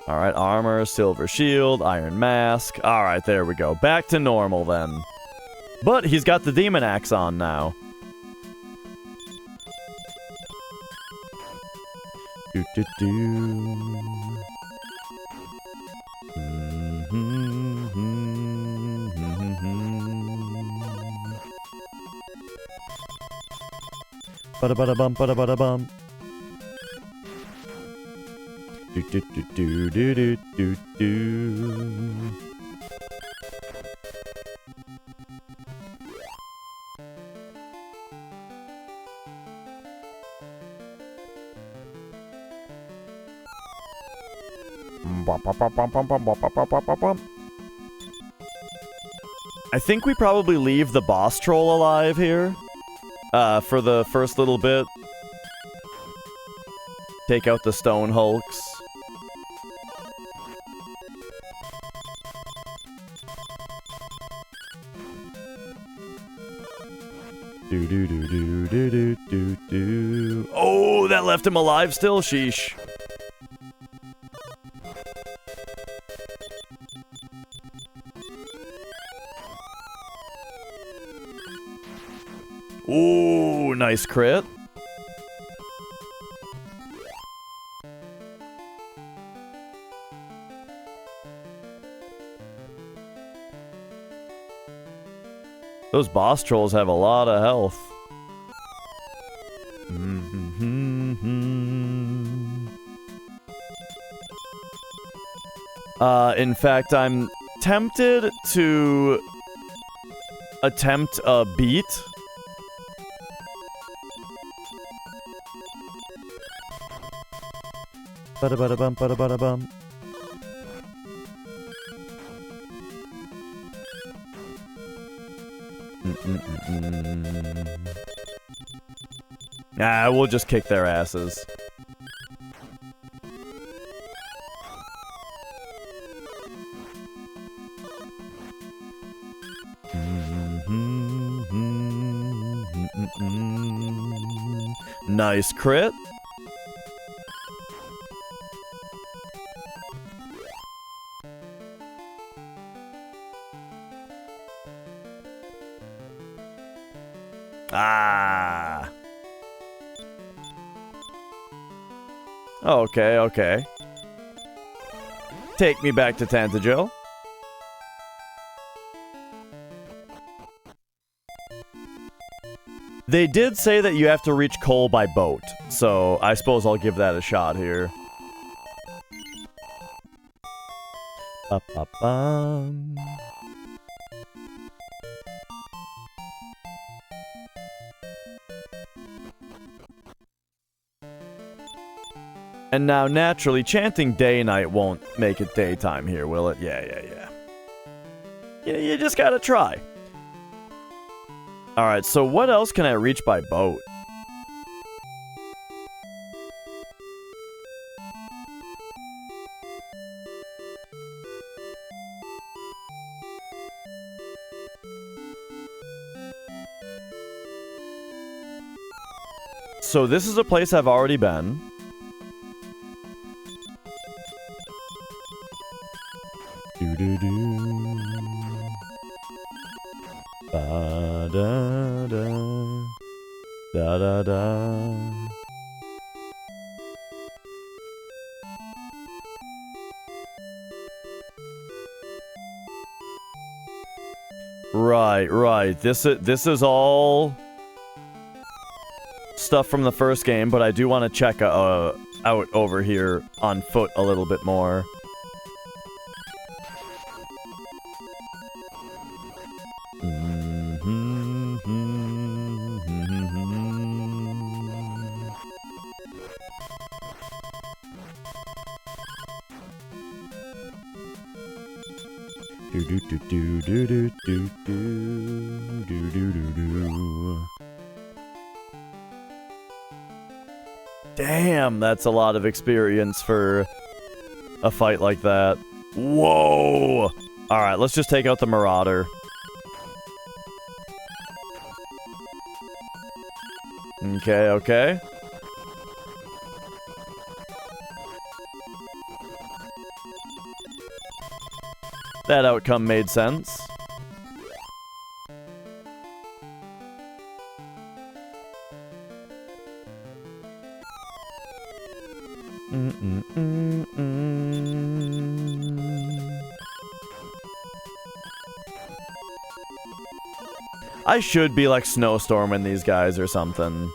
All right, armor, silver shield, iron mask. All right, there we go. Back to normal then. But he's got the demon axe on now. Ba-da-ba-da-bum, ba-da-ba-da-bum. Do-do-do-do-do-do-do. I think we probably leave the boss troll alive here for the first little bit. Take out the stone hulks. Do-do-do-do-do-do-do-do. Oh, that left him alive still? Sheesh. Ooh, nice crit. Those boss trolls have a lot of health. In fact, I'm tempted to attempt a beat. Ba-da-ba-da-bum, ba-da-ba-da-bum. Nah, we'll just kick their asses. Nice crit. Ah. Okay, okay. Take me back to Tantagel. They did say that you have to reach Cole by boat, so I suppose I'll give that a shot here. Ba-ba-bum. And now, naturally, chanting day-night won't make it daytime here, will it? Yeah. You just gotta try. Alright, so what else can I reach by boat? So this is a place I've already been. Do-do-do. Ba-da-da. Da-da-da. Right. This is all stuff from the first game, but I do want to check out over here on foot a little bit more. Damn, that's a lot of experience for a fight like that. Whoa! Alright, let's just take out the Marauder. Okay. That outcome made sense. I should be like snowstorming these guys or something.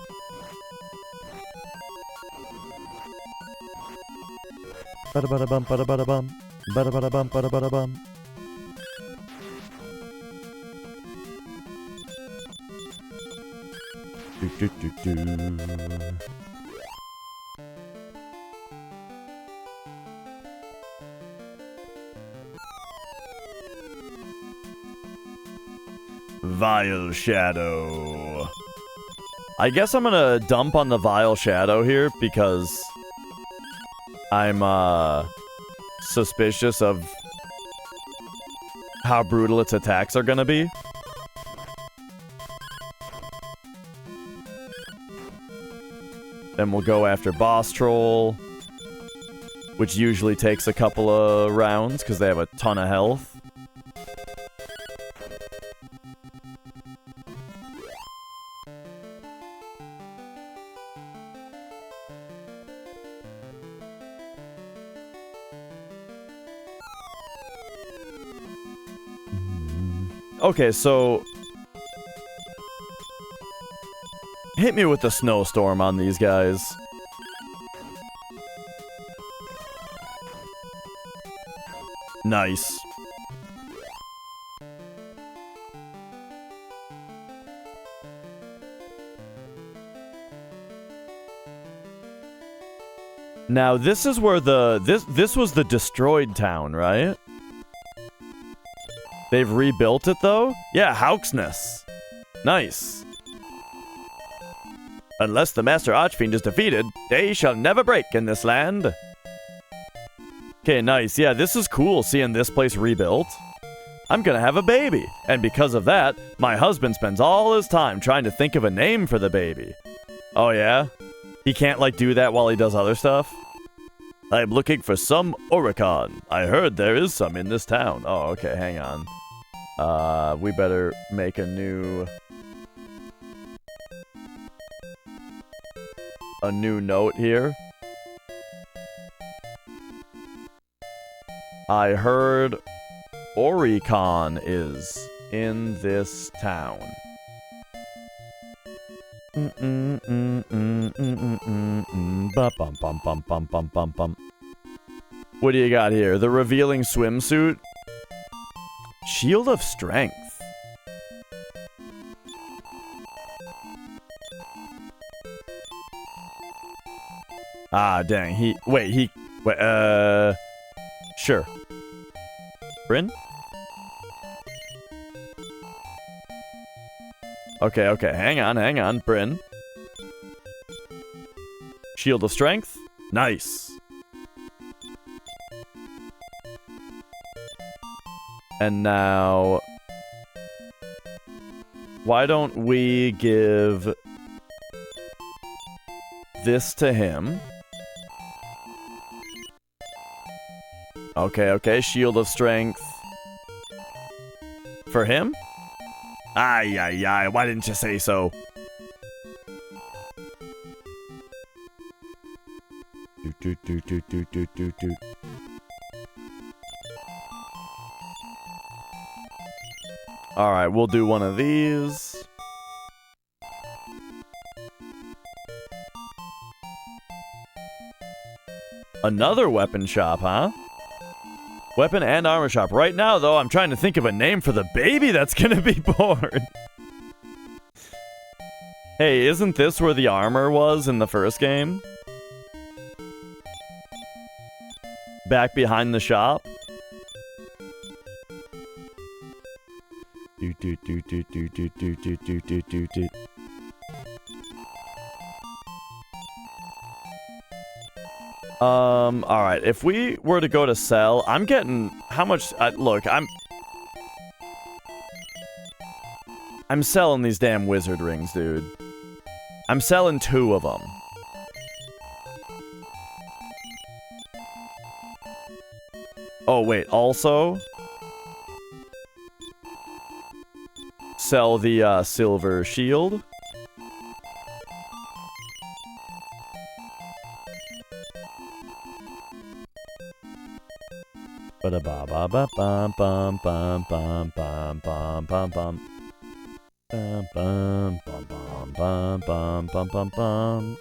Ba-da-ba-da-bum, ba-da-ba-da-bum. Ba-da-ba-da-bum, ba-da-ba-da-bum. Do-do-do-do. Vile Shadow. I guess I'm gonna dump on the Vile Shadow here because I'm suspicious of how brutal its attacks are gonna be. Then we'll go after Boss Troll, which usually takes a couple of rounds because they have a ton of health. Okay, so Hit me with the snowstorm on these guys. Nice. Now this is where this was the destroyed town, right? They've rebuilt it though? Yeah, Hauksness. Nice. Unless the Master Archfiend is defeated, day shall never break in this land. Okay, nice. Yeah, this is cool seeing this place rebuilt. I'm gonna have a baby, and because of that, my husband spends all his time trying to think of a name for the baby. Oh yeah? He can't, like, do that while he does other stuff? I'm looking for some Oricon. I heard there is some in this town. Oh, okay, hang on. We better make a new note here. I heard Oricon is in this town. What do you got here? The revealing swimsuit? Shield of Strength. Ah, dang. Sure. Bryn? Okay, hang on, Bryn. Shield of Strength? Nice. And now, why don't we give this to him? Okay, Shield of Strength. For him? Ay, why didn't you say so? Do. Alright, we'll do one of these. Another weapon shop, huh? Weapon and armor shop. Right now, though, I'm trying to think of a name for the baby that's gonna be born. Hey, isn't this where the armor was in the first game? Back behind the shop? Alright, if we were to go to sell, I'm getting, how much, look, I'm selling these damn wizard rings, dude. I'm selling 2 of them. Oh, wait, also sell the, silver shield. Ba ba ba ba bum bum bum bum bum bum bum bum bum bum bum bum bum bum bum bum.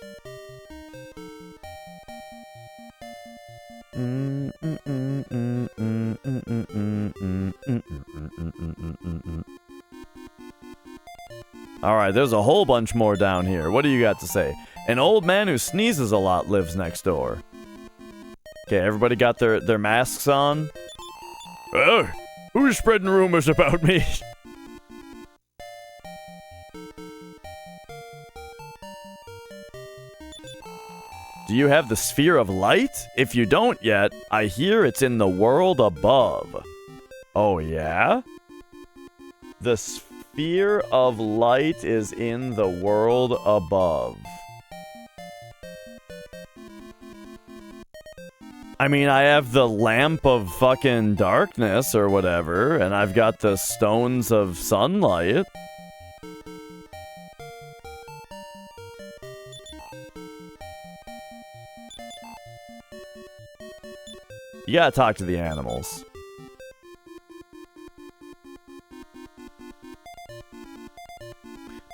All right, there's a whole bunch more down here. What do you got to say? An old man who sneezes a lot lives next door. Okay, everybody got their masks on? Oh, who's spreading rumors about me? Do you have the sphere of light? If you don't yet, I hear it's in the world above. Oh, yeah? The sphere of light is in the world above. I mean, I have the lamp of fucking darkness or whatever, and I've got the stones of sunlight. You gotta talk to the animals.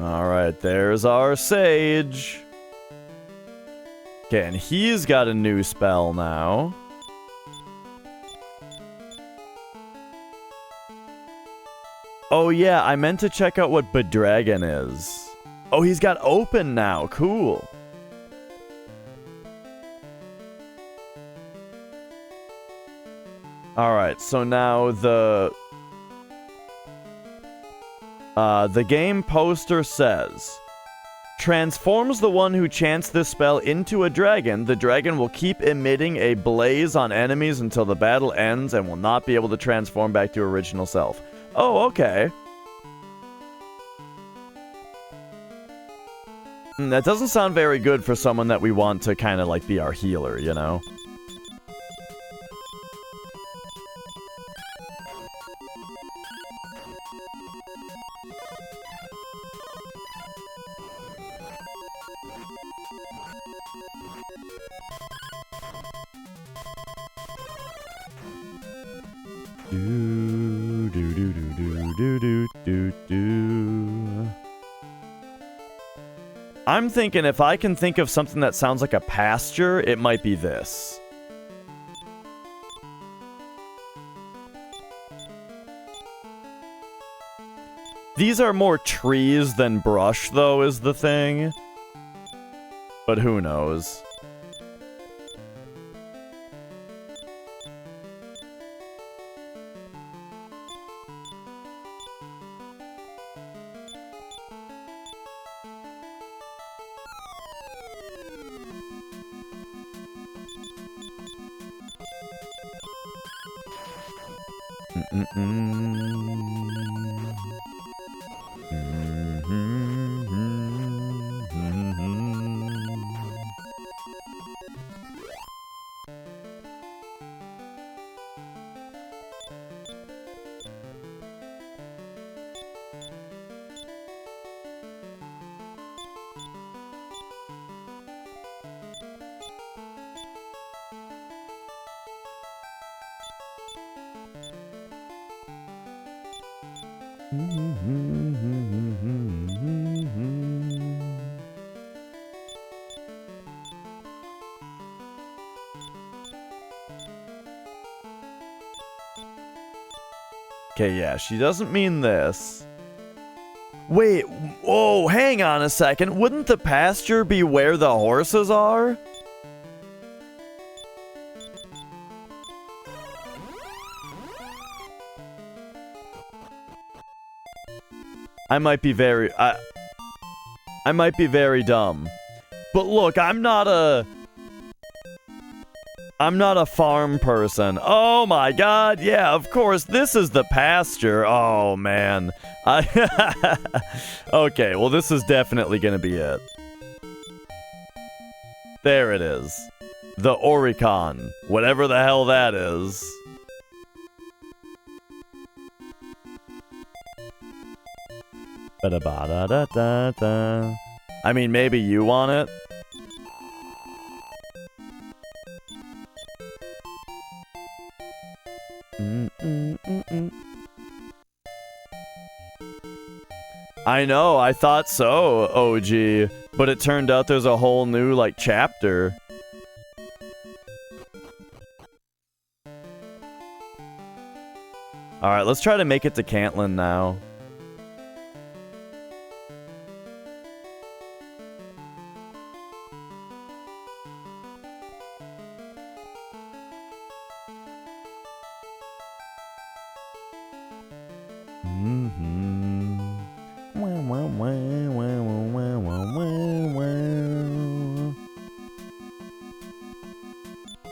Alright, there's our sage. Okay, and he's got a new spell now. Oh yeah, I meant to check out what Bedragon is. Oh, he's got open now. Cool. Alright, so now the game poster says, transforms the one who chants this spell into a dragon. The dragon will keep emitting a blaze on enemies until the battle ends and will not be able to transform back to original self. Oh, okay. That doesn't sound very good for someone that we want to kind of like be our healer, you know? I'm thinking if I can think of something that sounds like a pasture, it might be this. These are more trees than brush, though, is the thing. But who knows? Okay, yeah, she doesn't mean this. Wait, oh, hang on a second. Wouldn't the pasture be where the horses are? I might be very dumb. But look, I'm not a farm person. Oh my god, yeah, of course, this is the pasture. Oh man. Okay, well this is definitely gonna be it. There it is. The Oricon. Whatever the hell that is. Ba-da-ba-da-da-da-da. I mean, maybe you want it? I know, I thought so, OG. But it turned out there's a whole new, like, chapter. Alright, let's try to make it to Cantlin now.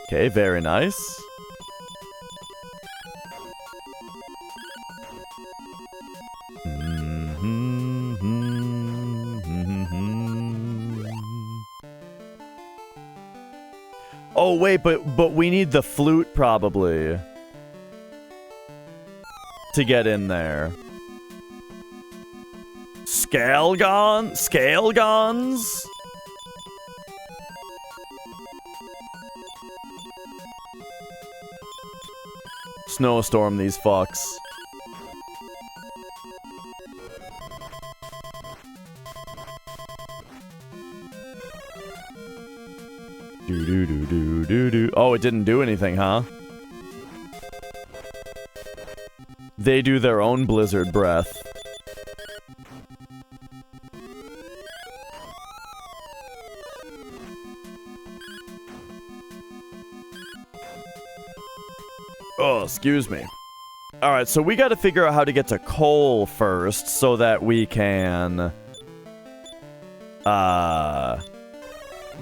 Okay, very nice. Oh wait, but we need the flute probably to get in there. Scalgons? Snowstorm these fucks. Oh, it didn't do anything, huh? They do their own blizzard breath. Oh, excuse me. Alright, so we gotta figure out how to get to coal first so that we can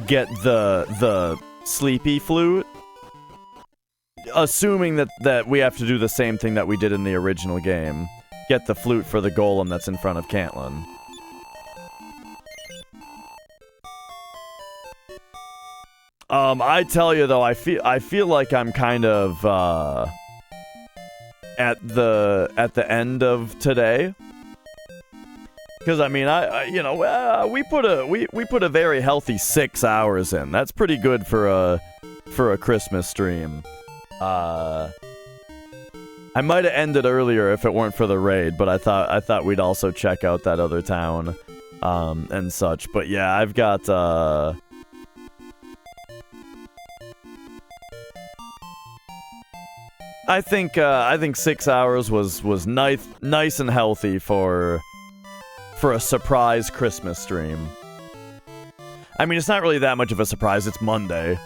get the sleepy flute. Assuming that we have to do the same thing that we did in the original game. Get the flute for the golem that's in front of Cantlin. I tell you though, I feel like I'm kind of at the end of today. Because I mean, we put a very healthy 6 hours in. That's pretty good for a Christmas stream. I might have ended earlier if it weren't for the raid, but I thought we'd also check out that other town, and such. But yeah, I've got I think 6 hours was nice and healthy for a surprise Christmas stream. I mean, it's not really that much of a surprise. It's Monday.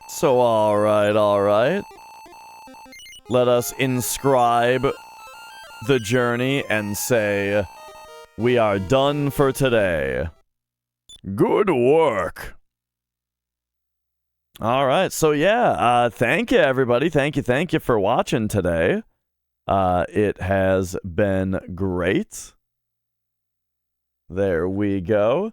So, alright. Let us inscribe the journey and say, we are done for today. Good work. Alright, so yeah, thank you everybody. Thank you for watching today. It has been great. There we go.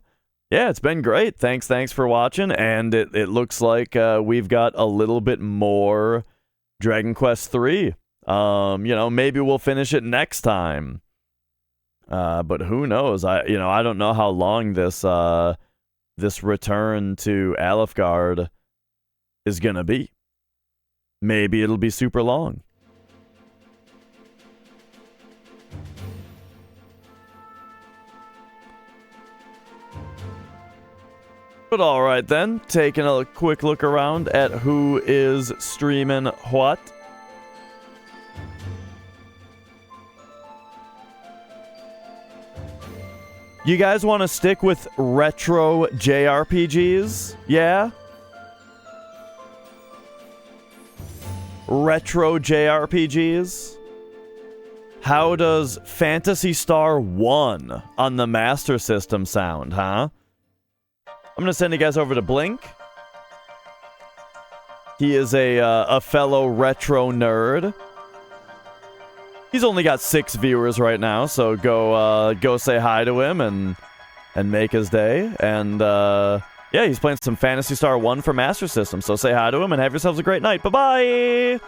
Yeah, it's been great. Thanks for watching, and it looks like we've got a little bit more Dragon Quest III. Maybe we'll finish it next time. But who knows? I don't know how long this return to Alefgard is gonna be. Maybe it'll be super long. But alright then, taking a quick look around at who is streaming what. You guys want to stick with retro JRPGs? Yeah? Retro JRPGs? How does Phantasy Star 1 on the Master System sound, huh? I'm gonna send you guys over to Blink. He is a fellow retro nerd. He's only got 6 viewers right now, so go say hi to him and make his day. And yeah, he's playing some Phantasy Star 1 for Master System, so say hi to him and have yourselves a great night. Bye-bye!